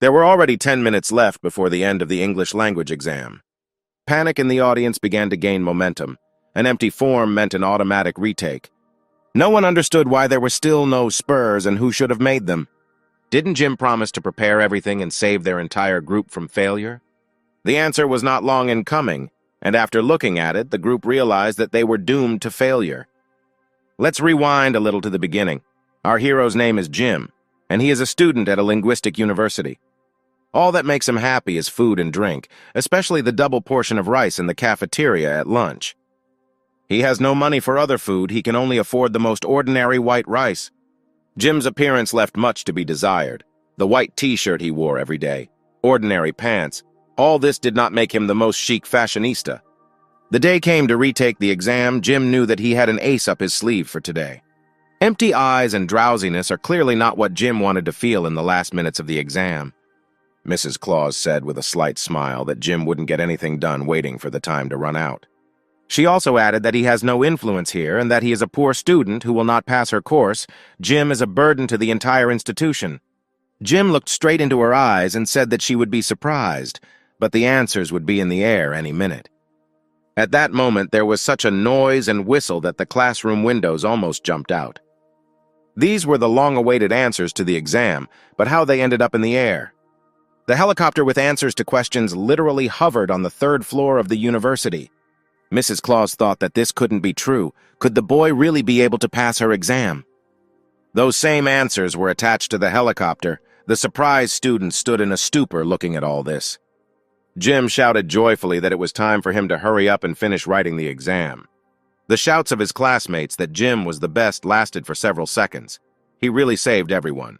There were already 10 minutes left before the end of the English language exam. Panic in the audience began to gain momentum. An empty form meant an automatic retake. No one understood why there were still no spurs and who should have made them. Didn't Jim promise to prepare everything and save their entire group from failure? The answer was not long in coming, and after looking at it, the group realized that they were doomed to failure. Let's rewind a little to the beginning. Our hero's name is Jim, and he is a student at a linguistic university. All that makes him happy is food and drink, especially the double portion of rice in the cafeteria at lunch. He has no money for other food, he can only afford the most ordinary white rice. Jim's appearance left much to be desired. The white t-shirt he wore every day, ordinary pants, all this did not make him the most chic fashionista. The day came to retake the exam. Jim knew that he had an ace up his sleeve for today. Empty eyes and drowsiness are clearly not what Jim wanted to feel in the last minutes of the exam. Mrs. Claus said with a slight smile that Jim wouldn't get anything done waiting for the time to run out. She also added that he has no influence here and that he is a poor student who will not pass her course. Jim is a burden to the entire institution. Jim looked straight into her eyes and said that she would be surprised, but the answers would be in the air any minute. At that moment, there was such a noise and whistle that the classroom windows almost jumped out. These were the long-awaited answers to the exam, but how they ended up in the air. The helicopter with answers to questions literally hovered on the third floor of the university. Mrs. Claus thought that this couldn't be true. Could the boy really be able to pass her exam? Those same answers were attached to the helicopter. The surprised students stood in a stupor looking at all this. Jim shouted joyfully that it was time for him to hurry up and finish writing the exam. The shouts of his classmates that Jim was the best lasted for several seconds. He really saved everyone.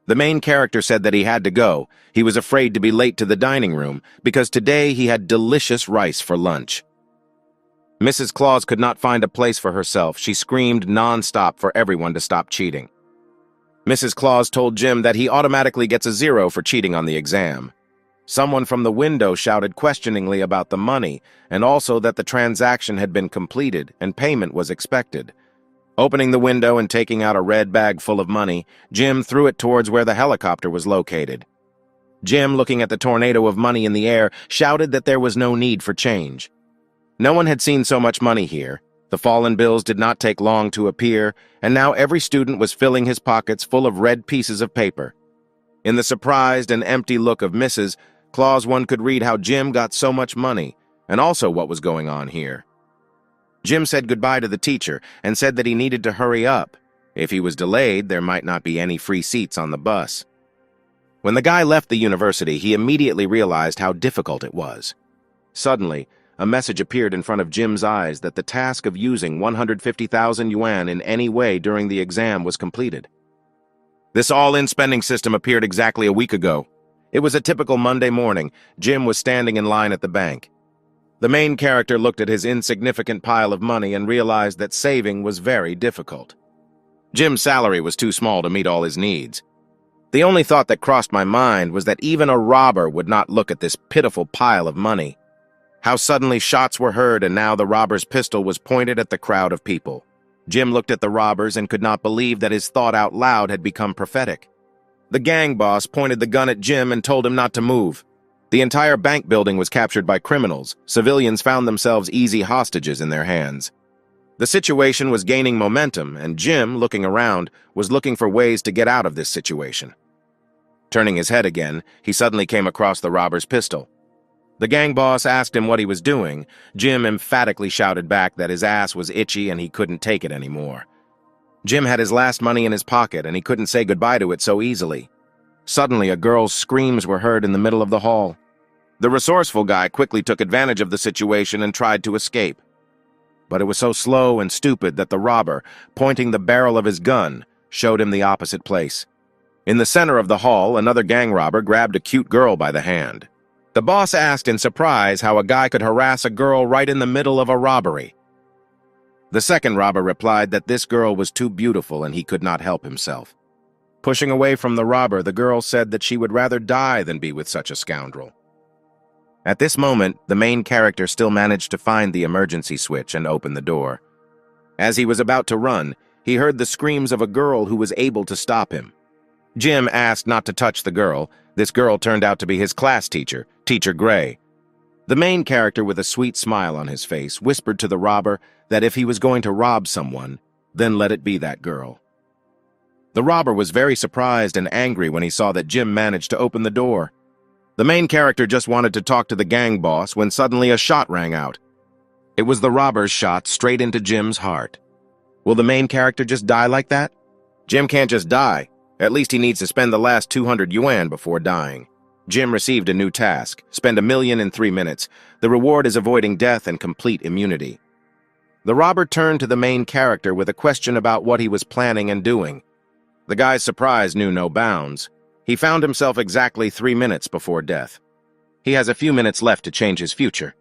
The main character said that he had to go. He was afraid to be late to the dining room because today he had delicious rice for lunch. Mrs. Claus could not find a place for herself. She screamed non-stop for everyone to stop cheating. Mrs. Claus told Jim that he automatically gets a 0 for cheating on the exam. Someone from the window shouted questioningly about the money and also that the transaction had been completed and payment was expected. Opening the window and taking out a red bag full of money, Jim threw it towards where the helicopter was located. Jim, looking at the tornado of money in the air, shouted that there was no need for change. No one had seen so much money here. The fallen bills did not take long to appear, and now every student was filling his pockets full of red pieces of paper. In the surprised and empty look of Mrs. Claus, one could read how Jim got so much money, and also what was going on here. Jim said goodbye to the teacher and said that he needed to hurry up. If he was delayed, there might not be any free seats on the bus. When the guy left the university, he immediately realized how difficult it was. Suddenly, a message appeared in front of Jim's eyes that the task of using 150,000 yuan in any way during the exam was completed. This all-in spending system appeared exactly a week ago. It was a typical Monday morning. Jim was standing in line at the bank. The main character looked at his insignificant pile of money and realized that saving was very difficult. Jim's salary was too small to meet all his needs. The only thought that crossed my mind was that even a robber would not look at this pitiful pile of money. How suddenly shots were heard and now the robber's pistol was pointed at the crowd of people. Jim looked at the robbers and could not believe that his thought out loud had become prophetic. The gang boss pointed the gun at Jim and told him not to move. The entire bank building was captured by criminals. Civilians found themselves easy hostages in their hands. The situation was gaining momentum, and Jim, looking around, was looking for ways to get out of this situation. Turning his head again, he suddenly came across the robber's pistol. The gang boss asked him what he was doing. Jim emphatically shouted back that his ass was itchy and he couldn't take it anymore. Jim had his last money in his pocket, and he couldn't say goodbye to it so easily. Suddenly, a girl's screams were heard in the middle of the hall. The resourceful guy quickly took advantage of the situation and tried to escape. But it was so slow and stupid that the robber, pointing the barrel of his gun, showed him the opposite place. In the center of the hall, another gang robber grabbed a cute girl by the hand. The boss asked in surprise how a guy could harass a girl right in the middle of a robbery. The second robber replied that this girl was too beautiful and he could not help himself. Pushing away from the robber, the girl said that she would rather die than be with such a scoundrel. At this moment, the main character still managed to find the emergency switch and open the door. As he was about to run, he heard the screams of a girl who was able to stop him. Jim asked not to touch the girl, This girl turned out to be his class teacher, Teacher Gray. The main character, with a sweet smile on his face, whispered to the robber that if he was going to rob someone, then let it be that girl. The robber was very surprised and angry when he saw that Jim managed to open the door. The main character just wanted to talk to the gang boss when suddenly a shot rang out. It was the robber's shot straight into Jim's heart. Will the main character just die like that? Jim can't just die. At least he needs to spend the last 200 yuan before dying. Jim received a new task: spend 1 million in 3 minutes. The reward is avoiding death and complete immunity. The robber turned to the main character with a question about what he was planning and doing. The guy's surprise knew no bounds. He found himself exactly 3 minutes before death. He has a few minutes left to change his future.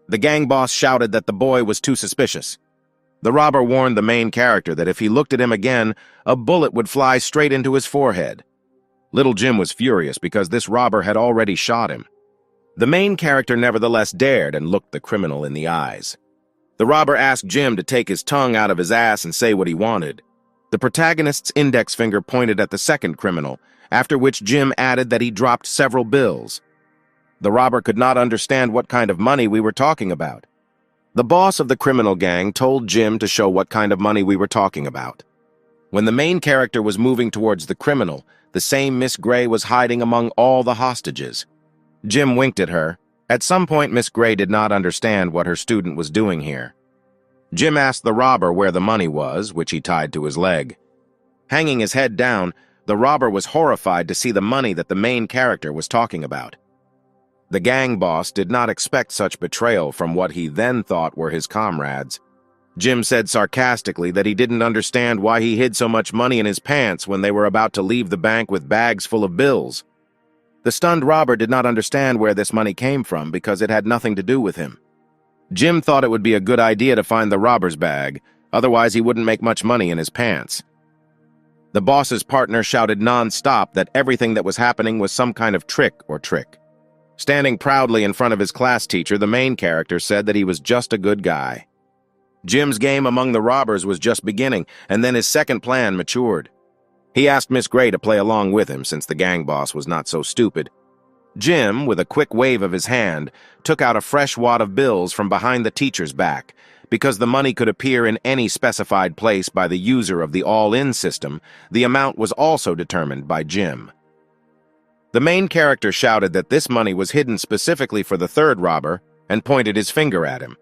The gang boss shouted that the boy was too suspicious. The robber warned the main character that if he looked at him again, a bullet would fly straight into his forehead. Little Jim was furious because this robber had already shot him. The main character nevertheless dared and looked the criminal in the eyes. The robber asked Jim to take his tongue out of his ass and say what he wanted. The protagonist's index finger pointed at the second criminal, after which Jim added that he dropped several bills. The robber could not understand what kind of money we were talking about. The boss of the criminal gang told Jim to show what kind of money we were talking about. When the main character was moving towards the criminal, the same Miss Gray was hiding among all the hostages. Jim winked at her. At some point, Miss Gray did not understand what her student was doing here. Jim asked the robber where the money was, which he tied to his leg. Hanging his head down, the robber was horrified to see the money that the main character was talking about. The gang boss did not expect such betrayal from what he then thought were his comrades. Jim said sarcastically that he didn't understand why he hid so much money in his pants when they were about to leave the bank with bags full of bills. The stunned robber did not understand where this money came from because it had nothing to do with him. Jim thought it would be a good idea to find the robber's bag, otherwise he wouldn't make much money in his pants. The boss's partner shouted non-stop that everything that was happening was some kind of trick. Standing proudly in front of his class teacher, the main character said that he was just a good guy. Jim's game among the robbers was just beginning, and then his second plan matured. He asked Miss Gray to play along with him since the gang boss was not so stupid. Jim, with a quick wave of his hand, took out a fresh wad of bills from behind the teacher's back. Because the money could appear in any specified place by the user of the all-in system, the amount was also determined by Jim. The main character shouted that this money was hidden specifically for the third robber and pointed his finger at him.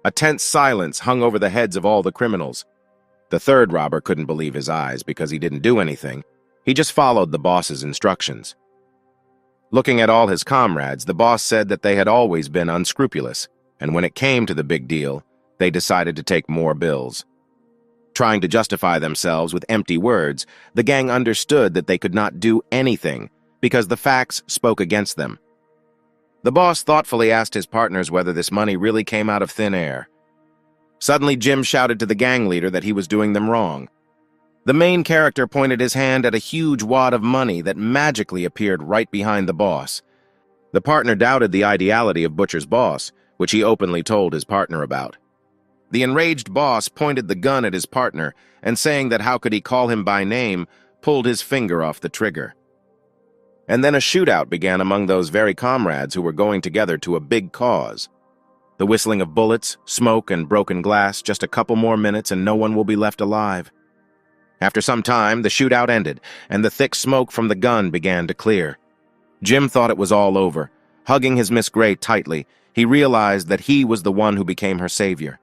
A tense silence hung over the heads of all the criminals. The third robber couldn't believe his eyes because he didn't do anything. He just followed the boss's instructions. Looking at all his comrades, the boss said that they had always been unscrupulous, and when it came to the big deal, they decided to take more bills. Trying to justify themselves with empty words, the gang understood that they could not do anything because the facts spoke against them. The boss thoughtfully asked his partners whether this money really came out of thin air. Suddenly, Jim shouted to the gang leader that he was doing them wrong. The main character pointed his hand at a huge wad of money that magically appeared right behind the boss. The partner doubted the ideality of Butcher's boss, which he openly told his partner about. The enraged boss pointed the gun at his partner and, saying that how could he call him by name, pulled his finger off the trigger. And then a shootout began among those very comrades who were going together to a big cause. The whistling of bullets, smoke, and broken glass, just a couple more minutes and no one will be left alive. After some time, the shootout ended, and the thick smoke from the gun began to clear. Jim thought it was all over. Hugging his Miss Gray tightly, he realized that he was the one who became her savior.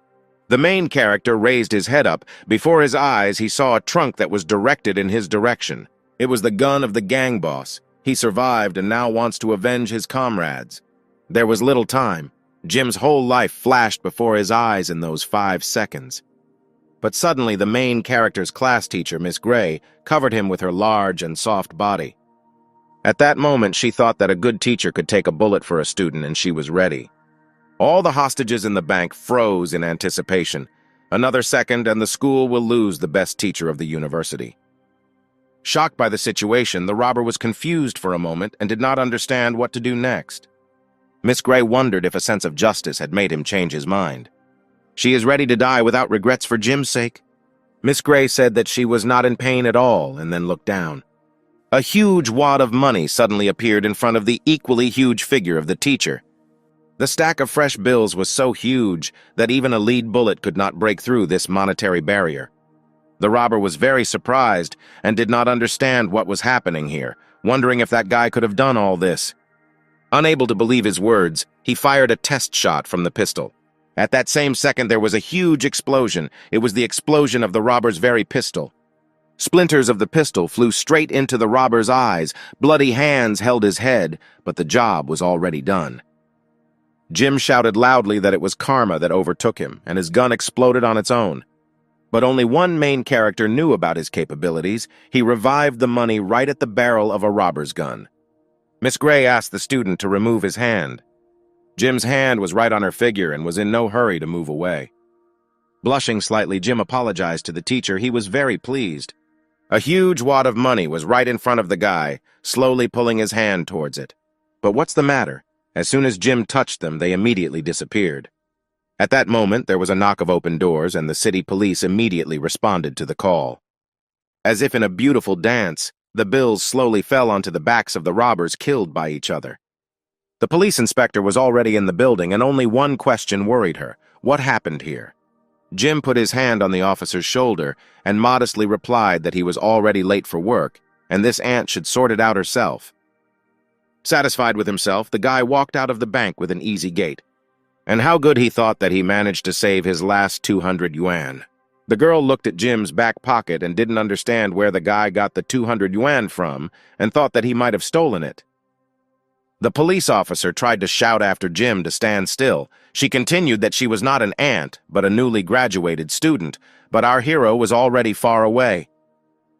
The main character raised his head up. Before his eyes, he saw a trunk that was directed in his direction. It was the gun of the gang boss. He survived and now wants to avenge his comrades. There was little time. Jim's whole life flashed before his eyes in those 5 seconds. But suddenly the main character's class teacher, Miss Gray, covered him with her large and soft body. At that moment, she thought that a good teacher could take a bullet for a student, and she was ready. All the hostages in the bank froze in anticipation. Another second, and the school will lose the best teacher of the university. Shocked by the situation, the robber was confused for a moment and did not understand what to do next. Miss Gray wondered if a sense of justice had made him change his mind. She is ready to die without regrets for Jim's sake. Miss Gray said that she was not in pain at all and then looked down. A huge wad of money suddenly appeared in front of the equally huge figure of the teacher. The stack of fresh bills was so huge that even a lead bullet could not break through this monetary barrier. The robber was very surprised and did not understand what was happening here, wondering if that guy could have done all this. Unable to believe his words, he fired a test shot from the pistol. At that same second, there was a huge explosion. It was the explosion of the robber's very pistol. Splinters of the pistol flew straight into the robber's eyes. Bloody hands held his head, but the job was already done. Jim shouted loudly that it was karma that overtook him, and his gun exploded on its own. But only one main character knew about his capabilities. He revived the money right at the barrel of a robber's gun. Miss Gray asked the student to remove his hand. Jim's hand was right on her figure and was in no hurry to move away. Blushing slightly, Jim apologized to the teacher. He was very pleased. A huge wad of money was right in front of the guy, slowly pulling his hand towards it. But what's the matter? As soon as Jim touched them, they immediately disappeared. At that moment, there was a knock of open doors, and the city police immediately responded to the call. As if in a beautiful dance, the bills slowly fell onto the backs of the robbers killed by each other. The police inspector was already in the building, and only one question worried her. What happened here? Jim put his hand on the officer's shoulder and modestly replied that he was already late for work, and this aunt should sort it out herself. Satisfied with himself, the guy walked out of the bank with an easy gait. And how good he thought that he managed to save his last 200 yuan. The girl looked at Jim's back pocket and didn't understand where the guy got the 200 yuan from and thought that he might have stolen it. The police officer tried to shout after Jim to stand still. She continued that she was not an aunt, but a newly graduated student, but our hero was already far away.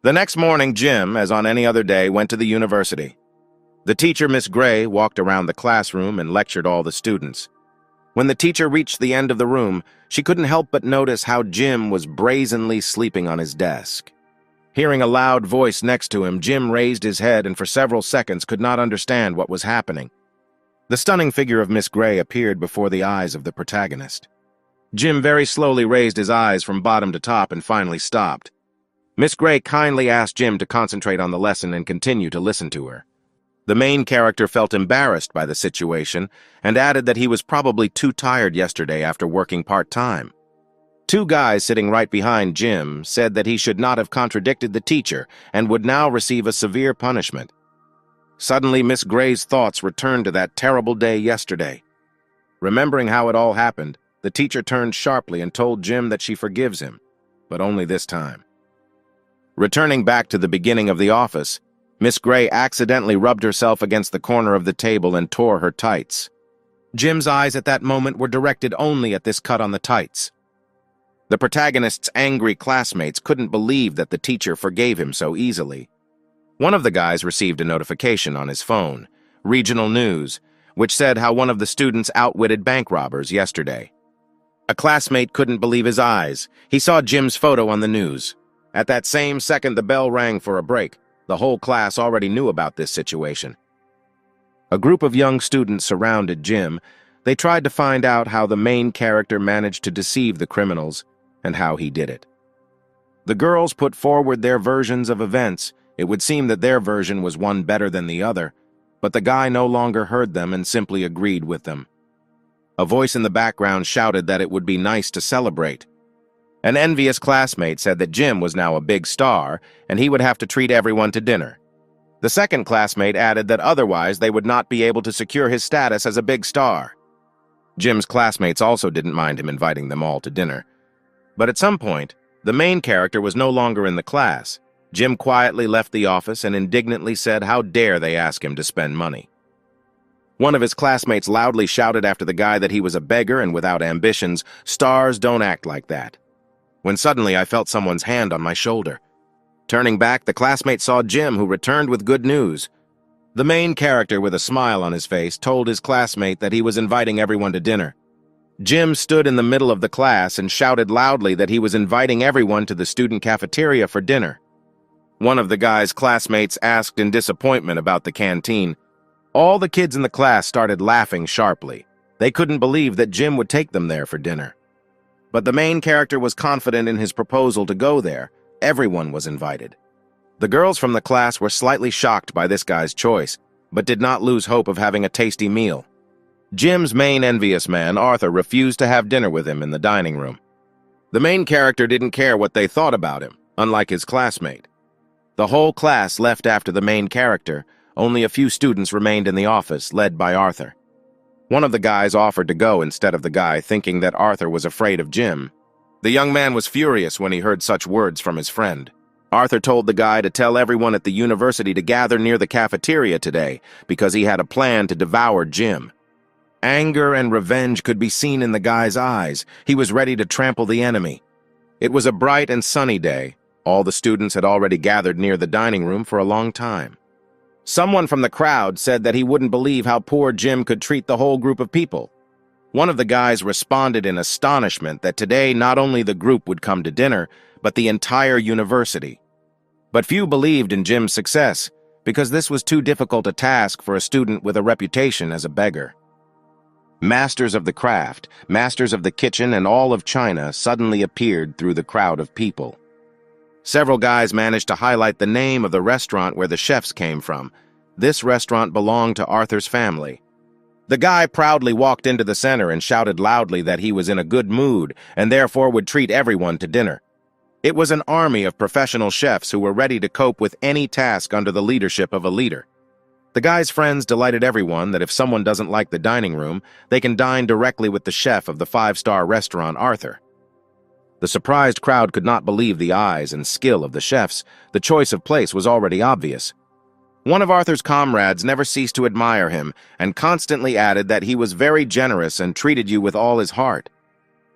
The next morning, Jim, as on any other day, went to the university. The teacher, Miss Gray, walked around the classroom and lectured all the students. When the teacher reached the end of the room, she couldn't help but notice how Jim was brazenly sleeping on his desk. Hearing a loud voice next to him, Jim raised his head and for several seconds could not understand what was happening. The stunning figure of Miss Gray appeared before the eyes of the protagonist. Jim very slowly raised his eyes from bottom to top and finally stopped. Miss Gray kindly asked Jim to concentrate on the lesson and continue to listen to her. The main character felt embarrassed by the situation and added that he was probably too tired yesterday after working part-time. Two guys sitting right behind Jim said that he should not have contradicted the teacher and would now receive a severe punishment. Suddenly, Miss Gray's thoughts returned to that terrible day yesterday. Remembering how it all happened, the teacher turned sharply and told Jim that she forgives him, but only this time. Returning back to the beginning of the office, Miss Gray accidentally rubbed herself against the corner of the table and tore her tights. Jim's eyes at that moment were directed only at this cut on the tights. The protagonist's angry classmates couldn't believe that the teacher forgave him so easily. One of the guys received a notification on his phone, Regional News, which said how one of the students outwitted bank robbers yesterday. A classmate couldn't believe his eyes. He saw Jim's photo on the news. At that same second, the bell rang for a break. The whole class already knew about this situation. A group of young students surrounded Jim. They tried to find out how the main character managed to deceive the criminals and how he did it. The girls put forward their versions of events. It would seem that their version was one better than the other, but the guy no longer heard them and simply agreed with them. A voice in the background shouted that it would be nice to celebrate. An envious classmate said that Jim was now a big star and he would have to treat everyone to dinner. The second classmate added that otherwise they would not be able to secure his status as a big star. Jim's classmates also didn't mind him inviting them all to dinner. But at some point, the main character was no longer in the class. Jim quietly left the office and indignantly said how dare they ask him to spend money. One of his classmates loudly shouted after the guy that he was a beggar and without ambitions. Stars don't act like that. When suddenly I felt someone's hand on my shoulder. Turning back, the classmate saw Jim, who returned with good news. The main character, with a smile on his face, told his classmate that he was inviting everyone to dinner. Jim stood in the middle of the class and shouted loudly that he was inviting everyone to the student cafeteria for dinner. One of the guy's classmates asked in disappointment about the canteen. All the kids in the class started laughing sharply. They couldn't believe that Jim would take them there for dinner. But the main character was confident in his proposal to go there. Everyone was invited. The girls from the class were slightly shocked by this guy's choice, but did not lose hope of having a tasty meal. Jim's main envious man, Arthur, refused to have dinner with him in the dining room. The main character didn't care what they thought about him, unlike his classmate. The whole class left after the main character. Only a few students remained in the office, led by Arthur. One of the guys offered to go instead of the guy, thinking that Arthur was afraid of Jim. The young man was furious when he heard such words from his friend. Arthur told the guy to tell everyone at the university to gather near the cafeteria today because he had a plan to devour Jim. Anger and revenge could be seen in the guy's eyes. He was ready to trample the enemy. It was a bright and sunny day. All the students had already gathered near the dining room for a long time. Someone from the crowd said that he wouldn't believe how poor Jim could treat the whole group of people. One of the guys responded in astonishment that today not only the group would come to dinner, but the entire university. But few believed in Jim's success, because this was too difficult a task for a student with a reputation as a beggar. Masters of the craft, masters of the kitchen, and all of China suddenly appeared through the crowd of people. Several guys managed to highlight the name of the restaurant where the chefs came from. This restaurant belonged to Arthur's family. The guy proudly walked into the center and shouted loudly that he was in a good mood and therefore would treat everyone to dinner. It was an army of professional chefs who were ready to cope with any task under the leadership of a leader. The guy's friends delighted everyone that if someone doesn't like the dining room, they can dine directly with the chef of the five-star restaurant, Arthur. The surprised crowd could not believe the eyes and skill of the chefs. The choice of place was already obvious. One of Arthur's comrades never ceased to admire him and constantly added that he was very generous and treated you with all his heart.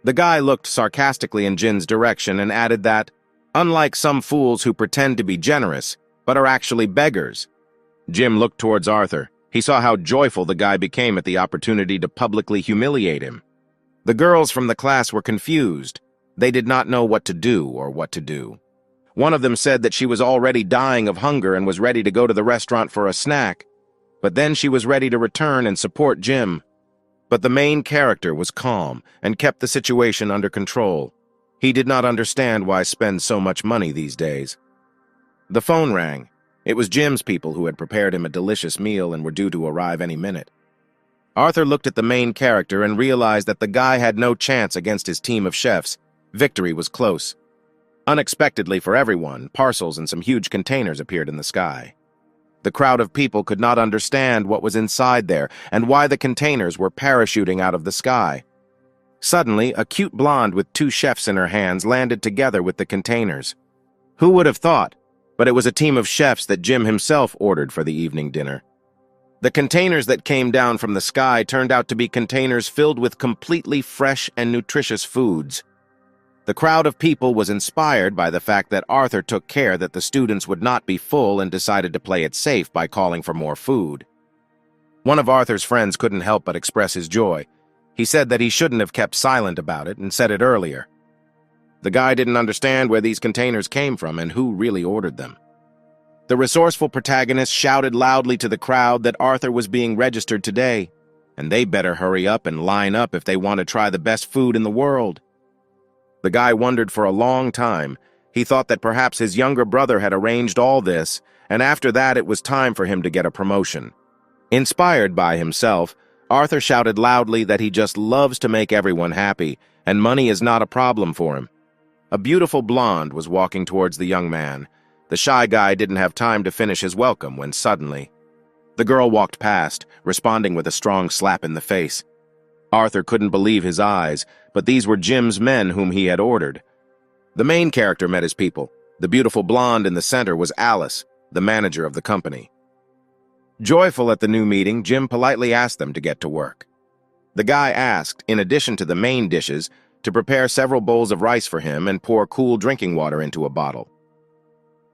The guy looked sarcastically in Jin's direction and added that, unlike some fools who pretend to be generous, but are actually beggars. Jim looked towards Arthur. He saw how joyful the guy became at the opportunity to publicly humiliate him. The girls from the class were confused. They did not know what to do or what to do. One of them said that she was already dying of hunger and was ready to go to the restaurant for a snack, but then she was ready to return and support Jim. But the main character was calm and kept the situation under control. He did not understand why spend so much money these days. The phone rang. It was Jim's people who had prepared him a delicious meal and were due to arrive any minute. Arthur looked at the main character and realized that the guy had no chance against his team of chefs. Victory was close. Unexpectedly for everyone, parcels and some huge containers appeared in the sky. The crowd of people could not understand what was inside there and why the containers were parachuting out of the sky. Suddenly, a cute blonde with two chefs in her hands landed together with the containers. Who would have thought? But it was a team of chefs that Jim himself ordered for the evening dinner. The containers that came down from the sky turned out to be containers filled with completely fresh and nutritious foods. The crowd of people was inspired by the fact that Arthur took care that the students would not be full and decided to play it safe by calling for more food. One of Arthur's friends couldn't help but express his joy. He said that he shouldn't have kept silent about it and said it earlier. The guy didn't understand where these containers came from and who really ordered them. The resourceful protagonist shouted loudly to the crowd that Arthur was being registered today, and they better hurry up and line up if they want to try the best food in the world. The guy wondered for a long time. He thought that perhaps his younger brother had arranged all this, and after that it was time for him to get a promotion. Inspired by himself, Arthur shouted loudly that he just loves to make everyone happy, and money is not a problem for him. A beautiful blonde was walking towards the young man. The shy guy didn't have time to finish his welcome when suddenly, the girl walked past, responding with a strong slap in the face. Arthur couldn't believe his eyes, but these were Jim's men whom he had ordered. The main character met his people. The beautiful blonde in the center was Alice, the manager of the company. Joyful at the new meeting, Jim politely asked them to get to work. The guy asked, in addition to the main dishes, to prepare several bowls of rice for him and pour cool drinking water into a bottle.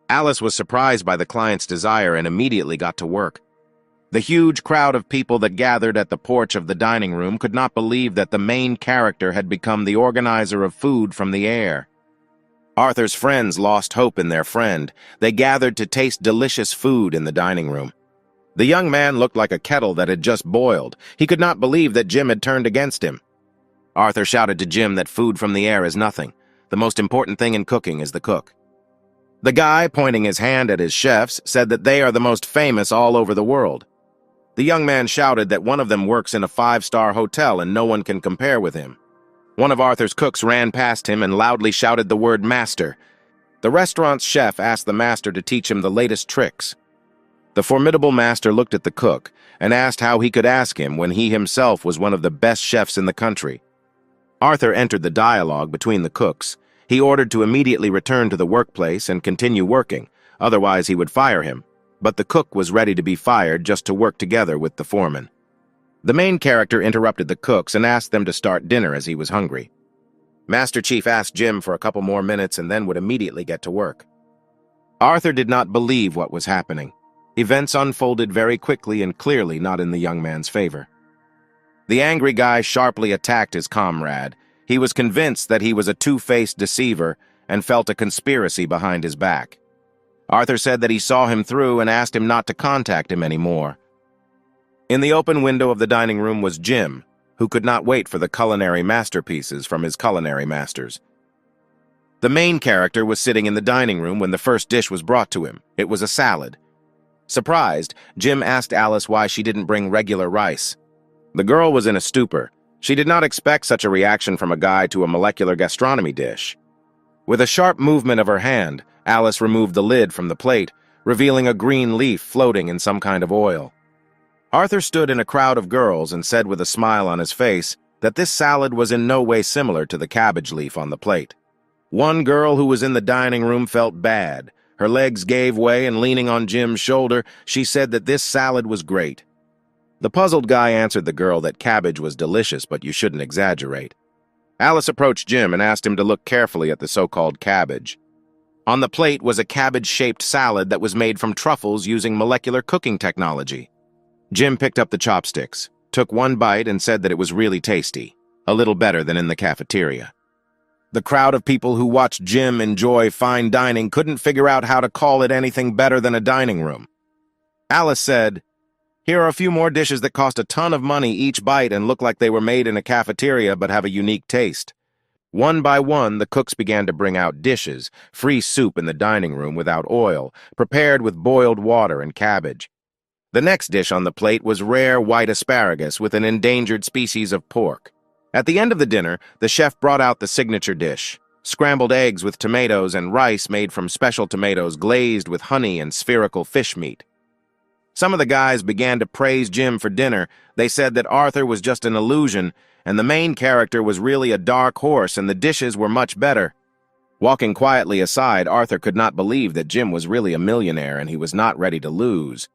Alice was surprised by the client's desire and immediately got to work. The huge crowd of people that gathered at the porch of the dining room could not believe that the main character had become the organizer of food from the air. Arthur's friends lost hope in their friend. They gathered to taste delicious food in the dining room. The young man looked like a kettle that had just boiled. He could not believe that Jim had turned against him. Arthur shouted to Jim that food from the air is nothing. The most important thing in cooking is the cook. The guy, pointing his hand at his chefs, said that they are the most famous all over the world. The young man shouted that one of them works in a 5-star hotel and no one can compare with him. One of Arthur's cooks ran past him and loudly shouted the word master. The restaurant's chef asked the master to teach him the latest tricks. The formidable master looked at the cook and asked how he could ask him when he himself was one of the best chefs in the country. Arthur entered the dialogue between the cooks. He ordered to immediately return to the workplace and continue working, otherwise he would fire him. But the cook was ready to be fired just to work together with the foreman. The main character interrupted the cooks and asked them to start dinner as he was hungry. Master Chief asked Jim for a couple more minutes and then would immediately get to work. Arthur did not believe what was happening. Events unfolded very quickly and clearly not in the young man's favor. The angry guy sharply attacked his comrade. He was convinced that he was a two-faced deceiver and felt a conspiracy behind his back. Arthur said that he saw him through and asked him not to contact him anymore. In the open window of the dining room was Jim, who could not wait for the culinary masterpieces from his culinary masters. The main character was sitting in the dining room when the first dish was brought to him. It was a salad. Surprised, Jim asked Alice why she didn't bring regular rice. The girl was in a stupor. She did not expect such a reaction from a guy to a molecular gastronomy dish. With a sharp movement of her hand, Alice removed the lid from the plate, revealing a green leaf floating in some kind of oil. Arthur stood in a crowd of girls and said with a smile on his face that this salad was in no way similar to the cabbage leaf on the plate. One girl who was in the dining room felt bad. Her legs gave way and leaning on Jim's shoulder, she said that this salad was great. The puzzled guy answered the girl that cabbage was delicious, but you shouldn't exaggerate. Alice approached Jim and asked him to look carefully at the so-called cabbage. On the plate was a cabbage-shaped salad that was made from truffles using molecular cooking technology. Jim picked up the chopsticks, took one bite and said that it was really tasty, a little better than in the cafeteria. The crowd of people who watched Jim enjoy fine dining couldn't figure out how to call it anything better than a dining room. Alice said, "Here are a few more dishes that cost a ton of money each bite and look like they were made in a cafeteria but have a unique taste." One by one, the cooks began to bring out dishes, free soup in the dining room without oil, prepared with boiled water and cabbage. The next dish on the plate was rare white asparagus with an endangered species of pork. At the end of the dinner, the chef brought out the signature dish, scrambled eggs with tomatoes and rice made from special tomatoes glazed with honey and spherical fish meat. Some of the guys began to praise Jim for dinner. They said that Arthur was just an illusion, and the main character was really a dark horse and the dishes were much better. Walking quietly aside, Arthur could not believe that Jim was really a millionaire and he was not ready to lose.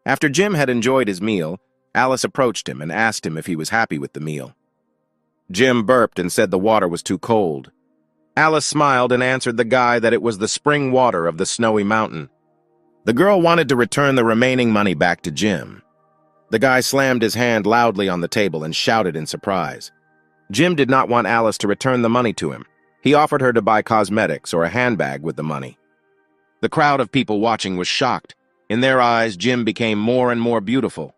After Jim had enjoyed his meal, Alice approached him and asked him if he was happy with the meal. Jim burped and said the water was too cold. Alice smiled and answered the guy that it was the spring water of the snowy mountain. The girl wanted to return the remaining money back to Jim. The guy slammed his hand loudly on the table and shouted in surprise. Jim did not want Alice to return the money to him. He offered her to buy cosmetics or a handbag with the money. The crowd of people watching was shocked. In their eyes, Jim became more and more beautiful.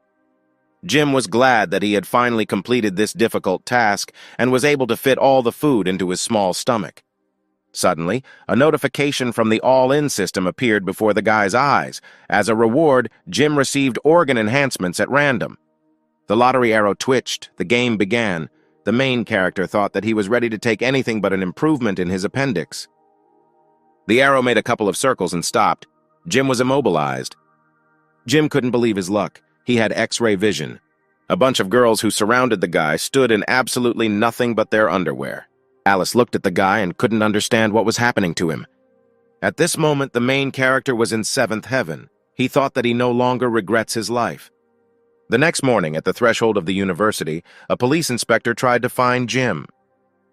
Jim was glad that he had finally completed this difficult task and was able to fit all the food into his small stomach. Suddenly, a notification from the all-in system appeared before the guy's eyes. As a reward, Jim received organ enhancements at random. The lottery arrow twitched. The game began. The main character thought that he was ready to take anything but an improvement in his appendix. The arrow made a couple of circles and stopped. Jim was immobilized. Jim couldn't believe his luck. He had X-ray vision. A bunch of girls who surrounded the guy stood in absolutely nothing but their underwear. Alice looked at the guy and couldn't understand what was happening to him. At this moment, the main character was in seventh heaven. He thought that he no longer regrets his life. The next morning, at the threshold of the university, a police inspector tried to find Jim.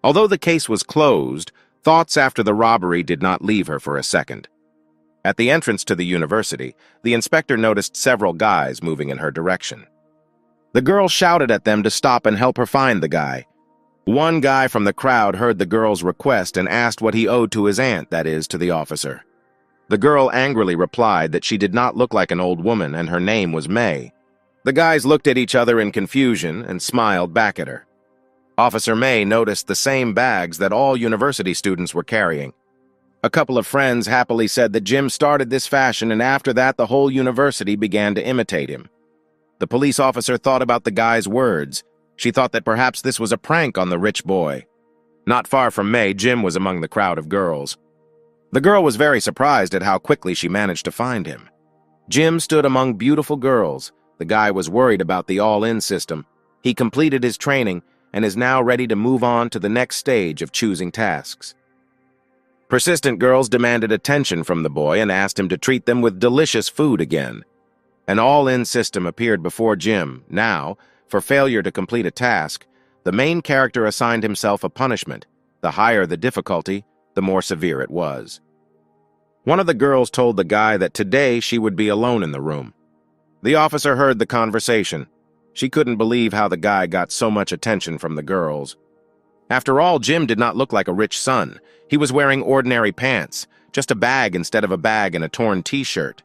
Although the case was closed, thoughts after the robbery did not leave her for a second. At the entrance to the university, the inspector noticed several guys moving in her direction. The girl shouted at them to stop and help her find the guy. One guy from the crowd heard the girl's request and asked what he owed to his aunt, that is, to the officer. The girl angrily replied that she did not look like an old woman and her name was May. The guys looked at each other in confusion and smiled back at her. Officer May noticed the same bags that all university students were carrying. A couple of friends happily said that Jim started this fashion, and after that the whole university began to imitate him. The police officer thought about the guy's words. She thought that perhaps this was a prank on the rich boy. Not far from May, Jim was among the crowd of girls. The girl was very surprised at how quickly she managed to find him. Jim stood among beautiful girls. The guy was worried about the all-in system. He completed his training and is now ready to move on to the next stage of choosing tasks. Persistent girls demanded attention from the boy and asked him to treat them with delicious food again. An all-in system appeared before Jim. Now, for failure to complete a task, the main character assigned himself a punishment. The higher the difficulty, the more severe it was. One of the girls told the guy that today she would be alone in the room. The officer heard the conversation. She couldn't believe how the guy got so much attention from the girls. After all, Jim did not look like a rich son. He was wearing ordinary pants, just a bag instead of a bag and a torn t-shirt.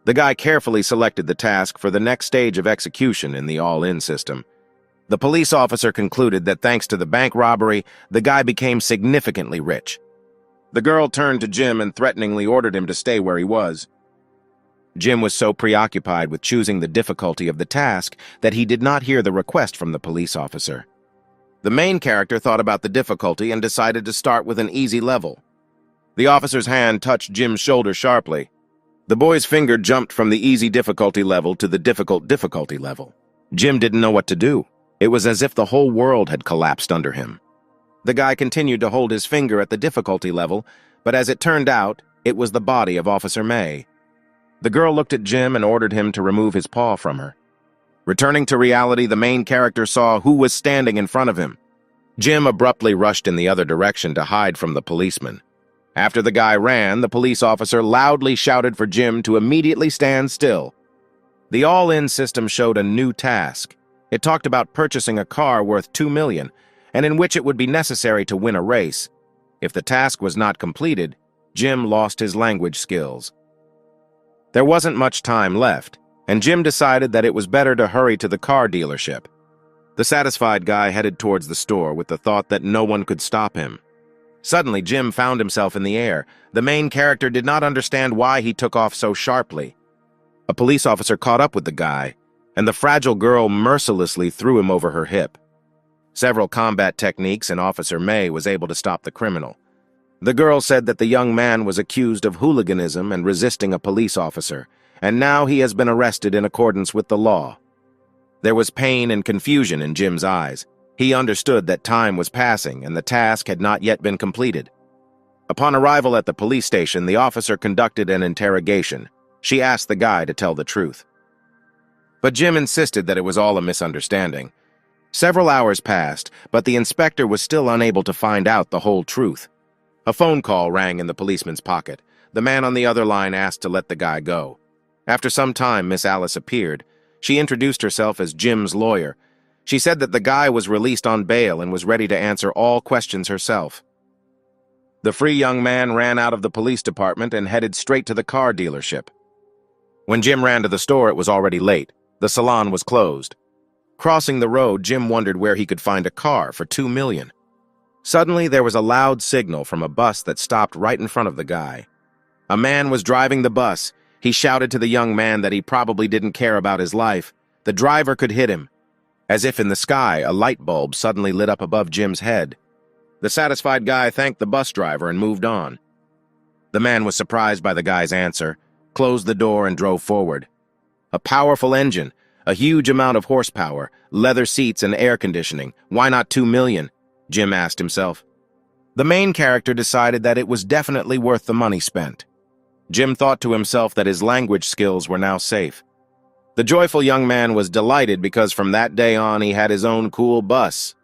The guy carefully selected the task for the next stage of execution in the all-in system. The police officer concluded that thanks to the bank robbery, the guy became significantly rich. The girl turned to Jim and threateningly ordered him to stay where he was. Jim was so preoccupied with choosing the difficulty of the task that he did not hear the request from the police officer. The main character thought about the difficulty and decided to start with an easy level. The officer's hand touched Jim's shoulder sharply. The boy's finger jumped from the easy difficulty level to the difficult difficulty level. Jim didn't know what to do. It was as if the whole world had collapsed under him. The guy continued to hold his finger at the difficulty level, but as it turned out, it was the body of Officer May. The girl looked at Jim and ordered him to remove his paw from her. Returning to reality, the main character saw who was standing in front of him. Jim abruptly rushed in the other direction to hide from the policeman. After the guy ran, the police officer loudly shouted for Jim to immediately stand still. The all-in system showed a new task. It talked about purchasing a car worth $2 million, and in which it would be necessary to win a race. If the task was not completed, Jim lost his language skills. There wasn't much time left, and Jim decided that it was better to hurry to the car dealership. The satisfied guy headed towards the store with the thought that no one could stop him. Suddenly, Jim found himself in the air. The main character did not understand why he took off so sharply. A police officer caught up with the guy, and the fragile girl mercilessly threw him over her hip. Several combat techniques, and Officer May was able to stop the criminal. The girl said that the young man was accused of hooliganism and resisting a police officer, and now he has been arrested in accordance with the law. There was pain and confusion in Jim's eyes. He understood that time was passing and the task had not yet been completed. Upon arrival at the police station, the officer conducted an interrogation. She asked the guy to tell the truth. But Jim insisted that it was all a misunderstanding. Several hours passed, but the inspector was still unable to find out the whole truth. A phone call rang in the policeman's pocket. The man on the other line asked to let the guy go. After some time, Miss Alice appeared. She introduced herself as Jim's lawyer. She said that the guy was released on bail and was ready to answer all questions herself. The free young man ran out of the police department and headed straight to the car dealership. When Jim ran to the store, it was already late. The salon was closed. Crossing the road, Jim wondered where he could find a car for $2 million. Suddenly, there was a loud signal from a bus that stopped right in front of the guy. A man was driving the bus. He shouted to the young man that he probably didn't care about his life. The driver could hit him. As if in the sky, a light bulb suddenly lit up above Jim's head. The satisfied guy thanked the bus driver and moved on. The man was surprised by the guy's answer, closed the door and drove forward. A powerful engine, a huge amount of horsepower, leather seats and air conditioning. Why not $2 million? Jim asked himself. The main character decided that it was definitely worth the money spent. Jim thought to himself that his language skills were now safe. The joyful young man was delighted because from that day on he had his own cool bus.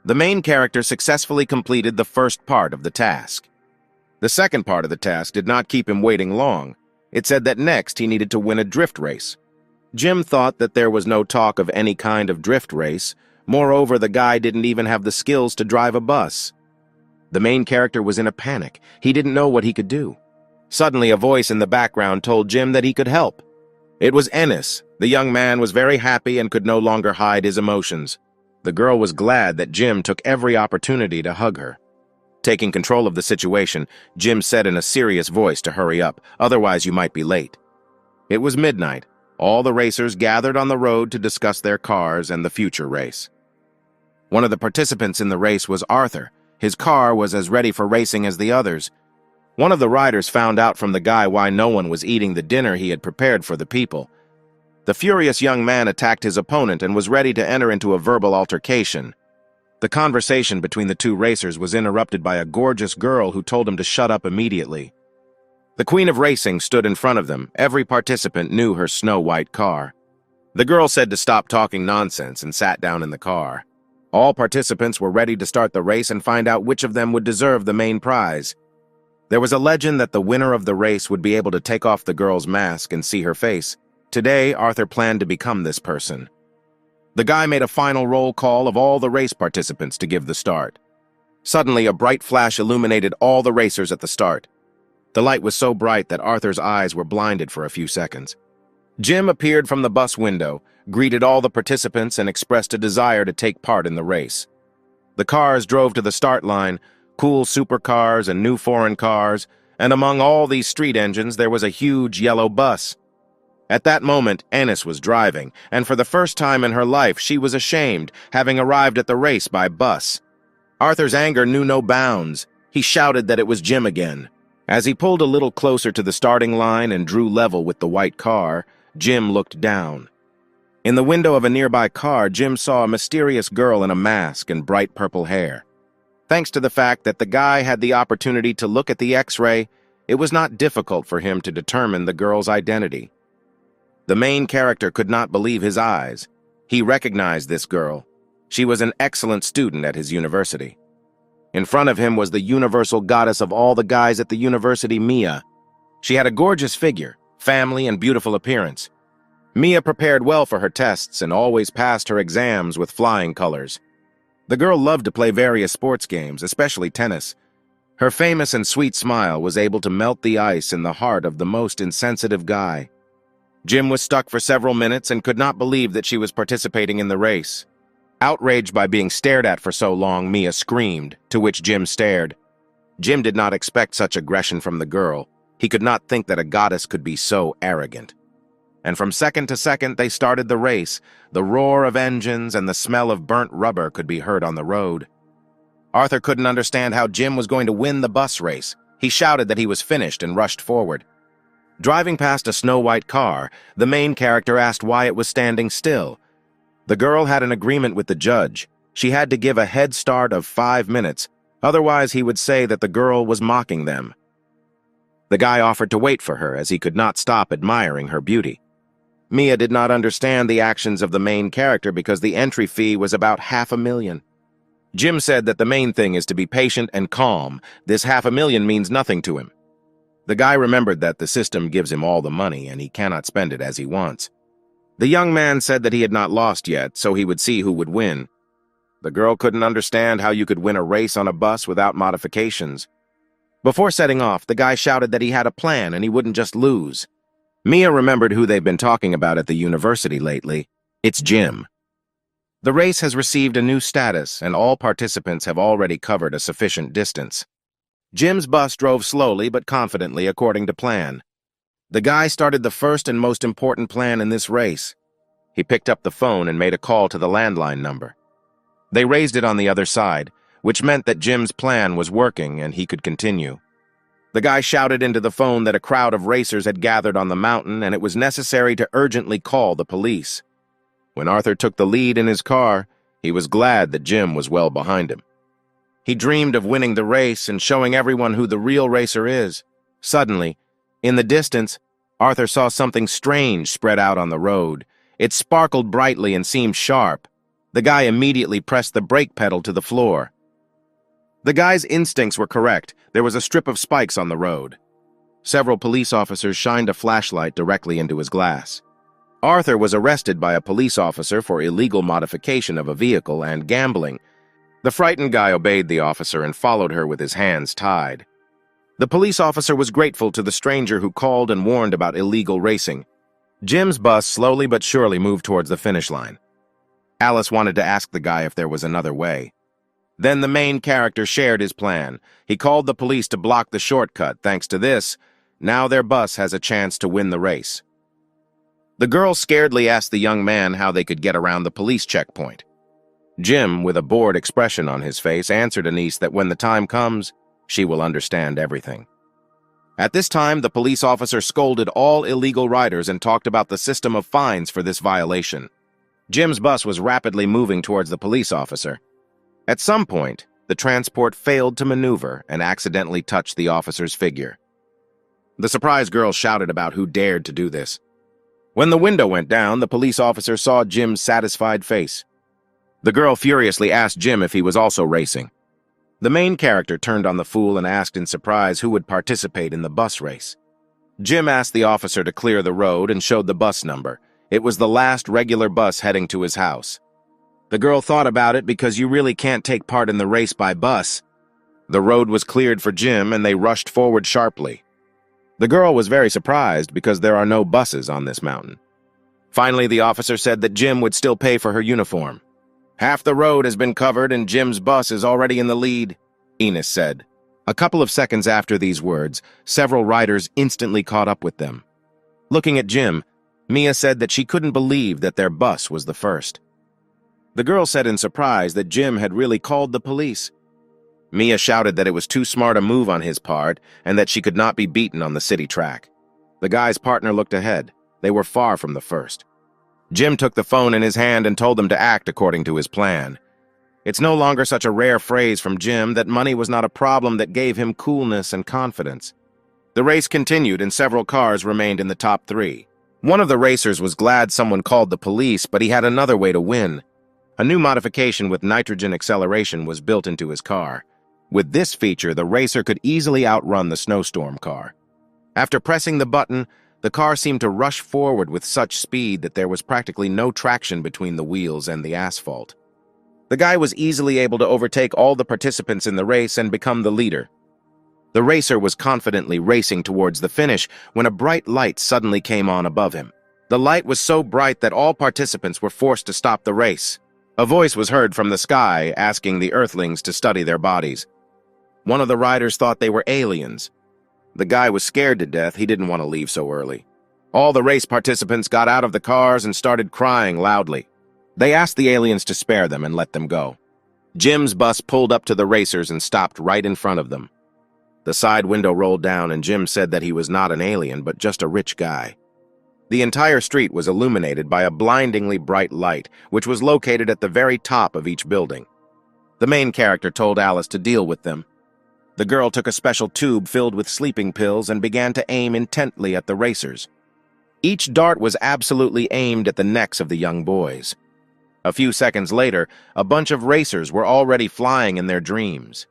The main character successfully completed the first part of the task. The second part of the task did not keep him waiting long. It said that next he needed to win a drift race. Jim thought that there was no talk of any kind of drift race. Moreover, the guy didn't even have the skills to drive a bus. The main character was in a panic. He didn't know what he could do. Suddenly, a voice in the background told Jim that he could help. It was Ennis. The young man was very happy and could no longer hide his emotions. The girl was glad that Jim took every opportunity to hug her. Taking control of the situation, Jim said in a serious voice to hurry up, otherwise you might be late. It was midnight. All the racers gathered on the road to discuss their cars and the future race. One of the participants in the race was Arthur. His car was as ready for racing as the others. One of the riders found out from the guy why no one was eating the dinner he had prepared for the people. The furious young man attacked his opponent and was ready to enter into a verbal altercation. The conversation between the two racers was interrupted by a gorgeous girl who told him to shut up immediately. The Queen of Racing stood in front of them. Every participant knew her snow-white car. The girl said to stop talking nonsense and sat down in the car. All participants were ready to start the race and find out which of them would deserve the main prize. There was a legend that the winner of the race would be able to take off the girl's mask and see her face. Today, Arthur planned to become this person. The guy made a final roll call of all the race participants to give the start. Suddenly, a bright flash illuminated all the racers at the start. The light was so bright that Arthur's eyes were blinded for a few seconds. Jim appeared from the bus window, greeted all the participants, and expressed a desire to take part in the race. The cars drove to the start line, cool supercars and new foreign cars, and among all these street engines there was a huge yellow bus. At that moment, Ennis was driving, and for the first time in her life she was ashamed, having arrived at the race by bus. Arthur's anger knew no bounds. He shouted that it was Jim again. As he pulled a little closer to the starting line and drew level with the white car, Jim looked down. In the window of a nearby car, Jim saw a mysterious girl in a mask and bright purple hair. Thanks to the fact that the guy had the opportunity to look at the X-ray, it was not difficult for him to determine the girl's identity. The main character could not believe his eyes. He recognized this girl. She was an excellent student at his university. In front of him was the universal goddess of all the guys at the university, Mia. She had a gorgeous figure, family, and beautiful appearance. Mia prepared well for her tests and always passed her exams with flying colors. The girl loved to play various sports games, especially tennis. Her famous and sweet smile was able to melt the ice in the heart of the most insensitive guy. Jim was stuck for several minutes and could not believe that she was participating in the race. Outraged by being stared at for so long, Mia screamed, to which Jim stared. Jim did not expect such aggression from the girl. He could not think that a goddess could be so arrogant. And from second to second they started the race. The roar of engines and the smell of burnt rubber could be heard on the road. Arthur couldn't understand how Jim was going to win the bus race. He shouted that he was finished and rushed forward. Driving past a snow-white car, the main character asked why it was standing still. The girl had an agreement with the judge. She had to give a head start of 5 minutes, otherwise he would say that the girl was mocking them. The guy offered to wait for her as he could not stop admiring her beauty. Mia did not understand the actions of the main character because the entry fee was about $500,000. Jim said that the main thing is to be patient and calm. This $500,000 means nothing to him. The guy remembered that the system gives him all the money and he cannot spend it as he wants. The young man said that he had not lost yet, so he would see who would win. The girl couldn't understand how you could win a race on a bus without modifications. Before setting off, the guy shouted that he had a plan and he wouldn't just lose. Mia remembered who they've been talking about at the university lately. It's Jim. The race has received a new status and all participants have already covered a sufficient distance. Jim's bus drove slowly but confidently according to plan. The guy started the first and most important plan in this race. He picked up the phone and made a call to the landline number. They raised it on the other side, which meant that Jim's plan was working and he could continue. The guy shouted into the phone that a crowd of racers had gathered on the mountain and it was necessary to urgently call the police. When Arthur took the lead in his car, he was glad that Jim was well behind him. He dreamed of winning the race and showing everyone who the real racer is. Suddenly, in the distance, Arthur saw something strange spread out on the road. It sparkled brightly and seemed sharp. The guy immediately pressed the brake pedal to the floor. The guy's instincts were correct. There was a strip of spikes on the road. Several police officers shined a flashlight directly into his glass. Arthur was arrested by a police officer for illegal modification of a vehicle and gambling. The frightened guy obeyed the officer and followed her with his hands tied. The police officer was grateful to the stranger who called and warned about illegal racing. Jim's bus slowly but surely moved towards the finish line. Alice wanted to ask the guy if there was another way. Then the main character shared his plan. He called the police to block the shortcut. Thanks to this, now their bus has a chance to win the race. The girl scaredly asked the young man how they could get around the police checkpoint. Jim, with a bored expression on his face, answered Anise that when the time comes, she will understand everything. At this time, the police officer scolded all illegal riders and talked about the system of fines for this violation. Jim's bus was rapidly moving towards the police officer. At some point, the transport failed to maneuver and accidentally touched the officer's figure. The surprised girl shouted about who dared to do this. When the window went down, the police officer saw Jim's satisfied face. The girl furiously asked Jim if he was also racing. The main character turned on the fool and asked in surprise who would participate in the bus race. Jim asked the officer to clear the road and showed the bus number. It was the last regular bus heading to his house. The girl thought about it because you really can't take part in the race by bus. The road was cleared for Jim and they rushed forward sharply. The girl was very surprised because there are no buses on this mountain. Finally, the officer said that Jim would still pay for her uniform. "Half the road has been covered and Jim's bus is already in the lead," Enos said. A couple of seconds after these words, several riders instantly caught up with them. Looking at Jim, Mia said that she couldn't believe that their bus was the first. The girl said in surprise that Jim had really called the police. Mia shouted that it was too smart a move on his part and that she could not be beaten on the city track. The guy's partner looked ahead. They were far from the first. Jim took the phone in his hand and told them to act according to his plan. It's no longer such a rare phrase from Jim that money was not a problem that gave him coolness and confidence. The race continued and several cars remained in the top three. One of the racers was glad someone called the police, but he had another way to win. A new modification with nitrogen acceleration was built into his car. With this feature, the racer could easily outrun the snowstorm car. After pressing the button, the car seemed to rush forward with such speed that there was practically no traction between the wheels and the asphalt. The guy was easily able to overtake all the participants in the race and become the leader. The racer was confidently racing towards the finish when a bright light suddenly came on above him. The light was so bright that all participants were forced to stop the race. A voice was heard from the sky asking the Earthlings to study their bodies. One of the riders thought they were aliens. The guy was scared to death. He didn't want to leave so early. All the race participants got out of the cars and started crying loudly. They asked the aliens to spare them and let them go. Jim's bus pulled up to the racers and stopped right in front of them. The side window rolled down and Jim said that he was not an alien but just a rich guy. The entire street was illuminated by a blindingly bright light, which was located at the very top of each building. The main character told Alice to deal with them. The girl took a special tube filled with sleeping pills and began to aim intently at the racers. Each dart was absolutely aimed at the necks of the young boys. A few seconds later, a bunch of racers were already flying in their dreams.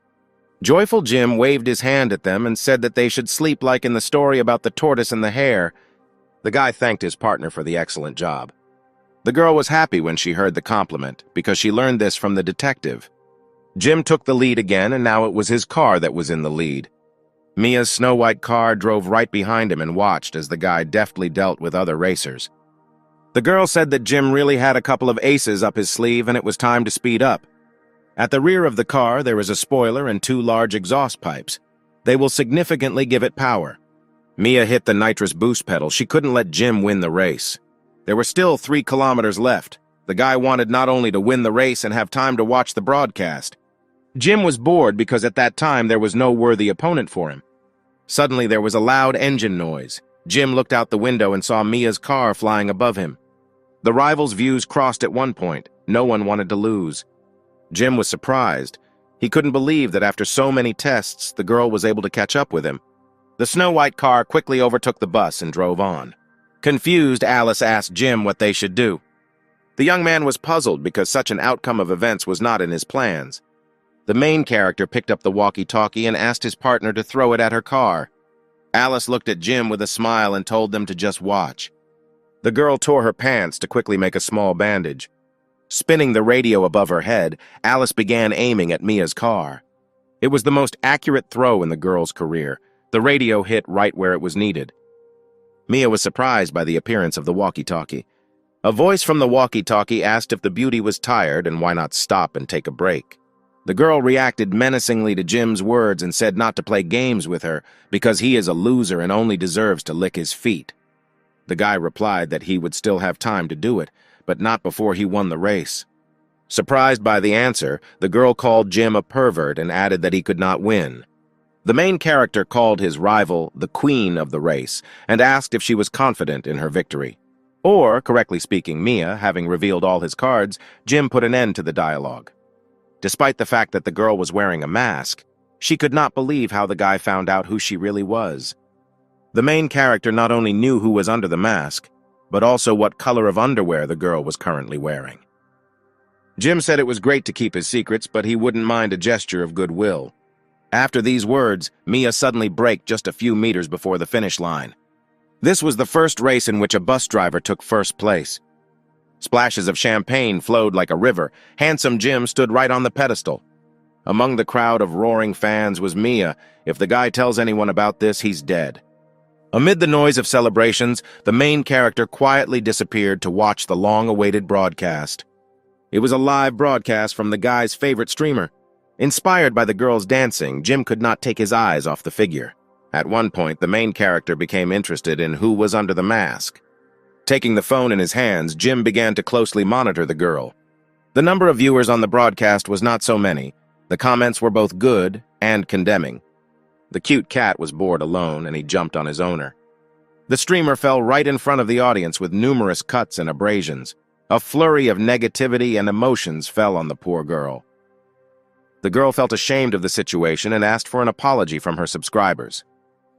Joyful Jim waved his hand at them and said that they should sleep like in the story about the tortoise and the hare. The guy thanked his partner for the excellent job. The girl was happy when she heard the compliment, because she learned this from the detective. Jim took the lead again, and now it was his car that was in the lead. Mia's snow-white car drove right behind him and watched as the guy deftly dealt with other racers. The girl said that Jim really had a couple of aces up his sleeve and it was time to speed up. At the rear of the car, there is a spoiler and two large exhaust pipes. They will significantly give it power. Mia hit the nitrous boost pedal. She couldn't let Jim win the race. There were still 3 kilometers left. The guy wanted not only to win the race and have time to watch the broadcast. Jim was bored because at that time there was no worthy opponent for him. Suddenly there was a loud engine noise. Jim looked out the window and saw Mia's car flying above him. The rivals' views crossed at one point. No one wanted to lose. Jim was surprised. He couldn't believe that after so many tests, the girl was able to catch up with him. The snow-white car quickly overtook the bus and drove on. Confused, Alice asked Jim what they should do. The young man was puzzled because such an outcome of events was not in his plans. The main character picked up the walkie-talkie and asked his partner to throw it at her car. Alice looked at Jim with a smile and told them to just watch. The girl tore her pants to quickly make a small bandage. Spinning the radio above her head, Alice began aiming at Mia's car. It was the most accurate throw in the girl's career. The radio hit right where it was needed. Mia was surprised by the appearance of the walkie-talkie. A voice from the walkie-talkie asked if the beauty was tired and why not stop and take a break. The girl reacted menacingly to Jim's words and said not to play games with her because he is a loser and only deserves to lick his feet. The guy replied that he would still have time to do it, but not before he won the race. Surprised by the answer, the girl called Jim a pervert and added that he could not win. The main character called his rival the queen of the race and asked if she was confident in her victory. Or, correctly speaking, Mia, having revealed all his cards, Jim put an end to the dialogue. Despite the fact that the girl was wearing a mask, she could not believe how the guy found out who she really was. The main character not only knew who was under the mask, but also what color of underwear the girl was currently wearing. Jim said it was great to keep his secrets, but he wouldn't mind a gesture of goodwill. After these words, Mia suddenly braked just a few meters before the finish line. This was the first race in which a bus driver took first place. Splashes of champagne flowed like a river. Handsome Jim stood right on the pedestal. Among the crowd of roaring fans was Mia. If the guy tells anyone about this, he's dead. Amid the noise of celebrations, the main character quietly disappeared to watch the long-awaited broadcast. It was a live broadcast from the guy's favorite streamer. Inspired by the girl's dancing, Jim could not take his eyes off the figure. At one point, the main character became interested in who was under the mask. Taking the phone in his hands, Jim began to closely monitor the girl. The number of viewers on the broadcast was not so many. The comments were both good and condemning. The cute cat was bored alone, and he jumped on his owner. The streamer fell right in front of the audience with numerous cuts and abrasions. A flurry of negativity and emotions fell on the poor girl. The girl felt ashamed of the situation and asked for an apology from her subscribers.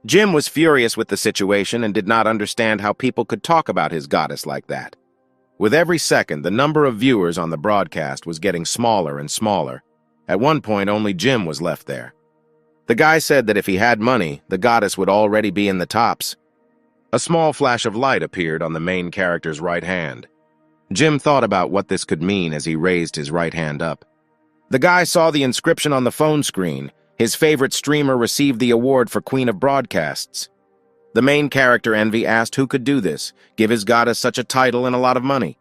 Jim was furious with the situation and did not understand how people could talk about his goddess like that. With every second, the number of viewers on the broadcast was getting smaller and smaller. At one point, only Jim was left there. The guy said that if he had money, the goddess would already be in the tops. A small flash of light appeared on the main character's right hand. Jim thought about what this could mean as he raised his right hand up. The guy saw the inscription on the phone screen. His favorite streamer received the award for Queen of Broadcasts. The main character, Envy, asked who could do this, give his goddess such a title and a lot of money.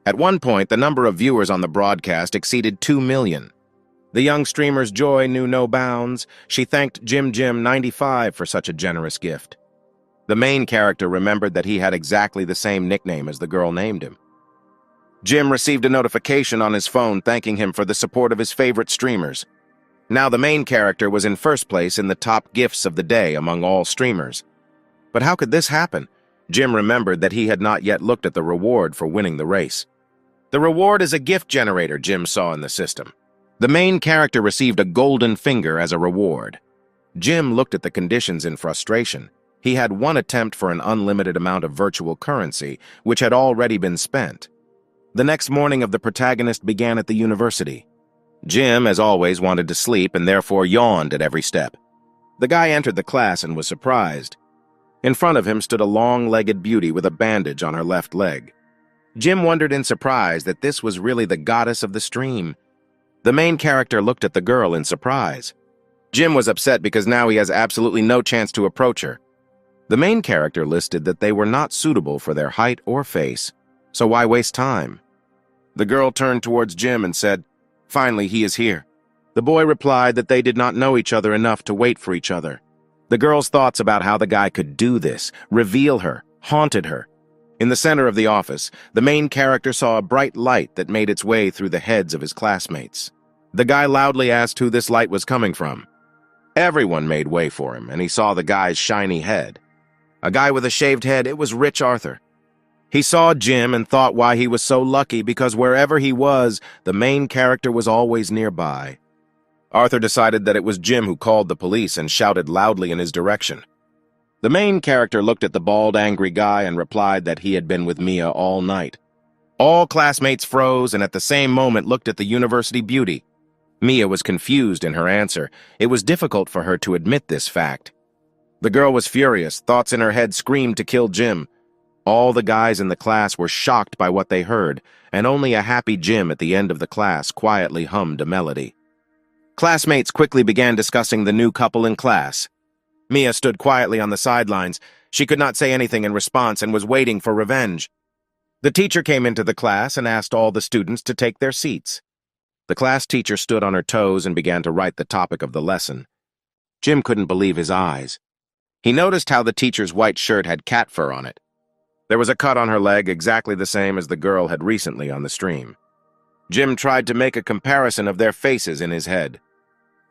At one point, the number of viewers on the broadcast exceeded 2 million. The young streamer's joy knew no bounds. She thanked Jim95 for such a generous gift. The main character remembered that he had exactly the same nickname as the girl named him. Jim received a notification on his phone thanking him for the support of his favorite streamers. Now the main character was in first place in the top gifts of the day among all streamers. But how could this happen? Jim remembered that he had not yet looked at the reward for winning the race. The reward is a gift generator, Jim saw in the system. The main character received a golden finger as a reward. Jim looked at the conditions in frustration. He had one attempt for an unlimited amount of virtual currency, which had already been spent. The next morning of the protagonist began at the university. Jim, as always, wanted to sleep and therefore yawned at every step. The guy entered the class and was surprised. In front of him stood a long-legged beauty with a bandage on her left leg. Jim wondered in surprise that this was really the goddess of the stream. The main character looked at the girl in surprise. Jim was upset because now he has absolutely no chance to approach her. The main character listed that they were not suitable for their height or face, so why waste time? The girl turned towards Jim and said, "Finally, he is here." The boy replied that they did not know each other enough to wait for each other. The girl's thoughts about how the guy could do this, reveal her, haunted her. In the center of the office, the main character saw a bright light that made its way through the heads of his classmates. The guy loudly asked who this light was coming from. Everyone made way for him, and he saw the guy's shiny head. A guy with a shaved head, it was Rich Arthur. He saw Jim and thought why he was so lucky because wherever he was, the main character was always nearby. Arthur decided that it was Jim who called the police and shouted loudly in his direction. The main character looked at the bald, angry guy and replied that he had been with Mia all night. All classmates froze and at the same moment looked at the university beauty. Mia was confused in her answer. It was difficult for her to admit this fact. The girl was furious. Thoughts in her head screamed to kill Jim. All the guys in the class were shocked by what they heard, and only a happy Jim at the end of the class quietly hummed a melody. Classmates quickly began discussing the new couple in class. Mia stood quietly on the sidelines. She could not say anything in response and was waiting for revenge. The teacher came into the class and asked all the students to take their seats. The class teacher stood on her toes and began to write the topic of the lesson. Jim couldn't believe his eyes. He noticed how the teacher's white shirt had cat fur on it. There was a cut on her leg exactly the same as the girl had recently on the stream. Jim tried to make a comparison of their faces in his head.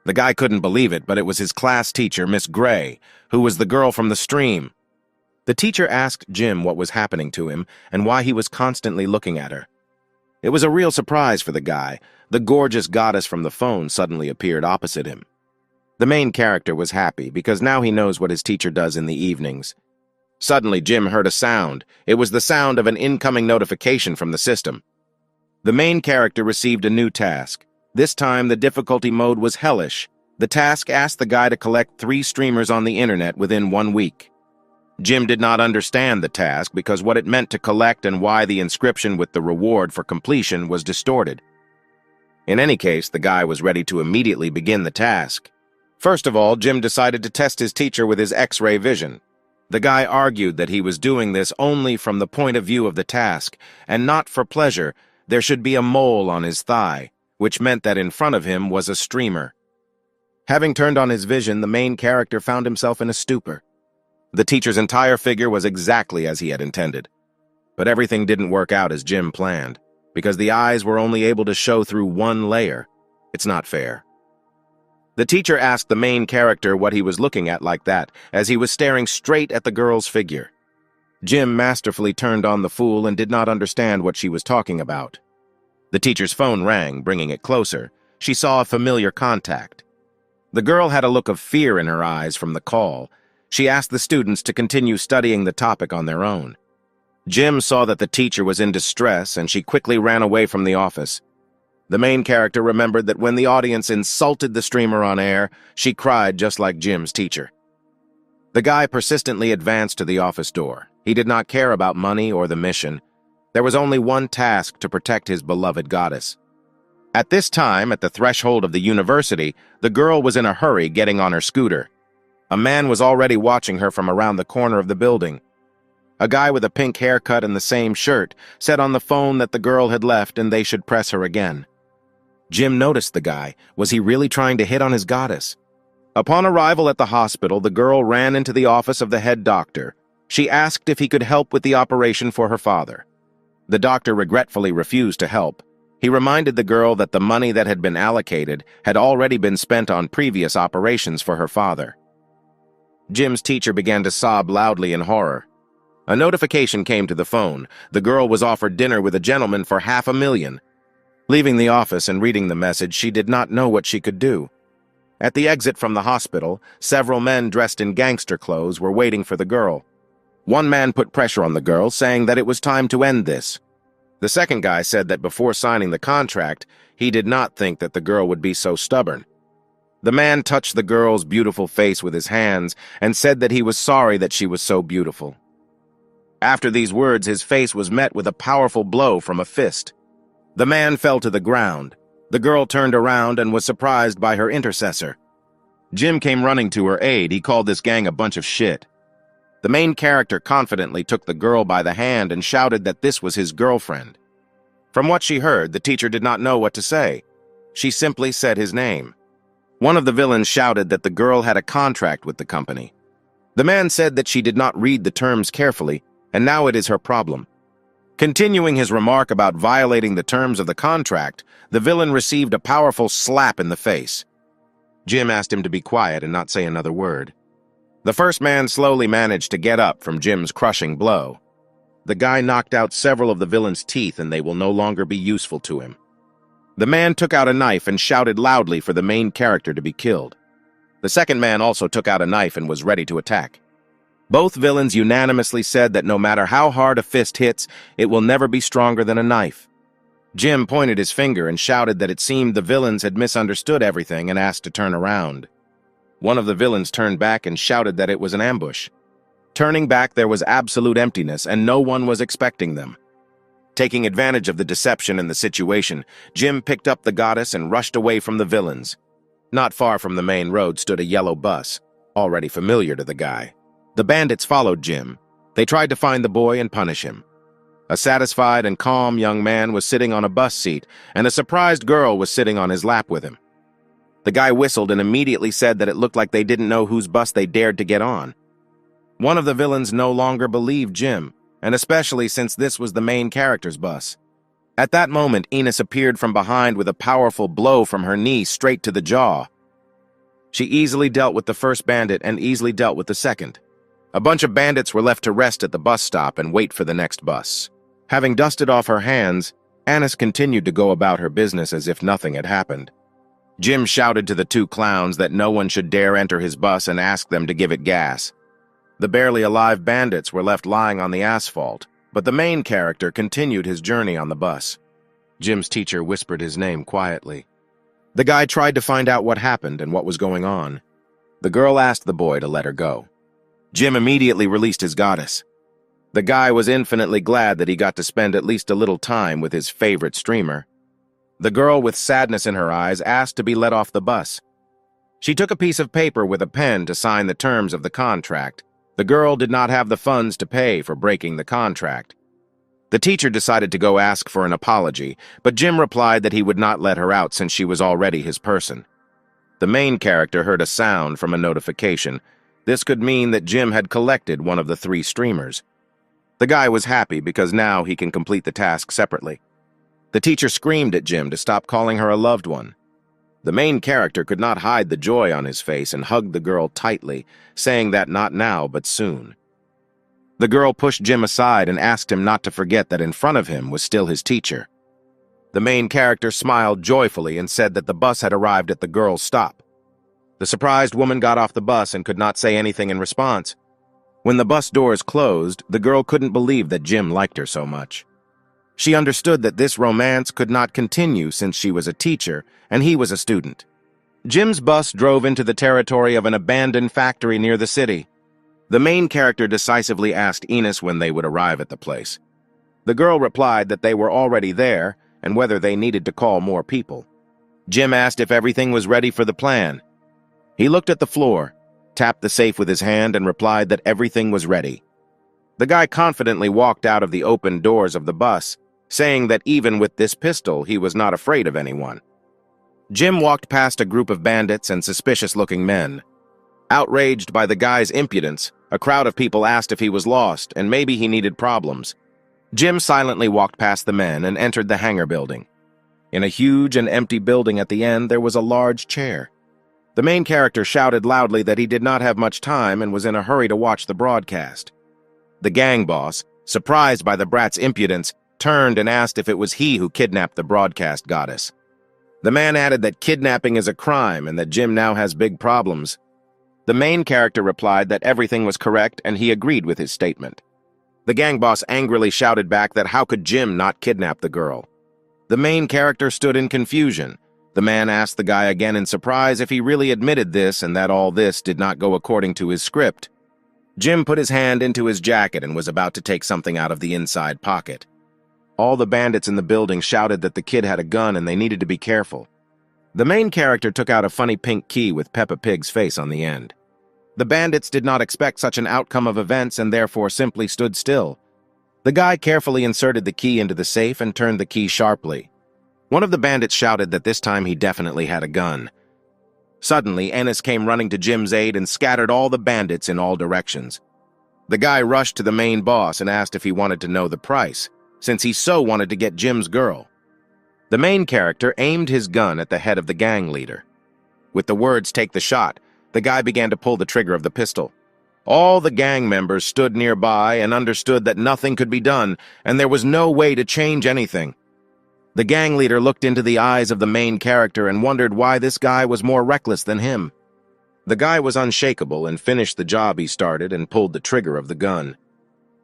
The guy couldn't believe it, but it was his class teacher, Miss Gray, who was the girl from the stream. The teacher asked Jim what was happening to him and why he was constantly looking at her. It was a real surprise for the guy. The gorgeous goddess from the phone suddenly appeared opposite him. The main character was happy because now he knows what his teacher does in the evenings. Suddenly, Jim heard a sound. It was the sound of an incoming notification from the system. The main character received a new task. This time, the difficulty mode was hellish. The task asked the guy to collect 3 streamers on the internet within 1 week. Jim did not understand the task because what it meant to collect and why the inscription with the reward for completion was distorted. In any case, the guy was ready to immediately begin the task. First of all, Jim decided to test his teacher with his X-ray vision. The guy argued that he was doing this only from the point of view of the task, and not for pleasure. There should be a mole on his thigh, which meant that in front of him was a streamer. Having turned on his vision, the main character found himself in a stupor. The teacher's entire figure was exactly as he had intended. But everything didn't work out as Jim planned, because the eyes were only able to show through 1 layer. It's not fair. The teacher asked the main character what he was looking at like that, as he was staring straight at the girl's figure. Jim masterfully turned on the fool and did not understand what she was talking about. The teacher's phone rang, bringing it closer. She saw a familiar contact. The girl had a look of fear in her eyes from the call. She asked the students to continue studying the topic on their own. Jim saw that the teacher was in distress, and she quickly ran away from the office. The main character remembered that when the audience insulted the streamer on air, she cried just like Jim's teacher. The guy persistently advanced to the office door. He did not care about money or the mission. There was only one task: to protect his beloved goddess. At this time, at the threshold of the university, the girl was in a hurry getting on her scooter. A man was already watching her from around the corner of the building. A guy with a pink haircut and the same shirt said on the phone that the girl had left and they should press her again. Jim noticed the guy. Was he really trying to hit on his goddess? Upon arrival at the hospital, the girl ran into the office of the head doctor. She asked if he could help with the operation for her father. The doctor regretfully refused to help. He reminded the girl that the money that had been allocated had already been spent on previous operations for her father. Jim's teacher began to sob loudly in horror. A notification came to the phone. The girl was offered dinner with a gentleman for $500,000. Leaving the office and reading the message, she did not know what she could do. At the exit from the hospital, several men dressed in gangster clothes were waiting for the girl. One man put pressure on the girl, saying that it was time to end this. The second guy said that before signing the contract, he did not think that the girl would be so stubborn. The man touched the girl's beautiful face with his hands and said that he was sorry that she was so beautiful. After these words, his face was met with a powerful blow from a fist. The man fell to the ground. The girl turned around and was surprised by her intercessor. Jim came running to her aid. He called this gang a bunch of shit. The main character confidently took the girl by the hand and shouted that this was his girlfriend. From what she heard, the teacher did not know what to say. She simply said his name. One of the villains shouted that the girl had a contract with the company. The man said that she did not read the terms carefully, and now it is her problem. Continuing his remark about violating the terms of the contract, the villain received a powerful slap in the face. Jim asked him to be quiet and not say another word. The first man slowly managed to get up from Jim's crushing blow. The guy knocked out several of the villain's teeth, and they will no longer be useful to him. The man took out a knife and shouted loudly for the main character to be killed. The second man also took out a knife and was ready to attack. Both villains unanimously said that no matter how hard a fist hits, it will never be stronger than a knife. Jim pointed his finger and shouted that it seemed the villains had misunderstood everything and asked to turn around. One of the villains turned back and shouted that it was an ambush. Turning back, there was absolute emptiness, and no one was expecting them. Taking advantage of the deception and the situation, Jim picked up the goddess and rushed away from the villains. Not far from the main road stood a yellow bus, already familiar to the guy. The bandits followed Jim. They tried to find the boy and punish him. A satisfied and calm young man was sitting on a bus seat, and a surprised girl was sitting on his lap with him. The guy whistled and immediately said that it looked like they didn't know whose bus they dared to get on. One of the villains no longer believed Jim, and especially since this was the main character's bus. At that moment, Enos appeared from behind with a powerful blow from her knee straight to the jaw. She easily dealt with the first bandit and easily dealt with the second. A bunch of bandits were left to rest at the bus stop and wait for the next bus. Having dusted off her hands, Anis continued to go about her business as if nothing had happened. Jim shouted to the two clowns that no one should dare enter his bus and asked them to give it gas. The barely alive bandits were left lying on the asphalt, but the main character continued his journey on the bus. Jim's teacher whispered his name quietly. The guy tried to find out what happened and what was going on. The girl asked the boy to let her go. Jim immediately released his goddess. The guy was infinitely glad that he got to spend at least a little time with his favorite streamer. The girl, with sadness in her eyes, asked to be let off the bus. She took a piece of paper with a pen to sign the terms of the contract. The girl did not have the funds to pay for breaking the contract. The teacher decided to go ask for an apology, but Jim replied that he would not let her out since she was already his person. The main character heard a sound from a notification. This could mean that Jim had collected one of the 3 streamers. The guy was happy because now he can complete the task separately. The teacher screamed at Jim to stop calling her a loved one. The main character could not hide the joy on his face and hugged the girl tightly, saying that not now, but soon. The girl pushed Jim aside and asked him not to forget that in front of him was still his teacher. The main character smiled joyfully and said that the bus had arrived at the girl's stop. The surprised woman got off the bus and could not say anything in response. When the bus doors closed, the girl couldn't believe that Jim liked her so much. She understood that this romance could not continue since she was a teacher and he was a student. Jim's bus drove into the territory of an abandoned factory near the city. The main character decisively asked Enos when they would arrive at the place. The girl replied that they were already there and whether they needed to call more people. Jim asked if everything was ready for the plan. He looked at the floor, tapped the safe with his hand, and replied that everything was ready. The guy confidently walked out of the open doors of the bus, saying that even with this pistol, he was not afraid of anyone. Jim walked past a group of bandits and suspicious-looking men. Outraged by the guy's impudence, a crowd of people asked if he was lost and maybe he needed problems. Jim silently walked past the men and entered the hangar building. In a huge and empty building at the end, there was a large chair. The main character shouted loudly that he did not have much time and was in a hurry to watch the broadcast. The gang boss, surprised by the brat's impudence, turned and asked if it was he who kidnapped the broadcast goddess. The man added that kidnapping is a crime and that Jim now has big problems. The main character replied that everything was correct and he agreed with his statement. The gang boss angrily shouted back that how could Jim not kidnap the girl? The main character stood in confusion. The man asked the guy again in surprise if he really admitted this and that all this did not go according to his script. Jim put his hand into his jacket and was about to take something out of the inside pocket. All the bandits in the building shouted that the kid had a gun and they needed to be careful. The main character took out a funny pink key with Peppa Pig's face on the end. The bandits did not expect such an outcome of events and therefore simply stood still. The guy carefully inserted the key into the safe and turned the key sharply. One of the bandits shouted that this time he definitely had a gun. Suddenly, Ennis came running to Jim's aid and scattered all the bandits in all directions. The guy rushed to the main boss and asked if he wanted to know the price, since he so wanted to get Jim's girl. The main character aimed his gun at the head of the gang leader. With the words, "Take the shot," the guy began to pull the trigger of the pistol. All the gang members stood nearby and understood that nothing could be done, and there was no way to change anything. The gang leader looked into the eyes of the main character and wondered why this guy was more reckless than him. The guy was unshakable and finished the job he started and pulled the trigger of the gun.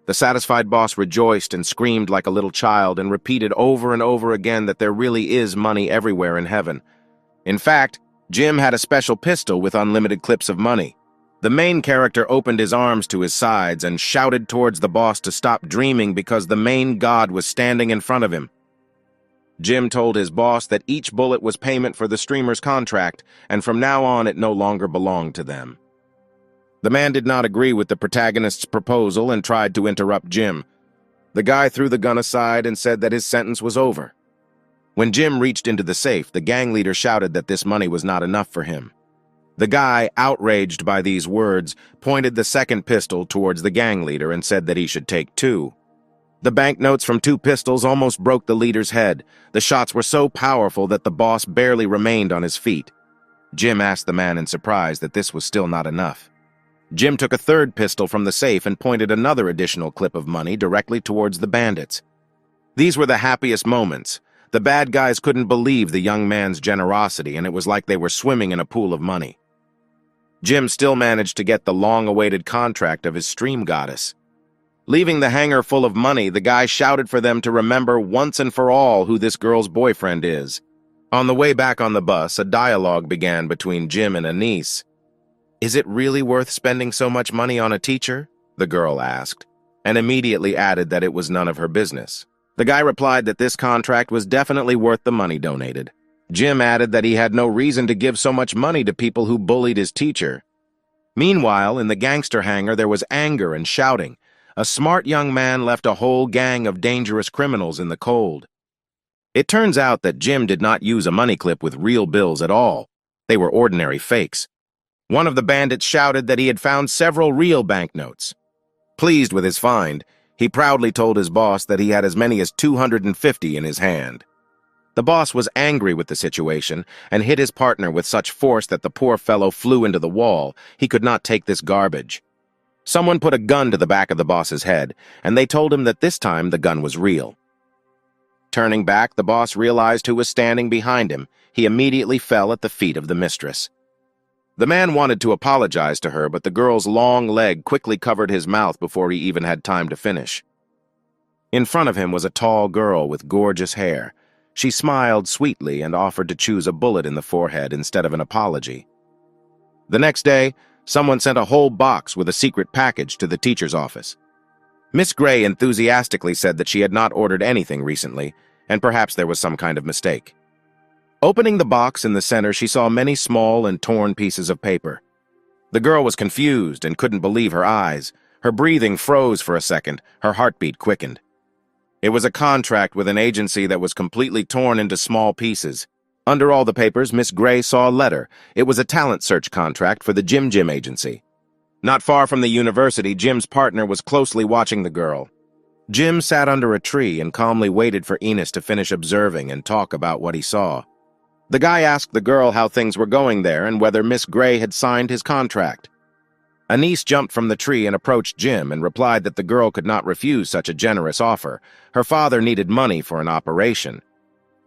The satisfied boss rejoiced and screamed like a little child and repeated over and over again that there really is money everywhere in heaven. In fact, Jim had a special pistol with unlimited clips of money. The main character opened his arms to his sides and shouted towards the boss to stop dreaming because the main god was standing in front of him. Jim told his boss that each bullet was payment for the streamer's contract, and from now on it no longer belonged to them. The man did not agree with the protagonist's proposal and tried to interrupt Jim. The guy threw the gun aside and said that his sentence was over. When Jim reached into the safe, the gang leader shouted that this money was not enough for him. The guy, outraged by these words, pointed the second pistol towards the gang leader and said that he should take two. The banknotes from two pistols almost broke the leader's head. The shots were so powerful that the boss barely remained on his feet. Jim asked the man in surprise that this was still not enough. Jim took a third pistol from the safe and pointed another additional clip of money directly towards the bandits. These were the happiest moments. The bad guys couldn't believe the young man's generosity, and it was like they were swimming in a pool of money. Jim still managed to get the long-awaited contract of his stream goddess. Leaving the hangar full of money, the guy shouted for them to remember once and for all who this girl's boyfriend is. On the way back on the bus, a dialogue began between Jim and Anise. "Is it really worth spending so much money on a teacher?" the girl asked, and immediately added that it was none of her business. The guy replied that this contract was definitely worth the money donated. Jim added that he had no reason to give so much money to people who bullied his teacher. Meanwhile, in the gangster hangar, there was anger and shouting. A smart young man left a whole gang of dangerous criminals in the cold. It turns out that Jim did not use a money clip with real bills at all. They were ordinary fakes. One of the bandits shouted that he had found several real banknotes. Pleased with his find, he proudly told his boss that he had as many as 250 in his hand. The boss was angry with the situation and hit his partner with such force that the poor fellow flew into the wall. He could not take this garbage. Someone put a gun to the back of the boss's head, and they told him that this time the gun was real. Turning back, the boss realized who was standing behind him. He immediately fell at the feet of the mistress. The man wanted to apologize to her, but the girl's long leg quickly covered his mouth before he even had time to finish. In front of him was a tall girl with gorgeous hair. She smiled sweetly and offered to choose a bullet in the forehead instead of an apology. The next day, someone sent a whole box with a secret package to the teacher's office. Miss Gray enthusiastically said that she had not ordered anything recently, and perhaps there was some kind of mistake. Opening the box in the center, she saw many small and torn pieces of paper. The girl was confused and couldn't believe her eyes. Her breathing froze for a second, her heartbeat quickened. It was a contract with an agency that was completely torn into small pieces. Under all the papers, Miss Gray saw a letter. It was a talent search contract for the Jim agency. Not far from the university, Jim's partner was closely watching the girl. Jim sat under a tree and calmly waited for Enos to finish observing and talk about what he saw. The guy asked the girl how things were going there and whether Miss Gray had signed his contract. Anise jumped from the tree and approached Jim and replied that the girl could not refuse such a generous offer. Her father needed money for an operation.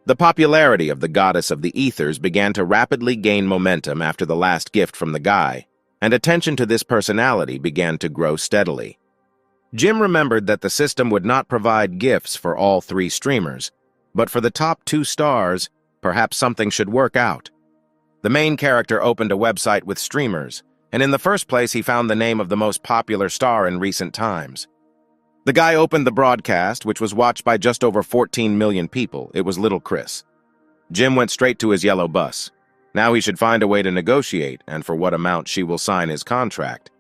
The popularity of the goddess of the ethers began to rapidly gain momentum after the last gift from the guy, and attention to this personality began to grow steadily. Jim remembered that the system would not provide gifts for all three streamers, but for the top 2 stars, perhaps something should work out. The main character opened a website with streamers, and in the first place he found the name of the most popular star in recent times. The guy opened the broadcast, which was watched by just over 14 million people. It was Little Chris. Jim went straight to his yellow bus. Now he should find a way to negotiate, and for what amount she will sign his contract.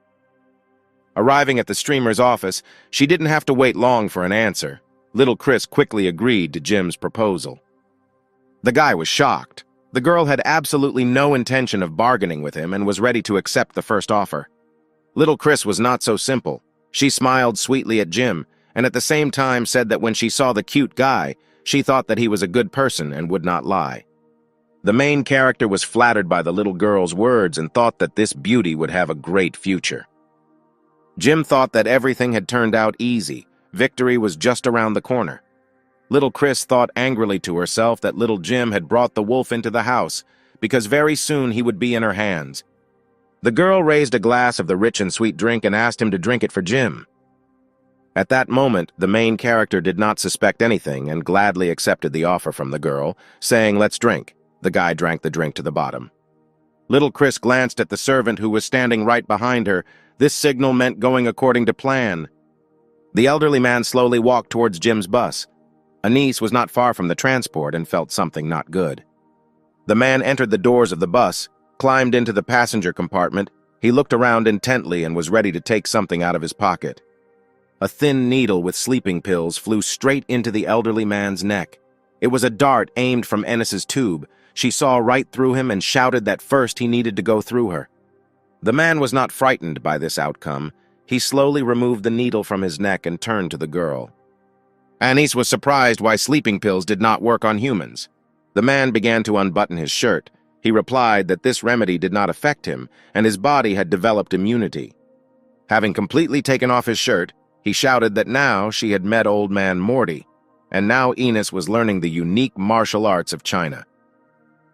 Arriving at the streamer's office, she didn't have to wait long for an answer. Little Chris quickly agreed to Jim's proposal. The guy was shocked. The girl had absolutely no intention of bargaining with him and was ready to accept the first offer. Little Chris was not so simple. She smiled sweetly at Jim, and at the same time said that when she saw the cute guy, she thought that he was a good person and would not lie. The main character was flattered by the little girl's words and thought that this beauty would have a great future. Jim thought that everything had turned out easy. Victory was just around the corner. Little Chris thought angrily to herself that little Jim had brought the wolf into the house, because very soon he would be in her hands. The girl raised a glass of the rich and sweet drink and asked him to drink it for Jim. At that moment, the main character did not suspect anything and gladly accepted the offer from the girl, saying, "Let's drink." The guy drank the drink to the bottom. Little Chris glanced at the servant who was standing right behind her. This signal meant going according to plan. The elderly man slowly walked towards Jim's bus. Anise was not far from the transport and felt something not good. The man entered the doors of the bus, climbed into the passenger compartment. He looked around intently and was ready to take something out of his pocket. A thin needle with sleeping pills flew straight into the elderly man's neck. It was a dart aimed from Ennis's tube. She saw right through him and shouted that first he needed to go through her. The man was not frightened by this outcome. He slowly removed the needle from his neck and turned to the girl. Anis was surprised why sleeping pills did not work on humans. The man began to unbutton his shirt. He replied that this remedy did not affect him, and his body had developed immunity. Having completely taken off his shirt, he shouted that now she had met Old Man Morty, and now Enos was learning the unique martial arts of China.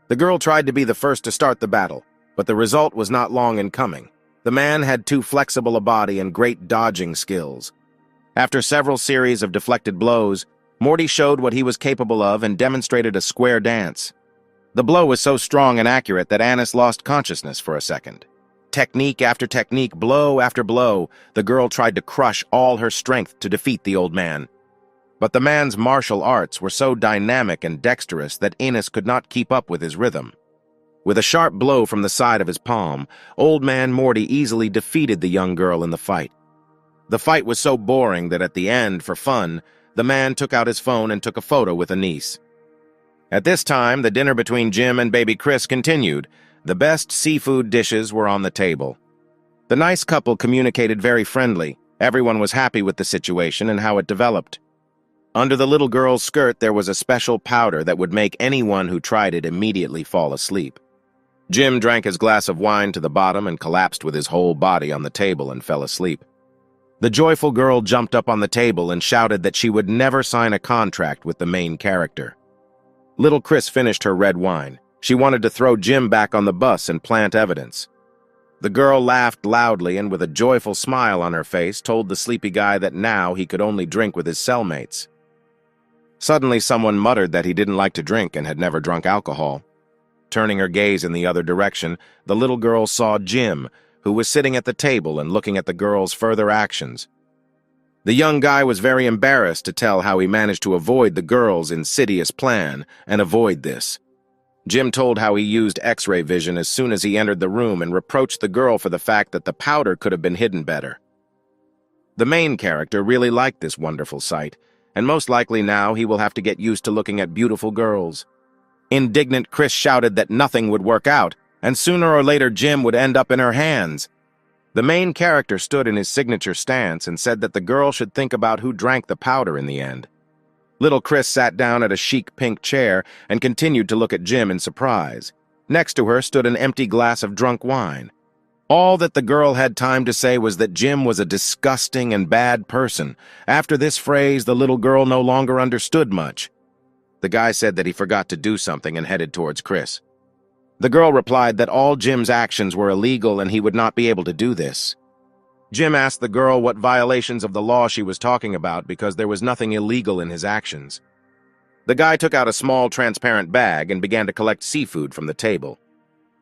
The girl tried to be the first to start the battle, but the result was not long in coming. The man had too flexible a body and great dodging skills. After several series of deflected blows, Morty showed what he was capable of and demonstrated a square dance. The blow was so strong and accurate that Anis lost consciousness for a second. Technique after technique, blow after blow, the girl tried to crush all her strength to defeat the old man. But the man's martial arts were so dynamic and dexterous that Anis could not keep up with his rhythm. With a sharp blow from the side of his palm, Old Man Morty easily defeated the young girl in the fight. The fight was so boring that at the end, for fun, the man took out his phone and took a photo with Anis. At this time, the dinner between Jim and baby Chris continued. The best seafood dishes were on the table. The nice couple communicated very friendly. Everyone was happy with the situation and how it developed. Under the little girl's skirt there was a special powder that would make anyone who tried it immediately fall asleep. Jim drank his glass of wine to the bottom and collapsed with his whole body on the table and fell asleep. The joyful girl jumped up on the table and shouted that she would never sign a contract with the main character. Little Chris finished her red wine. She wanted to throw Jim back on the bus and plant evidence. The girl laughed loudly and with a joyful smile on her face told the sleepy guy that now he could only drink with his cellmates. Suddenly someone muttered that he didn't like to drink and had never drunk alcohol. Turning her gaze in the other direction, the little girl saw Jim, who was sitting at the table and looking at the girl's further actions. The young guy was very embarrassed to tell how he managed to avoid the girl's insidious plan and avoid this. Jim told how he used X-ray vision as soon as he entered the room and reproached the girl for the fact that the powder could have been hidden better. The main character really liked this wonderful sight, and most likely now he will have to get used to looking at beautiful girls. Indignant Chris shouted that nothing would work out, and sooner or later Jim would end up in her hands. The main character stood in his signature stance and said that the girl should think about who drank the powder in the end. Little Chris sat down at a chic pink chair and continued to look at Jim in surprise. Next to her stood an empty glass of drunk wine. All that the girl had time to say was that Jim was a disgusting and bad person. After this phrase, the little girl no longer understood much. The guy said that he forgot to do something and headed towards Chris. The girl replied that all Jim's actions were illegal and he would not be able to do this. Jim asked the girl what violations of the law she was talking about because there was nothing illegal in his actions. The guy took out a small transparent bag and began to collect seafood from the table.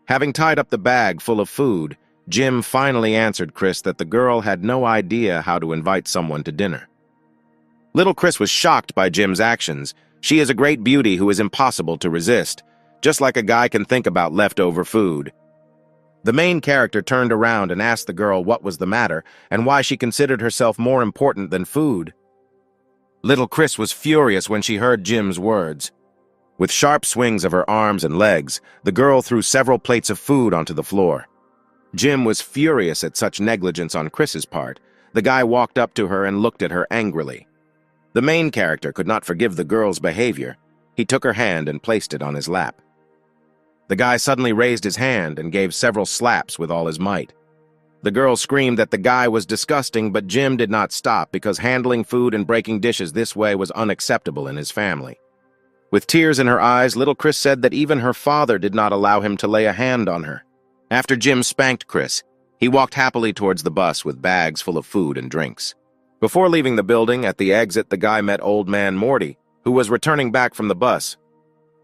Having tied up the bag full of food, Jim finally answered Chris that the girl had no idea how to invite someone to dinner. Little Chris was shocked by Jim's actions. She is a great beauty who is impossible to resist, just like a guy can think about leftover food. The main character turned around and asked the girl what was the matter and why she considered herself more important than food. Little Chris was furious when she heard Jim's words. With sharp swings of her arms and legs, the girl threw several plates of food onto the floor. Jim was furious at such negligence on Chris's part. The guy walked up to her and looked at her angrily. The main character could not forgive the girl's behavior. He took her hand and placed it on his lap. The guy suddenly raised his hand and gave several slaps with all his might. The girl screamed that the guy was disgusting, but Jim did not stop because handling food and breaking dishes this way was unacceptable in his family. With tears in her eyes, little Chris said that even her father did not allow him to lay a hand on her. After Jim spanked Chris, he walked happily towards the bus with bags full of food and drinks. Before leaving the building, at the exit, the guy met Old Man Morty, who was returning back from the bus.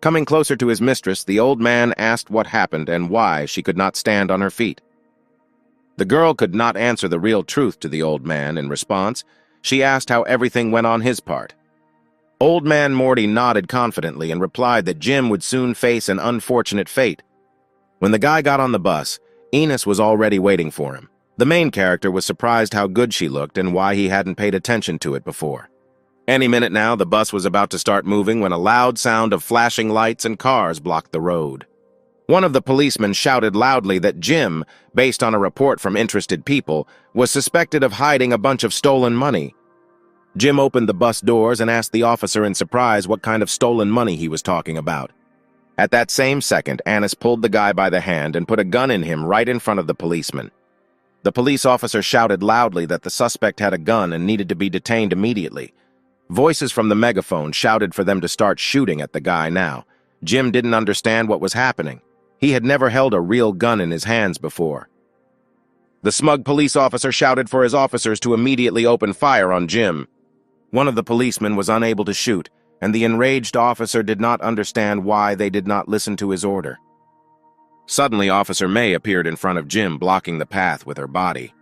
Coming closer to his mistress, the old man asked what happened and why she could not stand on her feet. The girl could not answer the real truth to the old man. In response, she asked how everything went on his part. Old Man Morty nodded confidently and replied that Jim would soon face an unfortunate fate. When the guy got on the bus, Enos was already waiting for him. The main character was surprised how good she looked and why he hadn't paid attention to it before. Any minute now, the bus was about to start moving when a loud sound of flashing lights and cars blocked the road. One of the policemen shouted loudly that Jim, based on a report from interested people, was suspected of hiding a bunch of stolen money. Jim opened the bus doors and asked the officer in surprise what kind of stolen money he was talking about. At that same second, Annis pulled the guy by the hand and put a gun in him right in front of the policeman. The police officer shouted loudly that the suspect had a gun and needed to be detained immediately. Voices from the megaphone shouted for them to start shooting at the guy now. Jim didn't understand what was happening. He had never held a real gun in his hands before. The smug police officer shouted for his officers to immediately open fire on Jim. One of the policemen was unable to shoot, and the enraged officer did not understand why they did not listen to his order. Suddenly, Officer May appeared in front of Jim, blocking the path with her body.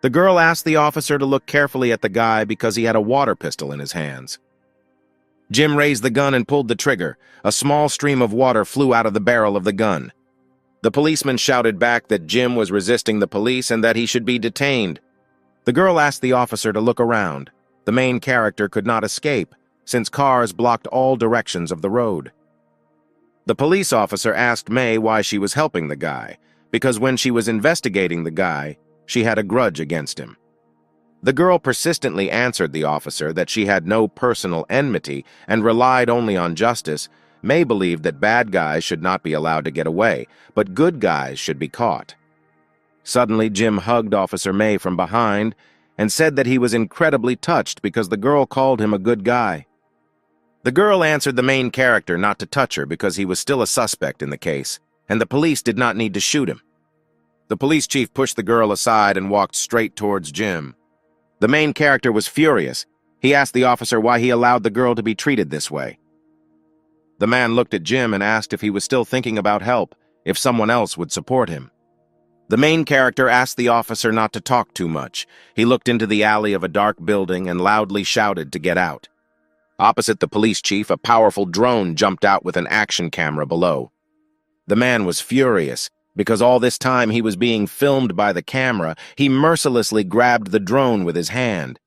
The girl asked the officer to look carefully at the guy because he had a water pistol in his hands. Jim raised the gun and pulled the trigger. A small stream of water flew out of the barrel of the gun. The policeman shouted back that Jim was resisting the police and that he should be detained. The girl asked the officer to look around. The main character could not escape, since cars blocked all directions of the road. The police officer asked May why she was helping the guy, because when she was investigating the guy, she had a grudge against him. The girl persistently answered the officer that she had no personal enmity and relied only on justice. May believed that bad guys should not be allowed to get away, but good guys should be caught. Suddenly, Jim hugged Officer May from behind and said that he was incredibly touched because the girl called him a good guy. The girl answered the main character not to touch her because he was still a suspect in the case, and the police did not need to shoot him. The police chief pushed the girl aside and walked straight towards Jim. The main character was furious. He asked the officer why he allowed the girl to be treated this way. The man looked at Jim and asked if he was still thinking about help, if someone else would support him. The main character asked the officer not to talk too much. He looked into the alley of a dark building and loudly shouted to get out. Opposite the police chief, a powerful drone jumped out with an action camera below. The man was furious. Because all this time he was being filmed by the camera, he mercilessly grabbed the drone with his hand.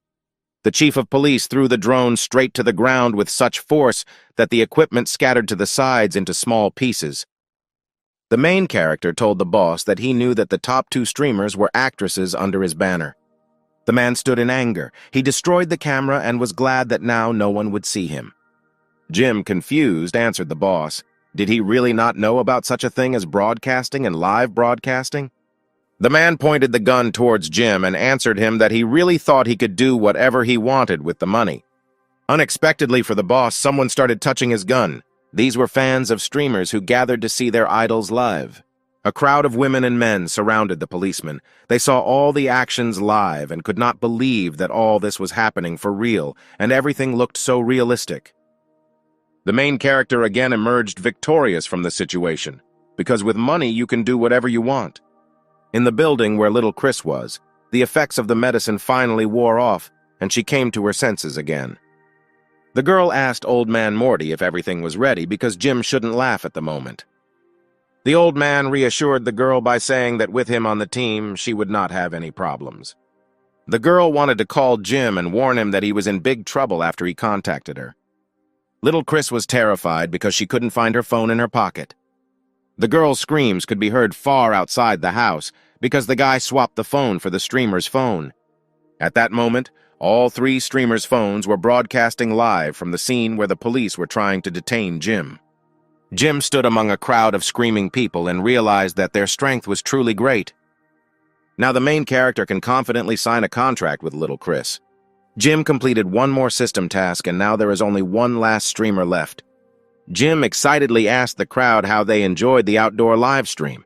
The chief of police threw the drone straight to the ground with such force that the equipment scattered to the sides into small pieces. The main character told the boss that he knew that the top two streamers were actresses under his banner. The man stood in anger. He destroyed the camera and was glad that now no one would see him. Jim, confused, answered the boss. Did he really not know about such a thing as broadcasting and live broadcasting? The man pointed the gun towards Jim and answered him that he really thought he could do whatever he wanted with the money. Unexpectedly for the boss, someone started touching his gun. These were fans of streamers who gathered to see their idols live. A crowd of women and men surrounded the policeman. They saw all the actions live and could not believe that all this was happening for real, and everything looked so realistic. The main character again emerged victorious from the situation, because with money you can do whatever you want. In the building where little Chris was, the effects of the medicine finally wore off, and she came to her senses again. The girl asked Old Man Morty if everything was ready because Jim shouldn't laugh at the moment. The old man reassured the girl by saying that with him on the team, she would not have any problems. The girl wanted to call Jim and warn him that he was in big trouble after he contacted her. Little Chris was terrified because she couldn't find her phone in her pocket. The girl's screams could be heard far outside the house because the guy swapped the phone for the streamer's phone. At that moment, all three streamers' phones were broadcasting live from the scene where the police were trying to detain Jim. Jim stood among a crowd of screaming people and realized that their strength was truly great. Now the main character can confidently sign a contract with Little Chris. Jim completed one more system task, and now there is only one last streamer left. Jim excitedly asked the crowd how they enjoyed the outdoor live stream.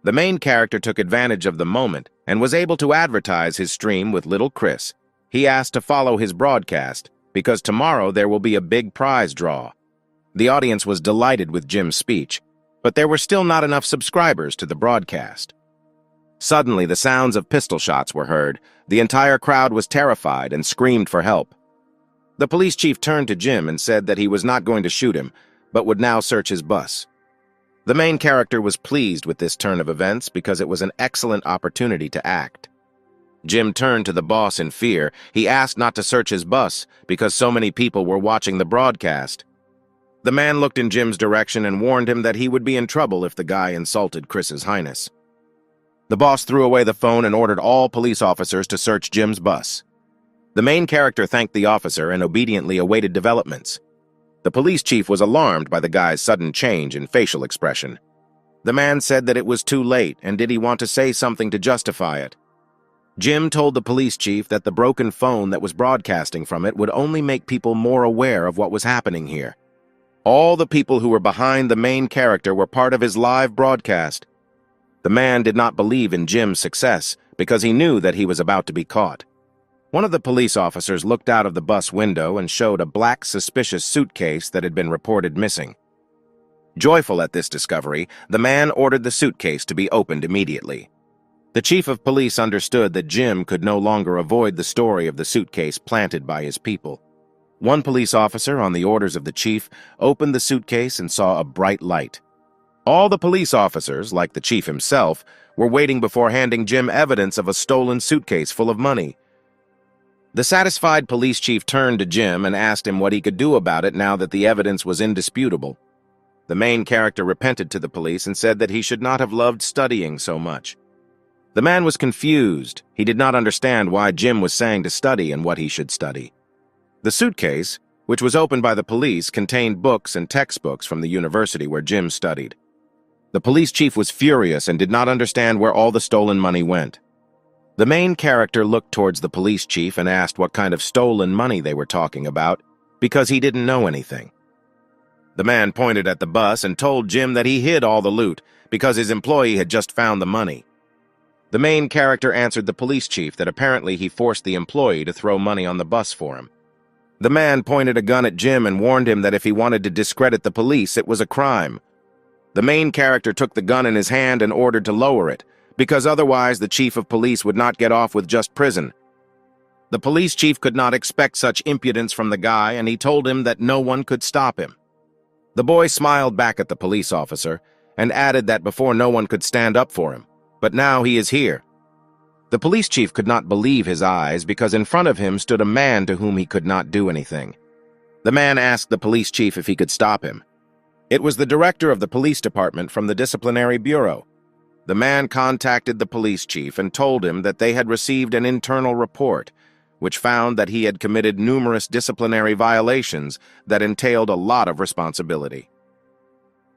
The main character took advantage of the moment and was able to advertise his stream with Little Chris. He asked to follow his broadcast because tomorrow there will be a big prize draw. The audience was delighted with Jim's speech, but there were still not enough subscribers to the broadcast. Suddenly, the sounds of pistol shots were heard. The entire crowd was terrified and screamed for help. The police chief turned to Jim and said that he was not going to shoot him, but would now search his bus. The main character was pleased with this turn of events because it was an excellent opportunity to act. Jim turned to the boss in fear. He asked not to search his bus because so many people were watching the broadcast. The man looked in Jim's direction and warned him that he would be in trouble if the guy insulted Chris's Highness. The boss threw away the phone and ordered all police officers to search Jim's bus. The main character thanked the officer and obediently awaited developments. The police chief was alarmed by the guy's sudden change in facial expression. The man said that it was too late and did he want to say something to justify it. Jim told the police chief that the broken phone that was broadcasting from it would only make people more aware of what was happening here. All the people who were behind the main character were part of his live broadcast. The man did not believe in Jim's success because he knew that he was about to be caught. One of the police officers looked out of the bus window and showed a black, suspicious suitcase that had been reported missing. Joyful at this discovery, the man ordered the suitcase to be opened immediately. The chief of police understood that Jim could no longer avoid the story of the suitcase planted by his people. One police officer, on the orders of the chief, opened the suitcase and saw a bright light. All the police officers, like the chief himself, were waiting before handing Jim evidence of a stolen suitcase full of money. The satisfied police chief turned to Jim and asked him what he could do about it now that the evidence was indisputable. The main character repented to the police and said that he should not have loved studying so much. The man was confused. He did not understand why Jim was saying to study and what he should study. The suitcase, which was opened by the police, contained books and textbooks from the university where Jim studied. The police chief was furious and did not understand where all the stolen money went. The main character looked towards the police chief and asked what kind of stolen money they were talking about, because he didn't know anything. The man pointed at the bus and told Jim that he hid all the loot because his employee had just found the money. The main character answered the police chief that apparently he forced the employee to throw money on the bus for him. The man pointed a gun at Jim and warned him that if he wanted to discredit the police, it was a crime. The main character took the gun in his hand and ordered to lower it, because otherwise the chief of police would not get off with just prison. The police chief could not expect such impudence from the guy, and he told him that no one could stop him. The boy smiled back at the police officer and added that before no one could stand up for him, but now he is here. The police chief could not believe his eyes because in front of him stood a man to whom he could not do anything. The man asked the police chief if he could stop him. It was the director of the police department from the disciplinary bureau. The man contacted the police chief and told him that they had received an internal report, which found that he had committed numerous disciplinary violations that entailed a lot of responsibility.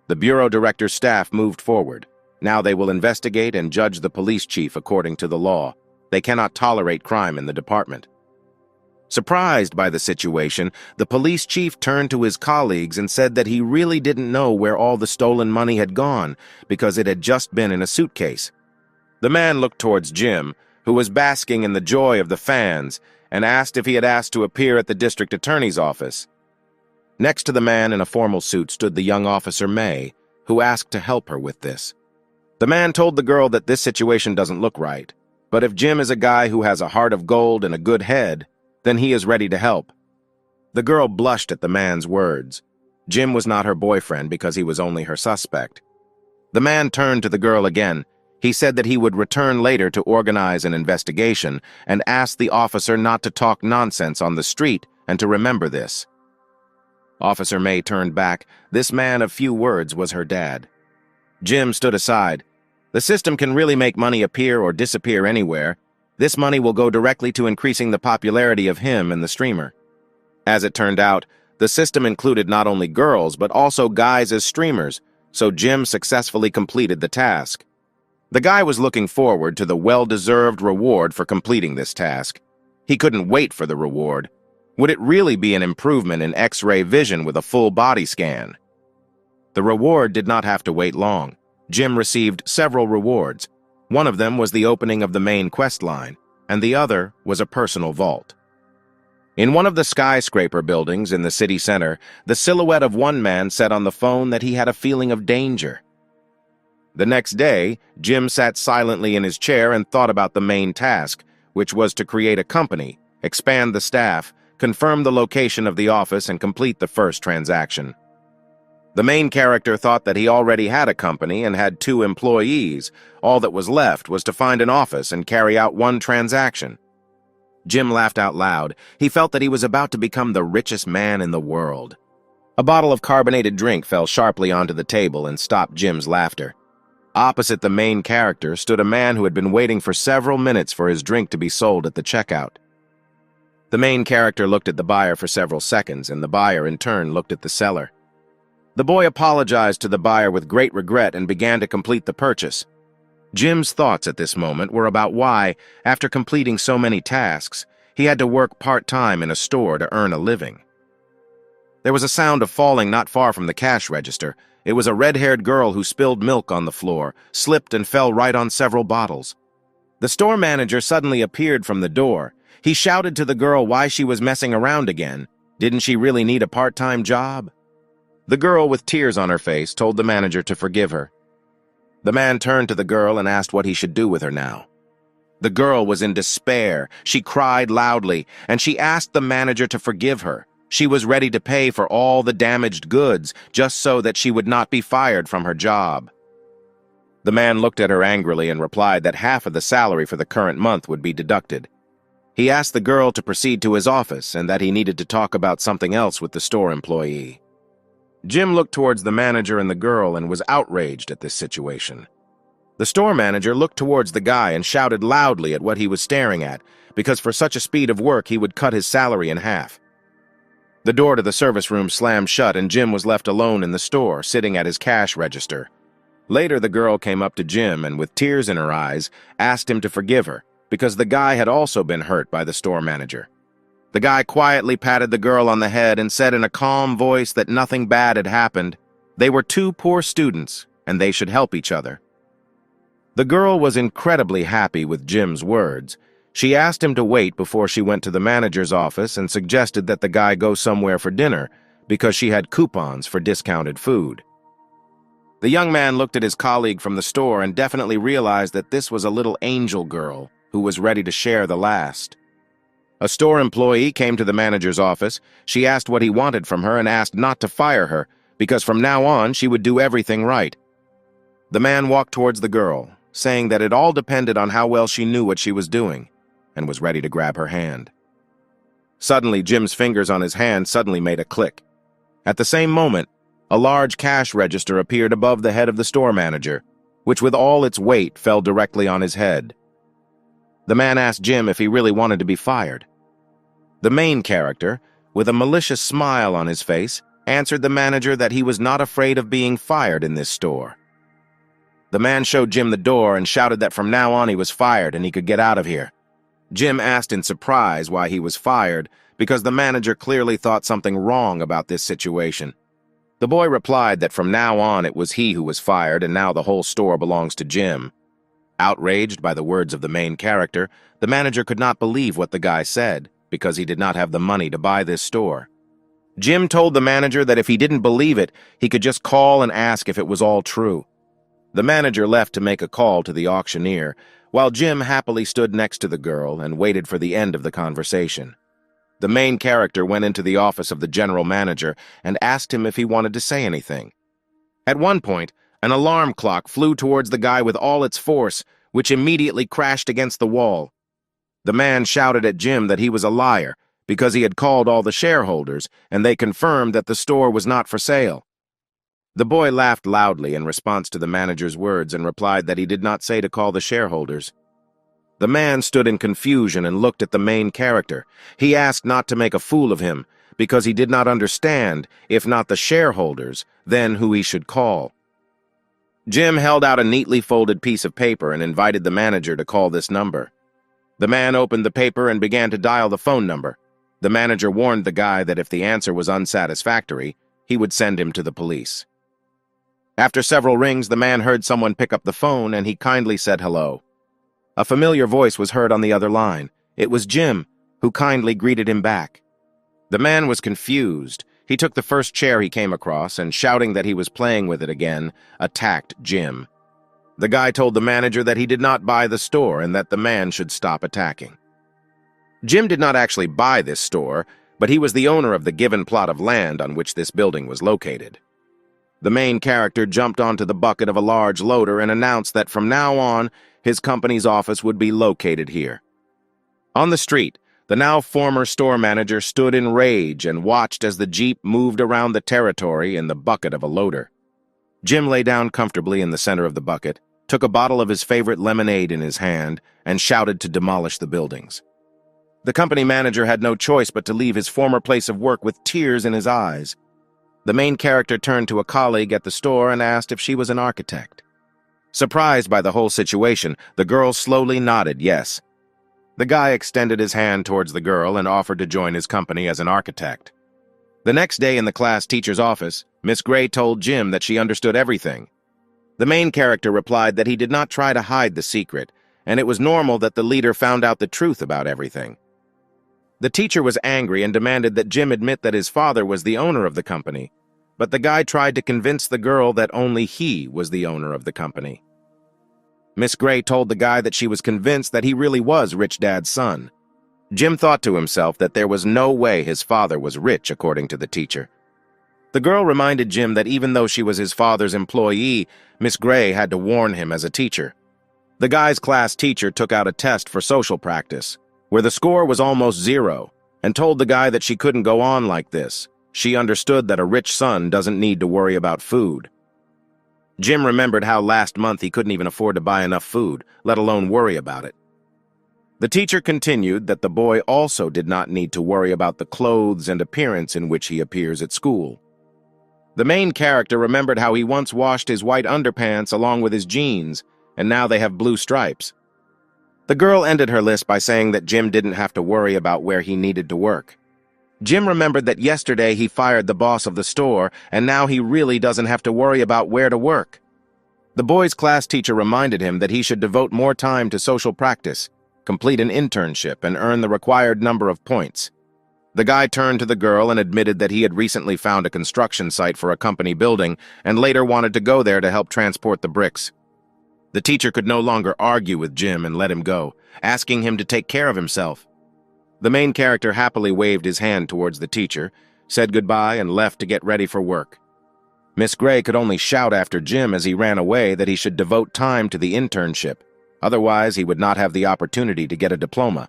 The bureau director's staff moved forward. Now they will investigate and judge the police chief according to the law. They cannot tolerate crime in the department. Surprised by the situation, the police chief turned to his colleagues and said that he really didn't know where all the stolen money had gone because it had just been in a suitcase. The man looked towards Jim, who was basking in the joy of the fans, and asked if he had asked to appear at the district attorney's office. Next to the man in a formal suit stood the young officer May, who asked to help her with this. The man told the girl that this situation doesn't look right, but if Jim is a guy who has a heart of gold and a good head, then he is ready to help. The girl blushed at the man's words. Jim was not her boyfriend because he was only her suspect. The man turned to the girl again. He said that he would return later to organize an investigation and asked the officer not to talk nonsense on the street and to remember this. Officer May turned back. This man of few words was her dad. Jim stood aside. The system can really make money appear or disappear anywhere. This money will go directly to increasing the popularity of him and the streamer. As it turned out, the system included not only girls but also guys as streamers, so Jim successfully completed the task. The guy was looking forward to the well-deserved reward for completing this task. He couldn't wait for the reward. Would it really be an improvement in X-ray vision with a full body scan? The reward did not have to wait long. Jim received several rewards. One of them was the opening of the main quest line, and the other was a personal vault. In one of the skyscraper buildings in the city center, the silhouette of one man said on the phone that he had a feeling of danger. The next day, Jim sat silently in his chair and thought about the main task, which was to create a company, expand the staff, confirm the location of the office, and complete the first transaction. The main character thought that he already had a company and had 2 employees. All that was left was to find an office and carry out one transaction. Jim laughed out loud. He felt that he was about to become the richest man in the world. A bottle of carbonated drink fell sharply onto the table and stopped Jim's laughter. Opposite the main character stood a man who had been waiting for several minutes for his drink to be sold at the checkout. The main character looked at the buyer for several seconds, and the buyer in turn looked at the seller. The boy apologized to the buyer with great regret and began to complete the purchase. Jim's thoughts at this moment were about why, after completing so many tasks, he had to work part-time in a store to earn a living. There was a sound of falling not far from the cash register. It was a red-haired girl who spilled milk on the floor, slipped and fell right on several bottles. The store manager suddenly appeared from the door. He shouted to the girl why she was messing around again. Didn't she really need a part-time job? The girl, with tears on her face, told the manager to forgive her. The man turned to the girl and asked what he should do with her now. The girl was in despair. She cried loudly, and she asked the manager to forgive her. She was ready to pay for all the damaged goods, just so that she would not be fired from her job. The man looked at her angrily and replied that half of the salary for the current month would be deducted. He asked the girl to proceed to his office and that he needed to talk about something else with the store employee. Jim looked towards the manager and the girl and was outraged at this situation. The store manager looked towards the guy and shouted loudly at what he was staring at, because for such a speed of work he would cut his salary in half. The door to the service room slammed shut and Jim was left alone in the store, sitting at his cash register. Later, the girl came up to Jim and, with tears in her eyes, asked him to forgive her, because the guy had also been hurt by the store manager. The guy quietly patted the girl on the head and said in a calm voice that nothing bad had happened. They were 2 poor students, and they should help each other. The girl was incredibly happy with Jim's words. She asked him to wait before she went to the manager's office and suggested that the guy go somewhere for dinner because she had coupons for discounted food. The young man looked at his colleague from the store and definitely realized that this was a little angel girl who was ready to share the last. A store employee came to the manager's office. She asked what he wanted from her and asked not to fire her because from now on she would do everything right. The man walked towards the girl, saying that it all depended on how well she knew what she was doing, and was ready to grab her hand. Suddenly, Jim's fingers on his hand suddenly made a click. At the same moment, a large cash register appeared above the head of the store manager, which with all its weight fell directly on his head. The man asked Jim if he really wanted to be fired. The main character, with a malicious smile on his face, answered the manager that he was not afraid of being fired in this store. The man showed Jim the door and shouted that from now on he was fired and he could get out of here. Jim asked in surprise why he was fired, because the manager clearly thought something wrong about this situation. The boy replied that from now on it was he who was fired and now the whole store belongs to Jim. Outraged by the words of the main character, the manager could not believe what the guy said, because he did not have the money to buy this store. Jim told the manager that if he didn't believe it, he could just call and ask if it was all true. The manager left to make a call to the auctioneer, while Jim happily stood next to the girl and waited for the end of the conversation. The main character went into the office of the general manager and asked him if he wanted to say anything. At one point, an alarm clock flew towards the guy with all its force, which immediately crashed against the wall. The man shouted at Jim that he was a liar because he had called all the shareholders, and they confirmed that the store was not for sale. The boy laughed loudly in response to the manager's words and replied that he did not say to call the shareholders. The man stood in confusion and looked at the main character. He asked not to make a fool of him, because he did not understand, if not the shareholders, then who he should call. Jim held out a neatly folded piece of paper and invited the manager to call this number. The man opened the paper and began to dial the phone number. The manager warned the guy that if the answer was unsatisfactory, he would send him to the police. After several rings, the man heard someone pick up the phone and he kindly said hello. A familiar voice was heard on the other line. It was Jim, who kindly greeted him back. The man was confused. He took the first chair he came across and, shouting that he was playing with it again, attacked Jim. The guy told the manager that he did not buy the store and that the man should stop attacking. Jim did not actually buy this store, but he was the owner of the given plot of land on which this building was located. The main character jumped onto the bucket of a large loader and announced that from now on, his company's office would be located here. On the street, the now former store manager stood in rage and watched as the Jeep moved around the territory in the bucket of a loader. Jim lay down comfortably in the center of the bucket, took a bottle of his favorite lemonade in his hand, and shouted to demolish the buildings. The company manager had no choice but to leave his former place of work with tears in his eyes. The main character turned to a colleague at the store and asked if she was an architect. Surprised by the whole situation, the girl slowly nodded yes. The guy extended his hand towards the girl and offered to join his company as an architect. The next day in the class teacher's office, Miss Gray told Jim that she understood everything. The main character replied that he did not try to hide the secret, and it was normal that the leader found out the truth about everything. The teacher was angry and demanded that Jim admit that his father was the owner of the company, but the guy tried to convince the girl that only he was the owner of the company. Miss Gray told the guy that she was convinced that he really was Rich Dad's son. Jim thought to himself that there was no way his father was rich, according to the teacher. The girl reminded Jim that even though she was his father's employee, Miss Gray had to warn him as a teacher. The guy's class teacher took out a test for social practice, where the score was almost 0, and told the guy that she couldn't go on like this. She understood that a rich son doesn't need to worry about food. Jim remembered how last month he couldn't even afford to buy enough food, let alone worry about it. The teacher continued that the boy also did not need to worry about the clothes and appearance in which he appears at school. The main character remembered how he once washed his white underpants along with his jeans, and now they have blue stripes. The girl ended her list by saying that Jim didn't have to worry about where he needed to work. Jim remembered that yesterday he fired the boss of the store, and now he really doesn't have to worry about where to work. The boy's class teacher reminded him that he should devote more time to social practice, complete an internship, and earn the required number of points. The guy turned to the girl and admitted that he had recently found a construction site for a company building and later wanted to go there to help transport the bricks. The teacher could no longer argue with Jim and let him go, asking him to take care of himself. The main character happily waved his hand towards the teacher, said goodbye, and left to get ready for work. Miss Gray could only shout after Jim as he ran away that he should devote time to the internship. Otherwise, he would not have the opportunity to get a diploma.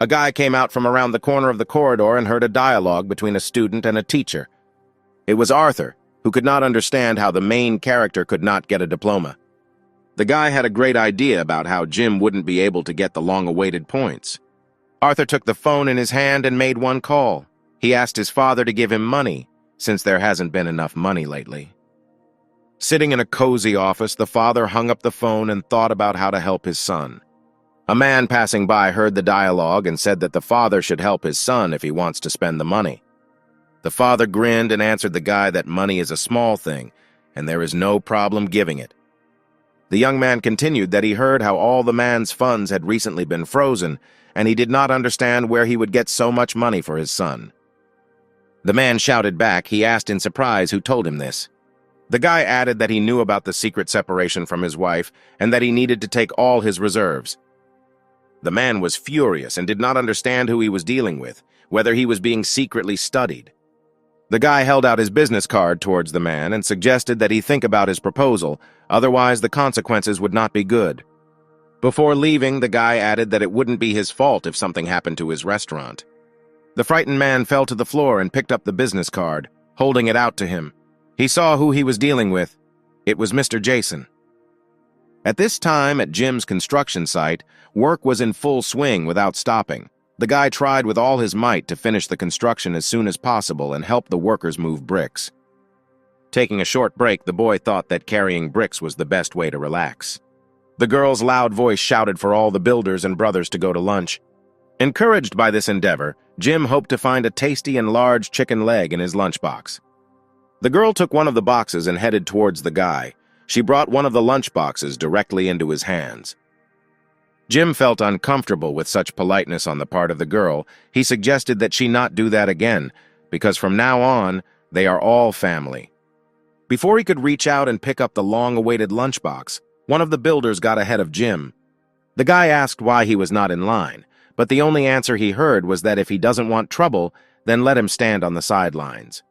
A guy came out from around the corner of the corridor and heard a dialogue between a student and a teacher. It was Arthur, who could not understand how the main character could not get a diploma. The guy had a great idea about how Jim wouldn't be able to get the long-awaited points. Arthur took the phone in his hand and made one call. He asked his father to give him money, since there hasn't been enough money lately. Sitting in a cozy office, the father hung up the phone and thought about how to help his son. A man passing by heard the dialogue and said that the father should help his son if he wants to spend the money. The father grinned and answered the guy that money is a small thing, and there is no problem giving it. The young man continued that he heard how all the man's funds had recently been frozen, and he did not understand where he would get so much money for his son. The man shouted back. He asked in surprise who told him this. The guy added that he knew about the secret separation from his wife and that he needed to take all his reserves. The man was furious and did not understand who he was dealing with, whether he was being secretly studied. The guy held out his business card towards the man and suggested that he think about his proposal, otherwise the consequences would not be good. Before leaving, the guy added that it wouldn't be his fault if something happened to his restaurant. The frightened man fell to the floor and picked up the business card, holding it out to him. He saw who he was dealing with. It was Mr. Jason. At this time, at Jim's construction site, work was in full swing without stopping. The guy tried with all his might to finish the construction as soon as possible and help the workers move bricks. Taking a short break, the boy thought that carrying bricks was the best way to relax. The girl's loud voice shouted for all the builders and brothers to go to lunch. Encouraged by this endeavor, Jim hoped to find a tasty and large chicken leg in his lunchbox. The girl took one of the boxes and headed towards the guy. She brought one of the lunch boxes directly into his hands. Jim felt uncomfortable with such politeness on the part of the girl. He suggested that she not do that again, because from now on, they are all family. Before he could reach out and pick up the long-awaited lunchbox, one of the builders got ahead of Jim. The guy asked why he was not in line, but the only answer he heard was that if he doesn't want trouble, then let him stand on the sidelines.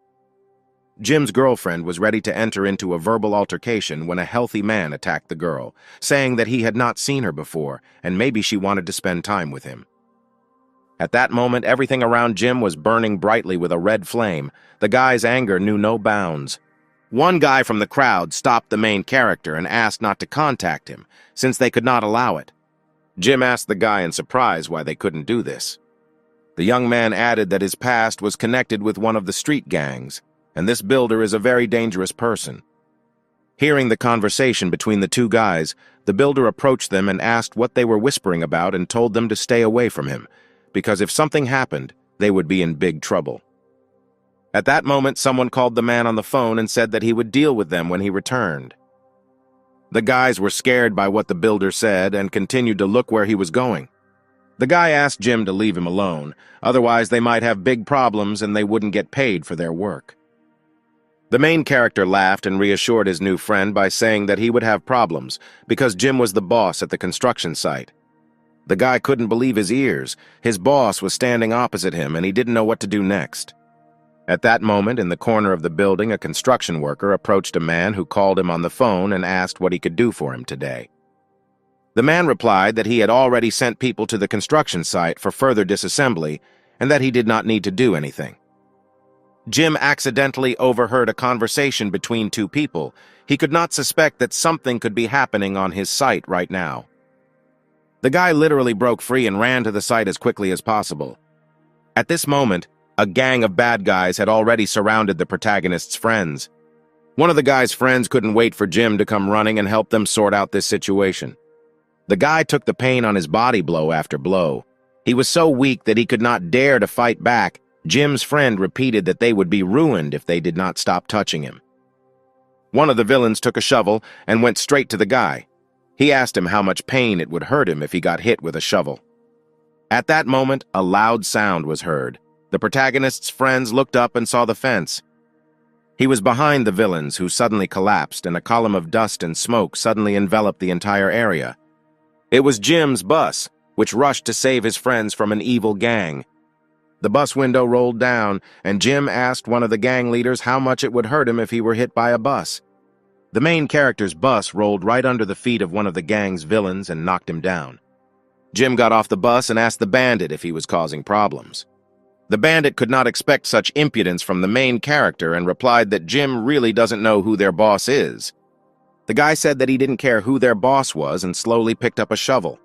Jim's girlfriend was ready to enter into a verbal altercation when a healthy man attacked the girl, saying that he had not seen her before and maybe she wanted to spend time with him. At that moment, everything around Jim was burning brightly with a red flame. The guy's anger knew no bounds. One guy from the crowd stopped the main character and asked not to contact him, since they could not allow it. Jim asked the guy in surprise why they couldn't do this. The young man added that his past was connected with one of the street gangs, and this builder is a very dangerous person. Hearing the conversation between the two guys, the builder approached them and asked what they were whispering about and told them to stay away from him, because if something happened, they would be in big trouble. At that moment, someone called the man on the phone and said that he would deal with them when he returned. The guys were scared by what the builder said and continued to look where he was going. The guy asked Jim to leave him alone, otherwise they might have big problems and they wouldn't get paid for their work. The main character laughed and reassured his new friend by saying that he would have problems because Jim was the boss at the construction site. The guy couldn't believe his ears. His boss was standing opposite him and he didn't know what to do next. At that moment, in the corner of the building, a construction worker approached a man who called him on the phone and asked what he could do for him today. The man replied that he had already sent people to the construction site for further disassembly and that he did not need to do anything. Jim accidentally overheard a conversation between two people. He could not suspect that something could be happening on his site right now. The guy literally broke free and ran to the site as quickly as possible. At this moment, a gang of bad guys had already surrounded the protagonist's friends. One of the guy's friends couldn't wait for Jim to come running and help them sort out this situation. The guy took the pain on his body blow after blow. He was so weak that he could not dare to fight back. Jim's friend repeated that they would be ruined if they did not stop touching him. One of the villains took a shovel and went straight to the guy. He asked him how much pain it would hurt him if he got hit with a shovel. At that moment, a loud sound was heard. The protagonist's friends looked up and saw the fence. He was behind the villains, who suddenly collapsed, and a column of dust and smoke suddenly enveloped the entire area. It was Jim's bus, which rushed to save his friends from an evil gang. The bus window rolled down, and Jim asked one of the gang leaders how much it would hurt him if he were hit by a bus. The main character's bus rolled right under the feet of one of the gang's villains and knocked him down. Jim got off the bus and asked the bandit if he was causing problems. The bandit could not expect such impudence from the main character and replied that Jim really doesn't know who their boss is. The guy said that he didn't care who their boss was and slowly picked up a shovel.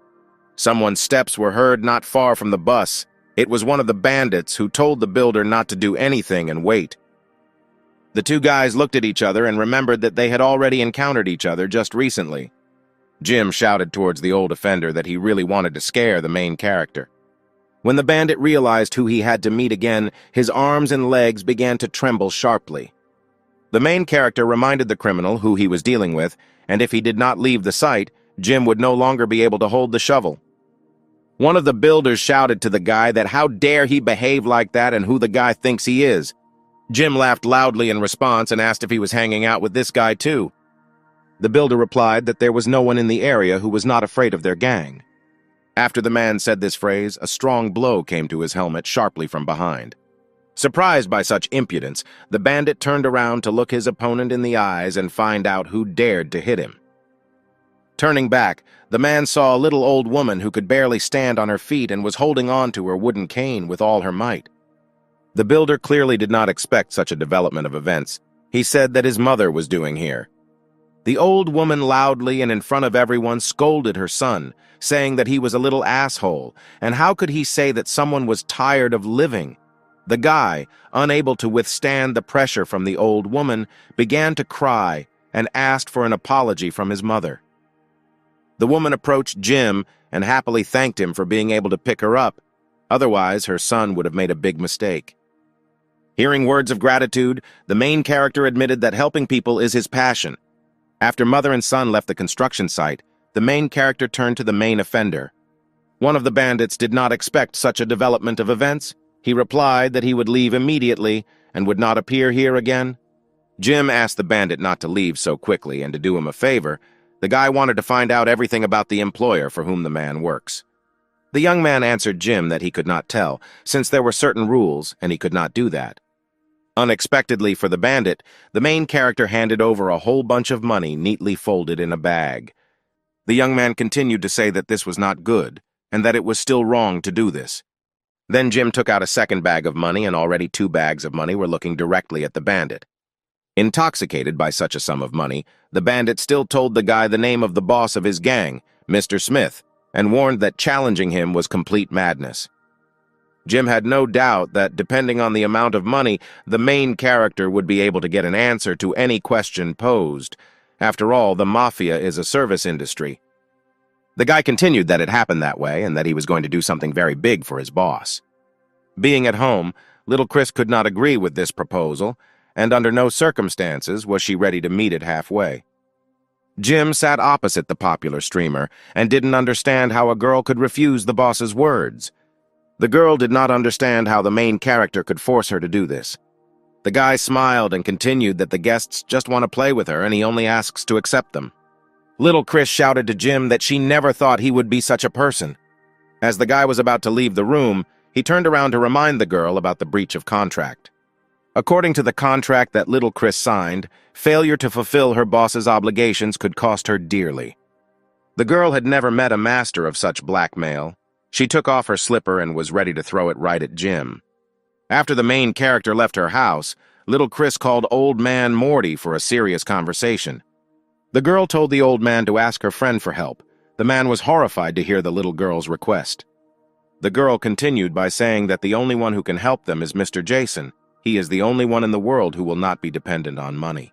Someone's steps were heard not far from the bus. It was one of the bandits who told the builder not to do anything and wait. The two guys looked at each other and remembered that they had already encountered each other just recently. Jim shouted towards the old offender that he really wanted to scare the main character. When the bandit realized who he had to meet again, his arms and legs began to tremble sharply. The main character reminded the criminal who he was dealing with, and if he did not leave the site, Jim would no longer be able to hold the shovel. One of the builders shouted to the guy that how dare he behave like that and who the guy thinks he is. Jim laughed loudly in response and asked if he was hanging out with this guy too. The builder replied that there was no one in the area who was not afraid of their gang. After the man said this phrase, a strong blow came to his helmet sharply from behind. Surprised by such impudence, the bandit turned around to look his opponent in the eyes and find out who dared to hit him. Turning back, the man saw a little old woman who could barely stand on her feet and was holding on to her wooden cane with all her might. The builder clearly did not expect such a development of events. He said that his mother was doing here. The old woman loudly and in front of everyone scolded her son, saying that he was a little asshole, and how could he say that someone was tired of living? The guy, unable to withstand the pressure from the old woman, began to cry and asked for an apology from his mother. The woman approached Jim and happily thanked him for being able to pick her up. Otherwise, her son would have made a big mistake. Hearing words of gratitude, the main character admitted that helping people is his passion. After mother and son left the construction site, the main character turned to the main offender. One of the bandits did not expect such a development of events. He replied that he would leave immediately and would not appear here again. Jim asked the bandit not to leave so quickly and to do him a favor. The guy wanted to find out everything about the employer for whom the man works. The young man answered Jim that he could not tell, since there were certain rules and he could not do that. Unexpectedly for the bandit, the main character handed over a whole bunch of money neatly folded in a bag. The young man continued to say that this was not good, and that it was still wrong to do this. Then Jim took out a second bag of money, and already 2 bags of money were looking directly at the bandit. Intoxicated by such a sum of money, the bandit still told the guy the name of the boss of his gang, Mr. Smith, and warned that challenging him was complete madness. Jim had no doubt that, depending on the amount of money, the main character would be able to get an answer to any question posed. After all, the mafia is a service industry. The guy continued that it happened that way and that he was going to do something very big for his boss. Being at home, little Chris could not agree with this proposal, and under no circumstances was she ready to meet it halfway. Jim sat opposite the popular streamer and didn't understand how a girl could refuse the boss's words. The girl did not understand how the main character could force her to do this. The guy smiled and continued that the guests just want to play with her and he only asks to accept them. Little Chris shouted to Jim that she never thought he would be such a person. As the guy was about to leave the room, he turned around to remind the girl about the breach of contract. According to the contract that little Chris signed, failure to fulfill her boss's obligations could cost her dearly. The girl had never met a master of such blackmail. She took off her slipper and was ready to throw it right at Jim. After the main character left her house, little Chris called Old Man Morty for a serious conversation. The girl told the old man to ask her friend for help. The man was horrified to hear the little girl's request. The girl continued by saying that the only one who can help them is Mr. Jason. He is the only one in the world who will not be dependent on money.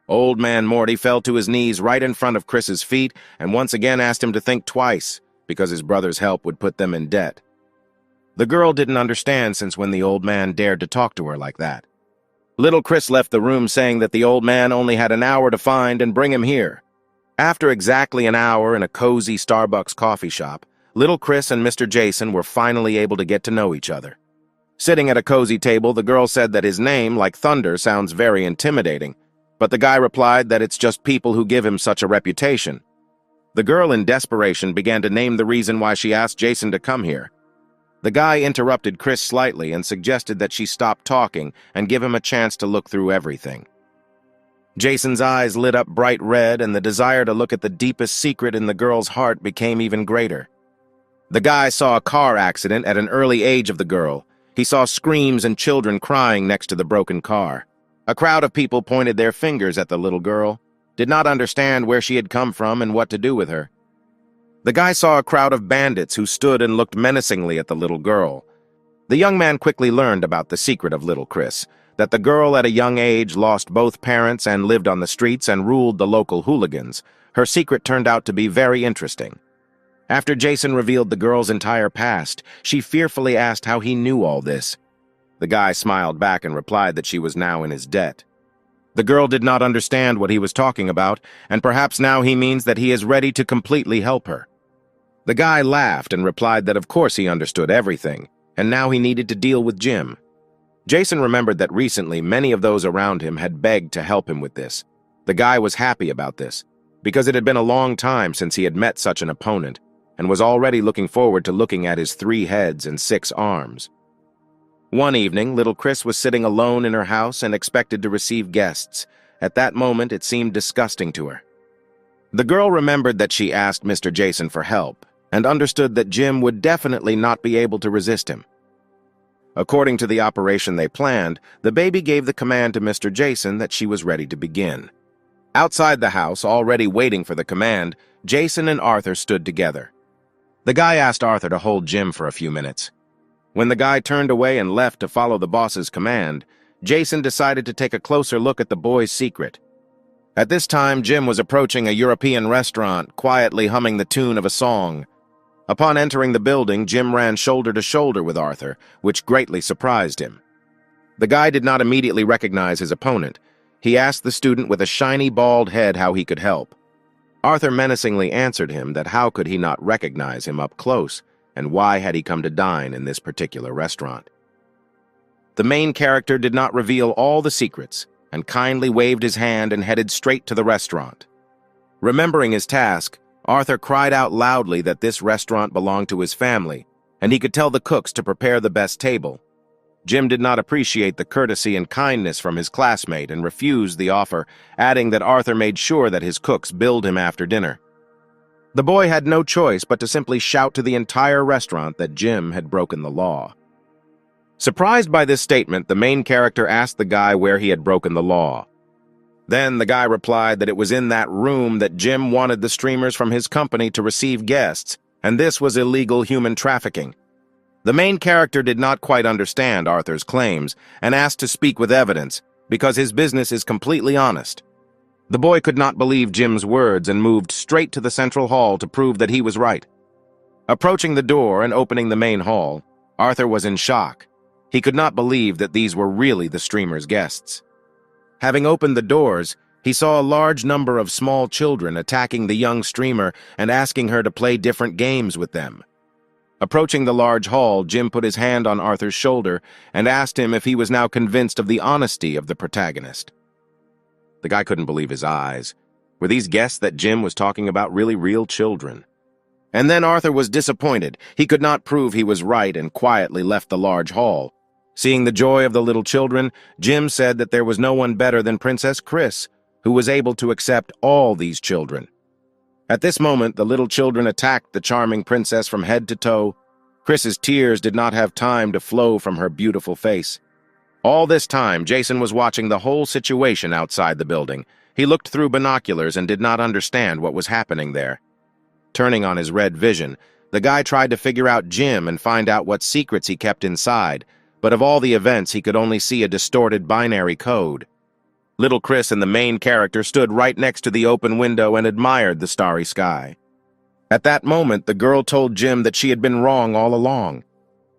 Old Man Morty fell to his knees right in front of Chris's feet and once again asked him to think twice, because his brother's help would put them in debt. The girl didn't understand since when the old man dared to talk to her like that. Little Chris left the room saying that the old man only had an hour to find and bring him here. After exactly an hour in a cozy Starbucks coffee shop, little Chris and Mr. Jason were finally able to get to know each other. Sitting at a cozy table, the girl said that his name, like thunder, sounds very intimidating, but the guy replied that it's just people who give him such a reputation. The girl, in desperation, began to name the reason why she asked Jason to come here. The guy interrupted Chris slightly and suggested that she stop talking and give him a chance to look through everything. Jason's eyes lit up bright red, and the desire to look at the deepest secret in the girl's heart became even greater. The guy saw a car accident at an early age of the girl. He saw screams and children crying next to the broken car. A crowd of people pointed their fingers at the little girl, did not understand where she had come from and what to do with her. The guy saw a crowd of bandits who stood and looked menacingly at the little girl. The young man quickly learned about the secret of little Chris, that the girl at a young age lost both parents and lived on the streets and ruled the local hooligans. Her secret turned out to be very interesting. After Jason revealed the girl's entire past, she fearfully asked how he knew all this. The guy smiled back and replied that she was now in his debt. The girl did not understand what he was talking about, and perhaps now he means that he is ready to completely help her. The guy laughed and replied that of course he understood everything, and now he needed to deal with Jim. Jason remembered that recently many of those around him had begged to help him with this. The guy was happy about this, because it had been a long time since he had met such an opponent, and was already looking forward to looking at his 3 heads and 6 arms. One evening, little Chris was sitting alone in her house and expected to receive guests. At that moment, it seemed disgusting to her. The girl remembered that she asked Mr. Jason for help, and understood that Jim would definitely not be able to resist him. According to the operation they planned, the baby gave the command to Mr. Jason that she was ready to begin. Outside the house, already waiting for the command, Jason and Arthur stood together. The guy asked Arthur to hold Jim for a few minutes. When the guy turned away and left to follow the boss's command, Jason decided to take a closer look at the boy's secret. At this time, Jim was approaching a European restaurant, quietly humming the tune of a song. Upon entering the building, Jim ran shoulder to shoulder with Arthur, which greatly surprised him. The guy did not immediately recognize his opponent. He asked the student with a shiny bald head how he could help. Arthur menacingly answered him that how could he not recognize him up close, and why had he come to dine in this particular restaurant. The main character did not reveal all the secrets, and kindly waved his hand and headed straight to the restaurant. Remembering his task, Arthur cried out loudly that this restaurant belonged to his family, and he could tell the cooks to prepare the best table. Jim did not appreciate the courtesy and kindness from his classmate and refused the offer, adding that Arthur made sure that his cooks billed him after dinner. The boy had no choice but to simply shout to the entire restaurant that Jim had broken the law. Surprised by this statement, the main character asked the guy where he had broken the law. Then the guy replied that it was in that room that Jim wanted the streamers from his company to receive guests, and this was illegal human trafficking. The main character did not quite understand Arthur's claims and asked to speak with evidence because his business is completely honest. The boy could not believe Jim's words and moved straight to the central hall to prove that he was right. Approaching the door and opening the main hall, Arthur was in shock. He could not believe that these were really the streamer's guests. Having opened the doors, he saw a large number of small children attacking the young streamer and asking her to play different games with them. Approaching the large hall, Jim put his hand on Arthur's shoulder and asked him if he was now convinced of the honesty of the protagonist. The guy couldn't believe his eyes. Were these guests that Jim was talking about really real children? And then Arthur was disappointed. He could not prove he was right and quietly left the large hall. Seeing the joy of the little children, Jim said that there was no one better than Princess Chris, who was able to accept all these children. At this moment, the little children attacked the charming princess from head to toe. Chris's tears did not have time to flow from her beautiful face. All this time, Jason was watching the whole situation outside the building. He looked through binoculars and did not understand what was happening there. Turning on his red vision, the guy tried to figure out Jim and find out what secrets he kept inside, but of all the events, he could only see a distorted binary code. Little Chris and the main character stood right next to the open window and admired the starry sky. At that moment, the girl told Jim that she had been wrong all along.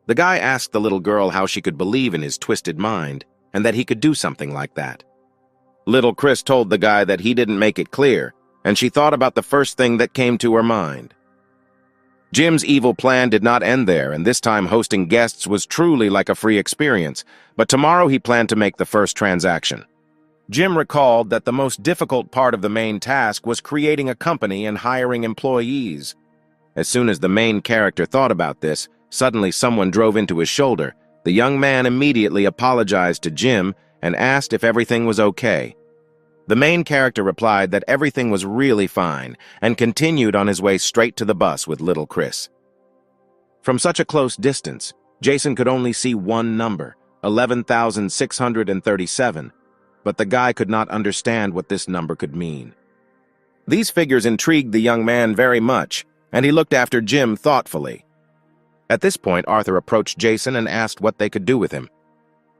The guy asked the little girl how she could believe in his twisted mind, and that he could do something like that. Little Chris told the guy that he didn't make it clear, and she thought about the first thing that came to her mind. Jim's evil plan did not end there, and this time hosting guests was truly like a free experience, but tomorrow he planned to make the first transaction. Jim recalled that the most difficult part of the main task was creating a company and hiring employees. As soon as the main character thought about this, suddenly someone drove into his shoulder. The young man immediately apologized to Jim and asked if everything was okay. The main character replied that everything was really fine and continued on his way straight to the bus with little Chris. From such a close distance, Jason could only see one number, 11,637. But the guy could not understand what this number could mean. These figures intrigued the young man very much, and he looked after Jim thoughtfully. At this point, Arthur approached Jason and asked what they could do with him.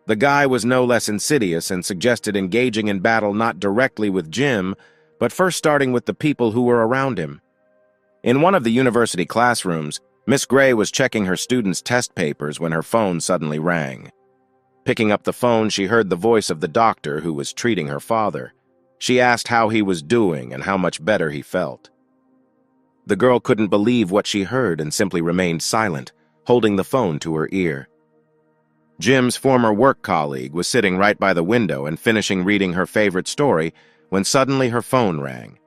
The guy was no less insidious and suggested engaging in battle not directly with Jim, but first starting with the people who were around him. In one of the university classrooms, Miss Gray was checking her students' test papers when her phone suddenly rang. Picking up the phone, she heard the voice of the doctor who was treating her father. She asked how he was doing and how much better he felt. The girl couldn't believe what she heard and simply remained silent, holding the phone to her ear. Jim's former work colleague was sitting right by the window and finishing reading her favorite story when suddenly her phone rang.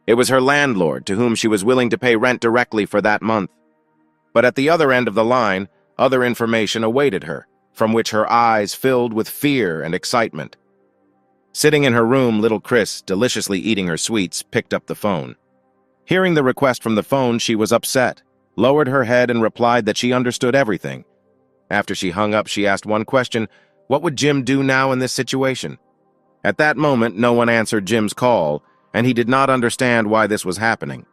It was her landlord, to whom she was willing to pay rent directly for that month. But at the other end of the line, other information awaited her, from which her eyes filled with fear and excitement. Sitting in her room, little Chris, deliciously eating her sweets, picked up the phone. Hearing the request from the phone, she was upset, lowered her head and replied that she understood everything. After she hung up, she asked one question: what would Jim do now in this situation? At that moment, no one answered Jim's call, and he did not understand why this was happening.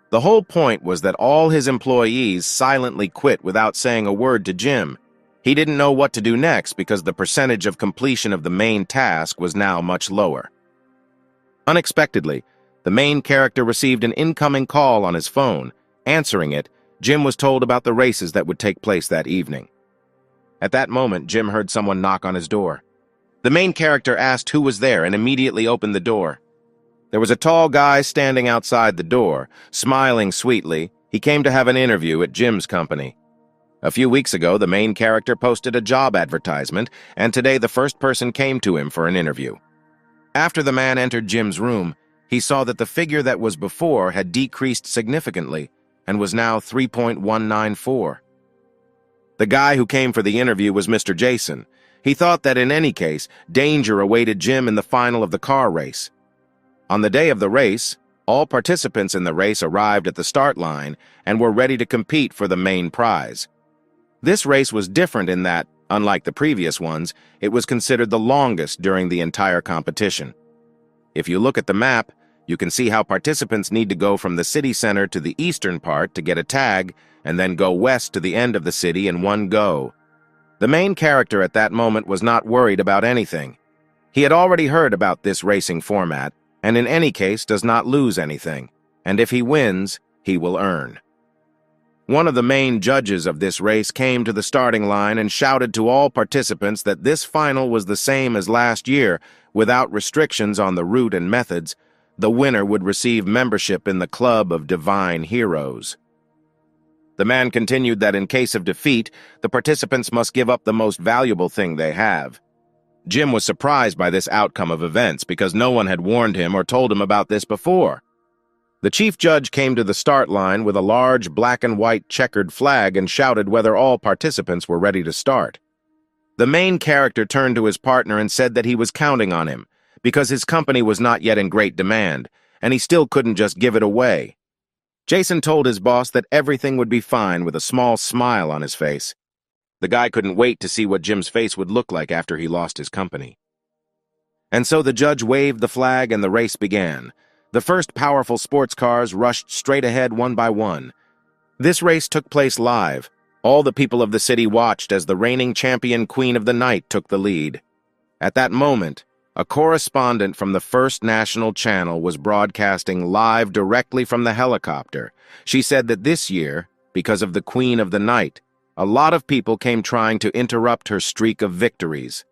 The whole point was that all his employees silently quit without saying a word to Jim. He didn't know what to do next because the percentage of completion of the main task was now much lower. Unexpectedly, the main character received an incoming call on his phone. Answering it, Jim was told about the races that would take place that evening. At that moment, Jim heard someone knock on his door. The main character asked who was there and immediately opened the door. There was a tall guy standing outside the door, smiling sweetly. He came to have an interview at Jim's company. A few weeks ago, the main character posted a job advertisement, and today the first person came to him for an interview. After the man entered Jim's room, he saw that the figure that was before had decreased significantly and was now 3.194. The guy who came for the interview was Mr. Jason. He thought that in any case, danger awaited Jim in the final of the car race. On the day of the race, all participants in the race arrived at the start line and were ready to compete for the main prize. This race was different in that, unlike the previous ones, it was considered the longest during the entire competition. If you look at the map, you can see how participants need to go from the city center to the eastern part to get a tag, and then go west to the end of the city in one go. The main character at that moment was not worried about anything. He had already heard about this racing format, and in any case does not lose anything, and if he wins, he will earn. One of the main judges of this race came to the starting line and shouted to all participants that this final was the same as last year, without restrictions on the route and methods. The winner would receive membership in the Club of Divine Heroes. The man continued that in case of defeat, the participants must give up the most valuable thing they have. Jim was surprised by this outcome of events because no one had warned him or told him about this before. The chief judge came to the start line with a large black and white checkered flag and shouted whether all participants were ready to start. The main character turned to his partner and said that he was counting on him, because his company was not yet in great demand, and he still couldn't just give it away. Jason told his boss that everything would be fine with a small smile on his face. The guy couldn't wait to see what Jim's face would look like after he lost his company. And so the judge waved the flag and the race began. The first powerful sports cars rushed straight ahead one by one. This race took place live. All the people of the city watched as the reigning champion Queen of the Night took the lead. At that moment, a correspondent from the First National Channel was broadcasting live directly from the helicopter. She said that this year, because of the Queen of the Night, a lot of people came trying to interrupt her streak of victories.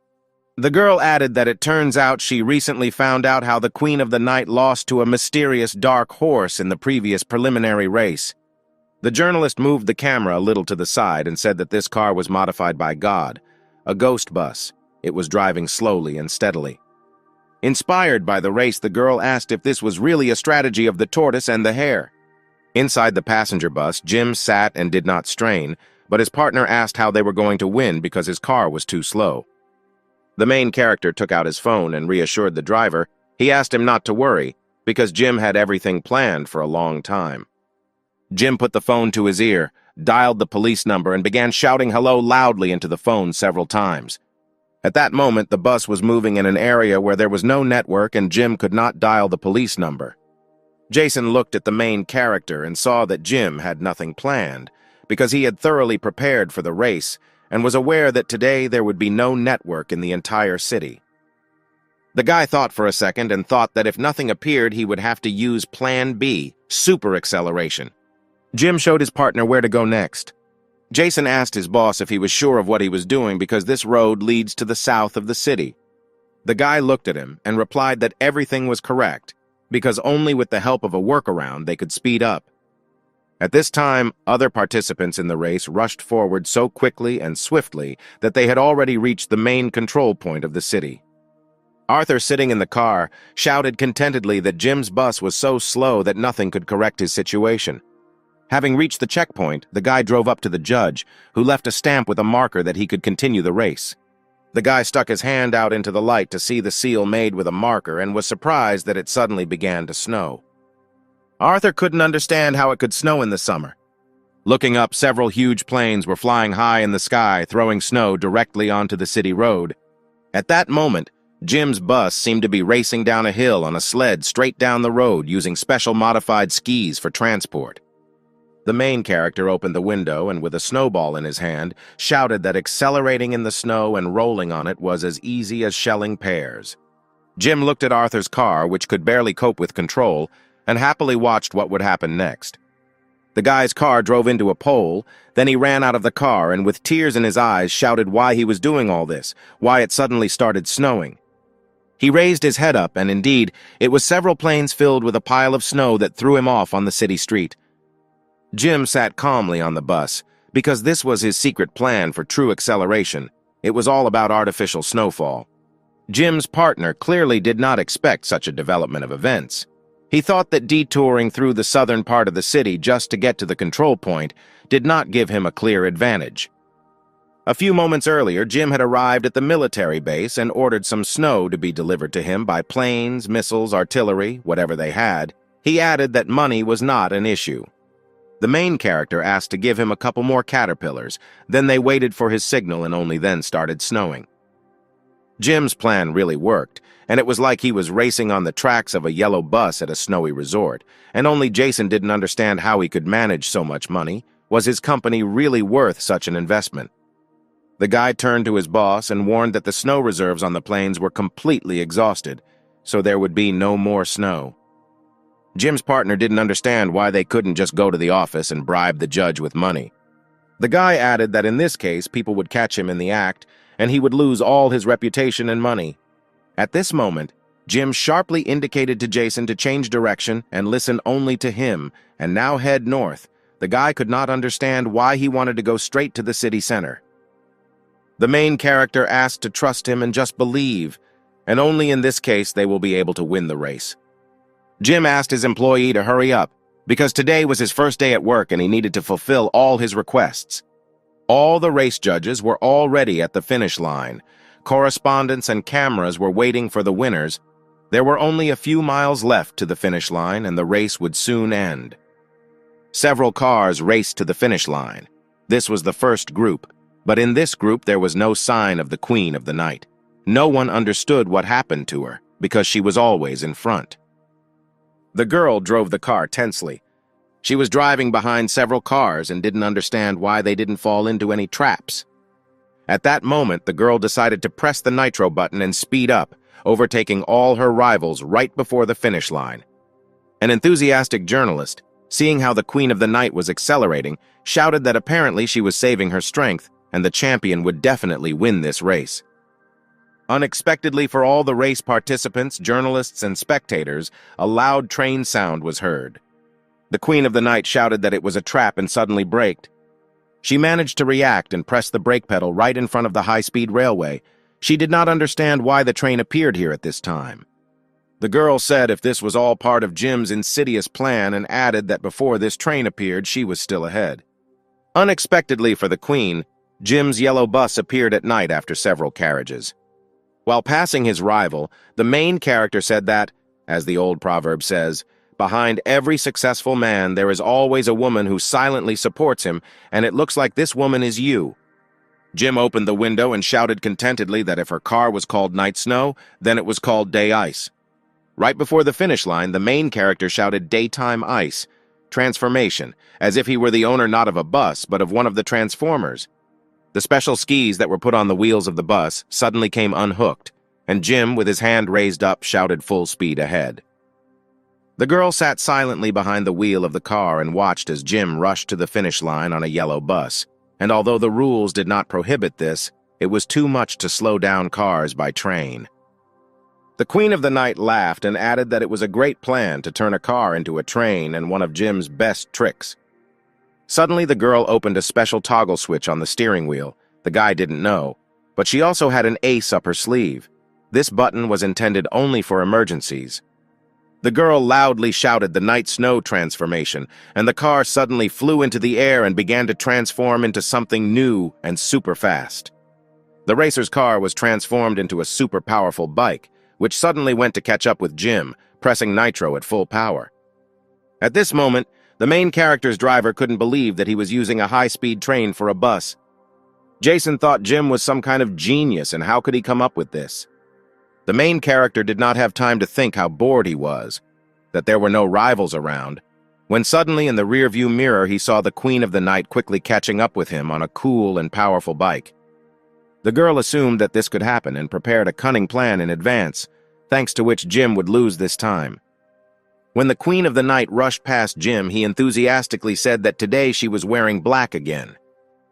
The girl added that it turns out she recently found out how the Queen of the Night lost to a mysterious dark horse in the previous preliminary race. The journalist moved the camera a little to the side and said that this car was modified by God, a ghost bus. It was driving slowly and steadily. Inspired by the race, the girl asked if this was really a strategy of the tortoise and the hare. Inside the passenger bus, Jim sat and did not strain, but his partner asked how they were going to win because his car was too slow. The main character took out his phone and reassured the driver. He asked him not to worry, because Jim had everything planned for a long time. Jim put the phone to his ear, dialed the police number, and began shouting hello loudly into the phone several times. At that moment, the bus was moving in an area where there was no network and Jim could not dial the police number. Jason looked at the main character and saw that Jim had nothing planned, because he had thoroughly prepared for the race and was aware that today there would be no network in the entire city. The guy thought for a second and thought that if nothing appeared, he would have to use Plan B, super acceleration. Jim showed his partner where to go next. Jason asked his boss if he was sure of what he was doing because this road leads to the south of the city. The guy looked at him and replied that everything was correct, because only with the help of a workaround they could speed up. At this time, other participants in the race rushed forward so quickly and swiftly that they had already reached the main control point of the city. Arthur, sitting in the car, shouted contentedly that Jim's bus was so slow that nothing could correct his situation. Having reached the checkpoint, the guy drove up to the judge, who left a stamp with a marker that he could continue the race. The guy stuck his hand out into the light to see the seal made with a marker and was surprised that it suddenly began to snow. Arthur couldn't understand how it could snow in the summer. Looking up, several huge planes were flying high in the sky, throwing snow directly onto the city road. At that moment, Jim's bus seemed to be racing down a hill on a sled straight down the road using special modified skis for transport. The main character opened the window and, with a snowball in his hand, shouted that accelerating in the snow and rolling on it was as easy as shelling pears. Jim looked at Arthur's car, which could barely cope with control, and happily watched what would happen next. The guy's car drove into a pole, then he ran out of the car and with tears in his eyes shouted why he was doing all this, why it suddenly started snowing. He raised his head up, and indeed, it was several planes filled with a pile of snow that threw him off on the city street. Jim sat calmly on the bus, because this was his secret plan for true acceleration. It was all about artificial snowfall. Jim's partner clearly did not expect such a development of events. He thought that detouring through the southern part of the city just to get to the control point did not give him a clear advantage. A few moments earlier, Jim had arrived at the military base and ordered some snow to be delivered to him by planes, missiles, artillery, whatever they had. He added that money was not an issue. The main character asked to give him a couple more caterpillars, then they waited for his signal and only then started snowing. Jim's plan really worked, and it was like he was racing on the tracks of a yellow bus at a snowy resort, and only Jason didn't understand how he could manage so much money. Was his company really worth such an investment? The guy turned to his boss and warned that the snow reserves on the plains were completely exhausted, so there would be no more snow. Jim's partner didn't understand why they couldn't just go to the office and bribe the judge with money. The guy added that in this case, people would catch him in the act, and he would lose all his reputation and money. At this moment, Jim sharply indicated to Jason to change direction and listen only to him, and now head north. The guy could not understand why he wanted to go straight to the city center. The main character asked to trust him and just believe, and only in this case they will be able to win the race. Jim asked his employee to hurry up, because today was his first day at work and he needed to fulfill all his requests. All the race judges were already at the finish line. Correspondents and cameras were waiting for the winners. There were only a few miles left to the finish line and the race would soon end. Several cars raced to the finish line. This was the first group, but in this group there was no sign of the Queen of the Night. No one understood what happened to her, because she was always in front. The girl drove the car tensely. She was driving behind several cars and didn't understand why they didn't fall into any traps. At that moment, the girl decided to press the nitro button and speed up, overtaking all her rivals right before the finish line. An enthusiastic journalist, seeing how the Queen of the Night was accelerating, shouted that apparently she was saving her strength and the champion would definitely win this race. Unexpectedly for all the race participants, journalists, and spectators, a loud train sound was heard. The Queen of the Night shouted that it was a trap and suddenly braked. She managed to react and press the brake pedal right in front of the high-speed railway. She did not understand why the train appeared here at this time. The girl said if this was all part of Jim's insidious plan and added that before this train appeared, she was still ahead. Unexpectedly for the Queen, Jim's yellow bus appeared at night after several carriages. While passing his rival, the main character said that, as the old proverb says, behind every successful man there is always a woman who silently supports him, and it looks like this woman is you. Jim opened the window and shouted contentedly that if her car was called Night Snow, then it was called Day Ice. Right before the finish line, the main character shouted Daytime Ice, transformation, as if he were the owner not of a bus, but of one of the Transformers. The special skis that were put on the wheels of the bus suddenly came unhooked, and Jim, with his hand raised up, shouted full speed ahead. The girl sat silently behind the wheel of the car and watched as Jim rushed to the finish line on a yellow bus, and although the rules did not prohibit this, it was too much to slow down cars by train. The Queen of the Night laughed and added that it was a great plan to turn a car into a train and one of Jim's best tricks. Suddenly, the girl opened a special toggle switch on the steering wheel. The guy didn't know, but she also had an ace up her sleeve. This button was intended only for emergencies. The girl loudly shouted the Night Snow transformation, and the car suddenly flew into the air and began to transform into something new and super fast. The racer's car was transformed into a super powerful bike, which suddenly went to catch up with Jim, pressing nitro at full power. At this moment, the main character's driver couldn't believe that he was using a high-speed train for a bus. Jason thought Jim was some kind of genius, and how could he come up with this? The main character did not have time to think how bored he was, that there were no rivals around, when suddenly in the rearview mirror he saw the Queen of the Night quickly catching up with him on a cool and powerful bike. The girl assumed that this could happen and prepared a cunning plan in advance, thanks to which Jim would lose this time. When the Queen of the Night rushed past Jim, he enthusiastically said that today she was wearing black again.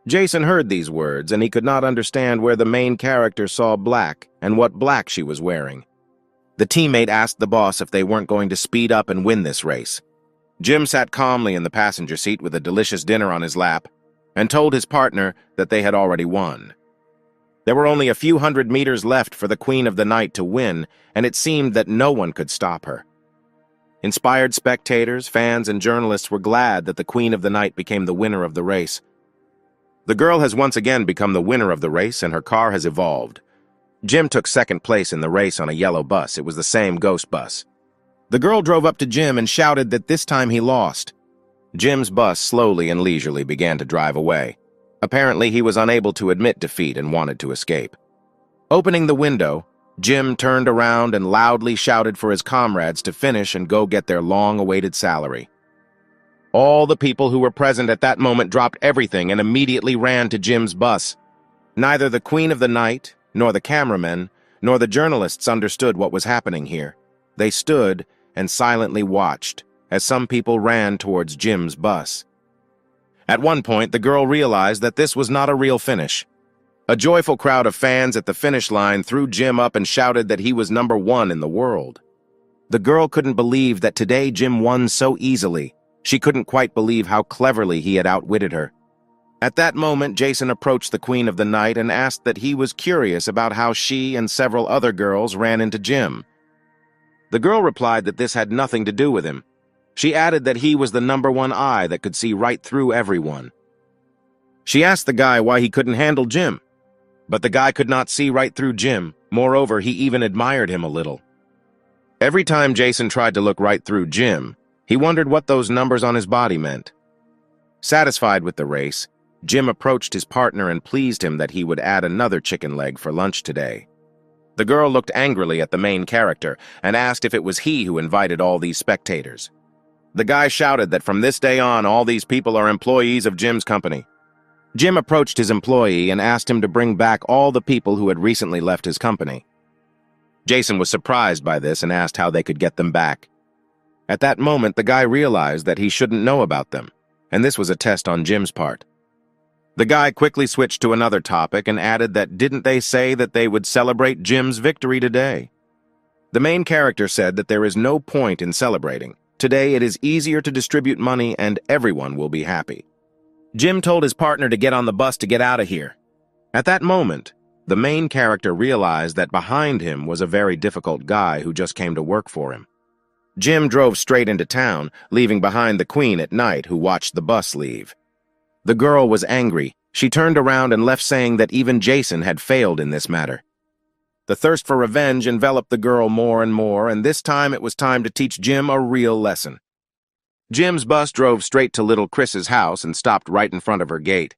Jason heard these words, and he could not understand where the main character saw black and what black she was wearing. The teammate asked the boss if they weren't going to speed up and win this race. Jim sat calmly in the passenger seat with a delicious dinner on his lap and told his partner that they had already won. There were only a few hundred meters left for the Queen of the Night to win, and it seemed that no one could stop her. Inspired spectators, fans, and journalists were glad that the Queen of the Night became the winner of the race. The girl has once again become the winner of the race, and her car has evolved. Jim took second place in the race on a yellow bus. It was the same ghost bus. The girl drove up to Jim and shouted that this time he lost. Jim's bus slowly and leisurely began to drive away. Apparently, he was unable to admit defeat and wanted to escape. Opening the window, Jim turned around and loudly shouted for his comrades to finish and go get their long-awaited salary. All the people who were present at that moment dropped everything and immediately ran to Jim's bus. Neither the Queen of the Night, nor the cameramen, nor the journalists understood what was happening here. They stood and silently watched as some people ran towards Jim's bus. At one point, the girl realized that this was not a real finish. A joyful crowd of fans at the finish line threw Jim up and shouted that he was #1 in the world. The girl couldn't believe that today Jim won so easily. She couldn't quite believe how cleverly he had outwitted her. At that moment, Jason approached the Queen of the Night and asked that he was curious about how she and several other girls ran into Jim. The girl replied that this had nothing to do with him. She added that he was the #1 eye that could see right through everyone. She asked the guy why he couldn't handle Jim, but the guy could not see right through Jim. Moreover, he even admired him a little. Every time Jason tried to look right through Jim, he wondered what those numbers on his body meant. Satisfied with the race, Jim approached his partner and pleased him that he would add another chicken leg for lunch today. The girl looked angrily at the main character and asked if it was he who invited all these spectators. The guy shouted that from this day on, all these people are employees of Jim's company. Jim approached his employee and asked him to bring back all the people who had recently left his company. Jason was surprised by this and asked how they could get them back. At that moment, the guy realized that he shouldn't know about them, and this was a test on Jim's part. The guy quickly switched to another topic and added that didn't they say that they would celebrate Jim's victory today? The main character said that there is no point in celebrating. Today it is easier to distribute money and everyone will be happy. Jim told his partner to get on the bus to get out of here. At that moment, the main character realized that behind him was a very difficult guy who just came to work for him. Jim drove straight into town, leaving behind the Queen at night who watched the bus leave. The girl was angry. She turned around and left saying that even Jason had failed in this matter. The thirst for revenge enveloped the girl more and more, and this time it was time to teach Jim a real lesson. Jim's bus drove straight to little Chris's house and stopped right in front of her gate.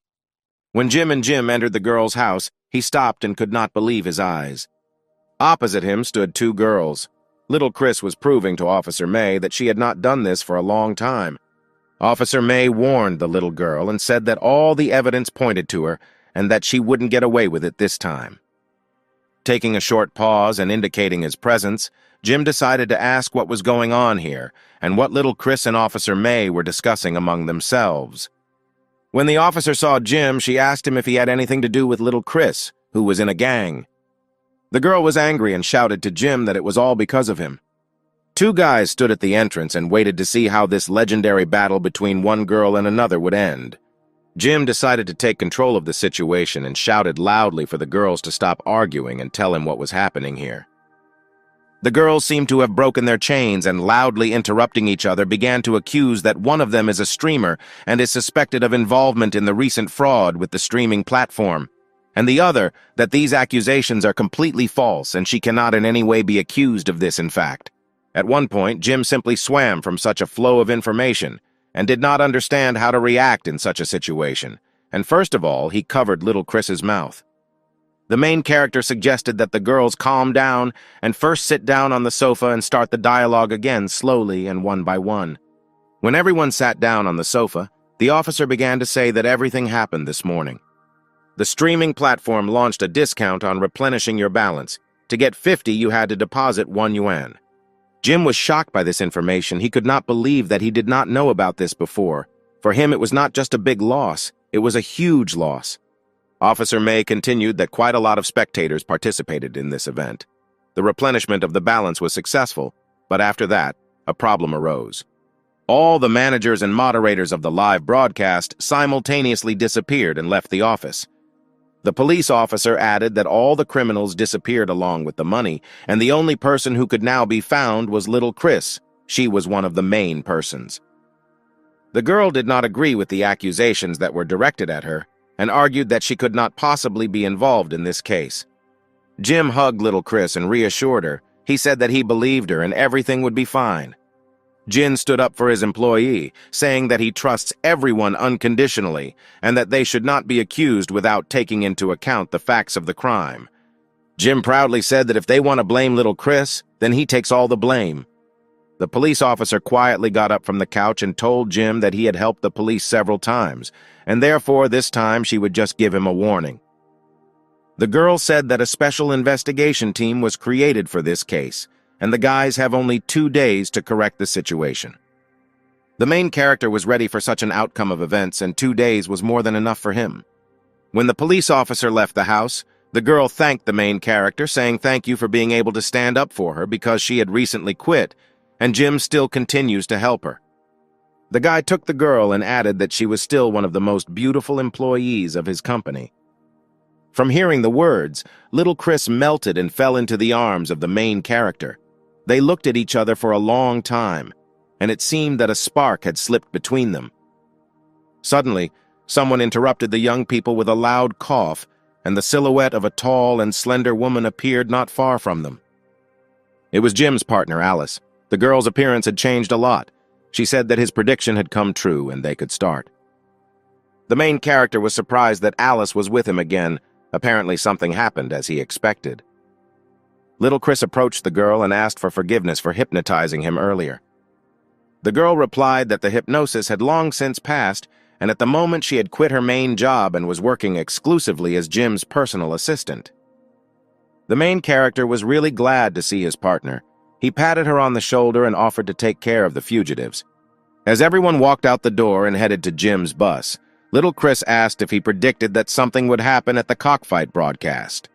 When Jim entered the girl's house, he stopped and could not believe his eyes. Opposite him stood two girls. Little Chris was proving to Officer May that she had not done this for a long time. Officer May warned the little girl and said that all the evidence pointed to her and that she wouldn't get away with it this time. Taking a short pause and indicating his presence, Jim decided to ask what was going on here and what little Chris and Officer May were discussing among themselves. When the officer saw Jim, she asked him if he had anything to do with little Chris, who was in a gang. The girl was angry and shouted to Jim that it was all because of him. Two guys stood at the entrance and waited to see how this legendary battle between one girl and another would end. Jim decided to take control of the situation and shouted loudly for the girls to stop arguing and tell him what was happening here. The girls seemed to have broken their chains and, loudly interrupting each other, began to accuse that one of them is a streamer and is suspected of involvement in the recent fraud with the streaming platform, and the other that these accusations are completely false and she cannot in any way be accused of this in fact. At one point, Jim simply swam from such a flow of information and did not understand how to react in such a situation, and first of all, he covered little Chris's mouth. The main character suggested that the girls calm down and first sit down on the sofa and start the dialogue again slowly and one by one. When everyone sat down on the sofa, the officer began to say that everything happened this morning. The streaming platform launched a discount on replenishing your balance. To get 50, you had to deposit 1 yuan. Jim was shocked by this information. He could not believe that he did not know about this before. For him, it was not just a big loss, it was a huge loss. Officer May continued that quite a lot of spectators participated in this event. The replenishment of the balance was successful, but after that, a problem arose. All the managers and moderators of the live broadcast simultaneously disappeared and left the office. The police officer added that all the criminals disappeared along with the money, and the only person who could now be found was little Chris. She was one of the main persons. The girl did not agree with the accusations that were directed at her, and argued that she could not possibly be involved in this case. Jim hugged little Chris and reassured her. He said that he believed her and everything would be fine. Jin stood up for his employee, saying that he trusts everyone unconditionally and that they should not be accused without taking into account the facts of the crime. Jim proudly said that if they want to blame little Chris, then he takes all the blame. The police officer quietly got up from the couch and told Jim that he had helped the police several times, and therefore this time she would just give him a warning. The girl said that a special investigation team was created for this case, and the guys have only 2 days to correct the situation. The main character was ready for such an outcome of events, and 2 days was more than enough for him. When the police officer left the house, the girl thanked the main character, saying thank you for being able to stand up for her because she had recently quit, and Jim still continues to help her. The guy took the girl and added that she was still one of the most beautiful employees of his company. From hearing the words, little Chris melted and fell into the arms of the main character. They looked at each other for a long time, and it seemed that a spark had slipped between them. Suddenly, someone interrupted the young people with a loud cough, and the silhouette of a tall and slender woman appeared not far from them. It was Jim's partner, Alice. The girl's appearance had changed a lot. She said that his prediction had come true and they could start. The main character was surprised that Alice was with him again. Apparently something happened as he expected. Little Chris approached the girl and asked for forgiveness for hypnotizing him earlier. The girl replied that the hypnosis had long since passed, and at the moment she had quit her main job and was working exclusively as Jim's personal assistant. The main character was really glad to see his partner. He patted her on the shoulder and offered to take care of the fugitives. As everyone walked out the door and headed to Jim's bus, little Chris asked if he predicted that something would happen at the cockfight broadcast.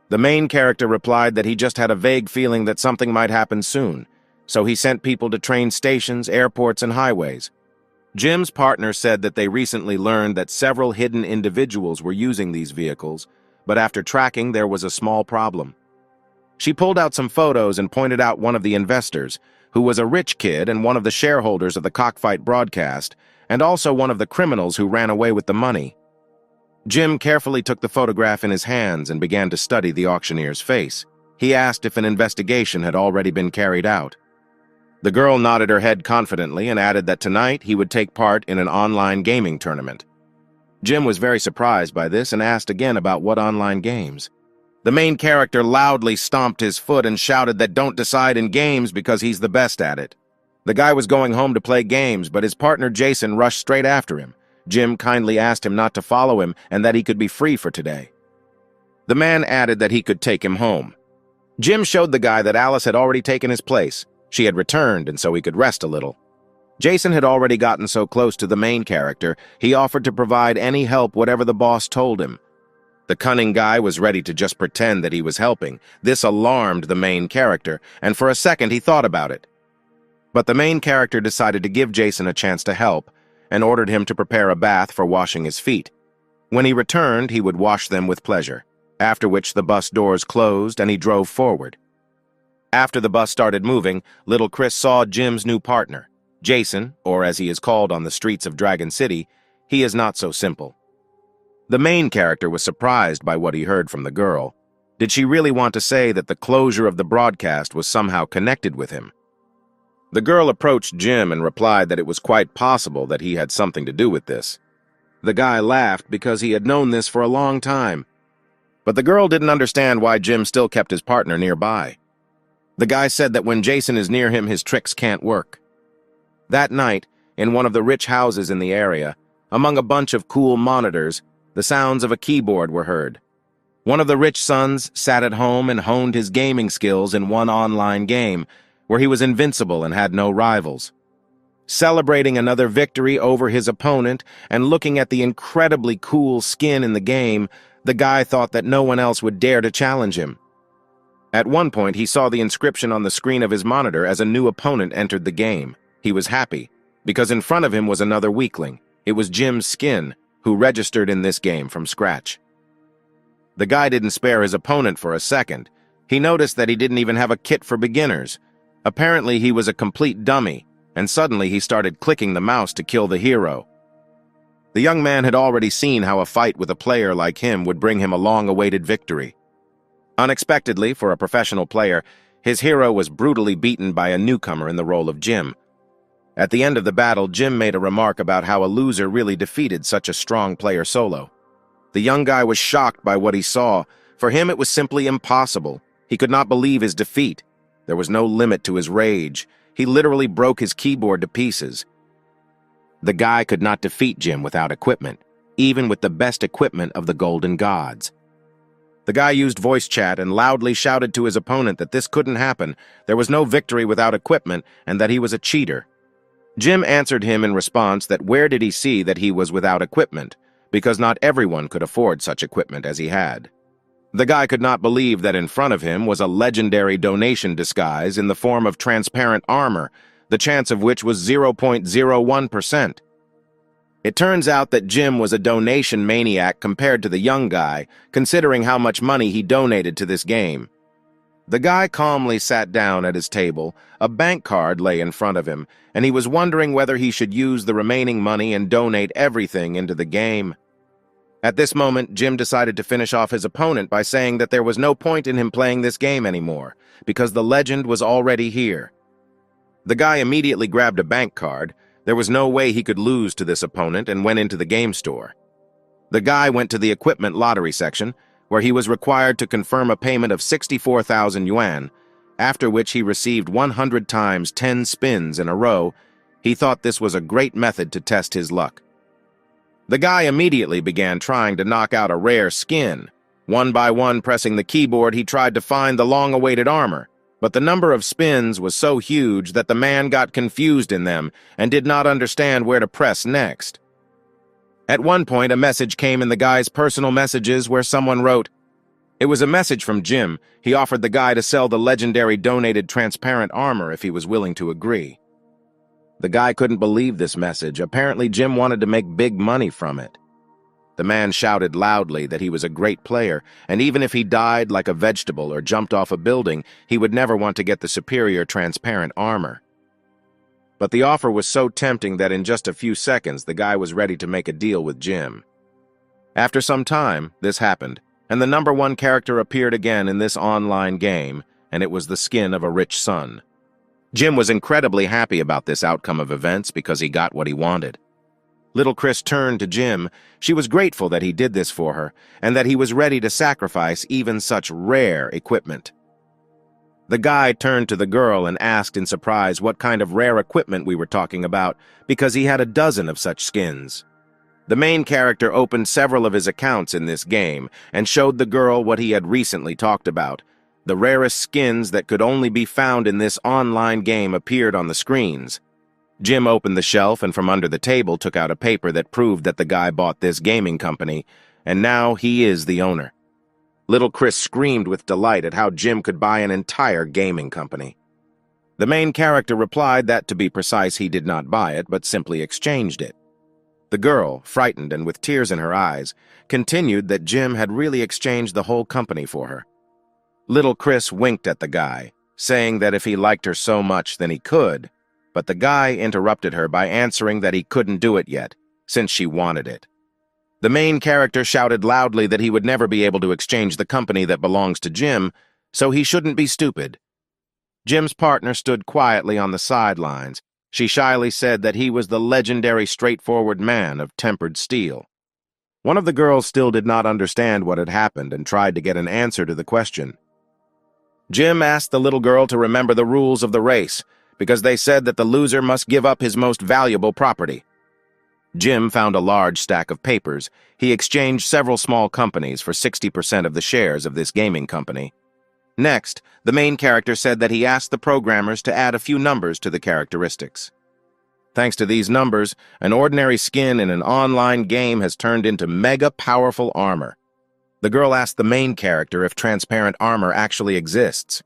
The main character replied that he just had a vague feeling that something might happen soon, so he sent people to train stations, airports, and highways. Jim's partner said that they recently learned that several hidden individuals were using these vehicles, but after tracking there was a small problem. She pulled out some photos and pointed out one of the investors, who was a rich kid and one of the shareholders of the cockfight broadcast, and also one of the criminals who ran away with the money. Jim carefully took the photograph in his hands and began to study the auctioneer's face. He asked if an investigation had already been carried out. The girl nodded her head confidently and added that tonight he would take part in an online gaming tournament. Jim was very surprised by this and asked again about what online games. The main character loudly stomped his foot and shouted that don't decide in games because he's the best at it. The guy was going home to play games, but his partner Jason rushed straight after him. Jim kindly asked him not to follow him and that he could be free for today. The man added that he could take him home. Jim showed the guy that Alice had already taken his place. She had returned, and so he could rest a little. Jason had already gotten so close to the main character, he offered to provide any help whatever the boss told him. The cunning guy was ready to just pretend that he was helping. This alarmed the main character, and for a second he thought about it. But the main character decided to give Jason a chance to help, and ordered him to prepare a bath for washing his feet. When he returned, he would wash them with pleasure, after which the bus doors closed and he drove forward. After the bus started moving, little Chris saw Jim's new partner. Jason, or as he is called on the streets of Dragon City, he is not so simple. The main character was surprised by what he heard from the girl. Did she really want to say that the closure of the broadcast was somehow connected with him? The girl approached Jim and replied that it was quite possible that he had something to do with this. The guy laughed because he had known this for a long time. But the girl didn't understand why Jim still kept his partner nearby. The guy said that when Jason is near him, his tricks can't work. That night, in one of the rich houses in the area, among a bunch of cool monitors, the sounds of a keyboard were heard. One of the rich sons sat at home and honed his gaming skills in one online game, where he was invincible and had no rivals. Celebrating another victory over his opponent and looking at the incredibly cool skin in the game, the guy thought that no one else would dare to challenge him. At one point, he saw the inscription on the screen of his monitor as a new opponent entered the game. He was happy, because in front of him was another weakling. It was Jim's Skin, who registered in this game from scratch. The guy didn't spare his opponent for a second. He noticed that he didn't even have a kit for beginners. Apparently, he was a complete dummy, and suddenly he started clicking the mouse to kill the hero. The young man had already seen how a fight with a player like him would bring him a long-awaited victory. Unexpectedly, for a professional player, his hero was brutally beaten by a newcomer in the role of Jim. At the end of the battle, Jim made a remark about how a loser really defeated such a strong player solo. The young guy was shocked by what he saw. For him, it was simply impossible. He could not believe his defeat. There was no limit to his rage. He literally broke his keyboard to pieces. The guy could not defeat Jim without equipment, even with the best equipment of the Golden Gods. The guy used voice chat and loudly shouted to his opponent that this couldn't happen, there was no victory without equipment, and that he was a cheater. Jim answered him in response that where did he see that he was without equipment, because not everyone could afford such equipment as he had. The guy could not believe that in front of him was a legendary donation disguise in the form of transparent armor, the chance of which was 0.01%. It turns out that Jim was a donation maniac compared to the young guy, considering how much money he donated to this game. The guy calmly sat down at his table, a bank card lay in front of him, and he was wondering whether he should use the remaining money and donate everything into the game. At this moment, Jim decided to finish off his opponent by saying that there was no point in him playing this game anymore, because the legend was already here. The guy immediately grabbed a bank card. There was no way he could lose to this opponent and went into the game store. The guy went to the equipment lottery section, where he was required to confirm a payment of 64,000 yuan, after which he received 100 times 10 spins in a row. He thought this was a great method to test his luck. The guy immediately began trying to knock out a rare skin. One by one, pressing the keyboard, he tried to find the long-awaited armor, but the number of spins was so huge that the man got confused in them and did not understand where to press next. At one point, a message came in the guy's personal messages where someone wrote, it was a message from Jim. He offered the guy to sell the legendary donated transparent armor if he was willing to agree. The guy couldn't believe this message. Apparently, Jim wanted to make big money from it. The man shouted loudly that he was a great player, and even if he died like a vegetable or jumped off a building, he would never want to get the superior transparent armor. But the offer was so tempting that in just a few seconds, the guy was ready to make a deal with Jim. After some time, this happened, and the number one character appeared again in this online game, and it was the skin of a rich son. Jim was incredibly happy about this outcome of events because he got what he wanted. Little Chris turned to Jim. She was grateful that he did this for her, and that he was ready to sacrifice even such rare equipment. The guy turned to the girl and asked in surprise what kind of rare equipment we were talking about, because he had a dozen of such skins. The main character opened several of his accounts in this game and showed the girl what he had recently talked about. The rarest skins that could only be found in this online game appeared on the screens. Jim opened the shelf and from under the table took out a paper that proved that the guy bought this gaming company, and now he is the owner. Little Chris screamed with delight at how Jim could buy an entire gaming company. The main character replied that, to be precise, he did not buy it, but simply exchanged it. The girl, frightened and with tears in her eyes, continued that Jim had really exchanged the whole company for her. Little Chris winked at the guy, saying that if he liked her so much, then he could, but the guy interrupted her by answering that he couldn't do it yet, since she wanted it. The main character shouted loudly that he would never be able to exchange the company that belongs to Jim, so he shouldn't be stupid. Jim's partner stood quietly on the sidelines. She shyly said that he was the legendary straightforward man of tempered steel. One of the girls still did not understand what had happened and tried to get an answer to the question. Jim asked the little girl to remember the rules of the race, because they said that the loser must give up his most valuable property. Jim found a large stack of papers. He exchanged several small companies for 60% of the shares of this gaming company. Next, the main character said that he asked the programmers to add a few numbers to the characteristics. Thanks to these numbers, an ordinary skin in an online game has turned into mega powerful armor. The girl asked the main character if transparent armor actually exists.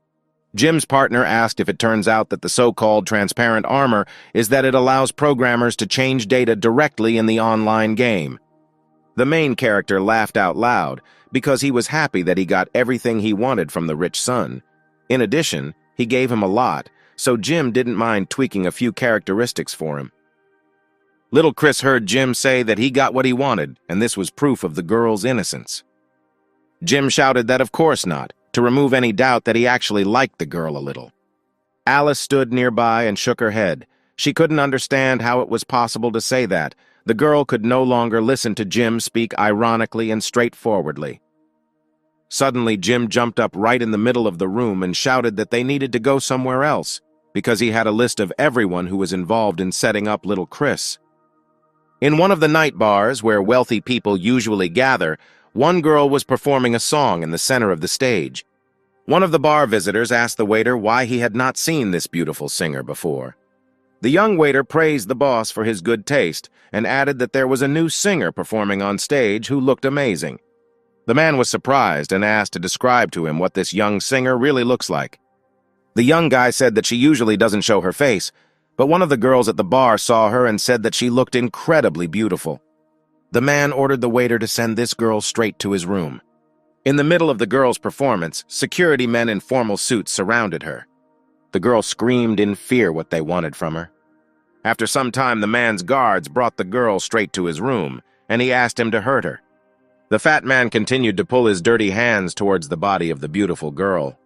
Jim's partner asked if it turns out that the so-called transparent armor is that it allows programmers to change data directly in the online game. The main character laughed out loud because he was happy that he got everything he wanted from the rich son. In addition, he gave him a lot, so Jim didn't mind tweaking a few characteristics for him. Little Chris heard Jim say that he got what he wanted, and this was proof of the girl's innocence. Jim shouted that of course not, to remove any doubt that he actually liked the girl a little. Alice stood nearby and shook her head. She couldn't understand how it was possible to say that. The girl could no longer listen to Jim speak ironically and straightforwardly. Suddenly, Jim jumped up right in the middle of the room and shouted that they needed to go somewhere else, because he had a list of everyone who was involved in setting up little Chris. In one of the night bars where wealthy people usually gather, one girl was performing a song in the center of the stage. One of the bar visitors asked the waiter why he had not seen this beautiful singer before. The young waiter praised the boss for his good taste and added that there was a new singer performing on stage who looked amazing. The man was surprised and asked to describe to him what this young singer really looks like. The young guy said that she usually doesn't show her face, but one of the girls at the bar saw her and said that she looked incredibly beautiful. The man ordered the waiter to send this girl straight to his room. In the middle of the girl's performance, security men in formal suits surrounded her. The girl screamed in fear what they wanted from her. After some time, the man's guards brought the girl straight to his room, and he asked him to hurt her. The fat man continued to pull his dirty hands towards the body of the beautiful girl.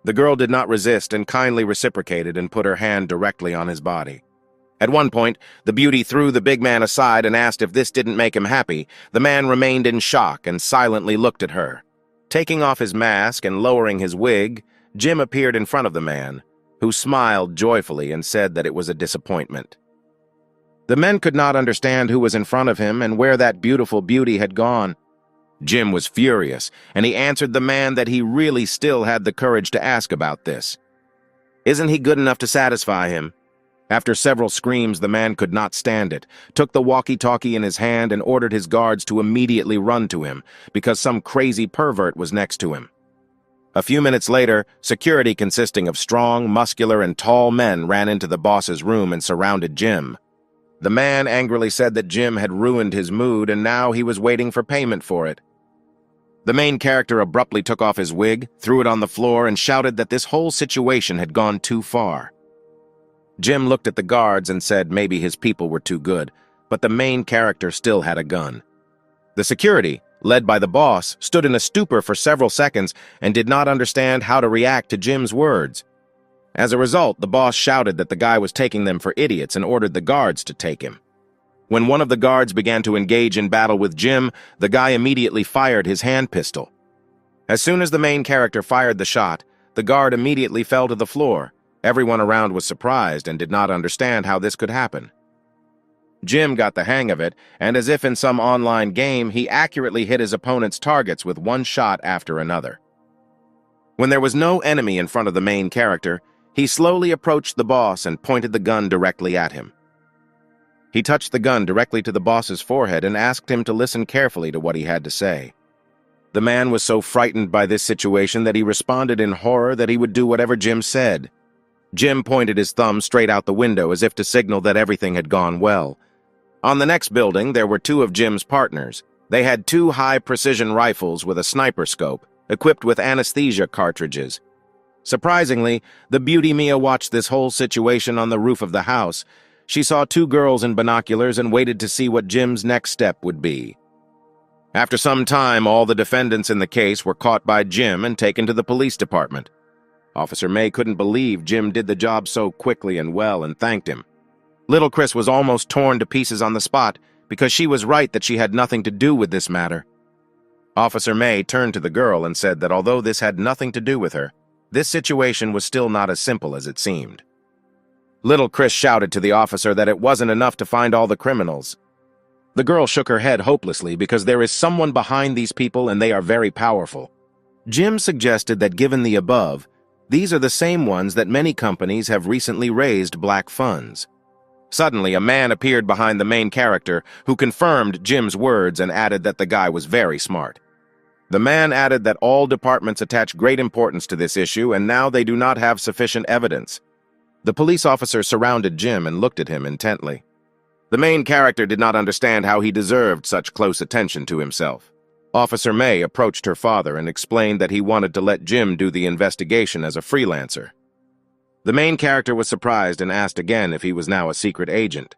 The girl did not resist and kindly reciprocated and put her hand directly on his body. At one point, the beauty threw the big man aside and asked if this didn't make him happy. The man remained in shock and silently looked at her. Taking off his mask and lowering his wig, Jim appeared in front of the man, who smiled joyfully and said that it was a disappointment. The men could not understand who was in front of him and where that beautiful beauty had gone. Jim was furious, and he answered the man that he really still had the courage to ask about this. Isn't he good enough to satisfy him? After several screams, the man could not stand it, took the walkie-talkie in his hand and ordered his guards to immediately run to him, because some crazy pervert was next to him. A few minutes later, security consisting of strong, muscular, and tall men ran into the boss's room and surrounded Jim. The man angrily said that Jim had ruined his mood and now he was waiting for payment for it. The main character abruptly took off his wig, threw it on the floor, and shouted that this whole situation had gone too far. Jim looked at the guards and said maybe his people were too good, but the main character still had a gun. The security, led by the boss, stood in a stupor for several seconds and did not understand how to react to Jim's words. As a result, the boss shouted that the guy was taking them for idiots and ordered the guards to take him. When one of the guards began to engage in battle with Jim, the guy immediately fired his hand pistol. As soon as the main character fired the shot, the guard immediately fell to the floor. Everyone around was surprised and did not understand how this could happen. Jim got the hang of it, and as if in some online game, he accurately hit his opponent's targets with one shot after another. When there was no enemy in front of the main character, he slowly approached the boss and pointed the gun directly at him. He touched the gun directly to the boss's forehead and asked him to listen carefully to what he had to say. The man was so frightened by this situation that he responded in horror that he would do whatever Jim said. Jim pointed his thumb straight out the window as if to signal that everything had gone well. On the next building, there were two of Jim's partners. They had two high-precision rifles with a sniper scope, equipped with anesthesia cartridges. Surprisingly, the beauty Mia watched this whole situation on the roof of the house. She saw two girls in binoculars and waited to see what Jim's next step would be. After some time, all the defendants in the case were caught by Jim and taken to the police department. Officer May couldn't believe Jim did the job so quickly and well and thanked him. Little Chris was almost torn to pieces on the spot because she was right that she had nothing to do with this matter. Officer May turned to the girl and said that although this had nothing to do with her, this situation was still not as simple as it seemed. Little Chris shouted to the officer that it wasn't enough to find all the criminals. The girl shook her head hopelessly because there is someone behind these people and they are very powerful. Jim suggested that given the above, these are the same ones that many companies have recently raised black funds. Suddenly, a man appeared behind the main character who confirmed Jim's words and added that the guy was very smart. The man added that all departments attach great importance to this issue and now they do not have sufficient evidence. The police officer surrounded Jim and looked at him intently. The main character did not understand how he deserved such close attention to himself. Officer May approached her father and explained that he wanted to let Jim do the investigation as a freelancer. The main character was surprised and asked again if he was now a secret agent.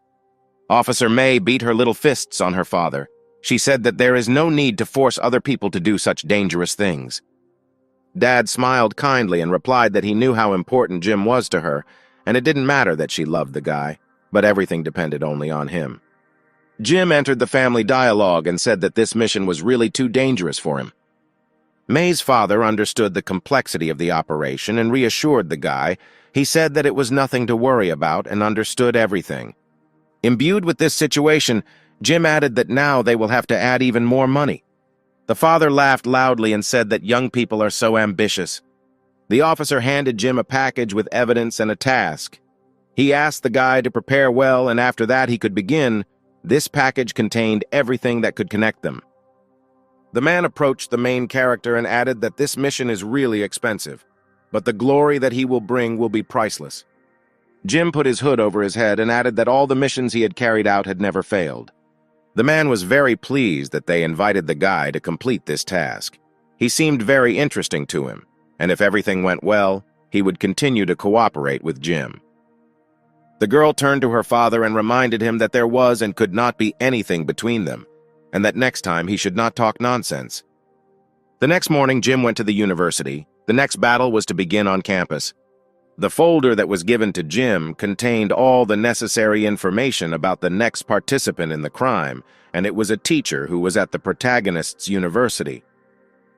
Officer May beat her little fists on her father. She said that there is no need to force other people to do such dangerous things. Dad smiled kindly and replied that he knew how important Jim was to her, and it didn't matter that she loved the guy, but everything depended only on him. Jim entered the family dialogue and said that this mission was really too dangerous for him. May's father understood the complexity of the operation and reassured the guy. He said that it was nothing to worry about and understood everything. Imbued with this situation, Jim added that now they will have to add even more money. The father laughed loudly and said that young people are so ambitious. The officer handed Jim a package with evidence and a task. He asked the guy to prepare well, and after that he could begin. This package contained everything that could connect them. The man approached the main character and added that this mission is really expensive, but the glory that he will bring will be priceless. Jim put his hood over his head and added that all the missions he had carried out had never failed. The man was very pleased that they invited the guy to complete this task. He seemed very interesting to him, and if everything went well, he would continue to cooperate with Jim. The girl turned to her father and reminded him that there was and could not be anything between them, and that next time he should not talk nonsense. The next morning, Jim went to the university. The next battle was to begin on campus. The folder that was given to Jim contained all the necessary information about the next participant in the crime, and it was a teacher who was at the protagonist's university.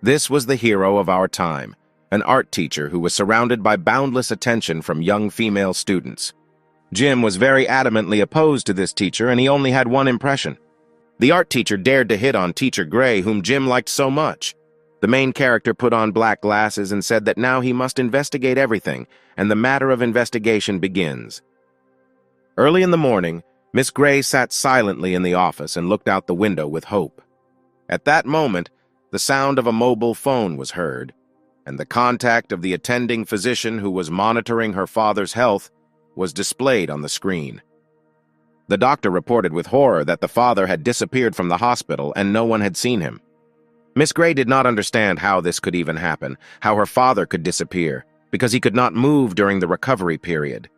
This was the hero of our time, an art teacher who was surrounded by boundless attention from young female students. Jim was very adamantly opposed to this teacher, and he only had one impression. The art teacher dared to hit on Teacher Gray, whom Jim liked so much. The main character put on black glasses and said that now he must investigate everything, and the matter of investigation begins. Early in the morning, Miss Gray sat silently in the office and looked out the window with hope. At that moment, the sound of a mobile phone was heard, and the contact of the attending physician who was monitoring her father's health was displayed on the screen. The doctor reported with horror that the father had disappeared from the hospital and no one had seen him. Miss Gray did not understand how this could even happen, how her father could disappear, because he could not move during the recovery period.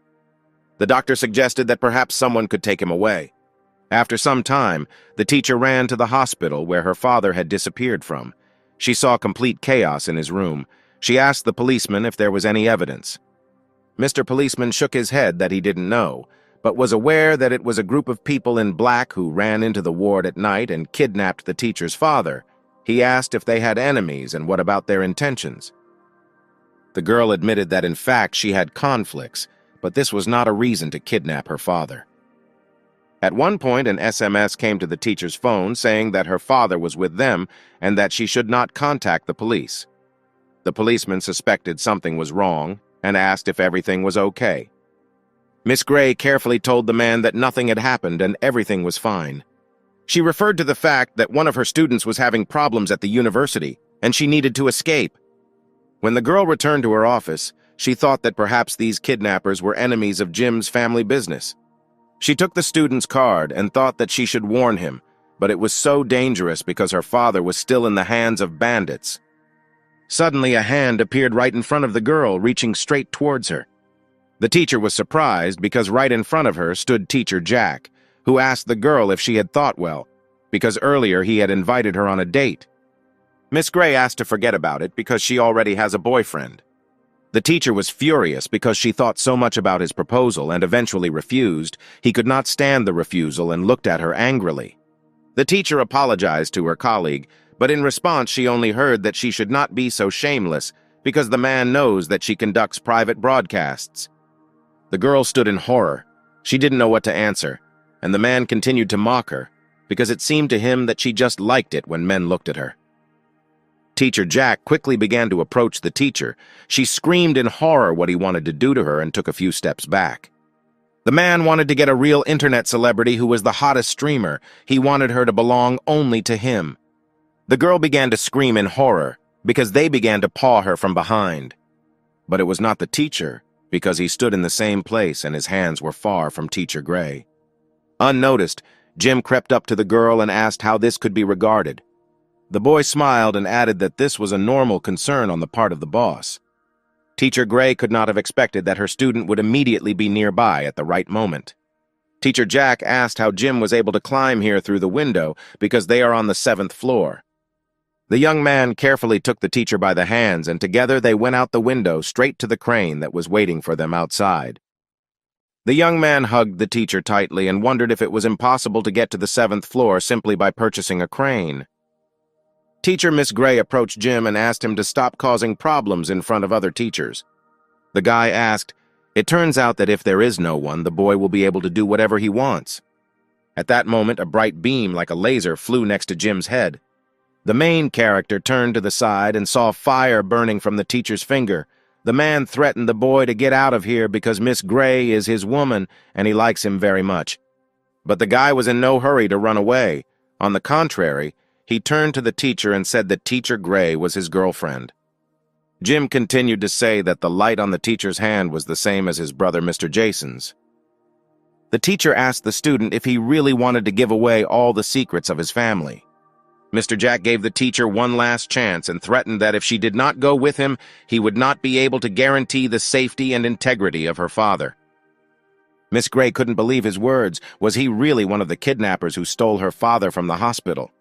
The doctor suggested that perhaps someone could take him away. After some time, the teacher ran to the hospital where her father had disappeared from. She saw complete chaos in his room. She asked the policeman if there was any evidence. Mr. Policeman shook his head that he didn't know, but was aware that it was a group of people in black who ran into the ward at night and kidnapped the teacher's father. He asked if they had enemies and what about their intentions. The girl admitted that in fact she had conflicts, but this was not a reason to kidnap her father. At one point, an SMS came to the teacher's phone saying that her father was with them and that she should not contact the police. The policeman suspected something was wrong and asked if everything was okay. Miss Gray carefully told the man that nothing had happened and everything was fine. She referred to the fact that one of her students was having problems at the university and she needed to escape. When the girl returned to her office, she thought that perhaps these kidnappers were enemies of Jim's family business. She took the student's card and thought that she should warn him, but it was so dangerous because her father was still in the hands of bandits. Suddenly, a hand appeared right in front of the girl, reaching straight towards her. The teacher was surprised because right in front of her stood Teacher Jack, who asked the girl if she had thought well, because earlier he had invited her on a date. Miss Gray asked to forget about it because she already has a boyfriend. The teacher was furious because she thought so much about his proposal and eventually refused. He could not stand the refusal and looked at her angrily. The teacher apologized to her colleague, but in response she only heard that she should not be so shameless because the man knows that she conducts private broadcasts. The girl stood in horror. She didn't know what to answer, and the man continued to mock her because it seemed to him that she just liked it when men looked at her. Teacher Jack quickly began to approach the teacher. She screamed in horror what he wanted to do to her and took a few steps back. The man wanted to get a real internet celebrity who was the hottest streamer. He wanted her to belong only to him. The girl began to scream in horror because they began to paw her from behind. But it was not the teacher because he stood in the same place and his hands were far from Teacher Gray. Unnoticed, Jim crept up to the girl and asked how this could be regarded. The boy smiled and added that this was a normal concern on the part of the boss. Teacher Gray could not have expected that her student would immediately be nearby at the right moment. Teacher Jack asked how Jim was able to climb here through the window because they are on the 7th floor. The young man carefully took the teacher by the hands, and together they went out the window straight to the crane that was waiting for them outside. The young man hugged the teacher tightly and wondered if it was impossible to get to the 7th floor simply by purchasing a crane. Teacher Miss Gray approached Jim and asked him to stop causing problems in front of other teachers. The guy asked, "It turns out that if there is no one, the boy will be able to do whatever he wants." At that moment, a bright beam like a laser flew next to Jim's head. The main character turned to the side and saw fire burning from the teacher's finger. The man threatened the boy to get out of here because Miss Gray is his woman and he likes him very much. But the guy was in no hurry to run away. On the contrary, he turned to the teacher and said that Teacher Gray was his girlfriend. Jim continued to say that the light on the teacher's hand was the same as his brother Mr. Jason's. The teacher asked the student if he really wanted to give away all the secrets of his family. Mr. Jack gave the teacher one last chance and threatened that if she did not go with him, he would not be able to guarantee the safety and integrity of her father. Miss Gray couldn't believe his words. Was he really one of the kidnappers who stole her father from the hospital?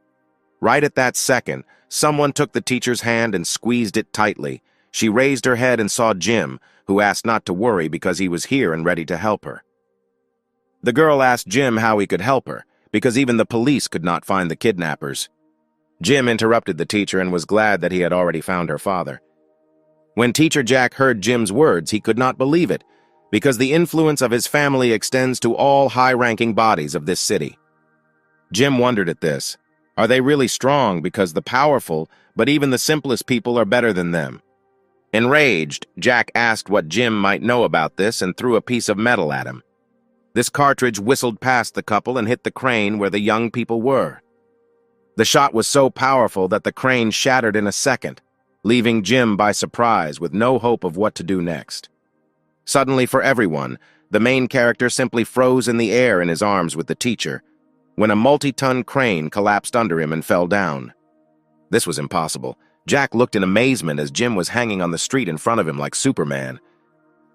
Right at that second, someone took the teacher's hand and squeezed it tightly. She raised her head and saw Jim, who asked not to worry because he was here and ready to help her. The girl asked Jim how he could help her, because even the police could not find the kidnappers. Jim interrupted the teacher and was glad that he had already found her father. When Teacher Jack heard Jim's words, he could not believe it, because the influence of his family extends to all high-ranking bodies of this city. Jim wondered at this. Are they really strong because the powerful, but even the simplest people are better than them? Enraged, Jack asked what Jim might know about this and threw a piece of metal at him. This cartridge whistled past the couple and hit the crane where the young people were. The shot was so powerful that the crane shattered in a second, leaving Jim by surprise with no hope of what to do next. Suddenly, for everyone, the main character simply froze in the air in his arms with the teacher, when a multi-ton crane collapsed under him and fell down. This was impossible. Jack looked in amazement as Jim was hanging on the street in front of him like Superman.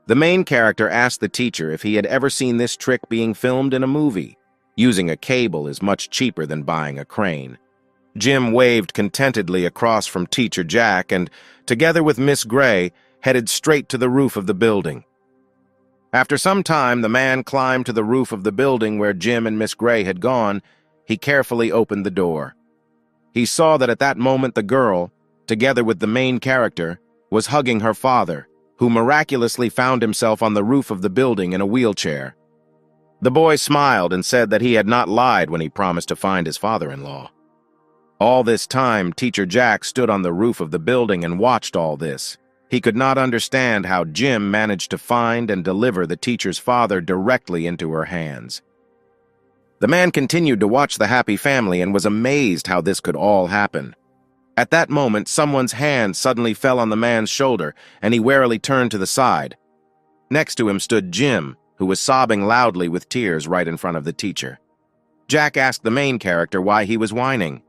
The main character asked the teacher if he had ever seen this trick being filmed in a movie. Using a cable is much cheaper than buying a crane. Jim waved contentedly across from Teacher Jack and, together with Miss Gray, headed straight to the roof of the building. After some time, the man climbed to the roof of the building where Jim and Miss Gray had gone. He carefully opened the door. He saw that at that moment the girl, together with the main character, was hugging her father, who miraculously found himself on the roof of the building in a wheelchair. The boy smiled and said that he had not lied when he promised to find his father-in-law. All this time, Teacher Jack stood on the roof of the building and watched all this. He could not understand how Jim managed to find and deliver the teacher's father directly into her hands. The man continued to watch the happy family and was amazed how this could all happen. At that moment, someone's hand suddenly fell on the man's shoulder, and he warily turned to the side. Next to him stood Jim, who was sobbing loudly with tears right in front of the teacher. Jack asked the main character why he was whining.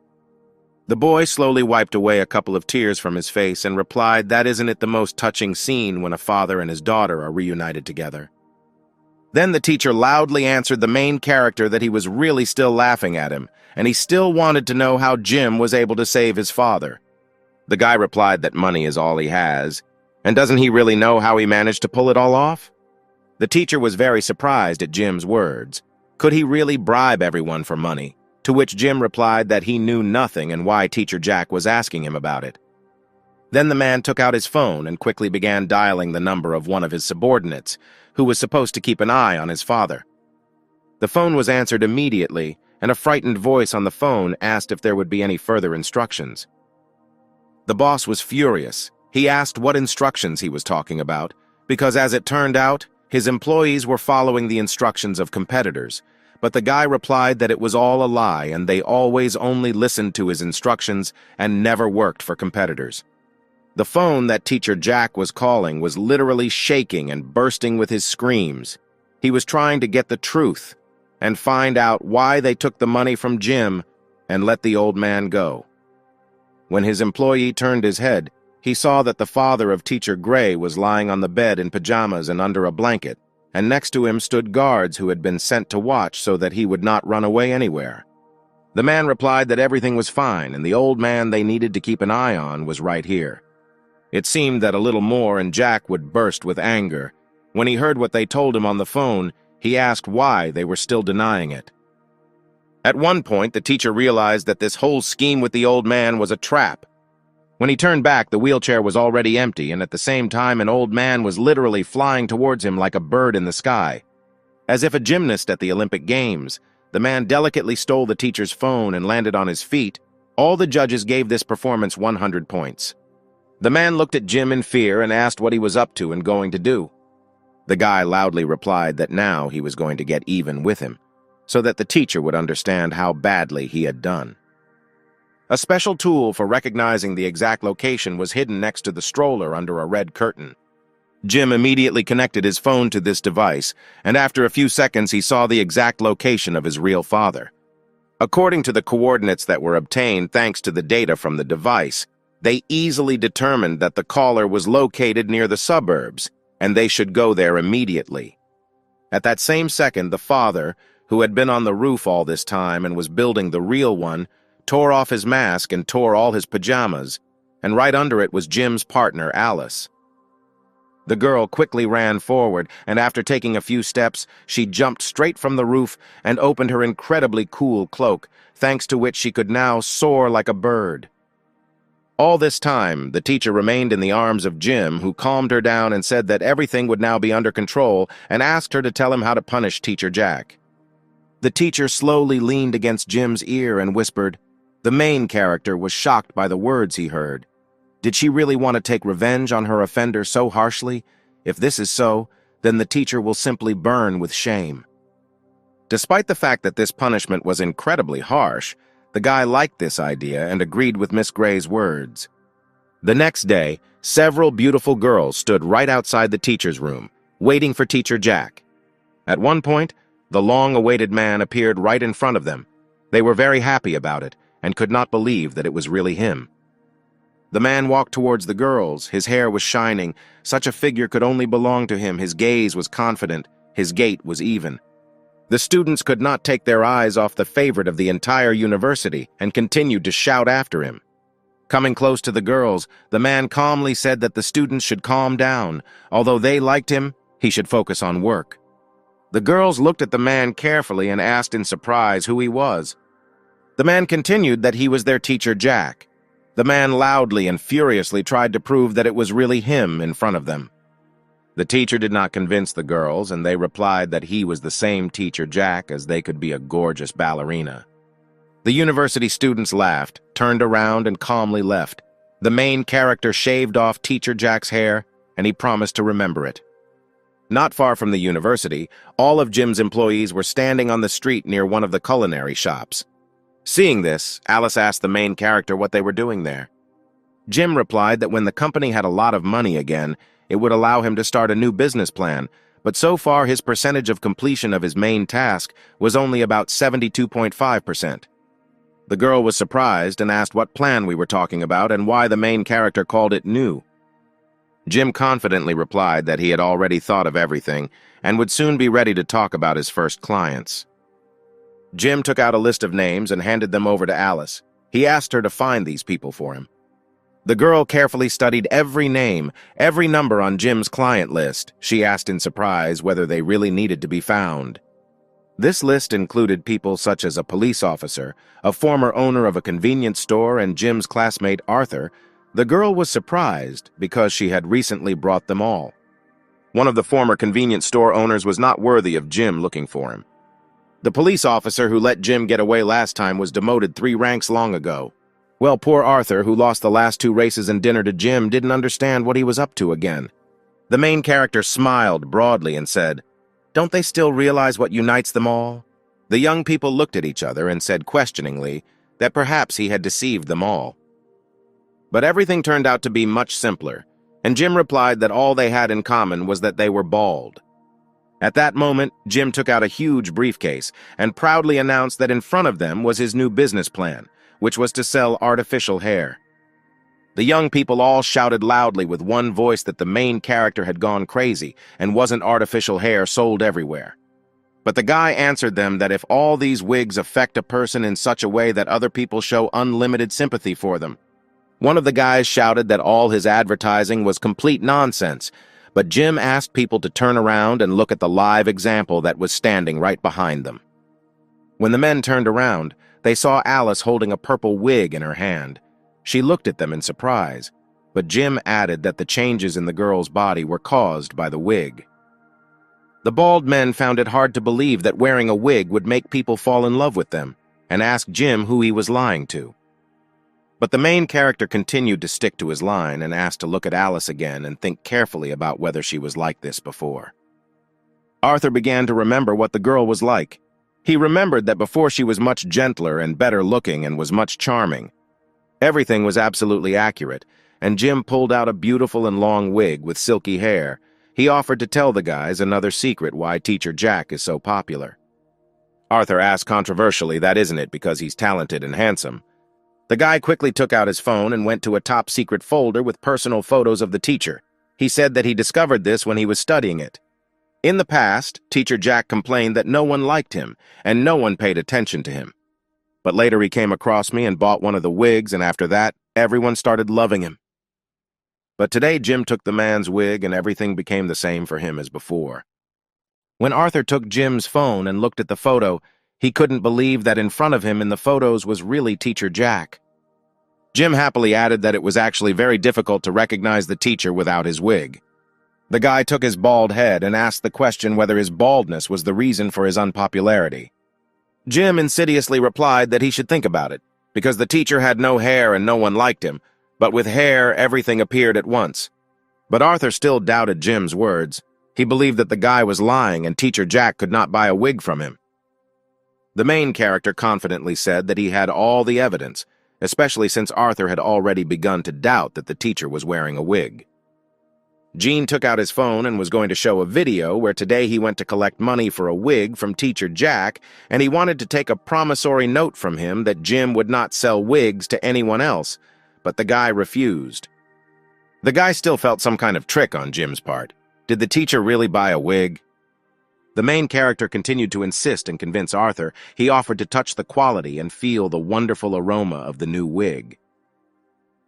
The boy slowly wiped away a couple of tears from his face and replied, "That isn't it the most touching scene when a father and his daughter are reunited together?" Then the teacher loudly answered the main character that he was really still laughing at him, and he still wanted to know how Jim was able to save his father. The guy replied that money is all he has, and doesn't he really know how he managed to pull it all off? The teacher was very surprised at Jim's words. Could he really bribe everyone for money? To which Jim replied that he knew nothing and why Teacher Jack was asking him about it. Then the man took out his phone and quickly began dialing the number of one of his subordinates, who was supposed to keep an eye on his father. The phone was answered immediately, and a frightened voice on the phone asked if there would be any further instructions. The boss was furious. He asked what instructions he was talking about, because as it turned out, his employees were following the instructions of competitors. But the guy replied that it was all a lie and they always only listened to his instructions and never worked for competitors. The phone that Teacher Jack was calling was literally shaking and bursting with his screams. He was trying to get the truth and find out why they took the money from Jim and let the old man go. When his employee turned his head, he saw that the father of Teacher Gray was lying on the bed in pajamas and under a blanket. and next to him stood guards who had been sent to watch so that he would not run away anywhere. The man replied that everything was fine, and the old man they needed to keep an eye on was right here. It seemed that a little more and Jack would burst with anger. When he heard what they told him on the phone, he asked why they were still denying it. At one point, the teacher realized that this whole scheme with the old man was a trap. When he turned back, the wheelchair was already empty, and at the same time, an old man was literally flying towards him like a bird in the sky. As if a gymnast at the Olympic Games, the man delicately stole the teacher's phone and landed on his feet. All the judges gave this performance 100 points. The man looked at Jim in fear and asked what he was up to and going to do. The guy loudly replied that now he was going to get even with him, so that the teacher would understand how badly he had done. A special tool for recognizing the exact location was hidden next to the stroller under a red curtain. Jim immediately connected his phone to this device, and after a few seconds he saw the exact location of his real father. According to the coordinates that were obtained thanks to the data from the device, they easily determined that the caller was located near the suburbs, and they should go there immediately. At that same second, the father, who had been on the roof all this time and was building the real one, tore off his mask and tore all his pajamas, and right under it was Jim's partner, Alice. The girl quickly ran forward, and after taking a few steps, she jumped straight from the roof and opened her incredibly cool cloak, thanks to which she could now soar like a bird. All this time, the teacher remained in the arms of Jim, who calmed her down and said that everything would now be under control and asked her to tell him how to punish Teacher Jack. The teacher slowly leaned against Jim's ear and whispered. The main character was shocked by the words he heard. Did she really want to take revenge on her offender so harshly? If this is so, then the teacher will simply burn with shame. Despite the fact that this punishment was incredibly harsh, the guy liked this idea and agreed with Miss Gray's words. The next day, several beautiful girls stood right outside the teacher's room, waiting for Teacher Jack. At one point, the long-awaited man appeared right in front of them. They were very happy about it and could not believe that it was really him. The man walked towards the girls. His hair was shining. Such a figure could only belong to him. His gaze was confident. His gait was even. The students could not take their eyes off the favorite of the entire university and continued to shout after him. Coming close to the girls, the man calmly said that the students should calm down. Although they liked him, he should focus on work. The girls looked at the man carefully and asked in surprise who he was. The man continued that he was their Teacher Jack. The man loudly and furiously tried to prove that it was really him in front of them. The teacher did not convince the girls, and they replied that he was the same Teacher Jack as they could be a gorgeous ballerina. The university students laughed, turned around, and calmly left. The main character shaved off Teacher Jack's hair, and he promised to remember it. Not far from the university, all of Jim's employees were standing on the street near one of the culinary shops. Seeing this, Alice asked the main character what they were doing there. Jim replied that when the company had a lot of money again, it would allow him to start a new business plan, but so far his percentage of completion of his main task was only about 72.5%. The girl was surprised and asked what plan we were talking about and why the main character called it new. Jim confidently replied that he had already thought of everything and would soon be ready to talk about his first clients. Jim took out a list of names and handed them over to Alice. He asked her to find these people for him. The girl carefully studied every name, every number on Jim's client list. She asked in surprise whether they really needed to be found. This list included people such as a police officer, a former owner of a convenience store, and Jim's classmate Arthur. The girl was surprised because she had recently brought them all. One of the former convenience store owners was not worthy of Jim looking for him. The police officer who let Jim get away last time was demoted 3 ranks long ago. Well, poor Arthur, who lost the last 2 races and dinner to Jim, didn't understand what he was up to again. The main character smiled broadly and said, "Don't they still realize what unites them all?" The young people looked at each other and said questioningly that perhaps he had deceived them all. But everything turned out to be much simpler, and Jim replied that all they had in common was that they were bald. At that moment, Jim took out a huge briefcase and proudly announced that in front of them was his new business plan, which was to sell artificial hair. The young people all shouted loudly with one voice that the main character had gone crazy and wasn't artificial hair sold everywhere. But the guy answered them that if all these wigs affect a person in such a way that other people show unlimited sympathy for them. One of the guys shouted that all his advertising was complete nonsense, but Jim asked people to turn around and look at the live example that was standing right behind them. When the men turned around, they saw Alice holding a purple wig in her hand. She looked at them in surprise, but Jim added that the changes in the girl's body were caused by the wig. The bald men found it hard to believe that wearing a wig would make people fall in love with them, and asked Jim who he was lying to. But the main character continued to stick to his line and asked to look at Alice again and think carefully about whether she was like this before. Arthur began to remember what the girl was like. He remembered that before she was much gentler and better looking and was much charming. Everything was absolutely accurate, and Jim pulled out a beautiful and long wig with silky hair. He offered to tell the guys another secret why Teacher Jack is so popular. Arthur asked controversially, that isn't it because he's talented and handsome. The guy quickly took out his phone and went to a top-secret folder with personal photos of the teacher. He said that he discovered this when he was studying it. In the past, Teacher Jack complained that no one liked him, and no one paid attention to him. But later he came across me and bought one of the wigs, and after that, everyone started loving him. But today Jim took the man's wig, and everything became the same for him as before. When Arthur took Jim's phone and looked at the photo, he couldn't believe that in front of him in the photos was really Teacher Jack. Jim happily added that it was actually very difficult to recognize the teacher without his wig. The guy took his bald head and asked the question whether his baldness was the reason for his unpopularity. Jim insidiously replied that he should think about it, because the teacher had no hair and no one liked him, but with hair everything appeared at once. But Arthur still doubted Jim's words. He believed that the guy was lying and Teacher Jack could not buy a wig from him. The main character confidently said that he had all the evidence, especially since Arthur had already begun to doubt that the teacher was wearing a wig. Gene took out his phone and was going to show a video where today he went to collect money for a wig from Teacher Jack, and he wanted to take a promissory note from him that Jim would not sell wigs to anyone else, but the guy refused. The guy still felt some kind of trick on Jim's part. Did the teacher really buy a wig? The main character continued to insist and convince Arthur. He offered to touch the quality and feel the wonderful aroma of the new wig.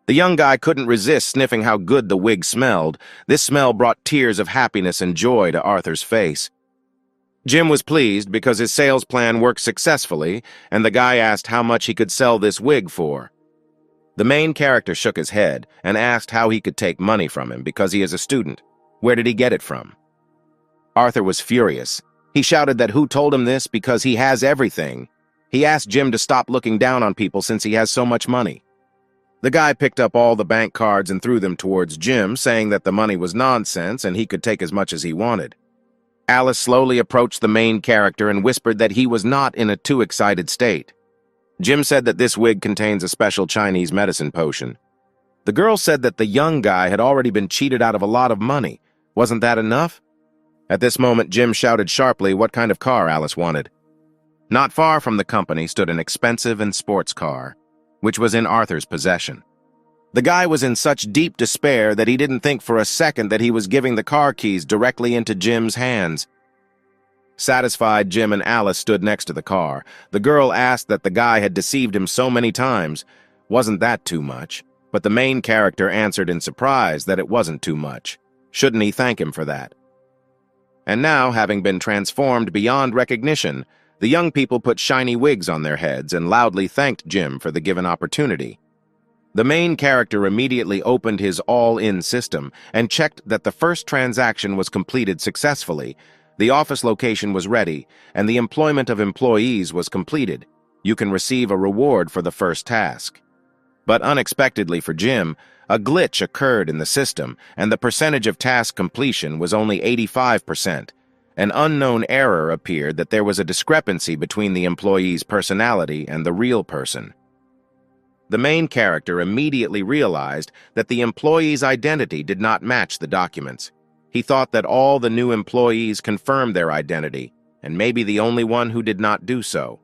The young guy couldn't resist sniffing how good the wig smelled. This smell brought tears of happiness and joy to Arthur's face. Jim was pleased because his sales plan worked successfully, and the guy asked how much he could sell this wig for. The main character shook his head and asked how he could take money from him because he is a student. Where did he get it from? Arthur was furious. He shouted that who told him this because he has everything. He asked Jim to stop looking down on people since he has so much money. The guy picked up all the bank cards and threw them towards Jim, saying that the money was nonsense and he could take as much as he wanted. Alice slowly approached the main character and whispered that he was not in a too excited state. Jim said that this wig contains a special Chinese medicine potion. The girl said that the young guy had already been cheated out of a lot of money. Wasn't that enough? At this moment, Jim shouted sharply what kind of car Alice wanted. Not far from the company stood an expensive and sports car, which was in Arthur's possession. The guy was in such deep despair that he didn't think for a second that he was giving the car keys directly into Jim's hands. Satisfied, Jim and Alice stood next to the car. The girl asked that the guy had deceived him so many times. Wasn't that too much? But the main character answered in surprise that it wasn't too much. Shouldn't he thank him for that? And now, having been transformed beyond recognition, the young people put shiny wigs on their heads and loudly thanked Jim for the given opportunity. The main character immediately opened his all-in system and checked that the first transaction was completed successfully, the office location was ready, and the employment of employees was completed. You can receive a reward for the first task. But unexpectedly for Jim, a glitch occurred in the system, and the percentage of task completion was only 85%. An unknown error appeared that there was a discrepancy between the employee's personality and the real person. The main character immediately realized that the employee's identity did not match the documents. He thought that all the new employees confirmed their identity, and maybe the only one who did not do so.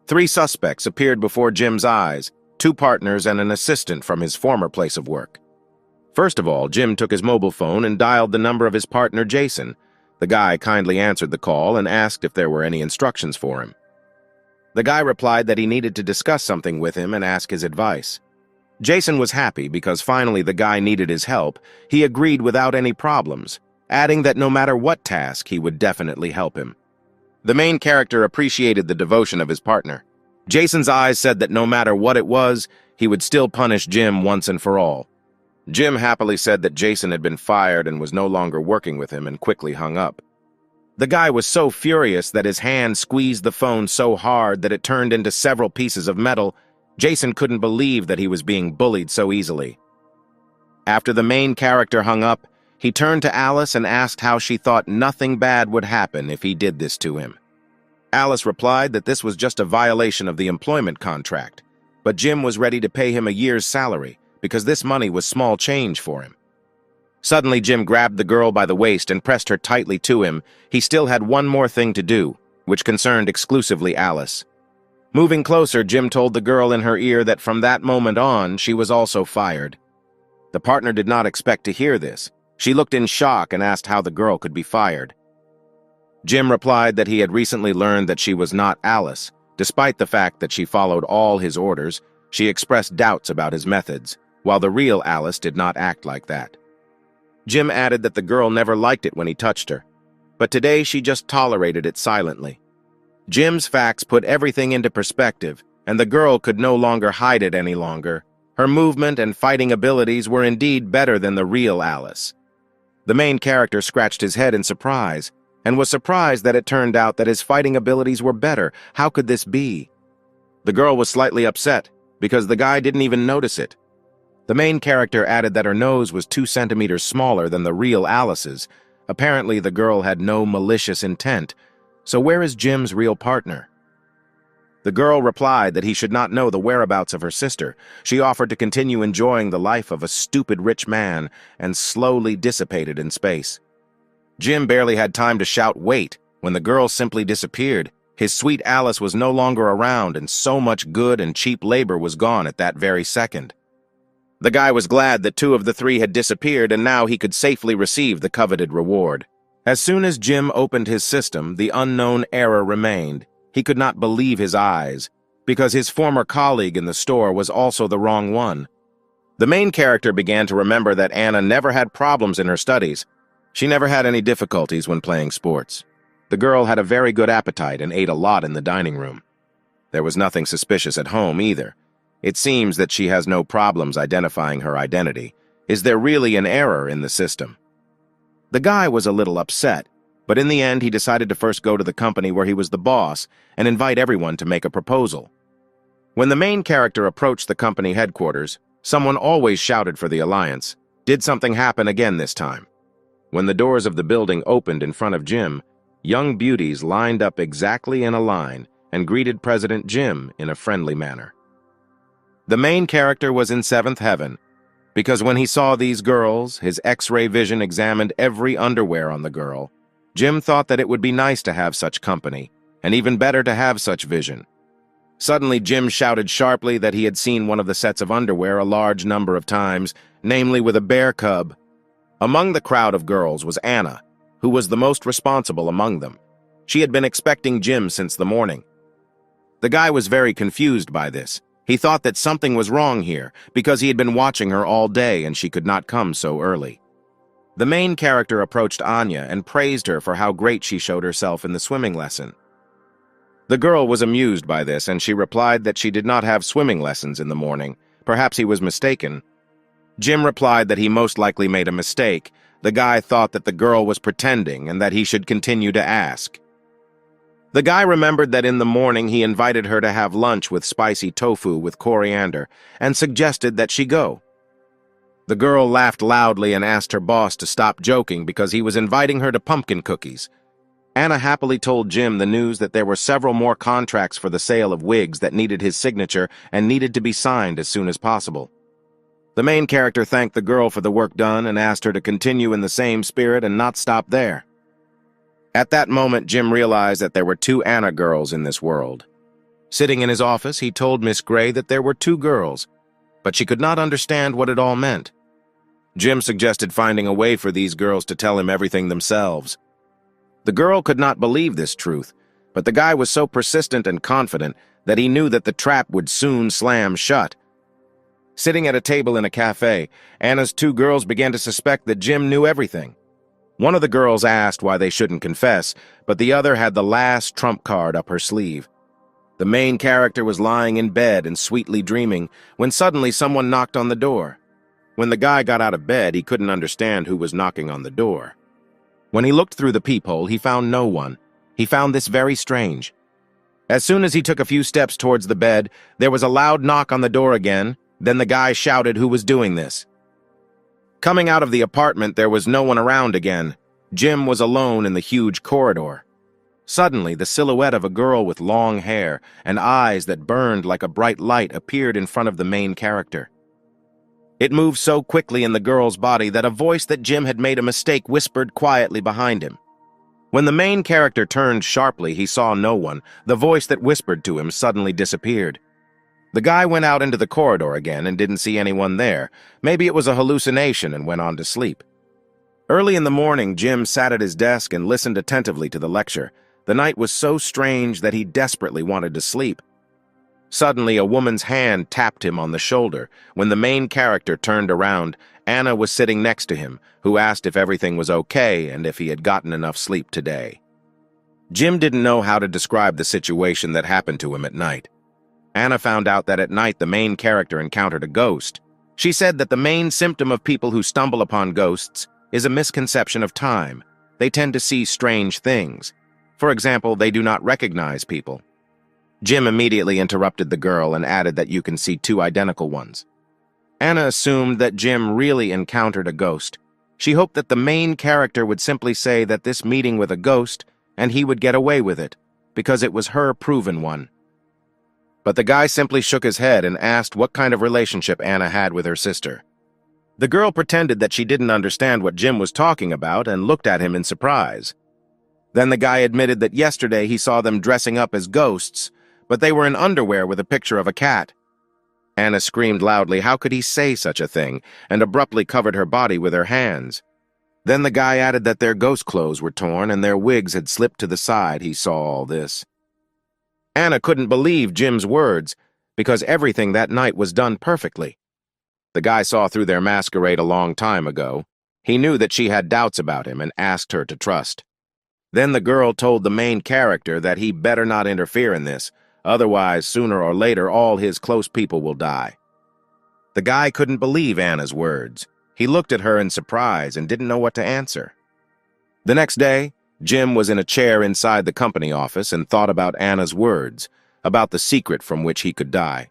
3 suspects appeared before Jim's eyes. two partners, and an assistant from his former place of work. First of all, Jim took his mobile phone and dialed the number of his partner, Jason. The guy kindly answered the call and asked if there were any instructions for him. The guy replied that he needed to discuss something with him and ask his advice. Jason was happy because finally the guy needed his help. He agreed without any problems, adding that no matter what task, he would definitely help him. The main character appreciated the devotion of his partner. Jason's eyes said that no matter what it was, he would still punish Jim once and for all. Jim happily said that Jason had been fired and was no longer working with him and quickly hung up. The guy was so furious that his hand squeezed the phone so hard that it turned into several pieces of metal. Jason couldn't believe that he was being bullied so easily. After the main character hung up, he turned to Alice and asked how she thought nothing bad would happen if he did this to him. Alice replied that this was just a violation of the employment contract, but Jim was ready to pay him a year's salary because this money was small change for him. Suddenly, Jim grabbed the girl by the waist and pressed her tightly to him. He still had one more thing to do, which concerned exclusively Alice. Moving closer, Jim told the girl in her ear that from that moment on, she was also fired. The partner did not expect to hear this. She looked in shock and asked how the girl could be fired. Jim replied that he had recently learned that she was not Alice. Despite the fact that she followed all his orders, she expressed doubts about his methods, while the real Alice did not act like that. Jim added that the girl never liked it when he touched her, but today she just tolerated it silently. Jim's facts put everything into perspective, and the girl could no longer hide it any longer. Her movement and fighting abilities were indeed better than the real Alice. The main character scratched his head in surprise, and was surprised that it turned out that his fighting abilities were better. How could this be? The girl was slightly upset, because the guy didn't even notice it. The main character added that her nose was 2 centimeters smaller than the real Alice's. Apparently, the girl had no malicious intent. So where is Jim's real partner? The girl replied that he should not know the whereabouts of her sister. She offered to continue enjoying the life of a stupid rich man and slowly dissipated in space. Jim barely had time to shout, "Wait," when the girl simply disappeared. His sweet Alice was no longer around, and so much good and cheap labor was gone at that very second. The guy was glad that 2 of the 3 had disappeared, and now he could safely receive the coveted reward. As soon as Jim opened his system, the unknown error remained. He could not believe his eyes, because his former colleague in the store was also the wrong one. The main character began to remember that Anna never had problems in her studies. She never had any difficulties when playing sports. The girl had a very good appetite and ate a lot in the dining room. There was nothing suspicious at home either. It seems that she has no problems identifying her identity. Is there really an error in the system? The guy was a little upset, but in the end he decided to first go to the company where he was the boss and invite everyone to make a proposal. When the main character approached the company headquarters, someone always shouted for the alliance. Did something happen again this time? When the doors of the building opened in front of Jim, young beauties lined up exactly in a line and greeted President Jim in a friendly manner. The main character was in 7th heaven, because when he saw these girls, his X-ray vision examined every underwear on the girl. Jim thought that it would be nice to have such company, and even better to have such vision. Suddenly, Jim shouted sharply that he had seen one of the sets of underwear a large number of times, namely with a bear cub. Among the crowd of girls was Anna, who was the most responsible among them. She had been expecting Jim since the morning. The guy was very confused by this. He thought that something was wrong here, because he had been watching her all day and she could not come so early. The main character approached Anya and praised her for how great she showed herself in the swimming lesson. The girl was amused by this, and she replied that she did not have swimming lessons in the morning. Perhaps he was mistaken. Jim replied that he most likely made a mistake. The guy thought that the girl was pretending and that he should continue to ask. The guy remembered that in the morning he invited her to have lunch with spicy tofu with coriander and suggested that she go. The girl laughed loudly and asked her boss to stop joking because he was inviting her to pumpkin cookies. Anna happily told Jim the news that there were several more contracts for the sale of wigs that needed his signature and needed to be signed as soon as possible. The main character thanked the girl for the work done and asked her to continue in the same spirit and not stop there. At that moment, Jim realized that there were 2 Anna girls in this world. Sitting in his office, he told Miss Gray that there were 2 girls, but she could not understand what it all meant. Jim suggested finding a way for these girls to tell him everything themselves. The girl could not believe this truth, but the guy was so persistent and confident that he knew that the trap would soon slam shut. Sitting at a table in a cafe, Anna's 2 girls began to suspect that Jim knew everything. One of the girls asked why they shouldn't confess, but the other had the last trump card up her sleeve. The main character was lying in bed and sweetly dreaming when suddenly someone knocked on the door. When the guy got out of bed, he couldn't understand who was knocking on the door. When he looked through the peephole, he found no one. He found this very strange. As soon as he took a few steps towards the bed, there was a loud knock on the door again. Then the guy shouted who was doing this. Coming out of the apartment, there was no one around again. Jim was alone in the huge corridor. Suddenly, the silhouette of a girl with long hair and eyes that burned like a bright light appeared in front of the main character. It moved so quickly in the girl's body that a voice that Jim had made a mistake whispered quietly behind him. When the main character turned sharply, he saw no one. The voice that whispered to him suddenly disappeared. The guy went out into the corridor again and didn't see anyone there. Maybe it was a hallucination and went on to sleep. Early in the morning, Jim sat at his desk and listened attentively to the lecture. The night was so strange that he desperately wanted to sleep. Suddenly, a woman's hand tapped him on the shoulder. When the main character turned around, Anna was sitting next to him, who asked if everything was okay and if he had gotten enough sleep today. Jim didn't know how to describe the situation that happened to him at night. Anna found out that at night the main character encountered a ghost. She said that the main symptom of people who stumble upon ghosts is a misconception of time. They tend to see strange things. For example, they do not recognize people. Jim immediately interrupted the girl and added that you can see 2 identical ones. Anna assumed that Jim really encountered a ghost. She hoped that the main character would simply say that this meeting with a ghost and he would get away with it, because it was her proven one. But the guy simply shook his head and asked what kind of relationship Anna had with her sister. The girl pretended that she didn't understand what Jim was talking about and looked at him in surprise. Then the guy admitted that yesterday he saw them dressing up as ghosts, but they were in underwear with a picture of a cat. Anna screamed loudly, how could he say such a thing, and abruptly covered her body with her hands. Then the guy added that their ghost clothes were torn and their wigs had slipped to the side. He saw all this. Anna couldn't believe Jim's words, because everything that night was done perfectly. The guy saw through their masquerade a long time ago. He knew that she had doubts about him and asked her to trust. Then the girl told the main character that he better not interfere in this, otherwise sooner or later all his close people will die. The guy couldn't believe Anna's words. He looked at her in surprise and didn't know what to answer. The next day, Jim was in a chair inside the company office and thought about Anna's words, about the secret from which he could die.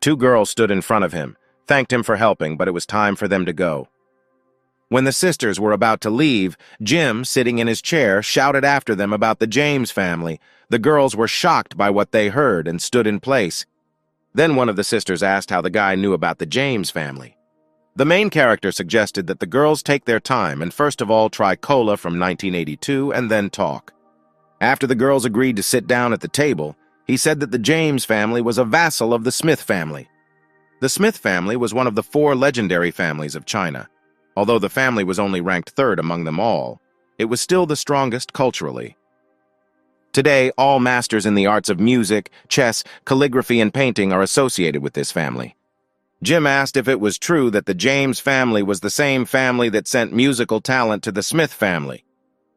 2 girls stood in front of him, thanked him for helping, but it was time for them to go. When the sisters were about to leave, Jim, sitting in his chair, shouted after them about the James family. The girls were shocked by what they heard and stood in place. Then one of the sisters asked how the guy knew about the James family. The main character suggested that the girls take their time and first of all try cola from 1982 and then talk. After the girls agreed to sit down at the table, he said that the James family was a vassal of the Smith family. The Smith family was one of the 4 legendary families of China. Although the family was only ranked 3rd among them all, it was still the strongest culturally. Today, all masters in the arts of music, chess, calligraphy, and painting are associated with this family. Jim asked if it was true that the James family was the same family that sent musical talent to the Smith family.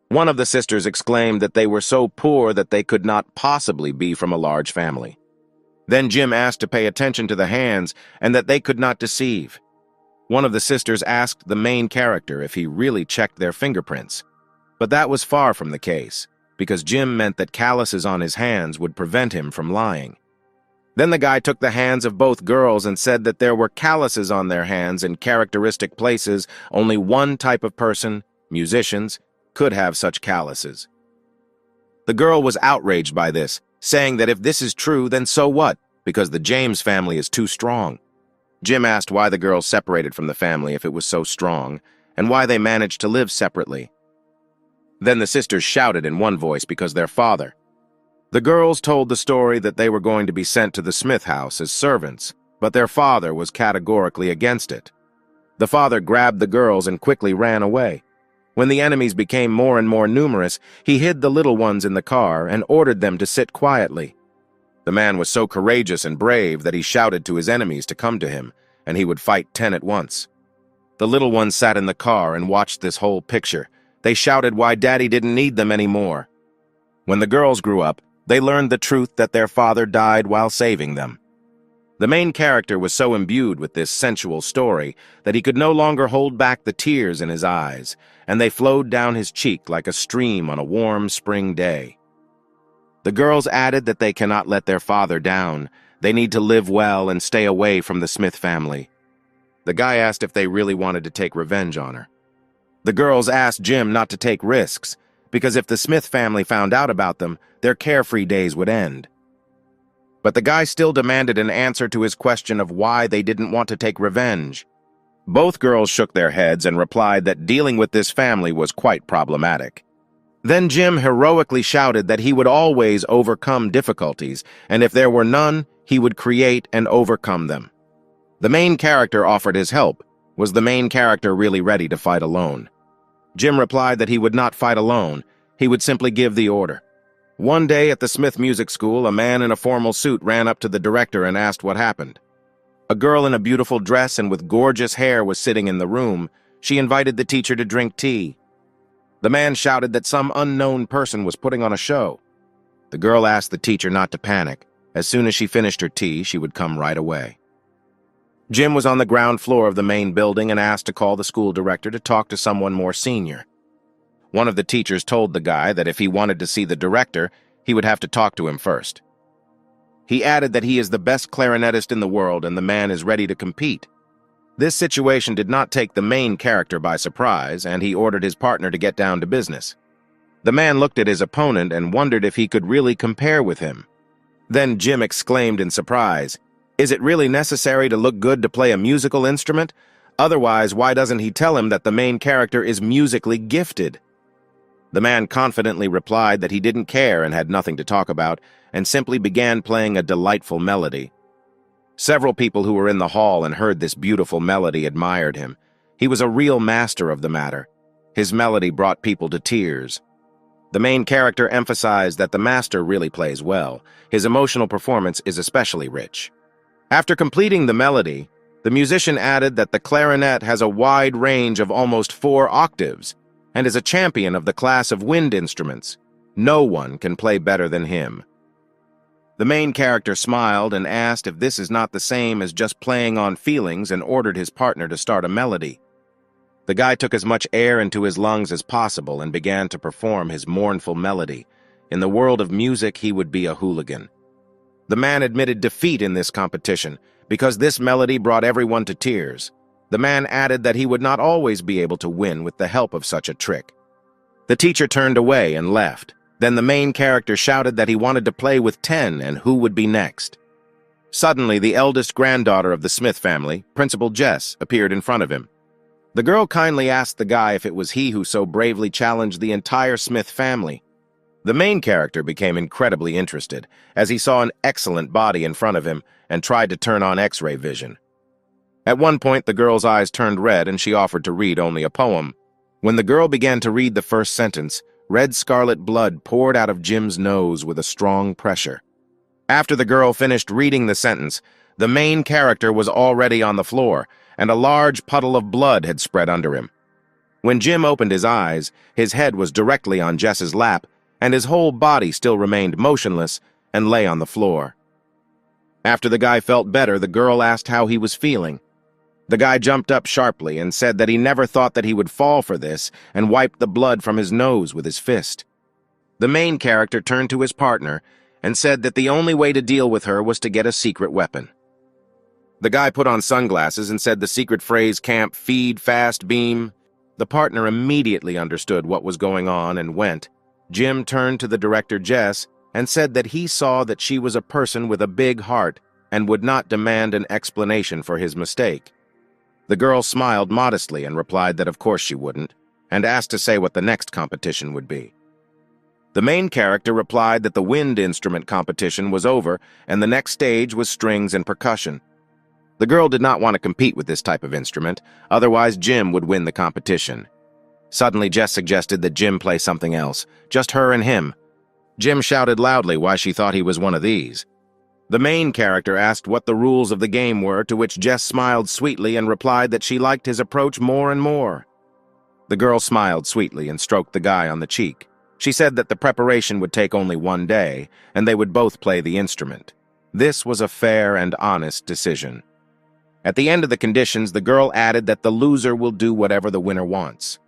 One of the sisters exclaimed that they were so poor that they could not possibly be from a large family. Then Jim asked to pay attention to the hands and that they could not deceive. One of the sisters asked the main character if he really checked their fingerprints. But that was far from the case, because Jim meant that calluses on his hands would prevent him from lying. Then the guy took the hands of both girls and said that there were calluses on their hands in characteristic places. Only one type of person, musicians, could have such calluses. The girl was outraged by this, saying that if this is true, then so what, because the James family is too strong. Jim asked why the girls separated from the family if it was so strong, and why they managed to live separately. Then the sisters shouted in one voice because their father. The girls told the story that they were going to be sent to the Smith house as servants, but their father was categorically against it. The father grabbed the girls and quickly ran away. When the enemies became more and more numerous, he hid the little ones in the car and ordered them to sit quietly. The man was so courageous and brave that he shouted to his enemies to come to him, and he would fight 10 at once. The little ones sat in the car and watched this whole picture. They shouted why Daddy didn't need them anymore. When the girls grew up, they learned the truth that their father died while saving them. The main character was so imbued with this sensual story that he could no longer hold back the tears in his eyes, and they flowed down his cheek like a stream on a warm spring day. The girls added that they cannot let their father down. They need to live well and stay away from the Smith family. The guy asked if they really wanted to take revenge on her. The girls asked Jim not to take risks, because if the Smith family found out about them, their carefree days would end. But the guy still demanded an answer to his question of why they didn't want to take revenge. Both girls shook their heads and replied that dealing with this family was quite problematic. Then Jim heroically shouted that he would always overcome difficulties, and if there were none, he would create and overcome them. The main character offered his help. Was the main character really ready to fight alone? Jim replied that he would not fight alone. He would simply give the order. One day at the Smith Music School, a man in a formal suit ran up to the director and asked what happened. A girl in a beautiful dress and with gorgeous hair was sitting in the room. She invited the teacher to drink tea. The man shouted that some unknown person was putting on a show. The girl asked the teacher not to panic. As soon as she finished her tea, she would come right away. Jim was on the ground floor of the main building and asked to call the school director to talk to someone more senior. One of the teachers told the guy that if he wanted to see the director, he would have to talk to him first. He added that he is the best clarinetist in the world and the man is ready to compete. This situation did not take the main character by surprise, and he ordered his partner to get down to business. The man looked at his opponent and wondered if he could really compare with him. Then Jim exclaimed in surprise, "Is it really necessary to look good to play a musical instrument? Otherwise, why doesn't he tell him that the main character is musically gifted?" The man confidently replied that he didn't care and had nothing to talk about, and simply began playing a delightful melody. Several people who were in the hall and heard this beautiful melody admired him. He was a real master of the matter. His melody brought people to tears. The main character emphasized that the master really plays well. His emotional performance is especially rich. After completing the melody, the musician added that the clarinet has a wide range of almost 4 octaves, and is a champion of the class of wind instruments. No one can play better than him. The main character smiled and asked if this is not the same as just playing on feelings and ordered his partner to start a melody. The guy took as much air into his lungs as possible and began to perform his mournful melody. In the world of music, he would be a hooligan. The man admitted defeat in this competition because this melody brought everyone to tears. The man added that he would not always be able to win with the help of such a trick. The teacher turned away and left. Then the main character shouted that he wanted to play with 10 and who would be next. Suddenly, the eldest granddaughter of the Smith family, Principal Jess, appeared in front of him. The girl kindly asked the guy if it was he who so bravely challenged the entire Smith family. The main character became incredibly interested as he saw an excellent body in front of him and tried to turn on X-ray vision. At one point, the girl's eyes turned red and she offered to read only a poem. When the girl began to read the first sentence, red scarlet blood poured out of Jim's nose with a strong pressure. After the girl finished reading the sentence, the main character was already on the floor, and a large puddle of blood had spread under him. When Jim opened his eyes, his head was directly on Jess's lap, and his whole body still remained motionless and lay on the floor. After the guy felt better, the girl asked how he was feeling. The guy jumped up sharply and said that he never thought that he would fall for this and wiped the blood from his nose with his fist. The main character turned to his partner and said that the only way to deal with her was to get a secret weapon. The guy put on sunglasses and said the secret phrase, "Camp, feed, fast, beam." The partner immediately understood what was going on and went. Jim turned to the director, Jess, and said that he saw that she was a person with a big heart and would not demand an explanation for his mistake. The girl smiled modestly and replied that of course she wouldn't, and asked to say what the next competition would be. The main character replied that the wind instrument competition was over and the next stage was strings and percussion. The girl did not want to compete with this type of instrument, otherwise Jim would win the competition. Suddenly, Jess suggested that Jim play something else, just her and him. Jim shouted loudly why she thought he was one of these. The main character asked what the rules of the game were, to which Jess smiled sweetly and replied that she liked his approach more and more. The girl smiled sweetly and stroked the guy on the cheek. She said that the preparation would take only one day, and they would both play the instrument. This was a fair and honest decision. At the end of the conditions, the girl added that the loser will do whatever the winner wants.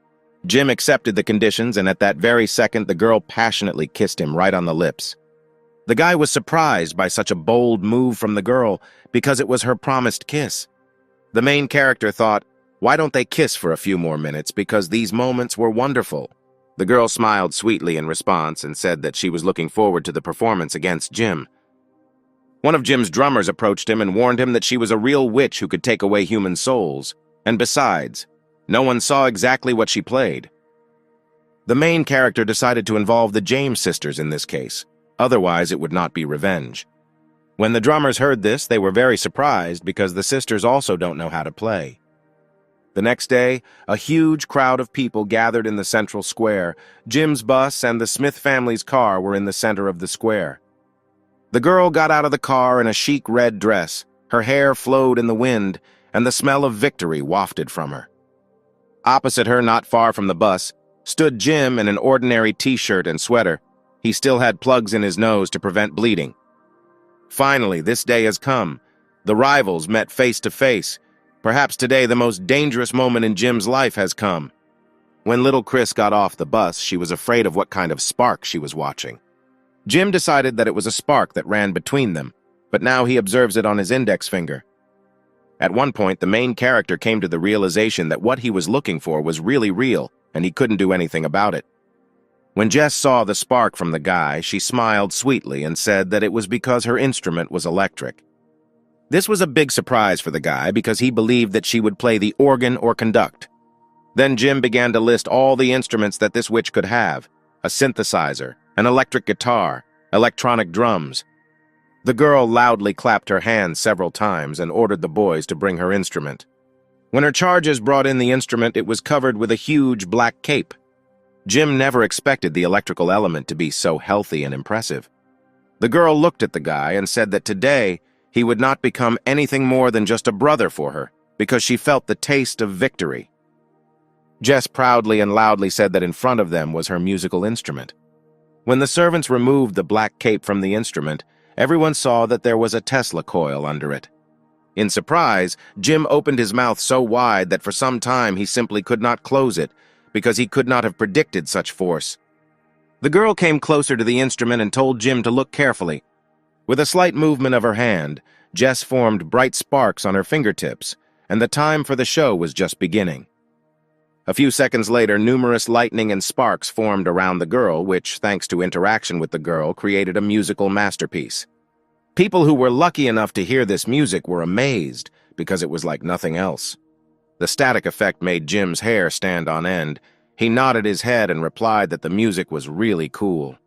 Jim accepted the conditions, and at that very second, the girl passionately kissed him right on the lips. The guy was surprised by such a bold move from the girl because it was her promised kiss. The main character thought, why don't they kiss for a few more minutes, because these moments were wonderful. The girl smiled sweetly in response and said that she was looking forward to the performance against Jim. One of Jim's drummers approached him and warned him that she was a real witch who could take away human souls. And besides, no one saw exactly what she played. The main character decided to involve the James sisters in this case. Otherwise, it would not be revenge. When the drummers heard this, they were very surprised because the sisters also don't know how to play. The next day, a huge crowd of people gathered in the central square. Jim's bus and the Smith family's car were in the center of the square. The girl got out of the car in a chic red dress. Her hair flowed in the wind, and the smell of victory wafted from her. Opposite her, not far from the bus, stood Jim in an ordinary t-shirt and sweater. He still had plugs in his nose to prevent bleeding. Finally, this day has come. The rivals met face to face. Perhaps today the most dangerous moment in Jim's life has come. When little Chris got off the bus, she was afraid of what kind of spark she was watching. Jim decided that it was a spark that ran between them, but now he observes it on his index finger. At one point, the main character came to the realization that what he was looking for was really real, and he couldn't do anything about it. When Jess saw the spark from the guy, she smiled sweetly and said that it was because her instrument was electric. This was a big surprise for the guy because he believed that she would play the organ or conduct. Then Jim began to list all the instruments that this witch could have: a synthesizer, an electric guitar, electronic drums. The girl loudly clapped her hands several times and ordered the boys to bring her instrument. When her charges brought in the instrument, it was covered with a huge black cape. Jim never expected the electrical element to be so healthy and impressive. The girl looked at the guy and said that today he would not become anything more than just a brother for her, because she felt the taste of victory. Jess proudly and loudly said that in front of them was her musical instrument. When the servants removed the black cape from the instrument, everyone saw that there was a Tesla coil under it. In surprise, Jim opened his mouth so wide that for some time he simply could not close it, because he could not have predicted such force. The girl came closer to the instrument and told Jim to look carefully. With a slight movement of her hand, Jess formed bright sparks on her fingertips, and the time for the show was just beginning. A few seconds later, numerous lightning and sparks formed around the girl, which, thanks to interaction with the girl, created a musical masterpiece. People who were lucky enough to hear this music were amazed, because it was like nothing else. The static effect made Jim's hair stand on end. He nodded his head and replied that the music was really cool.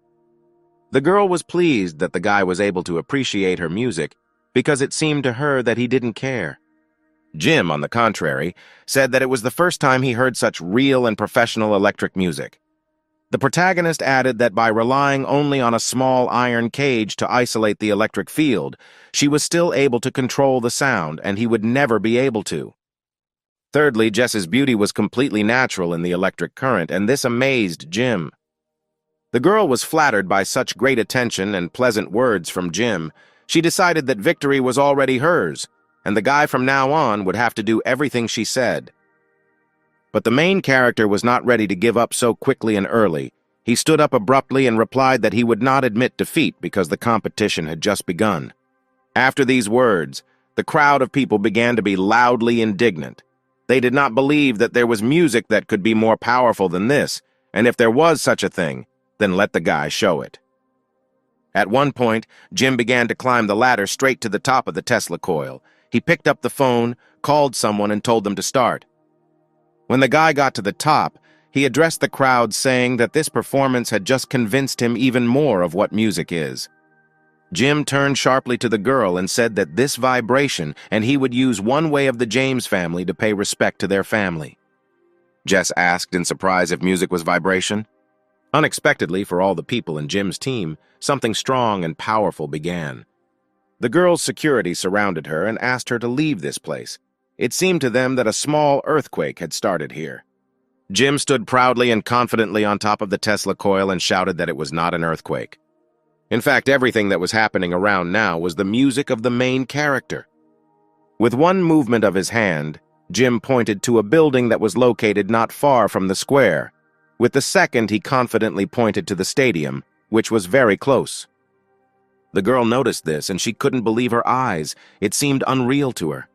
The girl was pleased that the guy was able to appreciate her music, because it seemed to her that he didn't care. Jim, on the contrary, said that it was the first time he heard such real and professional electric music. The protagonist added that by relying only on a small iron cage to isolate the electric field, she was still able to control the sound, and he would never be able to. Thirdly, Jess's beauty was completely natural in the electric current, and this amazed Jim. The girl was flattered by such great attention and pleasant words from Jim. She decided that victory was already hers, and the guy from now on would have to do everything she said. But the main character was not ready to give up so quickly and early. He stood up abruptly and replied that he would not admit defeat because the competition had just begun. After these words, the crowd of people began to be loudly indignant. They did not believe that there was music that could be more powerful than this, and if there was such a thing, then let the guy show it. At one point, Jim began to climb the ladder straight to the top of the Tesla coil. He picked up the phone, called someone, and told them to start. When the guy got to the top, He addressed the crowd saying that this performance had just convinced him even more of what music is. Jim turned sharply to the girl and said that this vibration, and he would use one way of the James family to pay respect to their family. Jess asked in surprise if music was vibration. Unexpectedly for all the people in Jim's team, something strong and powerful began. The girl's security surrounded her and asked her to leave this place. It seemed to them that a small earthquake had started here. Jim stood proudly and confidently on top of the Tesla coil and shouted that it was not an earthquake. In fact, everything that was happening around now was the music of the main character. With one movement of his hand, Jim pointed to a building that was located not far from the square. With the second, he confidently pointed to the stadium, which was very close. The girl noticed this, and she couldn't believe her eyes. It seemed unreal to her.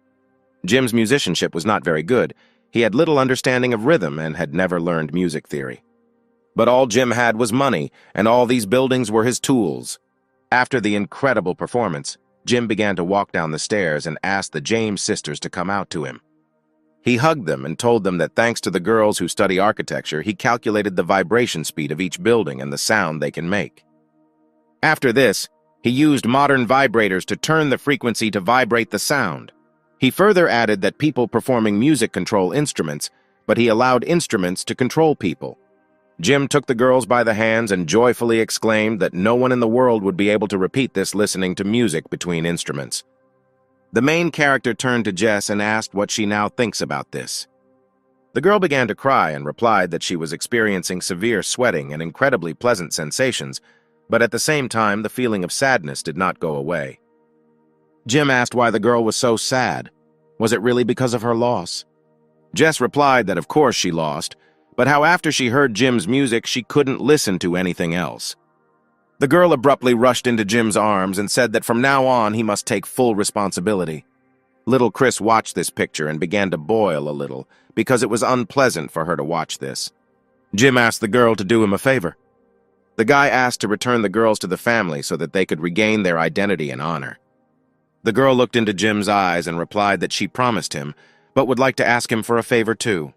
Jim's musicianship was not very good. He had little understanding of rhythm and had never learned music theory. But all Jim had was money, and all these buildings were his tools. After the incredible performance, Jim began to walk down the stairs and asked the James sisters to come out to him. He hugged them and told them that thanks to the girls who study architecture, he calculated the vibration speed of each building and the sound they can make. After this, he used modern vibrators to turn the frequency to vibrate the sound. He further added that people performing music control instruments, but he allowed instruments to control people. Jim took the girls by the hands and joyfully exclaimed that no one in the world would be able to repeat this listening to music between instruments. The main character turned to Jess and asked what she now thinks about this. The girl began to cry and replied that she was experiencing severe sweating and incredibly pleasant sensations, but at the same time the feeling of sadness did not go away. Jim asked why the girl was so sad. Was it really because of her loss? Jess replied that of course she lost, but how after she heard Jim's music she couldn't listen to anything else. The girl abruptly rushed into Jim's arms and said that from now on he must take full responsibility. Little Chris watched this picture and began to boil a little, because it was unpleasant for her to watch this. Jim asked the girl to do him a favor. The guy asked to return the girls to the family so that they could regain their identity and honor. The girl looked into Jim's eyes and replied that she promised him, but would like to ask him for a favor too.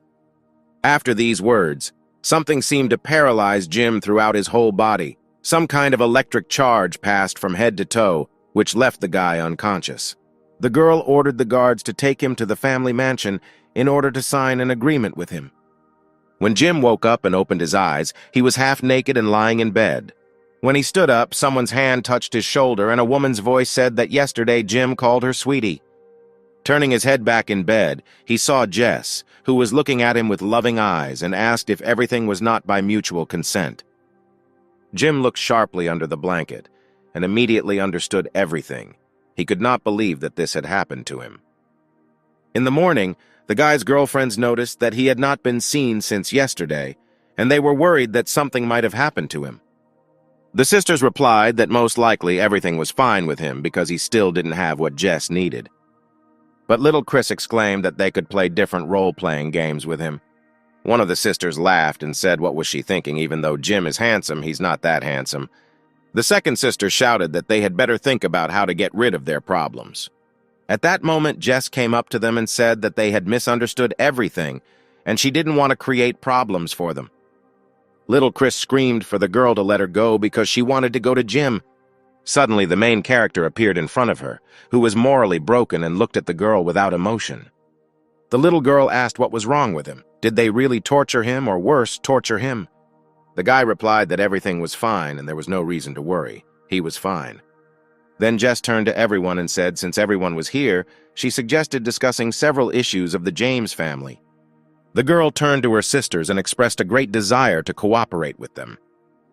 After these words, something seemed to paralyze Jim throughout his whole body. Some kind of electric charge passed from head to toe, which left the guy unconscious. The girl ordered the guards to take him to the family mansion in order to sign an agreement with him. When Jim woke up and opened his eyes, he was half naked and lying in bed. When he stood up, someone's hand touched his shoulder and a woman's voice said that yesterday Jim called her sweetie. Turning his head back in bed, he saw Jess, who was looking at him with loving eyes and asked if everything was not by mutual consent. Jim looked sharply under the blanket and immediately understood everything. He could not believe that this had happened to him. In the morning, the guy's girlfriends noticed that he had not been seen since yesterday, and they were worried that something might have happened to him. The sisters replied that most likely everything was fine with him because he still didn't have what Jess needed. But little Chris exclaimed that they could play different role-playing games with him. One of the sisters laughed and said what was she thinking, even though Jim is handsome, he's not that handsome. The second sister shouted that they had better think about how to get rid of their problems. At that moment, Jess came up to them and said that they had misunderstood everything, and she didn't want to create problems for them. Little Chris screamed for the girl to let her go because she wanted to go to Jim. Suddenly, the main character appeared in front of her, who was morally broken and looked at the girl without emotion. The little girl asked what was wrong with him. Did they really torture him, or worse, torture him? The guy replied that everything was fine and there was no reason to worry. He was fine. Then Jess turned to everyone and said since everyone was here, she suggested discussing several issues of the James family. The girl turned to her sisters and expressed a great desire to cooperate with them.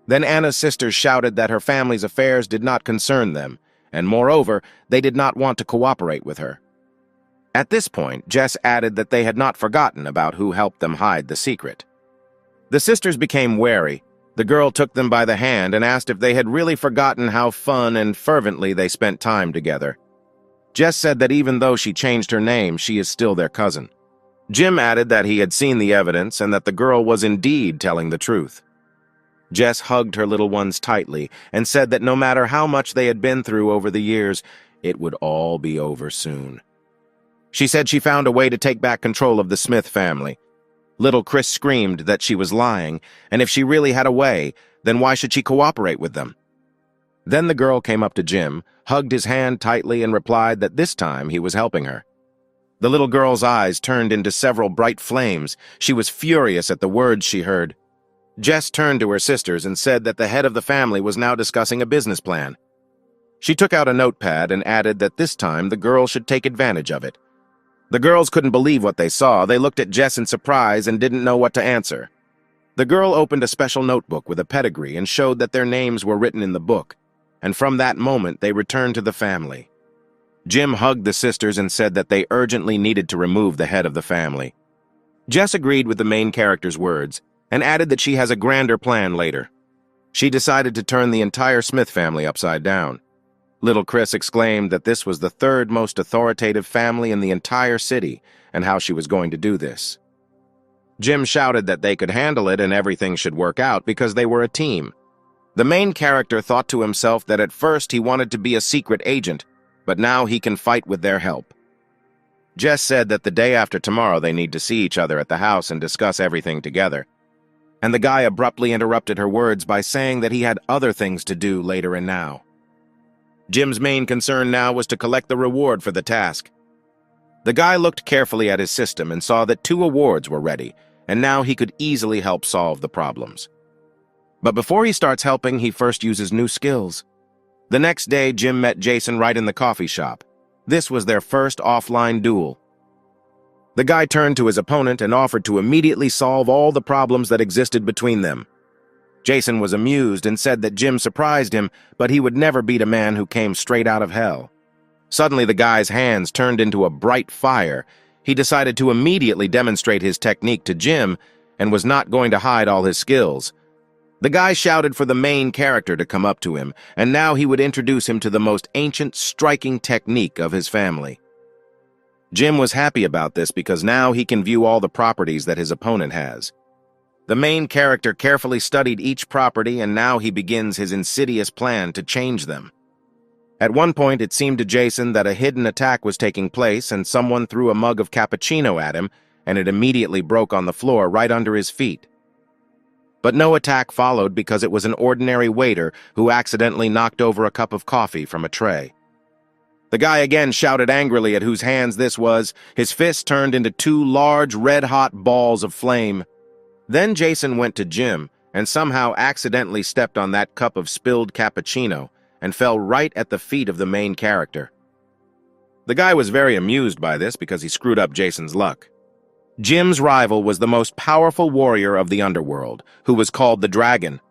Then Anna's sisters shouted that her family's affairs did not concern them, and moreover, they did not want to cooperate with her. At this point, Jess added that they had not forgotten about who helped them hide the secret. The sisters became wary. The girl took them by the hand and asked if they had really forgotten how fun and fervently they spent time together. Jess said that even though she changed her name, she is still their cousin. Jim added that he had seen the evidence and that the girl was indeed telling the truth. Jess hugged her little ones tightly and said that no matter how much they had been through over the years, it would all be over soon. She said she found a way to take back control of the Smith family. Little Chris screamed that she was lying, and if she really had a way, then why should she cooperate with them? Then the girl came up to Jim, hugged his hand tightly, and replied that this time he was helping her. The little girl's eyes turned into several bright flames. She was furious at the words she heard. Jess turned to her sisters and said that the head of the family was now discussing a business plan. She took out a notepad and added that this time the girl should take advantage of it. The girls couldn't believe what they saw. They looked at Jess in surprise and didn't know what to answer. The girl opened a special notebook with a pedigree and showed that their names were written in the book, and from that moment they returned to the family. Jim hugged the sisters and said that they urgently needed to remove the head of the family. Jess agreed with the main character's words and added that she has a grander plan later. She decided to turn the entire Smith family upside down. Little Chris exclaimed that this was the third most authoritative family in the entire city and how she was going to do this. Jim shouted that they could handle it and everything should work out because they were a team. The main character thought to himself that at first he wanted to be a secret agent, but now he can fight with their help. Jess said that the day after tomorrow they need to see each other at the house and discuss everything together. And the guy abruptly interrupted her words by saying that he had other things to do later and now. Jim's main concern now was to collect the reward for the task. The guy looked carefully at his system and saw that 2 awards were ready, and now he could easily help solve the problems. But before he starts helping, he first uses new skills. The next day, Jim met Jason right in the coffee shop. This was their first offline duel. The guy turned to his opponent and offered to immediately solve all the problems that existed between them. Jason was amused and said that Jim surprised him, but he would never beat a man who came straight out of hell. Suddenly, the guy's hands turned into a bright fire. He decided to immediately demonstrate his technique to Jim and was not going to hide all his skills. The guy shouted for the main character to come up to him, and now he would introduce him to the most ancient, striking technique of his family. Jim was happy about this because now he can view all the properties that his opponent has. The main character carefully studied each property, and now he begins his insidious plan to change them. At one point, it seemed to Jason that a hidden attack was taking place, and someone threw a mug of cappuccino at him, and it immediately broke on the floor right under his feet. But no attack followed because it was an ordinary waiter who accidentally knocked over a cup of coffee from a tray. The guy again shouted angrily at whose hands this was. His fist turned into 2 large, red-hot balls of flame. Then Jason went to Jim and somehow accidentally stepped on that cup of spilled cappuccino and fell right at the feet of the main character. The guy was very amused by this because he screwed up Jason's luck. Jim's rival was the most powerful warrior of the underworld, who was called the Dragon.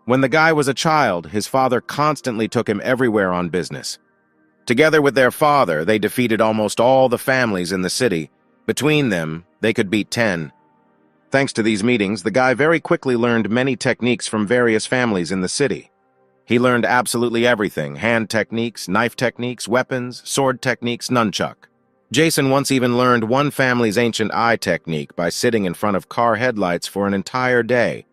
When the guy was a child, his father constantly took him everywhere on business. Together with their father, they defeated almost all the families in the city. Between them, they could beat 10. Thanks to these meetings, the guy very quickly learned many techniques from various families in the city. He learned absolutely everything: hand techniques, knife techniques, weapons, sword techniques, nunchuck. Jason once even learned one family's ancient eye technique by sitting in front of car headlights for an entire day.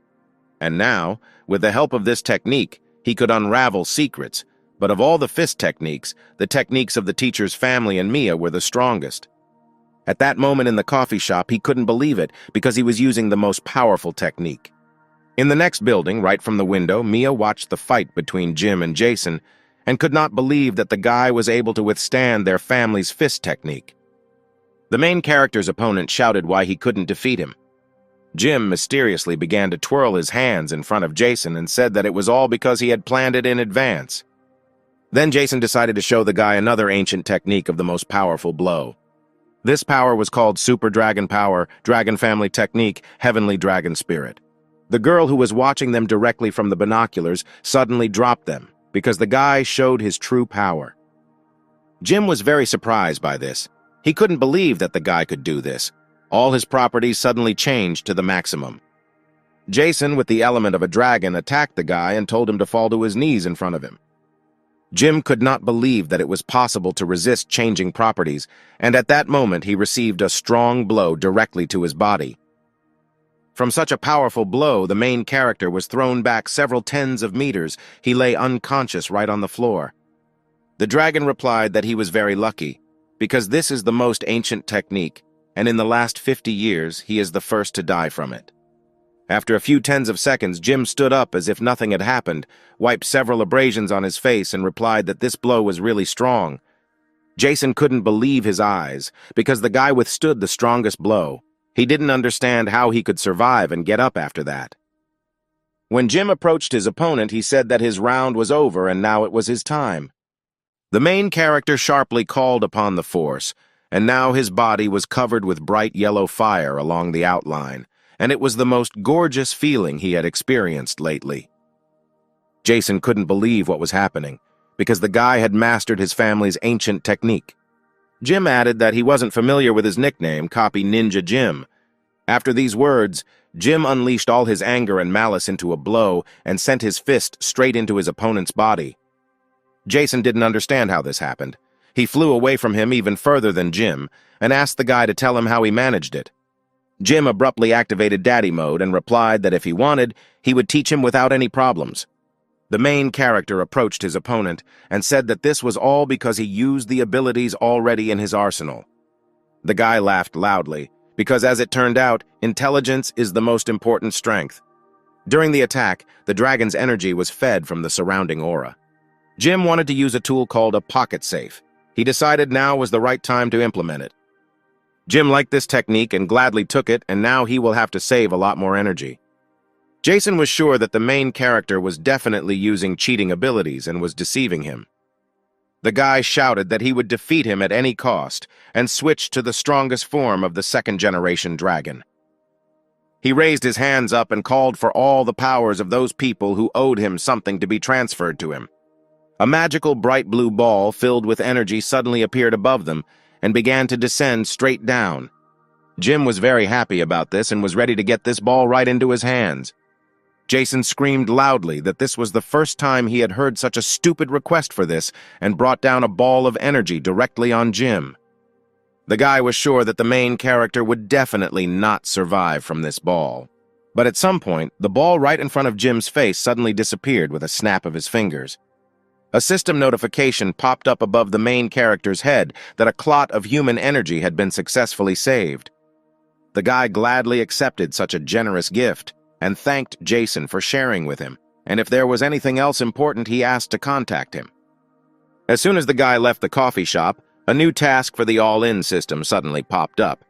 And now, with the help of this technique, he could unravel secrets. But of all the fist techniques, the techniques of the teacher's family and Mia were the strongest. At that moment in the coffee shop, he couldn't believe it because he was using the most powerful technique. In the next building, right from the window, Mia watched the fight between Jim and Jason and could not believe that the guy was able to withstand their family's fist technique. The main character's opponent shouted why he couldn't defeat him. Jim mysteriously began to twirl his hands in front of Jason and said that it was all because he had planned it in advance. Then Jason decided to show the guy another ancient technique of the most powerful blow. This power was called Super Dragon Power, Dragon Family Technique, Heavenly Dragon Spirit. The girl who was watching them directly from the binoculars suddenly dropped them because the guy showed his true power. Jim was very surprised by this. He couldn't believe that the guy could do this. All his properties suddenly changed to the maximum. Jason, with the element of a dragon, attacked the guy and told him to fall to his knees in front of him. Jim could not believe that it was possible to resist changing properties, and at that moment he received a strong blow directly to his body. From such a powerful blow, the main character was thrown back several tens of meters. He lay unconscious right on the floor. The dragon replied that he was very lucky, because this is the most ancient technique, and in the last 50 years, he is the first to die from it. After a few tens of seconds, Jim stood up as if nothing had happened, wiped several abrasions on his face, and replied that this blow was really strong. Jason couldn't believe his eyes, because the guy withstood the strongest blow. He didn't understand how he could survive and get up after that. When Jim approached his opponent, he said that his round was over and now it was his time. The main character sharply called upon the force, and now his body was covered with bright yellow fire along the outline, and it was the most gorgeous feeling he had experienced lately. Jason couldn't believe what was happening, because the guy had mastered his family's ancient technique. Jim added that he wasn't familiar with his nickname, Copy Ninja Jim. After these words, Jim unleashed all his anger and malice into a blow and sent his fist straight into his opponent's body. Jason didn't understand how this happened. He flew away from him even further than Jim and asked the guy to tell him how he managed it. Jim abruptly activated Daddy Mode and replied that if he wanted, he would teach him without any problems. The main character approached his opponent and said that this was all because he used the abilities already in his arsenal. The guy laughed loudly, because as it turned out, intelligence is the most important strength. During the attack, the dragon's energy was fed from the surrounding aura. Jim wanted to use a tool called a pocket safe. He decided now was the right time to implement it. Jim liked this technique and gladly took it, and now he will have to save a lot more energy. Jason was sure that the main character was definitely using cheating abilities and was deceiving him. The guy shouted that he would defeat him at any cost and switched to the strongest form of the second-generation dragon. He raised his hands up and called for all the powers of those people who owed him something to be transferred to him. A magical bright blue ball filled with energy suddenly appeared above them and began to descend straight down. Jim was very happy about this and was ready to get this ball right into his hands. Jason screamed loudly that this was the first time he had heard such a stupid request for this and brought down a ball of energy directly on Jim. The guy was sure that the main character would definitely not survive from this ball. But at some point, the ball right in front of Jim's face suddenly disappeared with a snap of his fingers. A system notification popped up above the main character's head that a clot of human energy had been successfully saved. The guy gladly accepted such a generous gift and thanked Jason for sharing with him, and if there was anything else important, he asked to contact him. As soon as the guy left the coffee shop, a new task for the all-in system suddenly popped up.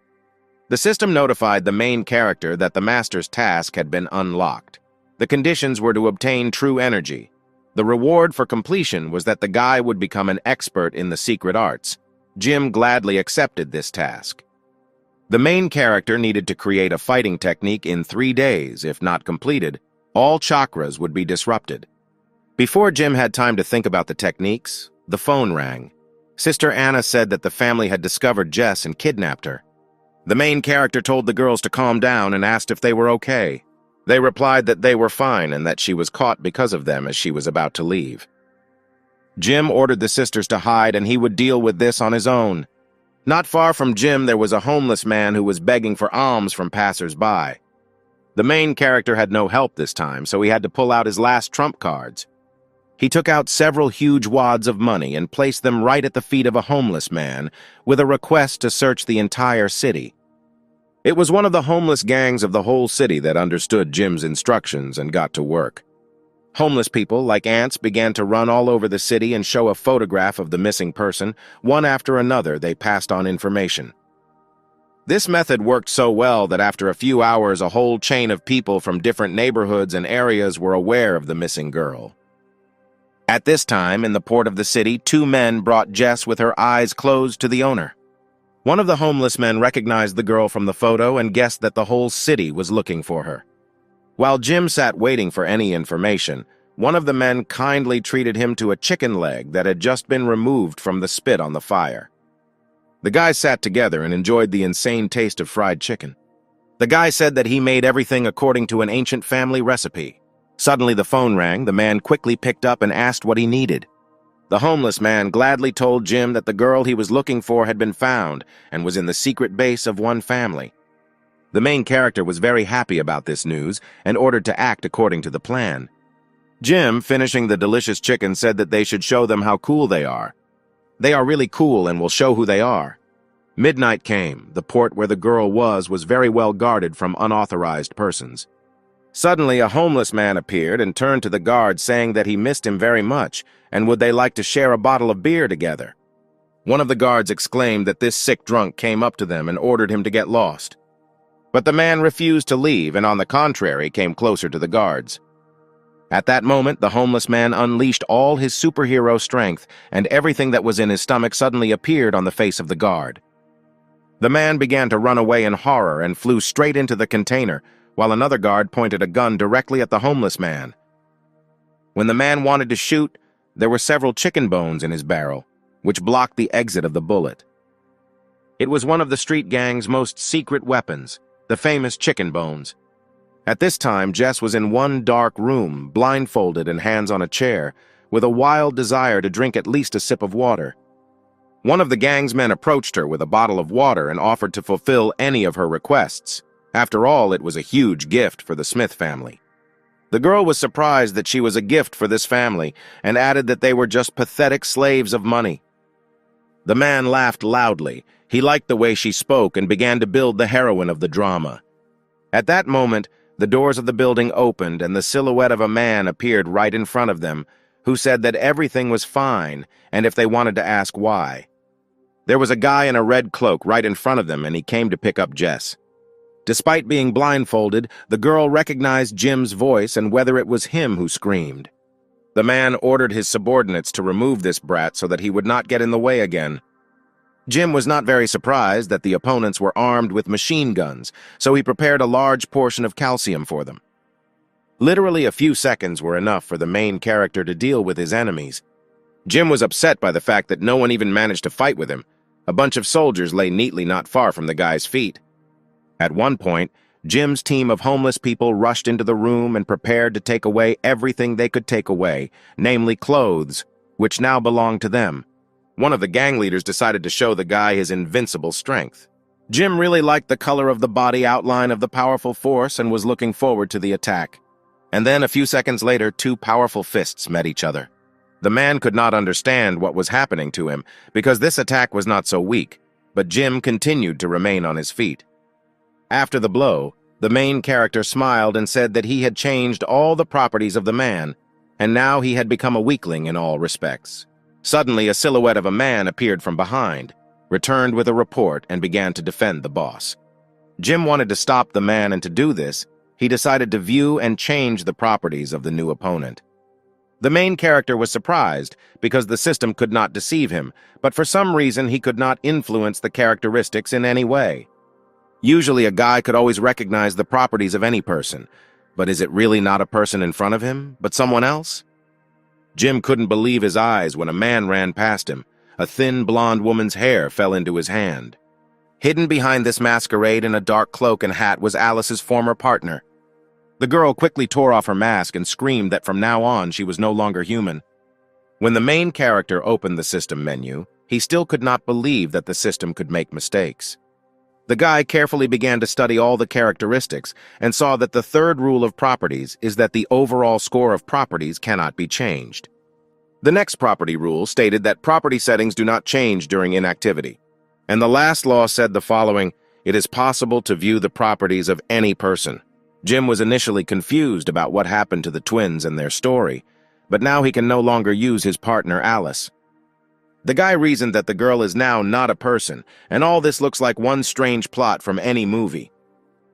The system notified the main character that the master's task had been unlocked. The conditions were to obtain true energy. The reward for completion was that the guy would become an expert in the secret arts. Jim gladly accepted this task. The main character needed to create a fighting technique in 3 days. If not completed, all chakras would be disrupted. Before Jim had time to think about the techniques, the phone rang. Sister Anna said that the family had discovered Jess and kidnapped her. The main character told the girls to calm down and asked if they were okay. They replied that they were fine and that she was caught because of them as she was about to leave. Jim ordered the sisters to hide and he would deal with this on his own. Not far from Jim, there was a homeless man who was begging for alms from passers-by. The main character had no help this time, so he had to pull out his last trump cards. He took out several huge wads of money and placed them right at the feet of a homeless man with a request to search the entire city. It was one of the homeless gangs of the whole city that understood Jim's instructions and got to work. Homeless people, like ants, began to run all over the city and show a photograph of the missing person. One after another, they passed on information. This method worked so well that after a few hours, a whole chain of people from different neighborhoods and areas were aware of the missing girl. At this time, in the port of the city, 2 men brought Jess with her eyes closed to the owner. One of the homeless men recognized the girl from the photo and guessed that the whole city was looking for her. While Jim sat waiting for any information, one of the men kindly treated him to a chicken leg that had just been removed from the spit on the fire. The guys sat together and enjoyed the insane taste of fried chicken. The guy said that he made everything according to an ancient family recipe. Suddenly the phone rang, the man quickly picked up and asked what he needed. The homeless man gladly told Jim that the girl he was looking for had been found and was in the secret base of one family. The main character was very happy about this news and ordered to act according to the plan. Jim, finishing the delicious chicken, said that they should show them how cool they are. They are really cool and will show who they are. Midnight came. The port where the girl was very well guarded from unauthorized persons. Suddenly, a homeless man appeared and turned to the guard saying that he missed him very much and would they like to share a bottle of beer together. One of the guards exclaimed that this sick drunk came up to them and ordered him to get lost. But the man refused to leave and on the contrary came closer to the guards. At that moment, the homeless man unleashed all his superhero strength and everything that was in his stomach suddenly appeared on the face of the guard. The man began to run away in horror and flew straight into the container, while another guard pointed a gun directly at the homeless man. When the man wanted to shoot, there were several chicken bones in his barrel, which blocked the exit of the bullet. It was one of the street gang's most secret weapons, the famous chicken bones. At this time, Jess was in one dark room, blindfolded and hands on a chair, with a wild desire to drink at least a sip of water. One of the gang's men approached her with a bottle of water and offered to fulfill any of her requests. After all, it was a huge gift for the Smith family. The girl was surprised that she was a gift for this family and added that they were just pathetic slaves of money. The man laughed loudly. He liked the way she spoke and began to build the heroine of the drama. At that moment, the doors of the building opened and the silhouette of a man appeared right in front of them, who said that everything was fine and if they wanted to ask why. There was a guy in a red cloak right in front of them and he came to pick up Jess. Despite being blindfolded, the girl recognized Jim's voice and whether it was him who screamed. The man ordered his subordinates to remove this brat so that he would not get in the way again. Jim was not very surprised that the opponents were armed with machine guns, so he prepared a large portion of calcium for them. Literally a few seconds were enough for the main character to deal with his enemies. Jim was upset by the fact that no one even managed to fight with him. A bunch of soldiers lay neatly not far from the guy's feet. At one point, Jim's team of homeless people rushed into the room and prepared to take away everything they could take away, namely clothes, which now belonged to them. One of the gang leaders decided to show the guy his invincible strength. Jim really liked the color of the body outline of the powerful force and was looking forward to the attack. And then, a few seconds later, two powerful fists met each other. The man could not understand what was happening to him because this attack was not so weak, but Jim continued to remain on his feet. After the blow, the main character smiled and said that he had changed all the properties of the man, and now he had become a weakling in all respects. Suddenly, a silhouette of a man appeared from behind, returned with a report, and began to defend the boss. Jim wanted to stop the man, and to do this, he decided to view and change the properties of the new opponent. The main character was surprised because the system could not deceive him, but for some reason he could not influence the characteristics in any way. Usually a guy could always recognize the properties of any person, but is it really not a person in front of him, but someone else? Jim couldn't believe his eyes when a man ran past him. A thin blonde woman's hair fell into his hand. Hidden behind this masquerade in a dark cloak and hat was Alice's former partner. The girl quickly tore off her mask and screamed that from now on she was no longer human. When the main character opened the system menu, he still could not believe that the system could make mistakes. The guy carefully began to study all the characteristics and saw that the third rule of properties is that the overall score of properties cannot be changed. The next property rule stated that property settings do not change during inactivity. And the last law said the following: it is possible to view the properties of any person. Jim was initially confused about what happened to the twins and their story, but now he can no longer use his partner Alice. The guy reasoned that the girl is now not a person, and all this looks like one strange plot from any movie.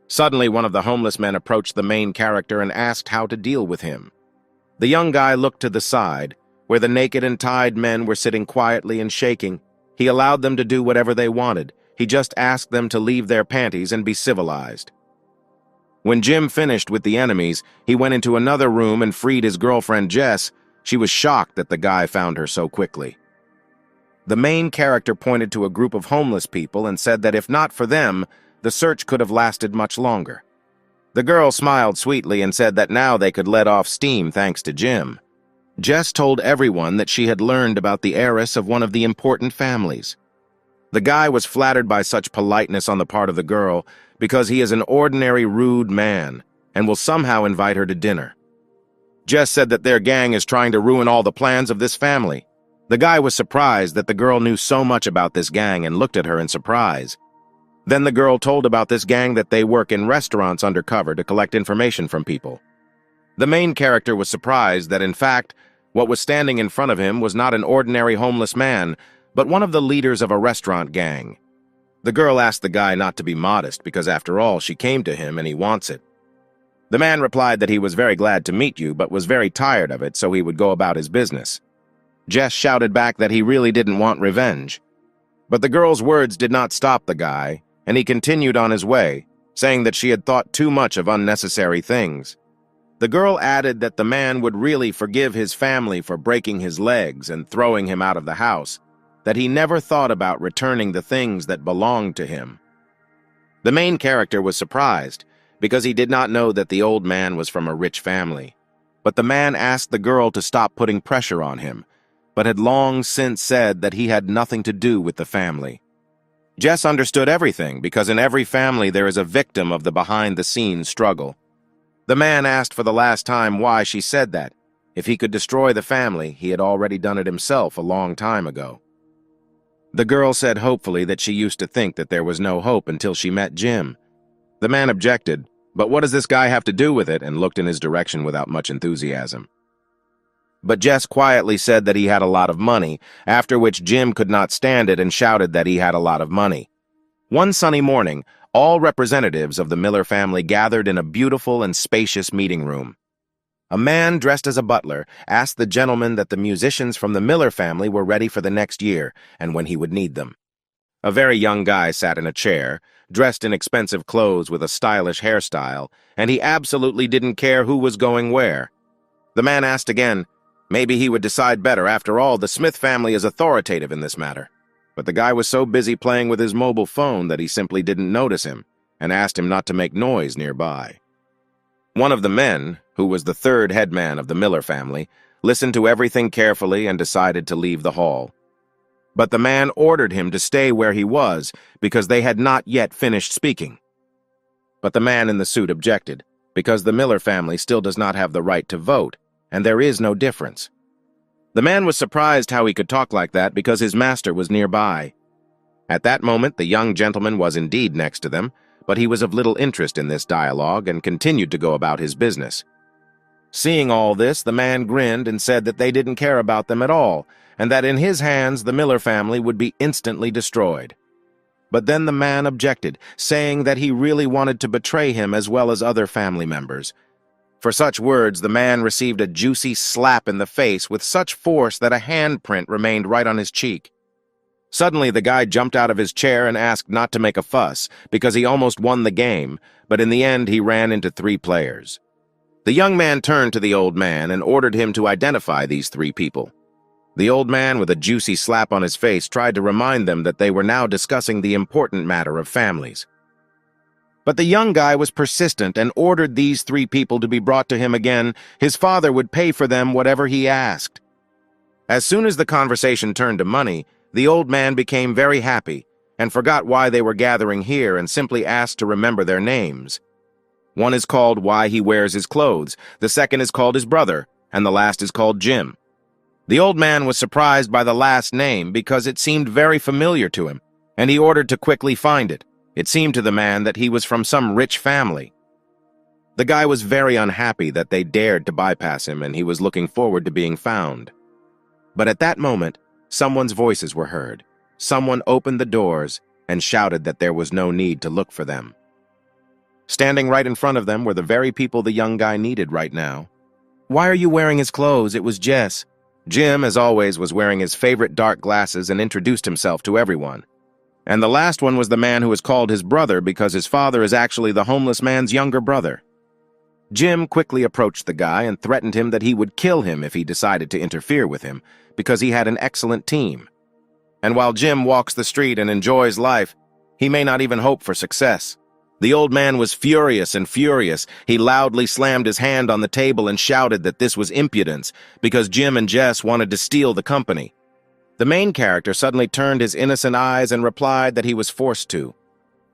Suddenly, one of the homeless men approached the main character and asked how to deal with him. The young guy looked to the side, where the naked and tied men were sitting quietly and shaking. He allowed them to do whatever they wanted. He just asked them to leave their panties and be civilized. When Jim finished with the enemies, he went into another room and freed his girlfriend Jess. She was shocked that the guy found her so quickly. The main character pointed to a group of homeless people and said that if not for them, the search could have lasted much longer. The girl smiled sweetly and said that now they could let off steam thanks to Jim. Jess told everyone that she had learned about the heiress of one of the important families. The guy was flattered by such politeness on the part of the girl because he is an ordinary rude man and will somehow invite her to dinner. Jess said that their gang is trying to ruin all the plans of this family. The guy was surprised that the girl knew so much about this gang and looked at her in surprise. Then the girl told about this gang that they work in restaurants undercover to collect information from people. The main character was surprised that, in fact, what was standing in front of him was not an ordinary homeless man, but one of the leaders of a restaurant gang. The girl asked the guy not to be modest because, after all, she came to him and he wants it. The man replied that he was very glad to meet you, but was very tired of it, so he would go about his business. Jess shouted back that he really didn't want revenge. But the girl's words did not stop the guy, and he continued on his way, saying that she had thought too much of unnecessary things. The girl added that the man would really forgive his family for breaking his legs and throwing him out of the house, that he never thought about returning the things that belonged to him. The main character was surprised, because he did not know that the old man was from a rich family. But the man asked the girl to stop putting pressure on him, but had long since said that he had nothing to do with the family. Jess understood everything, because in every family there is a victim of the behind-the-scenes struggle. The man asked for the last time why she said that. If he could destroy the family, he had already done it himself a long time ago. The girl said hopefully that she used to think that there was no hope until she met Jim. The man objected, but what does this guy have to do with it, and looked in his direction without much enthusiasm. But Jess quietly said that he had a lot of money, after which Jim could not stand it and shouted that he had a lot of money. One sunny morning, all representatives of the Miller family gathered in a beautiful and spacious meeting room. A man dressed as a butler asked the gentleman that the musicians from the Miller family were ready for the next year and when he would need them. A very young guy sat in a chair, dressed in expensive clothes with a stylish hairstyle, and he absolutely didn't care who was going where. The man asked again. Maybe he would decide better. After all, the Smith family is authoritative in this matter. But the guy was so busy playing with his mobile phone that he simply didn't notice him and asked him not to make noise nearby. One of the men, who was the third headman of the Miller family, listened to everything carefully and decided to leave the hall. But the man ordered him to stay where he was because they had not yet finished speaking. But the man in the suit objected, because the Miller family still does not have the right to vote, and there is no difference. The man was surprised how he could talk like that because his master was nearby. At that moment, the young gentleman was indeed next to them, but he was of little interest in this dialogue and continued to go about his business. Seeing all this, the man grinned and said that they didn't care about them at all, and that in his hands the Miller family would be instantly destroyed. But then the man objected, saying that he really wanted to betray him as well as other family members. For such words, the man received a juicy slap in the face with such force that a handprint remained right on his cheek. Suddenly, the guy jumped out of his chair and asked not to make a fuss, because he almost won the game, but in the end he ran into 3 players. The young man turned to the old man and ordered him to identify these 3 people. The old man, with a juicy slap on his face, tried to remind them that they were now discussing the important matter of families. But the young guy was persistent and ordered these 3 people to be brought to him again. His father would pay for them whatever he asked. As soon as the conversation turned to money, the old man became very happy and forgot why they were gathering here and simply asked to remember their names. One is called Why He Wears His Clothes, the second is called his brother, and the last is called Jim. The old man was surprised by the last name because it seemed very familiar to him, and he ordered to quickly find it. It seemed to the man that he was from some rich family. The guy was very unhappy that they dared to bypass him, and he was looking forward to being found. But at that moment, someone's voices were heard. Someone opened the doors and shouted that there was no need to look for them. Standing right in front of them were the very people the young guy needed right now. Why are you wearing his clothes? It was Jess. Jim, as always, was wearing his favorite dark glasses and introduced himself to everyone. And the last one was the man who was called his brother because his father is actually the homeless man's younger brother. Jim quickly approached the guy and threatened him that he would kill him if he decided to interfere with him, because he had an excellent team. And while Jim walks the street and enjoys life, he may not even hope for success. The old man was furious and furious. He loudly slammed his hand on the table and shouted that this was impudence, because Jim and Jess wanted to steal the company. The main character suddenly turned his innocent eyes and replied that he was forced to.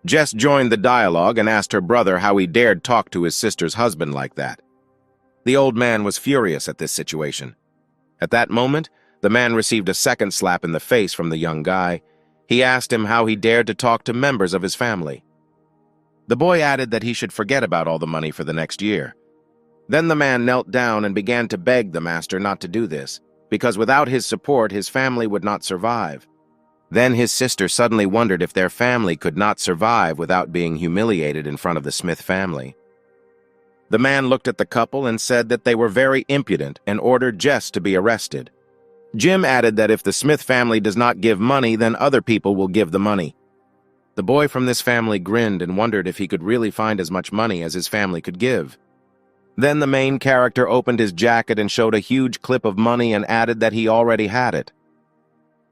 Jess joined the dialogue and asked her brother how he dared talk to his sister's husband like that. The old man was furious at this situation. At that moment, The man received a second slap in the face from the young guy. He asked him how he dared to talk to members of his family. The boy added that he should forget about all the money for the next year. Then the man knelt down and began to beg the master not to do this, because without his support, his family would not survive. Then his sister suddenly wondered if their family could not survive without being humiliated in front of the Smith family. The man looked at the couple and said that they were very impudent and ordered Jess to be arrested. Jim added that if the Smith family does not give money, then other people will give the money. The boy from this family grinned and wondered if he could really find as much money as his family could give. Then the main character opened his jacket and showed a huge clip of money and added that he already had it.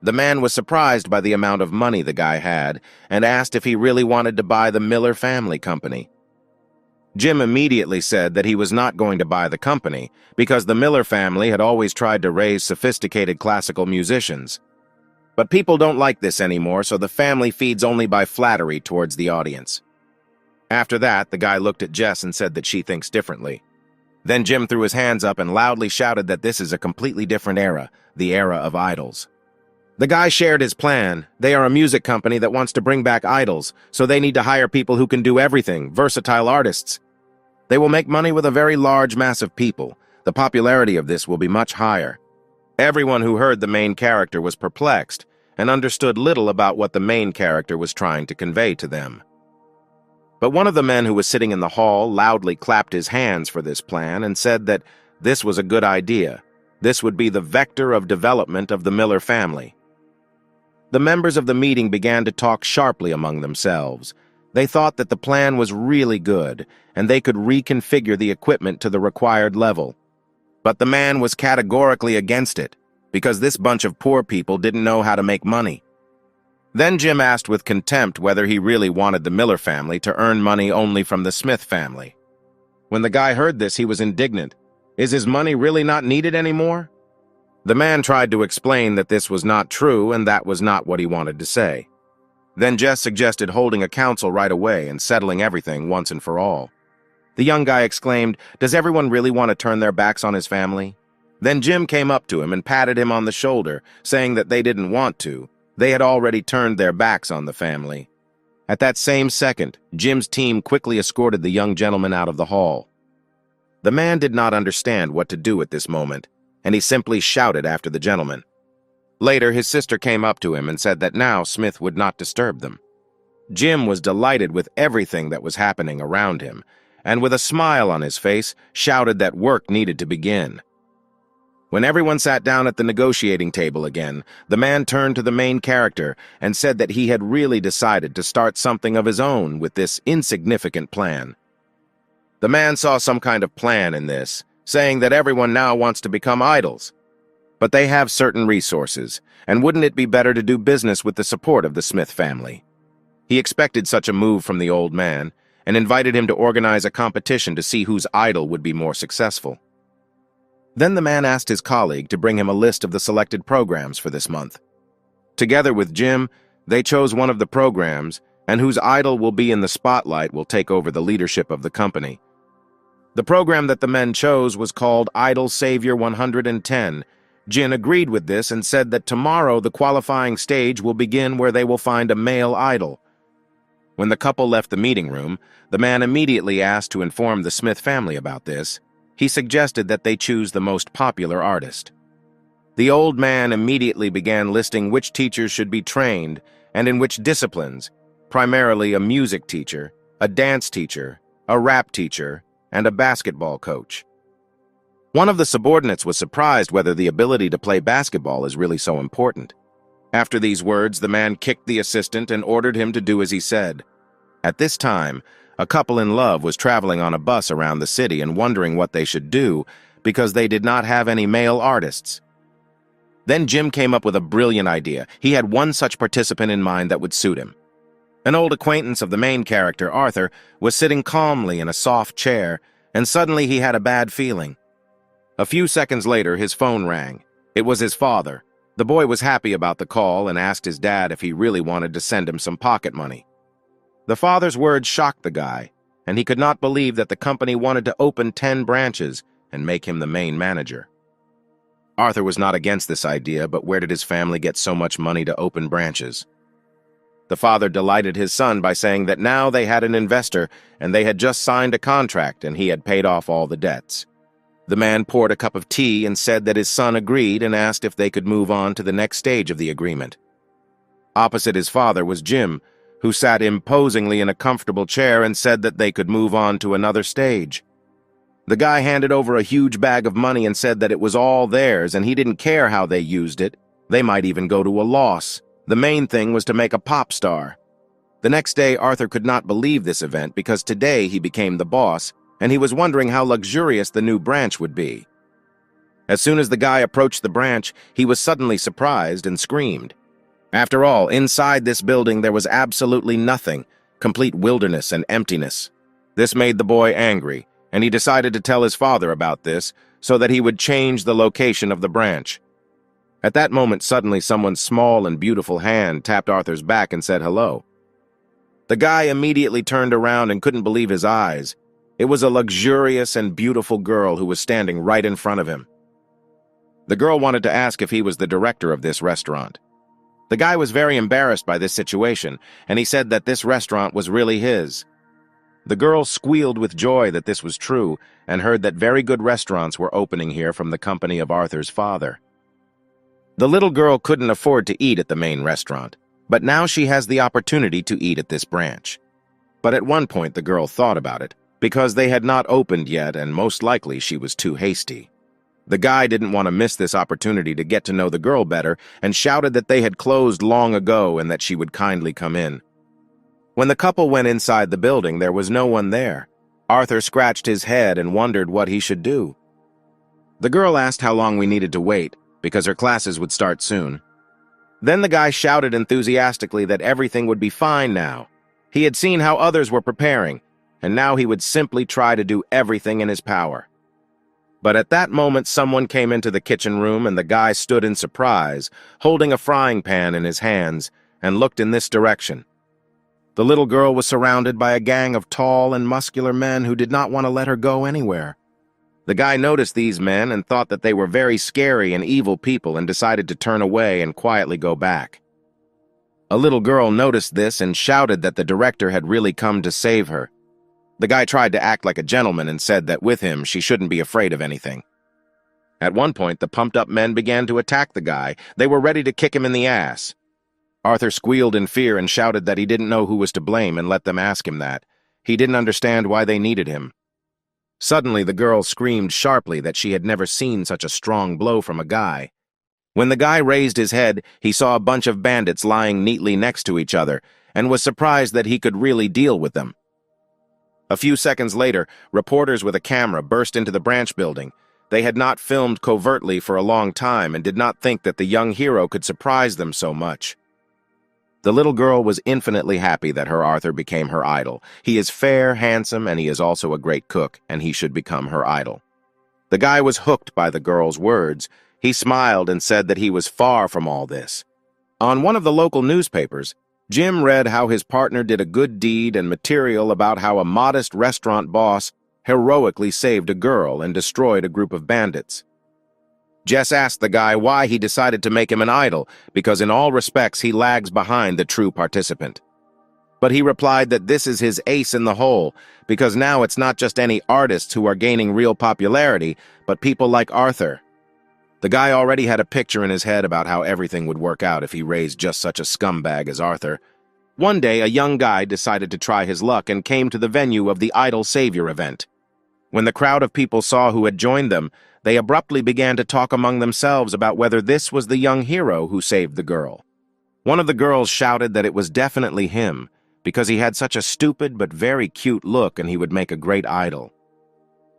The man was surprised by the amount of money the guy had and asked if he really wanted to buy the Miller Family Company. Jim immediately said that he was not going to buy the company because the Miller family had always tried to raise sophisticated classical musicians. But people don't like this anymore, so the family feeds only by flattery towards the audience. After that, the guy looked at Jess and said that she thinks differently. Then Jim threw his hands up and loudly shouted that this is a completely different era, the era of idols. The guy shared his plan. They are a music company that wants to bring back idols, so they need to hire people who can do everything, versatile artists. They will make money with a very large mass of people. The popularity of this will be much higher. Everyone who heard the main character was perplexed and understood little about what the main character was trying to convey to them. But one of the men who was sitting in the hall loudly clapped his hands for this plan and said that this was a good idea. This would be the vector of development of the Miller family. The members of the meeting began to talk sharply among themselves. They thought that the plan was really good, and they could reconfigure the equipment to the required level. But the man was categorically against it, because this bunch of poor people didn't know how to make money. Then Jim asked with contempt whether he really wanted the Miller family to earn money only from the Smith family. When the guy heard this, he was indignant. Is his money really not needed anymore? The man tried to explain that this was not true and that was not what he wanted to say. Then Jess suggested holding a council right away and settling everything once and for all. The young guy exclaimed, "Does everyone really want to turn their backs on his family?" Then Jim came up to him and patted him on the shoulder, saying that they didn't want to. They had already turned their backs on the family. At that same second, Jim's team quickly escorted the young gentleman out of the hall. The man did not understand what to do at this moment, and he simply shouted after the gentleman. Later, his sister came up to him and said that now Smith would not disturb them. Jim was delighted with everything that was happening around him, and with a smile on his face, shouted that work needed to begin. When everyone sat down at the negotiating table again, the man turned to the main character and said that he had really decided to start something of his own with this insignificant plan. The man saw some kind of plan in this, saying that everyone now wants to become idols. But they have certain resources, and wouldn't it be better to do business with the support of the Smith family? He expected such a move from the old man, and invited him to organize a competition to see whose idol would be more successful. Then the man asked his colleague to bring him a list of the selected programs for this month. Together with Jim, they chose one of the programs, and whose idol will be in the spotlight will take over the leadership of the company. The program that the men chose was called Idol Savior 110. Jin agreed with this and said that tomorrow the qualifying stage will begin where they will find a male idol. When the couple left the meeting room, the man immediately asked to inform the Smith family about this. He suggested that they choose the most popular artist. The old man immediately began listing which teachers should be trained and in which disciplines, primarily a music teacher, a dance teacher, a rap teacher, and a basketball coach. One of the subordinates was surprised whether the ability to play basketball is really so important. After these words, the man kicked the assistant and ordered him to do as he said. At this time, a couple in love was traveling on a bus around the city and wondering what they should do because they did not have any male artists. Then Jim came up with a brilliant idea. He had one such participant in mind that would suit him. An old acquaintance of the main character, Arthur, was sitting calmly in a soft chair, and suddenly he had a bad feeling. A few seconds later, his phone rang. It was his father. The boy was happy about the call and asked his dad if he really wanted to send him some pocket money. The father's words shocked the guy, and he could not believe that the company wanted to open 10 branches and make him the main manager. Arthur was not against this idea, but where did his family get so much money to open branches? The father delighted his son by saying that now they had an investor and they had just signed a contract and he had paid off all the debts. The man poured a cup of tea and said that his son agreed and asked if they could move on to the next stage of the agreement. Opposite his father was Jim, who sat imposingly in a comfortable chair and said that they could move on to another stage. The guy handed over a huge bag of money and said that it was all theirs and he didn't care how they used it. They might even go to a loss. The main thing was to make a pop star. The next day, Arthur could not believe this event because today he became the boss, and he was wondering how luxurious the new branch would be. As soon as the guy approached the branch, he was suddenly surprised and screamed. After all, inside this building there was absolutely nothing, complete wilderness and emptiness. This made the boy angry, and he decided to tell his father about this so that he would change the location of the branch. At that moment, suddenly someone's small and beautiful hand tapped Arthur's back and said hello. The guy immediately turned around and couldn't believe his eyes. It was a luxurious and beautiful girl who was standing right in front of him. The girl wanted to ask if he was the director of this restaurant. The guy was very embarrassed by this situation, and he said that this restaurant was really his. The girl squealed with joy that this was true and heard that very good restaurants were opening here from the company of Arthur's father. The little girl couldn't afford to eat at the main restaurant, but now she has the opportunity to eat at this branch. But at one point the girl thought about it, because they had not opened yet and most likely she was too hasty. The guy didn't want to miss this opportunity to get to know the girl better and shouted that they had closed long ago and that she would kindly come in. When the couple went inside the building, there was no one there. Arthur scratched his head and wondered what he should do. The girl asked how long we needed to wait, because her classes would start soon. Then the guy shouted enthusiastically that everything would be fine now. He had seen how others were preparing, and now he would simply try to do everything in his power. But at that moment, someone came into the kitchen room and the guy stood in surprise, holding a frying pan in his hands, and looked in this direction. The little girl was surrounded by a gang of tall and muscular men who did not want to let her go anywhere. The guy noticed these men and thought that they were very scary and evil people and decided to turn away and quietly go back. A little girl noticed this and shouted that the director had really come to save her. The guy tried to act like a gentleman and said that with him she shouldn't be afraid of anything. At one point, the pumped-up men began to attack the guy. They were ready to kick him in the ass. Arthur squealed in fear and shouted that he didn't know who was to blame and let them ask him that. He didn't understand why they needed him. Suddenly, the girl screamed sharply that she had never seen such a strong blow from a guy. When the guy raised his head, he saw a bunch of bandits lying neatly next to each other and was surprised that he could really deal with them. A few seconds later, reporters with a camera burst into the branch building. They had not filmed covertly for a long time and did not think that the young hero could surprise them so much. The little girl was infinitely happy that her Arthur became her idol. He is fair, handsome, and he is also a great cook, and he should become her idol. The guy was hooked by the girl's words. He smiled and said that he was far from all this. On one of the local newspapers, Jim read how his partner did a good deed and material about how a modest restaurant boss heroically saved a girl and destroyed a group of bandits. Jess asked the guy why he decided to make him an idol, because in all respects he lags behind the true participant. But he replied that this is his ace in the hole, because now it's not just any artists who are gaining real popularity, but people like Arthur. The guy already had a picture in his head about how everything would work out if he raised just such a scumbag as Arthur. One day, a young guy decided to try his luck and came to the venue of the Idol Savior event. When the crowd of people saw who had joined them, they abruptly began to talk among themselves about whether this was the young hero who saved the girl. One of the girls shouted that it was definitely him, because he had such a stupid but very cute look and he would make a great idol.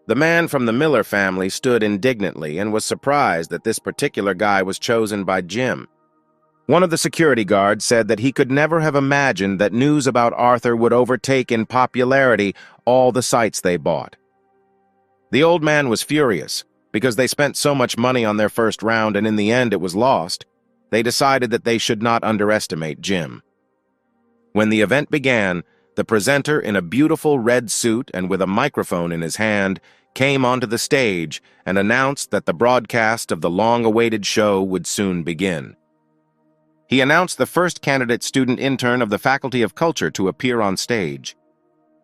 The man from the Miller family stood indignantly and was surprised that this particular guy was chosen by Jim. One of the security guards said that he could never have imagined that news about Arthur would overtake in popularity all the sites they bought. The old man was furious, because they spent so much money on their first round and in the end it was lost. They decided that they should not underestimate Jim. When the event began, the presenter in a beautiful red suit and with a microphone in his hand came onto the stage and announced that the broadcast of the long-awaited show would soon begin. He announced the first candidate student intern of the Faculty of Culture to appear on stage.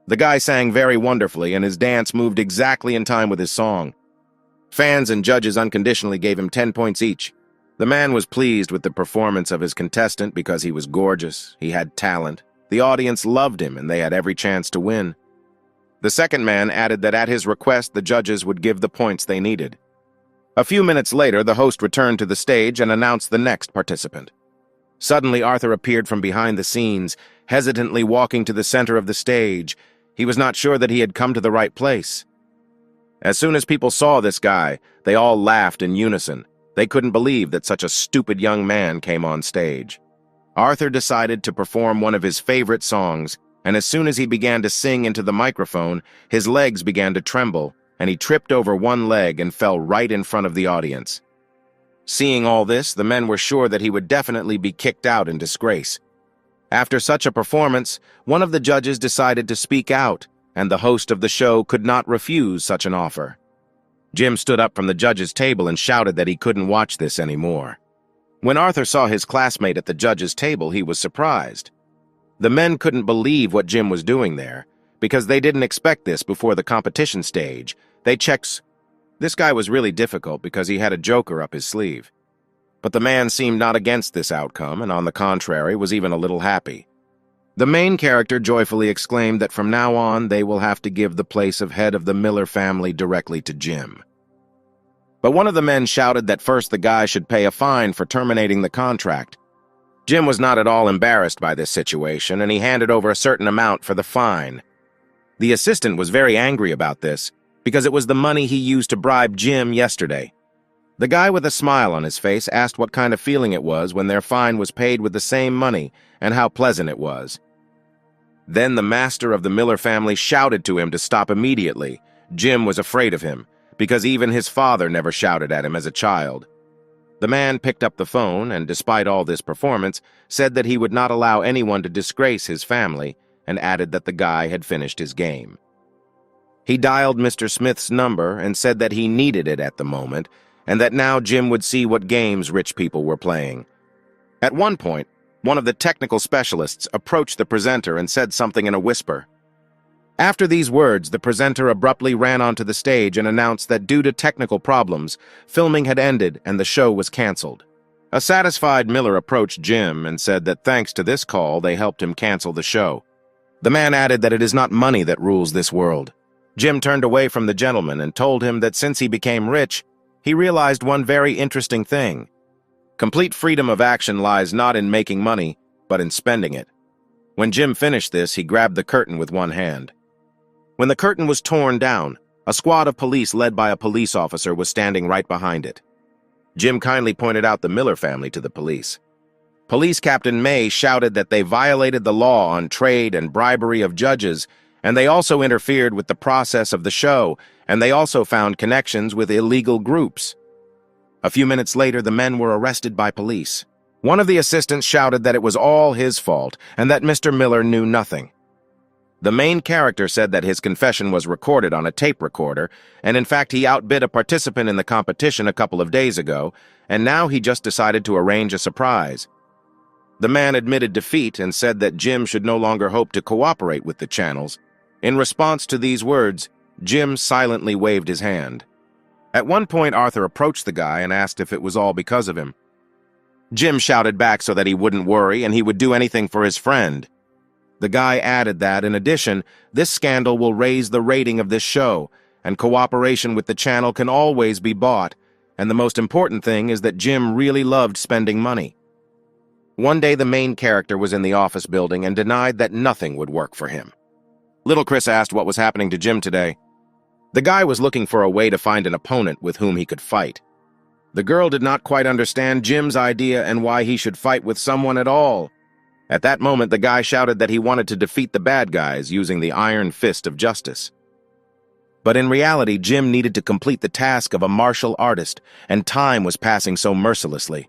The guy sang very wonderfully, and his dance moved exactly in time with his song. Fans and judges unconditionally gave him 10 points each. The man was pleased with the performance of his contestant because he was gorgeous, he had talent, the audience loved him, and they had every chance to win. The second man added that at his request the judges would give the points they needed. A few minutes later, the host returned to the stage and announced the next participant. Suddenly, Arthur appeared from behind the scenes, hesitantly walking to the center of the stage. He was not sure that he had come to the right place. As soon as people saw this guy, they all laughed in unison. They couldn't believe that such a stupid young man came on stage. Arthur decided to perform one of his favorite songs, and as soon as he began to sing into the microphone, his legs began to tremble, and he tripped over one leg and fell right in front of the audience. Seeing all this, the men were sure that he would definitely be kicked out in disgrace. After such a performance, one of the judges decided to speak out, and the host of the show could not refuse such an offer. Jim stood up from the judges' table and shouted that he couldn't watch this anymore. When Arthur saw his classmate at the judges' table, he was surprised. The men couldn't believe what Jim was doing there, because they didn't expect this before the competition stage. They checked. This guy was really difficult because he had a joker up his sleeve. But the man seemed not against this outcome, and on the contrary, was even a little happy. The main character joyfully exclaimed that from now on they will have to give the place of head of the Miller family directly to Jim. But one of the men shouted that first the guy should pay a fine for terminating the contract. Jim was not at all embarrassed by this situation, and he handed over a certain amount for the fine. The assistant was very angry about this, because it was the money he used to bribe Jim yesterday. The guy with a smile on his face asked what kind of feeling it was when their fine was paid with the same money, and how pleasant it was. Then the master of the Miller family shouted to him to stop immediately. Jim was afraid of him, because even his father never shouted at him as a child. The man picked up the phone and, despite all this performance, said that he would not allow anyone to disgrace his family, and added that the guy had finished his game. He dialed Mr. Smith's number and said that he needed it at the moment, and that now Jim would see what games rich people were playing. At one point, one of the technical specialists approached the presenter and said something in a whisper. After these words, the presenter abruptly ran onto the stage and announced that due to technical problems, filming had ended and the show was canceled. A satisfied Miller approached Jim and said that thanks to this call, they helped him cancel the show. The man added that it is not money that rules this world. Jim turned away from the gentleman and told him that since he became rich, he realized one very interesting thing. Complete freedom of action lies not in making money, but in spending it. When Jim finished this, he grabbed the curtain with one hand. When the curtain was torn down, a squad of police led by a police officer was standing right behind it. Jim kindly pointed out the Miller family to the police. Police Captain May shouted that they violated the law on trade and bribery of judges, and they also interfered with the process of the show, and they also found connections with illegal groups. A few minutes later, the men were arrested by police. One of the assistants shouted that it was all his fault and that Mr. Miller knew nothing. The main character said that his confession was recorded on a tape recorder, and in fact he outbid a participant in the competition a couple of days ago, and now he just decided to arrange a surprise. The man admitted defeat and said that Jim should no longer hope to cooperate with the channels. In response to these words, Jim silently waved his hand. At one point, Arthur approached the guy and asked if it was all because of him. Jim shouted back so that he wouldn't worry and he would do anything for his friend. The guy added that, in addition, this scandal will raise the rating of this show, and cooperation with the channel can always be bought, and the most important thing is that Jim really loved spending money. One day the main character was in the office building and denied that nothing would work for him. Little Chris asked what was happening to Jim today. The guy was looking for a way to find an opponent with whom he could fight. The girl did not quite understand Jim's idea and why he should fight with someone at all. At that moment, the guy shouted that he wanted to defeat the bad guys using the iron fist of justice. But in reality, Jim needed to complete the task of a martial artist, and time was passing so mercilessly.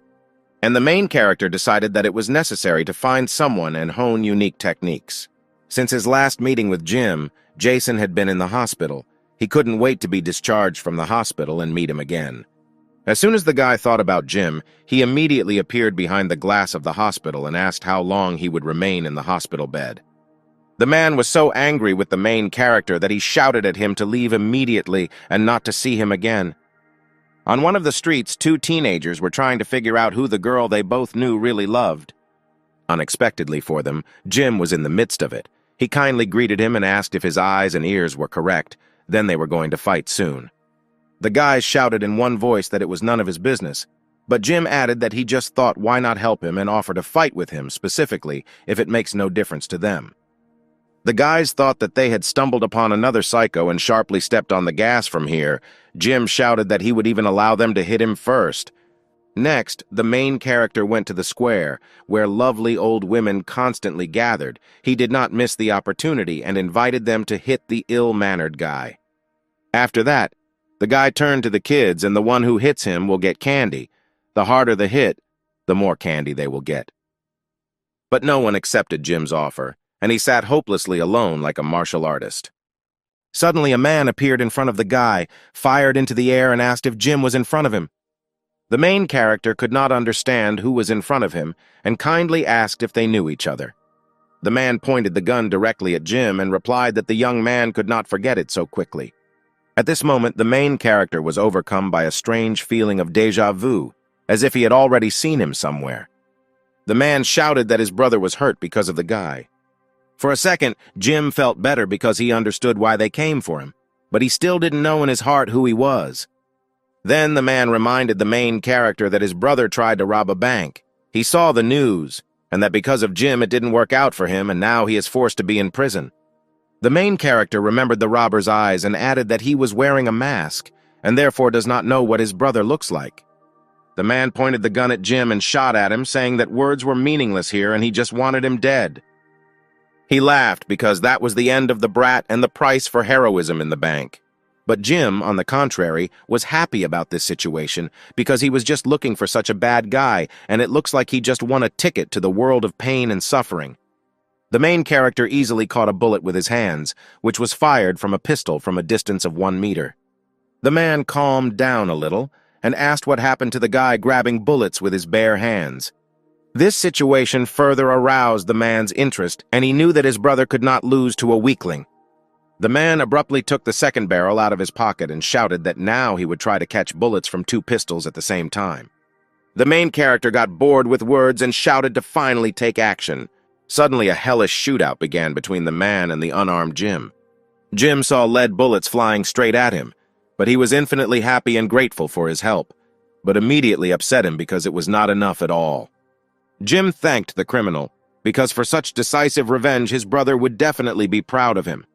And the main character decided that it was necessary to find someone and hone unique techniques. Since his last meeting with Jim, Jason had been in the hospital, He couldn't wait to be discharged from the hospital and meet him again. As soon as the guy thought about Jim, he immediately appeared behind the glass of the hospital and asked how long he would remain in the hospital bed. The man was so angry with the main character that he shouted at him to leave immediately and not to see him again. On one of the streets, two teenagers were trying to figure out who the girl they both knew really loved. Unexpectedly for them, Jim was in the midst of it. He kindly greeted him and asked if his eyes and ears were correct. Then they were going to fight soon. The guys shouted in one voice that it was none of his business, but Jim added that he just thought why not help him and offer to fight with him specifically if it makes no difference to them. The guys thought that they had stumbled upon another psycho and sharply stepped on the gas from here. Jim shouted that he would even allow them to hit him first. Next, the main character went to the square, where lovely old women constantly gathered. He did not miss the opportunity and invited them to hit the ill-mannered guy. After that, the guy turned to the kids, and the one who hits him will get candy. The harder the hit, the more candy they will get. But no one accepted Jim's offer, and he sat hopelessly alone like a martial artist. Suddenly, a man appeared in front of the guy, fired into the air, and asked if Jim was in front of him. The main character could not understand who was in front of him and kindly asked if they knew each other. The man pointed the gun directly at Jim and replied that the young man could not forget it so quickly. At this moment, the main character was overcome by a strange feeling of déjà vu, as if he had already seen him somewhere. The man shouted that his brother was hurt because of the guy. For a second, Jim felt better because he understood why they came for him, but he still didn't know in his heart who he was. Then the man reminded the main character that his brother tried to rob a bank. He saw the news, and that because of Jim it didn't work out for him, and now he is forced to be in prison. The main character remembered the robber's eyes and added that he was wearing a mask, and therefore does not know what his brother looks like. The man pointed the gun at Jim and shot at him, saying that words were meaningless here and he just wanted him dead. He laughed because that was the end of the brat and the price for heroism in the bank. But Jim, on the contrary, was happy about this situation because he was just looking for such a bad guy, and it looks like he just won a ticket to the world of pain and suffering. The main character easily caught a bullet with his hands, which was fired from a pistol from a distance of 1 meter. The man calmed down a little and asked what happened to the guy grabbing bullets with his bare hands. This situation further aroused the man's interest, and he knew that his brother could not lose to a weakling. The man abruptly took the second barrel out of his pocket and shouted that now he would try to catch bullets from 2 pistols at the same time. The main character got bored with words and shouted to finally take action. Suddenly, a hellish shootout began between the man and the unarmed Jim. Jim saw lead bullets flying straight at him, but he was infinitely happy and grateful for his help, but immediately upset him because it was not enough at all. Jim thanked the criminal, because for such decisive revenge his brother would definitely be proud of him.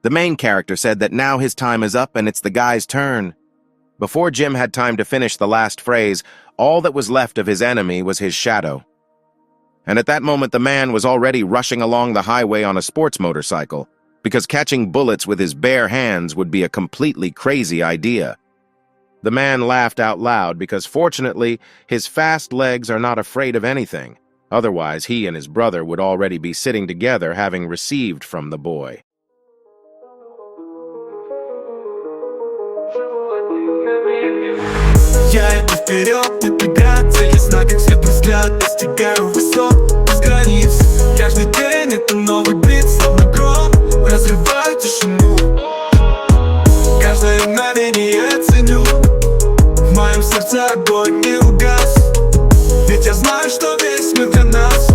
The main character said that now his time is up and it's the guy's turn. Before Jim had time to finish the last phrase, all that was left of his enemy was his shadow. And at that moment the man was already rushing along the highway on a sports motorcycle, because catching bullets with his bare hands would be a completely crazy idea. The man laughed out loud because fortunately his fast legs are not afraid of anything. Otherwise he and his brother would already be sitting together having received from the boy. Я иду вперед, напрягая цели, знак как светлый взгляд. Достигаю высот, без границ. Каждый день это новый бит, словно гром, разрываю тишину. Каждое мгновение ценю. В моем сердце огонь не угас, ведь я знаю, что весь мир для нас.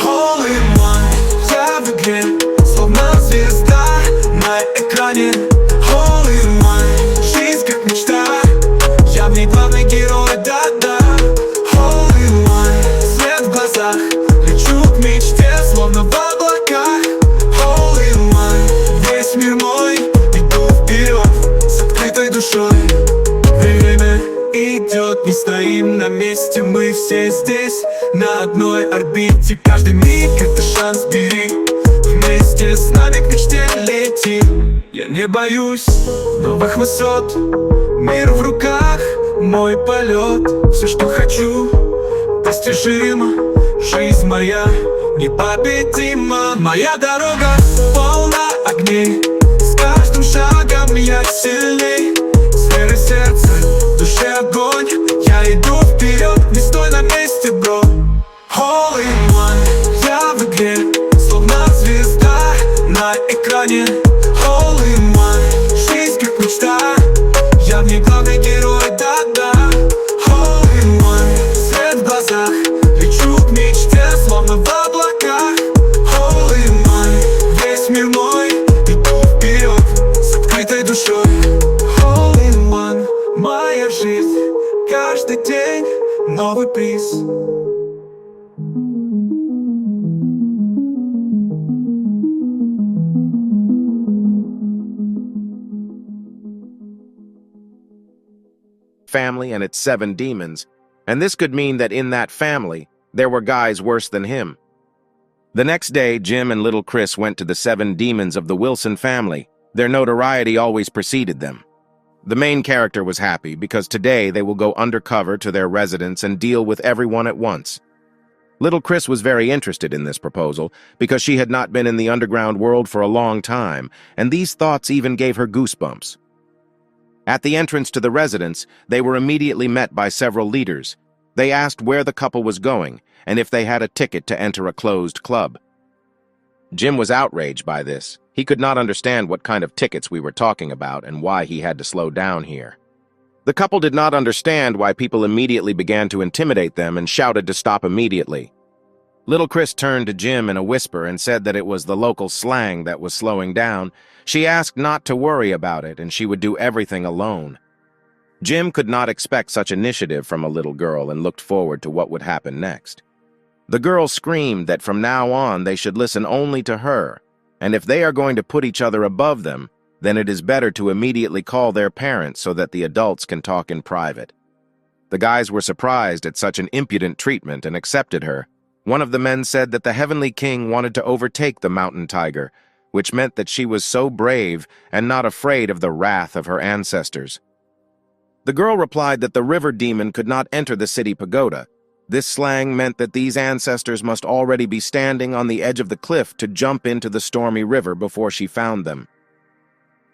All in one, я в игре, словно звезда на экране. All in one, жизнь как мечта, я в ней главный герой, да-да. All in one, свет в глазах, лечу к мечте, словно в облаках. All in one, весь мир мой, иду вперед с открытой душой. Время идет, не стоим на месте, мы все здесь, на одной орбите. Каждый миг это шанс, бери, вместе с нами к мечте лети. Я не боюсь новых высот, мир в руках, мой полет. Все, что хочу, достижимо, жизнь моя непобедима. Моя дорога полна огней. огни. С каждым шагом я сильней. Сферы сердца, в душе огонь. Я иду вперед, не стой на месте, бро. All in one, я в игре, словно звезда на экране. All in one, жизнь как мечта, я в ней главный герой, да-да. All in one, свет в глазах, лечу к мечте, словно в облаках. All in one, весь мир мой, иду вперед с открытой душой. All in one, моя жизнь, каждый день новый приз. Family and its 7 demons, and this could mean that in that family, there were guys worse than him. The next day, Jim and little Chris went to the 7 demons of the Wilson family. Their notoriety always preceded them. The main character was happy because today they will go undercover to their residence and deal with everyone at once. Little Chris was very interested in this proposal because she had not been in the underground world for a long time, and these thoughts even gave her goosebumps. At the entrance to the residence, they were immediately met by several leaders. They asked where the couple was going and if they had a ticket to enter a closed club. Jim was outraged by this. He could not understand what kind of tickets we were talking about and why he had to slow down here. The couple did not understand why people immediately began to intimidate them and shouted to stop immediately. Little Chris turned to Jim in a whisper and said that it was the local slang that was slowing down. She asked not to worry about it and she would do everything alone. Jim could not expect such initiative from a little girl and looked forward to what would happen next. The girl screamed that from now on they should listen only to her, and if they are going to put each other above them, then it is better to immediately call their parents so that the adults can talk in private. The guys were surprised at such an impudent treatment and accepted her. One of the men said that the Heavenly King wanted to overtake the mountain tiger, which meant that she was so brave and not afraid of the wrath of her ancestors. The girl replied that the river demon could not enter the city pagoda. This slang meant that these ancestors must already be standing on the edge of the cliff to jump into the stormy river before she found them.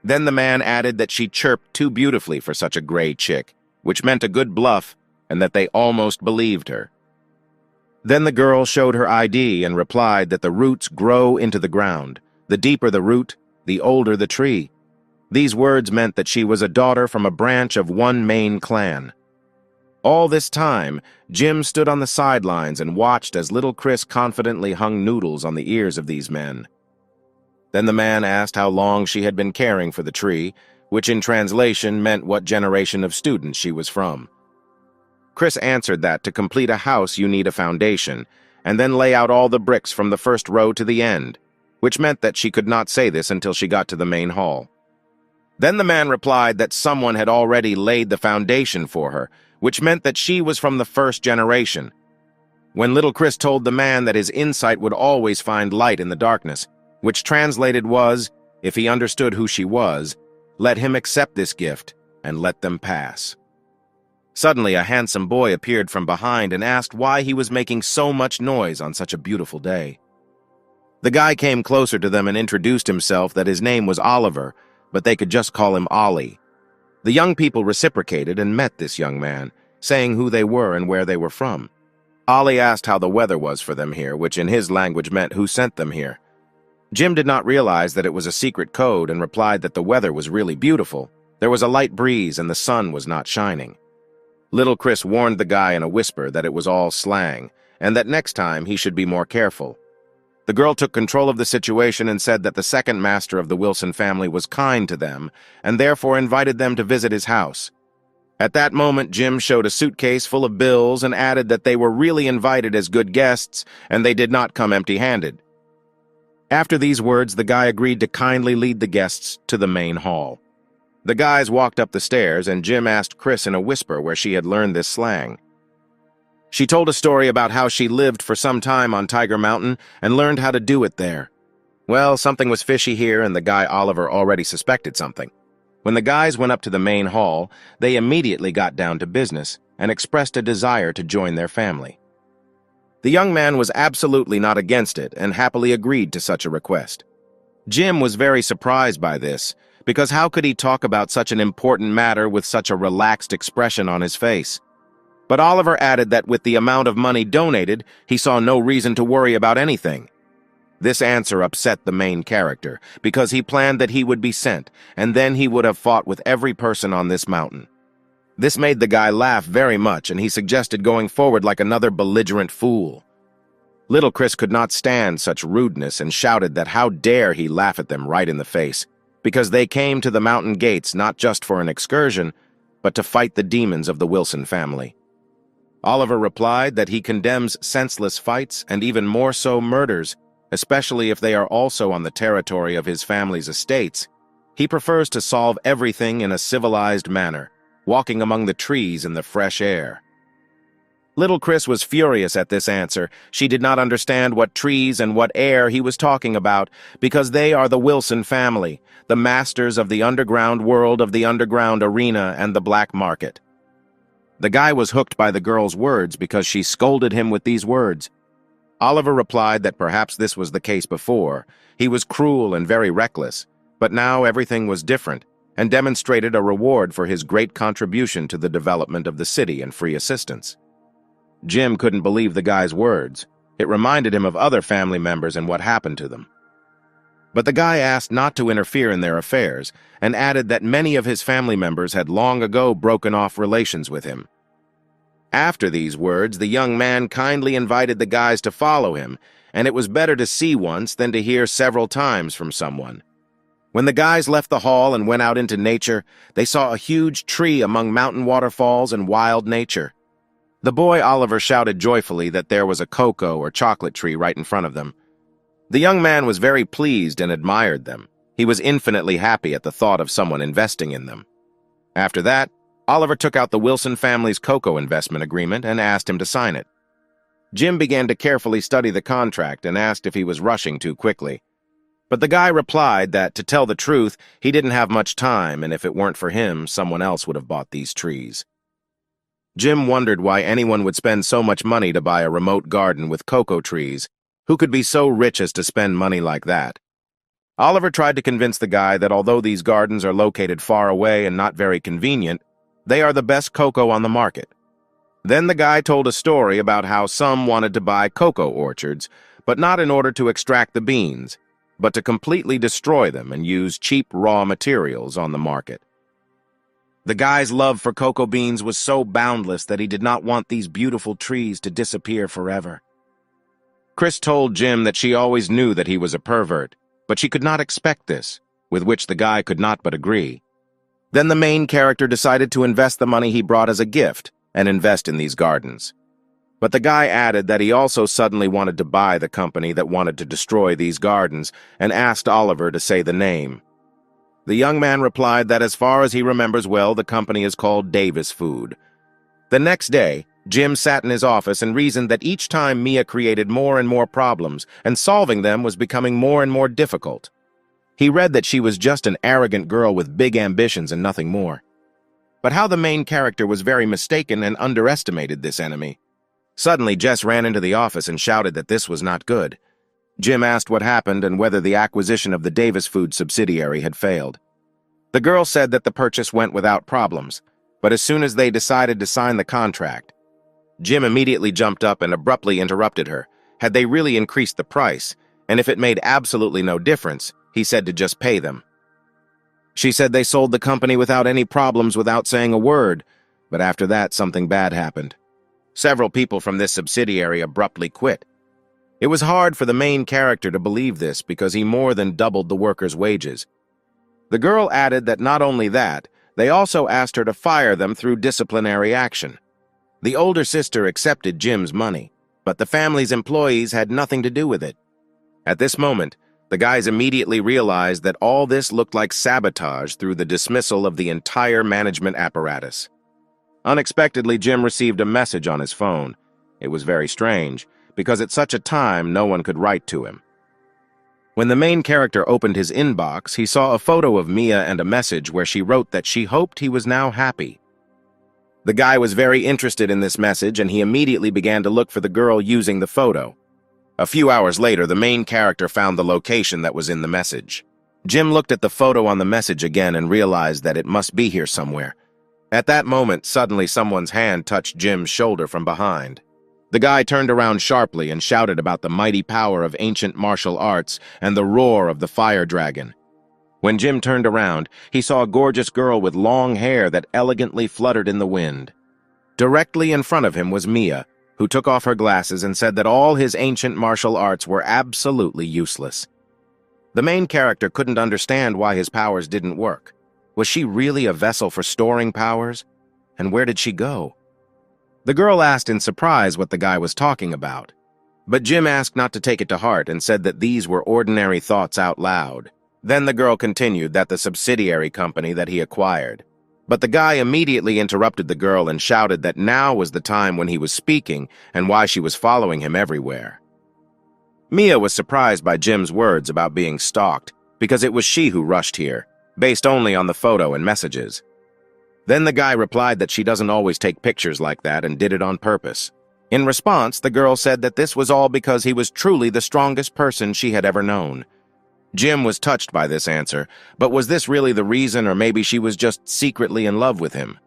Then the man added that she chirped too beautifully for such a gray chick, which meant a good bluff and that they almost believed her. Then the girl showed her ID and replied that the roots grow into the ground. The deeper the root, the older the tree. These words meant that she was a daughter from a branch of one main clan. All this time, Jim stood on the sidelines and watched as little Chris confidently hung noodles on the ears of these men. Then the man asked how long she had been caring for the tree, which in translation meant what generation of students she was from. Chris answered that to complete a house you need a foundation, and then lay out all the bricks from the first row to the end, which meant that she could not say this until she got to the main hall. Then the man replied that someone had already laid the foundation for her, which meant that she was from the first generation. When little Chris told the man that his insight would always find light in the darkness, which translated was, if he understood who she was, let him accept this gift and let them pass. Suddenly, a handsome boy appeared from behind and asked why he was making so much noise on such a beautiful day. The guy came closer to them and introduced himself that his name was Oliver, but they could just call him Ollie. The young people reciprocated and met this young man, saying who they were and where they were from. Ollie asked how the weather was for them here, which in his language meant who sent them here. Jim did not realize that it was a secret code and replied that the weather was really beautiful. There was a light breeze and the sun was not shining. Little Chris warned the guy in a whisper that it was all slang, and that next time he should be more careful. The girl took control of the situation and said that the second master of the Wilson family was kind to them, and therefore invited them to visit his house. At that moment, Jim showed a suitcase full of bills and added that they were really invited as good guests, and they did not come empty-handed. After these words, the guy agreed to kindly lead the guests to the main hall. The guys walked up the stairs, and Jim asked Chris in a whisper where she had learned this slang. She told a story about how she lived for some time on Tiger Mountain and learned how to do it there. Well, something was fishy here, and the guy Oliver already suspected something. When the guys went up to the main hall, they immediately got down to business and expressed a desire to join their family. The young man was absolutely not against it and happily agreed to such a request. Jim was very surprised by this, because how could he talk about such an important matter with such a relaxed expression on his face? But Oliver added that with the amount of money donated, he saw no reason to worry about anything. This answer upset the main character, because he planned that he would be sent, and then he would have fought with every person on this mountain. This made the guy laugh very much, and he suggested going forward like another belligerent fool. Little Chris could not stand such rudeness and shouted that how dare he laugh at them right in the face, because they came to the mountain gates not just for an excursion, but to fight the demons of the Wilson family. Oliver replied that he condemns senseless fights and even more so murders, especially if they are also on the territory of his family's estates. He prefers to solve everything in a civilized manner, walking among the trees in the fresh air. Little Chris was furious at this answer. She did not understand what trees and what air he was talking about, because they are the Wilson family, the masters of the underground world, of the underground arena and the black market. The guy was hooked by the girl's words because she scolded him with these words. Oliver replied that perhaps this was the case before. He was cruel and very reckless, but now everything was different, and demonstrated a reward for his great contribution to the development of the city and free assistance. Jim couldn't believe the guy's words. It reminded him of other family members and what happened to them. But the guy asked not to interfere in their affairs, and added that many of his family members had long ago broken off relations with him. After these words, the young man kindly invited the guys to follow him, and it was better to see once than to hear several times from someone. When the guys left the hall and went out into nature, they saw a huge tree among mountain waterfalls and wild nature. The boy Oliver shouted joyfully that there was a cocoa or chocolate tree right in front of them. The young man was very pleased and admired them. He was infinitely happy at the thought of someone investing in them. After that, Oliver took out the Wilson family's cocoa investment agreement and asked him to sign it. Jim began to carefully study the contract and asked if he was rushing too quickly. But the guy replied that, to tell the truth, he didn't have much time, and if it weren't for him, someone else would have bought these trees. Jim wondered why anyone would spend so much money to buy a remote garden with cocoa trees. Who could be so rich as to spend money like that? Oliver tried to convince the guy that although these gardens are located far away and not very convenient, they are the best cocoa on the market. Then the guy told a story about how some wanted to buy cocoa orchards, but not in order to extract the beans, but to completely destroy them and use cheap raw materials on the market. The guy's love for cocoa beans was so boundless that he did not want these beautiful trees to disappear forever. Chris told Jim that she always knew that he was a pervert, but she could not expect this, with which the guy could not but agree. Then the main character decided to invest the money he brought as a gift and invest in these gardens. But the guy added that he also suddenly wanted to buy the company that wanted to destroy these gardens and asked Oliver to say the name. The young man replied that as far as he remembers well, the company is called Davis Food. The next day, Jim sat in his office and reasoned that each time Mia created more and more problems, and solving them was becoming more and more difficult. He read that she was just an arrogant girl with big ambitions and nothing more. But how the main character was very mistaken and underestimated this enemy. Suddenly, Jess ran into the office and shouted that this was not good. Jim asked what happened and whether the acquisition of the Davis Food subsidiary had failed. The girl said that the purchase went without problems, but as soon as they decided to sign the contract, Jim immediately jumped up and abruptly interrupted her. Had they really increased the price, and if it made absolutely no difference, he said to just pay them. She said they sold the company without any problems without saying a word, but after that something bad happened. Several people from this subsidiary abruptly quit. It was hard for the main character to believe this because he more than doubled the workers' wages. The girl added that not only that, they also asked her to fire them through disciplinary action. The older sister accepted Jim's money, but the family's employees had nothing to do with it. At this moment, the guys immediately realized that all this looked like sabotage through the dismissal of the entire management apparatus. Unexpectedly, Jim received a message on his phone. It was very strange, because at such a time no one could write to him. When the main character opened his inbox, he saw a photo of Mia and a message where she wrote that she hoped he was now happy. The guy was very interested in this message, and he immediately began to look for the girl using the photo. A few hours later, the main character found the location that was in the message. Jim looked at the photo on the message again and realized that it must be here somewhere. At that moment, suddenly someone's hand touched Jim's shoulder from behind. The guy turned around sharply and shouted about the mighty power of ancient martial arts and the roar of the fire dragon. When Jim turned around, he saw a gorgeous girl with long hair that elegantly fluttered in the wind. Directly in front of him was Mia, who took off her glasses and said that all his ancient martial arts were absolutely useless. The main character couldn't understand why his powers didn't work. Was she really a vessel for storing powers? And where did she go? The girl asked in surprise what the guy was talking about. But Jim asked not to take it to heart and said that these were ordinary thoughts out loud. Then the girl continued that the subsidiary company that he acquired. But the guy immediately interrupted the girl and shouted that now was the time when he was speaking and why she was following him everywhere. Mia was surprised by Jim's words about being stalked because it was she who rushed here, based only on the photo and messages. Then the guy replied that she doesn't always take pictures like that and did it on purpose. In response, the girl said that this was all because he was truly the strongest person she had ever known. Jim was touched by this answer, but was this really the reason, or maybe she was just secretly in love with him?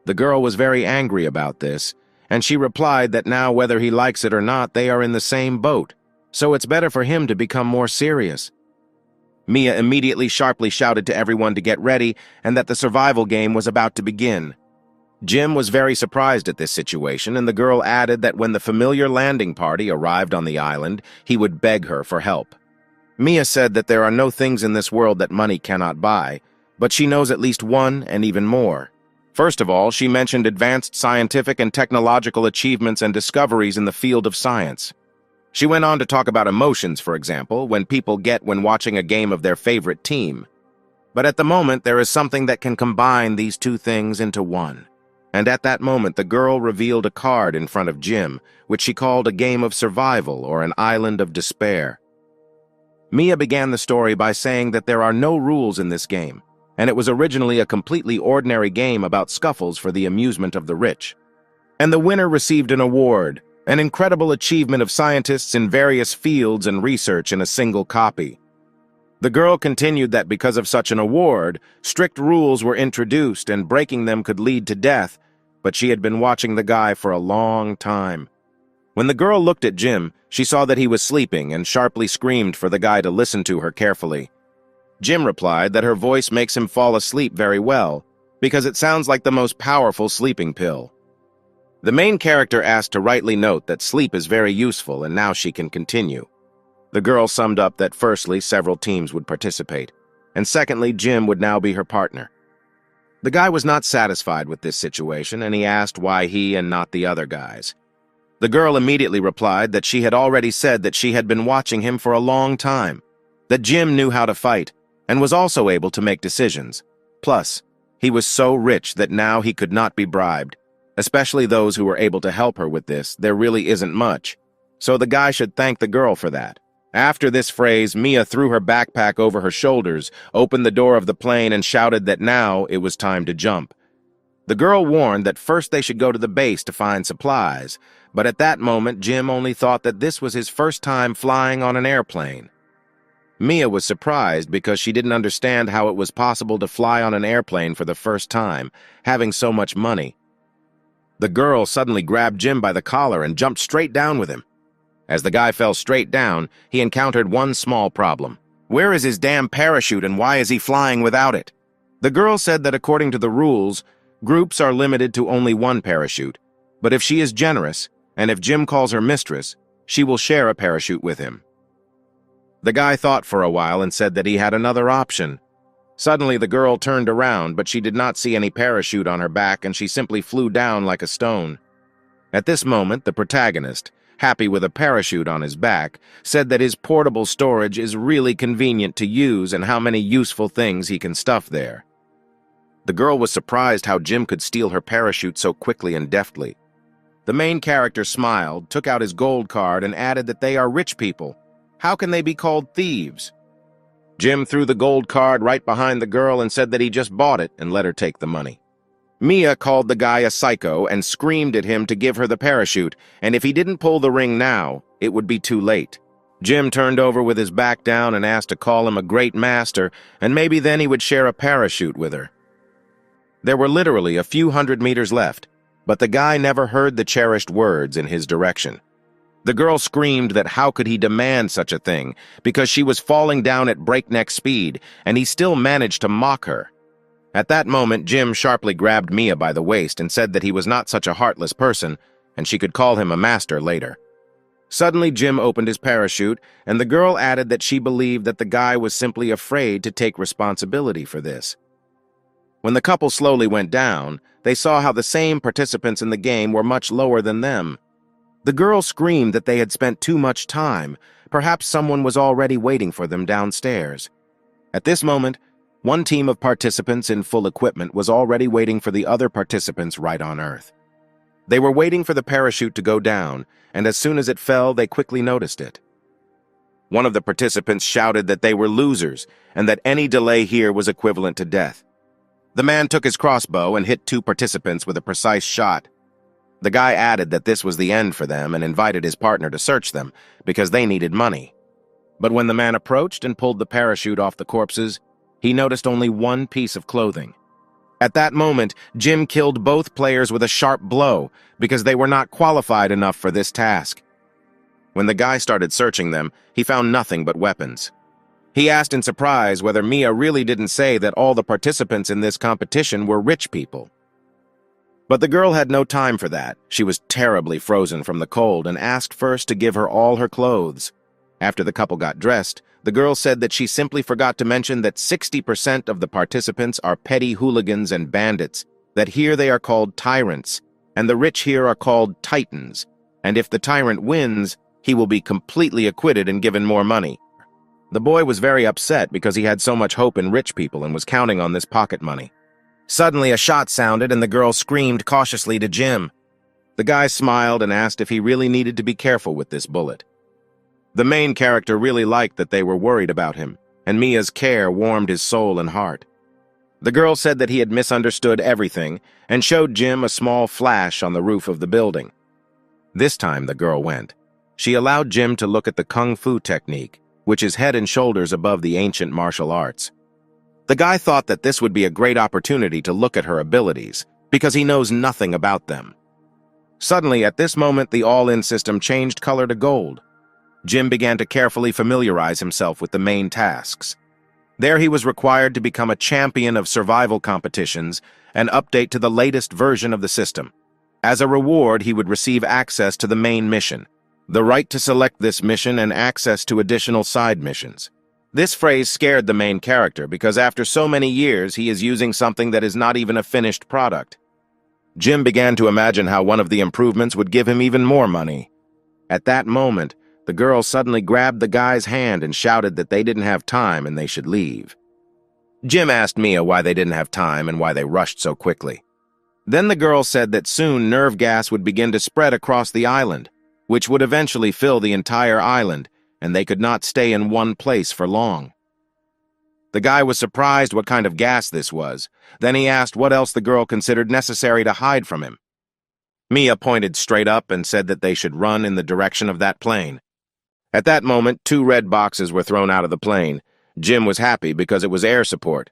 The girl was very angry about this, and she replied that now whether he likes it or not, they are in the same boat, so it's better for him to become more serious. Mia immediately sharply shouted to everyone to get ready and that the survival game was about to begin. Jim was very surprised at this situation, and the girl added that when the familiar landing party arrived on the island, he would beg her for help. Mia said that there are no things in this world that money cannot buy, but she knows at least one and even more. First of all, she mentioned advanced scientific and technological achievements and discoveries in the field of science. She went on to talk about emotions, for example, when people get when watching a game of their favorite team. But at the moment, there is something that can combine these two things into one. And at that moment, the girl revealed a card in front of Jim, which she called a game of survival or an island of despair. Mia began the story by saying that there are no rules in this game, and it was originally a completely ordinary game about scuffles for the amusement of the rich. And the winner received an award, an incredible achievement of scientists in various fields and research in a single copy. The girl continued that because of such an award, strict rules were introduced and breaking them could lead to death, but she had been watching the guy for a long time. When the girl looked at Jim, she saw that he was sleeping and sharply screamed for the guy to listen to her carefully. Jim replied that her voice makes him fall asleep very well, because it sounds like the most powerful sleeping pill. The main character asked to rightly note that sleep is very useful and now she can continue. The girl summed up that firstly, several teams would participate, and secondly, Jim would now be her partner. The guy was not satisfied with this situation and he asked why he and not the other guys. The girl immediately replied that she had already said that she had been watching him for a long time, that Jim knew how to fight and was also able to make decisions. Plus, he was so rich that now he could not be bribed, especially those who were able to help her with this. There really isn't much, so the guy should thank the girl for that. After this phrase, Mia threw her backpack over her shoulders, opened the door of the plane, and shouted that now it was time to jump. The girl warned that first they should go to the base to find supplies, but at that moment Jim only thought that this was his first time flying on an airplane. Mia was surprised because she didn't understand how it was possible to fly on an airplane for the first time, having so much money. The girl suddenly grabbed Jim by the collar and jumped straight down with him. As the guy fell straight down, he encountered one small problem. Where is his damn parachute and why is he flying without it? The girl said that according to the rules, groups are limited to only one parachute, but if she is generous, and if Jim calls her mistress, she will share a parachute with him. The guy thought for a while and said that he had another option. Suddenly the girl turned around, but she did not see any parachute on her back and she simply flew down like a stone. At this moment, the protagonist, happy with a parachute on his back, said that his portable storage is really convenient to use and how many useful things he can stuff there. The girl was surprised how Jim could steal her parachute so quickly and deftly. The main character smiled, took out his gold card, and added that they are rich people. How can they be called thieves? Jim threw the gold card right behind the girl and said that he just bought it and let her take the money. Mia called the guy a psycho and screamed at him to give her the parachute, and if he didn't pull the ring now, it would be too late. Jim turned over with his back down and asked to call him a great master, and maybe then he would share a parachute with her. There were literally a few hundred meters left, but the guy never heard the cherished words in his direction. The girl screamed that how could he demand such a thing, because she was falling down at breakneck speed, and he still managed to mock her. At that moment, Jim sharply grabbed Mia by the waist and said that he was not such a heartless person, and she could call him a master later. Suddenly, Jim opened his parachute, and the girl added that she believed that the guy was simply afraid to take responsibility for this. When the couple slowly went down, they saw how the same participants in the game were much lower than them. The girl screamed that they had spent too much time. Perhaps someone was already waiting for them downstairs. At this moment, one team of participants in full equipment was already waiting for the other participants right on Earth. They were waiting for the parachute to go down, and as soon as it fell, they quickly noticed it. One of the participants shouted that they were losers, and that any delay here was equivalent to death. The man took his crossbow and hit two participants with a precise shot. The guy added that this was the end for them and invited his partner to search them, because they needed money. But when the man approached and pulled the parachute off the corpses, he noticed only one piece of clothing. At that moment, Jim killed both players with a sharp blow because they were not qualified enough for this task. When the guy started searching them, he found nothing but weapons. He asked in surprise whether Mia really didn't say that all the participants in this competition were rich people. But the girl had no time for that. She was terribly frozen from the cold and asked first to give her all her clothes. After the couple got dressed, the girl said that she simply forgot to mention that 60% of the participants are petty hooligans and bandits, that here they are called tyrants, and the rich here are called titans, and if the tyrant wins, he will be completely acquitted and given more money. The boy was very upset because he had so much hope in rich people and was counting on this pocket money. Suddenly, a shot sounded and the girl screamed cautiously to Jim. The guy smiled and asked if he really needed to be careful with this bullet. The main character really liked that they were worried about him, and Mia's care warmed his soul and heart. The girl said that he had misunderstood everything and showed Jim a small flash on the roof of the building. This time the girl went. She allowed Jim to look at the kung fu technique, which is head and shoulders above the ancient martial arts. The guy thought that this would be a great opportunity to look at her abilities, because he knows nothing about them. Suddenly, at this moment, the all-in system changed color to gold. Jim began to carefully familiarize himself with the main tasks. There he was required to become a champion of survival competitions and update to the latest version of the system. As a reward, he would receive access to the main mission, the right to select this mission and access to additional side missions. This phrase scared the main character because after so many years, he is using something that is not even a finished product. Jim began to imagine how one of the improvements would give him even more money. At that moment, the girl suddenly grabbed the guy's hand and shouted that they didn't have time and they should leave. Jim asked Mia why they didn't have time and why they rushed so quickly. Then the girl said that soon nerve gas would begin to spread across the island, which would eventually fill the entire island, and they could not stay in one place for long. The guy was surprised what kind of gas this was. Then he asked what else the girl considered necessary to hide from him. Mia pointed straight up and said that they should run in the direction of that plane. At that moment, 2 red boxes were thrown out of the plane. Jim was happy because it was air support.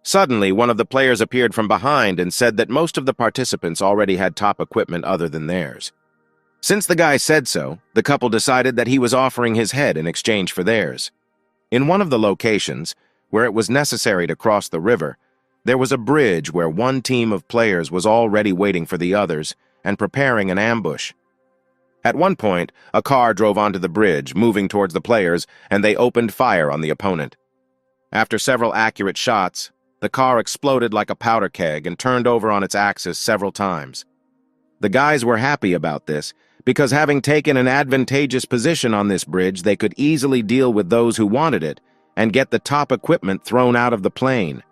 Suddenly, one of the players appeared from behind and said that most of the participants already had top equipment other than theirs. Since the guy said so, the couple decided that he was offering his head in exchange for theirs. In one of the locations, where it was necessary to cross the river, there was a bridge where one team of players was already waiting for the others and preparing an ambush. At one point, a car drove onto the bridge, moving towards the players, and they opened fire on the opponent. After several accurate shots, the car exploded like a powder keg and turned over on its axis several times. The guys were happy about this, because having taken an advantageous position on this bridge, they could easily deal with those who wanted it and get the top equipment thrown out of the plane.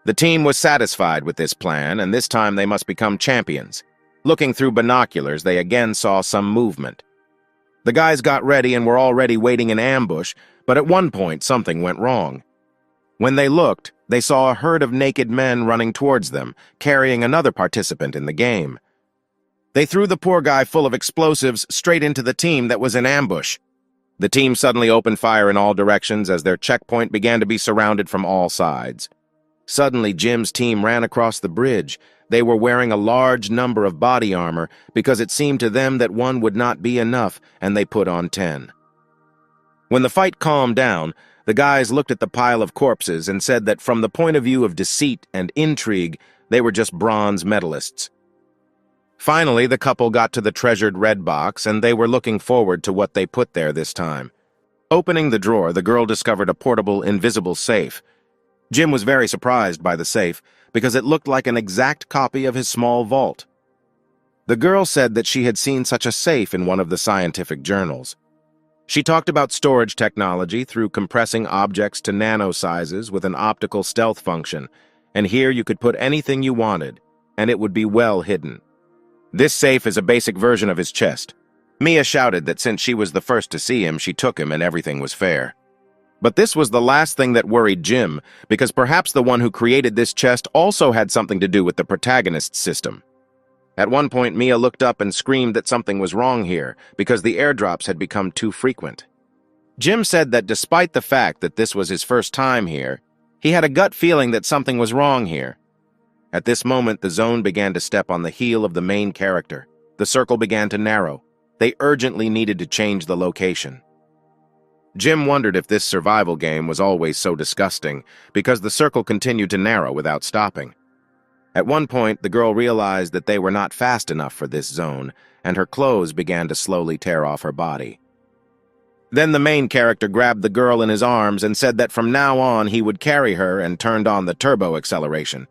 The team was satisfied with this plan, and this time they must become champions. Looking through binoculars, they again saw some movement. The guys got ready and were already waiting in ambush, but at one point something went wrong. When they looked, they saw a herd of naked men running towards them, carrying another participant in the game. They threw the poor guy full of explosives straight into the team that was in ambush. The team suddenly opened fire in all directions as their checkpoint began to be surrounded from all sides. Suddenly, Jim's team ran across the bridge. They were wearing a large number of body armor because it seemed to them that one would not be enough, and they put on 10. When the fight calmed down, the guys looked at the pile of corpses and said that from the point of view of deceit and intrigue, they were just bronze medalists. Finally, the couple got to the treasured red box, and they were looking forward to what they put there this time. Opening the drawer, the girl discovered a portable, invisible safe. Jim was very surprised by the safe because it looked like an exact copy of his small vault. The girl said that she had seen such a safe in one of the scientific journals. She talked about storage technology through compressing objects to nano sizes with an optical stealth function, and here you could put anything you wanted, and it would be well hidden. This safe is a basic version of his chest. Mia shouted that since she was the first to see him, she took him and everything was fair. But this was the last thing that worried Jim, because perhaps the one who created this chest also had something to do with the protagonist's system. At one point, Mia looked up and screamed that something was wrong here, because the airdrops had become too frequent. Jim said that despite the fact that this was his first time here, he had a gut feeling that something was wrong here. At this moment, the zone began to step on the heel of the main character. The circle began to narrow. They urgently needed to change the location. Jim wondered if this survival game was always so disgusting, because the circle continued to narrow without stopping. At one point, the girl realized that they were not fast enough for this zone, and her clothes began to slowly tear off her body. Then the main character grabbed the girl in his arms and said that from now on he would carry her and turned on the turbo acceleration.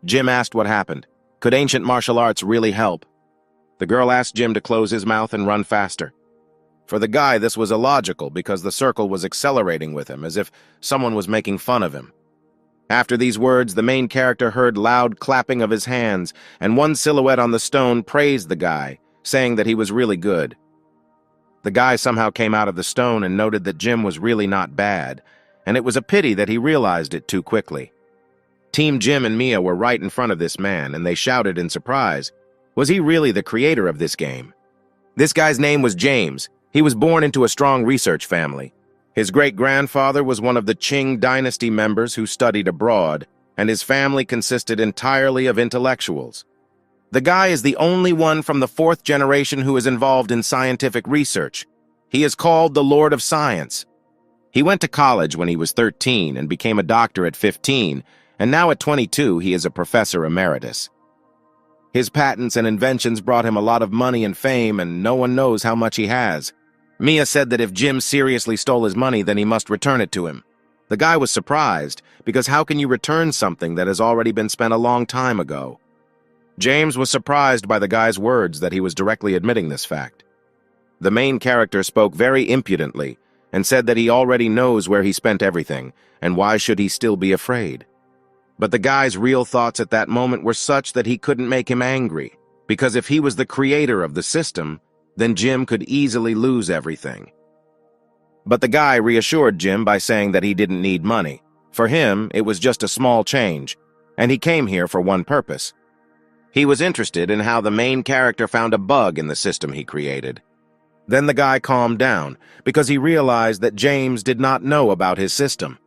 Jim asked what happened. Could ancient martial arts really help? The girl asked Jim to close his mouth and run faster. For the guy, this was illogical because the circle was accelerating with him, as if someone was making fun of him. After these words, the main character heard loud clapping of his hands, and one silhouette on the stone praised the guy, saying that he was really good. The guy somehow came out of the stone and noted that Jim was really not bad, and it was a pity that he realized it too quickly. Team Jim and Mia were right in front of this man, and they shouted in surprise. Was he really the creator of this game? This guy's name was James. He was born into a strong research family. His great-grandfather was one of the Qing dynasty members who studied abroad, and his family consisted entirely of intellectuals. The guy is the only one from the fourth generation who is involved in scientific research. He is called the Lord of Science. He went to college when he was 13 and became a doctor at 15, and now at 22 he is a professor emeritus. His patents and inventions brought him a lot of money and fame, and no one knows how much he has. Mia said that if Jim seriously stole his money, then he must return it to him. The guy was surprised, because how can you return something that has already been spent a long time ago? James was surprised by the guy's words that he was directly admitting this fact. The main character spoke very impudently and said that he already knows where he spent everything, and why should he still be afraid? But the guy's real thoughts at that moment were such that he couldn't make him angry, because if he was the creator of the system, then Jim could easily lose everything. But the guy reassured Jim by saying that he didn't need money. For him, it was just a small change, and he came here for one purpose. He was interested in how the main character found a bug in the system he created. Then the guy calmed down, because he realized that James did not know about his system.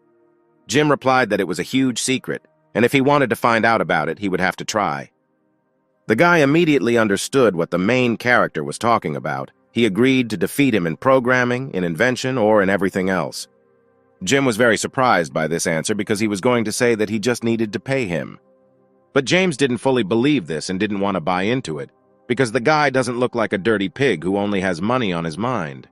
Jim replied that it was a huge secret, and if he wanted to find out about it, he would have to try. The guy immediately understood what the main character was talking about. He agreed to defeat him in programming, in invention, or in everything else. Jim was very surprised by this answer because he was going to say that he just needed to pay him. But James didn't fully believe this and didn't want to buy into it, because the guy doesn't look like a dirty pig who only has money on his mind.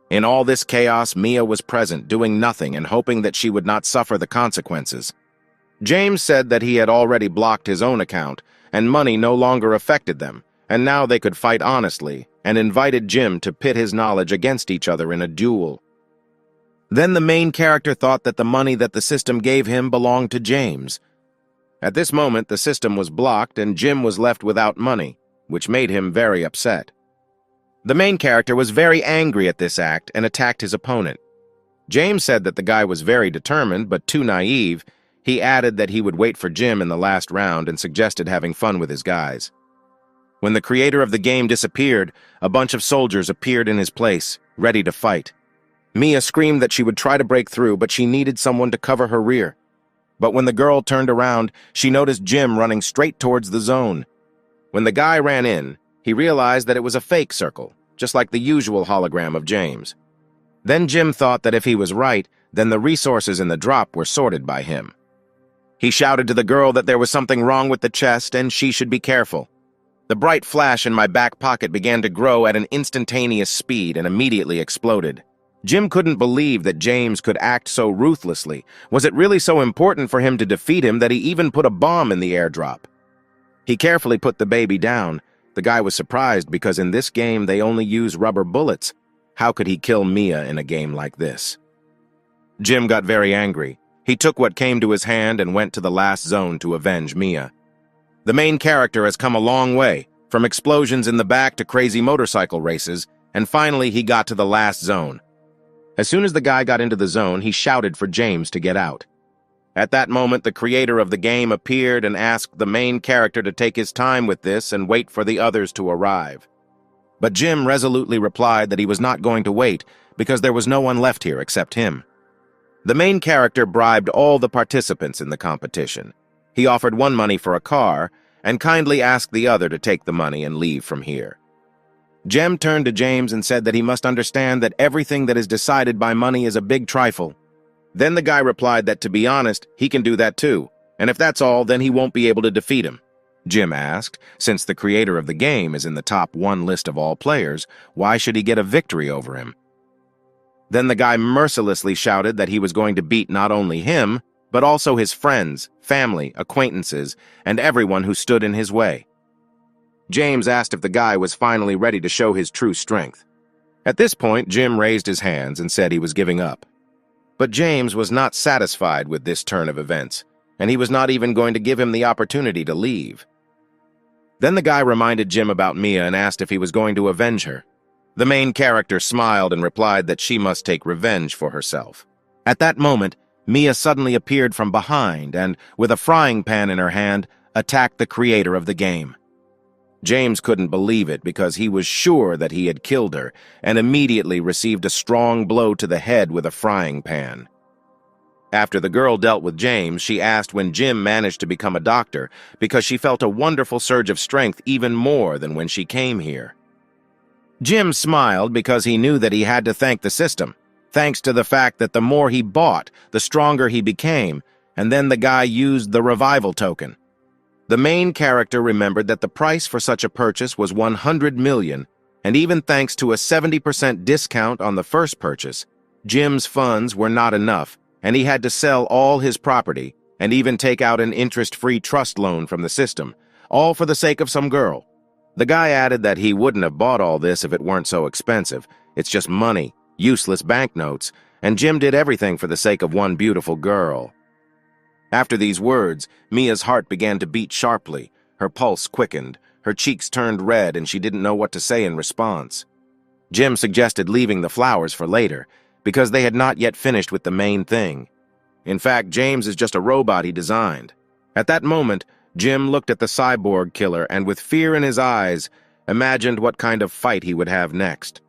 In all this chaos, Mia was present, doing nothing and hoping that she would not suffer the consequences. James said that he had already blocked his own account, and money no longer affected them, and now they could fight honestly, and invited Jim to pit his knowledge against each other in a duel. Then the main character thought that the money that the system gave him belonged to James. At this moment, the system was blocked, and Jim was left without money, which made him very upset. The main character was very angry at this act and attacked his opponent. James said that the guy was very determined, but too naive. He added that he would wait for Jim in the last round and suggested having fun with his guys. When the creator of the game disappeared, a bunch of soldiers appeared in his place, ready to fight. Mia screamed that she would try to break through, but she needed someone to cover her rear. But when the girl turned around, she noticed Jim running straight towards the zone. When the guy ran in, he realized that it was a fake circle, just like the usual hologram of James. Then Jim thought that if he was right, then the resources in the drop were sorted by him. He shouted to the girl that there was something wrong with the chest and she should be careful. The bright flash in my back pocket began to grow at an instantaneous speed and immediately exploded. Jim couldn't believe that James could act so ruthlessly. Was it really so important for him to defeat him that he even put a bomb in the airdrop? He carefully put the baby down. The guy was surprised because in this game they only use rubber bullets. How could he kill Mia in a game like this? Jim got very angry. He took what came to his hand and went to the last zone to avenge Mia. The main character has come a long way, from explosions in the back to crazy motorcycle races, and finally he got to the last zone. As soon as the guy got into the zone, he shouted for James to get out. At that moment, the creator of the game appeared and asked the main character to take his time with this and wait for the others to arrive. But Jim resolutely replied that he was not going to wait because there was no one left here except him. The main character bribed all the participants in the competition. He offered one money for a car and kindly asked the other to take the money and leave from here. Jem turned to James and said that he must understand that everything that is decided by money is a big trifle. Then the guy replied that, to be honest, he can do that too, and if that's all, then he won't be able to defeat him. Jim asked, since the creator of the game is in the top 1 list of all players, why should he get a victory over him? Then the guy mercilessly shouted that he was going to beat not only him, but also his friends, family, acquaintances, and everyone who stood in his way. James asked if the guy was finally ready to show his true strength. At this point, Jim raised his hands and said he was giving up. But James was not satisfied with this turn of events, and he was not even going to give him the opportunity to leave. Then the guy reminded Jim about Mia and asked if he was going to avenge her. The main character smiled and replied that she must take revenge for herself. At that moment, Mia suddenly appeared from behind and, with a frying pan in her hand, attacked the creator of the game. James couldn't believe it because he was sure that he had killed her and immediately received a strong blow to the head with a frying pan. After the girl dealt with James, she asked when Jim managed to become a doctor because she felt a wonderful surge of strength even more than when she came here. Jim smiled because he knew that he had to thank the system, thanks to the fact that the more he bought, the stronger he became, and then the guy used the revival token. The main character remembered that the price for such a purchase was 100 million, and even thanks to a 70% discount on the first purchase, Jim's funds were not enough, and he had to sell all his property and even take out an interest-free trust loan from the system, all for the sake of some girl. The guy added that he wouldn't have bought all this if it weren't so expensive. It's just money, useless banknotes, and Jim did everything for the sake of one beautiful girl. After these words, Mia's heart began to beat sharply, her pulse quickened, her cheeks turned red, and she didn't know what to say in response. Jim suggested leaving the flowers for later, because they had not yet finished with the main thing. In fact, James is just a robot he designed. At that moment, Jim looked at the cyborg killer and with fear in his eyes, imagined what kind of fight he would have next.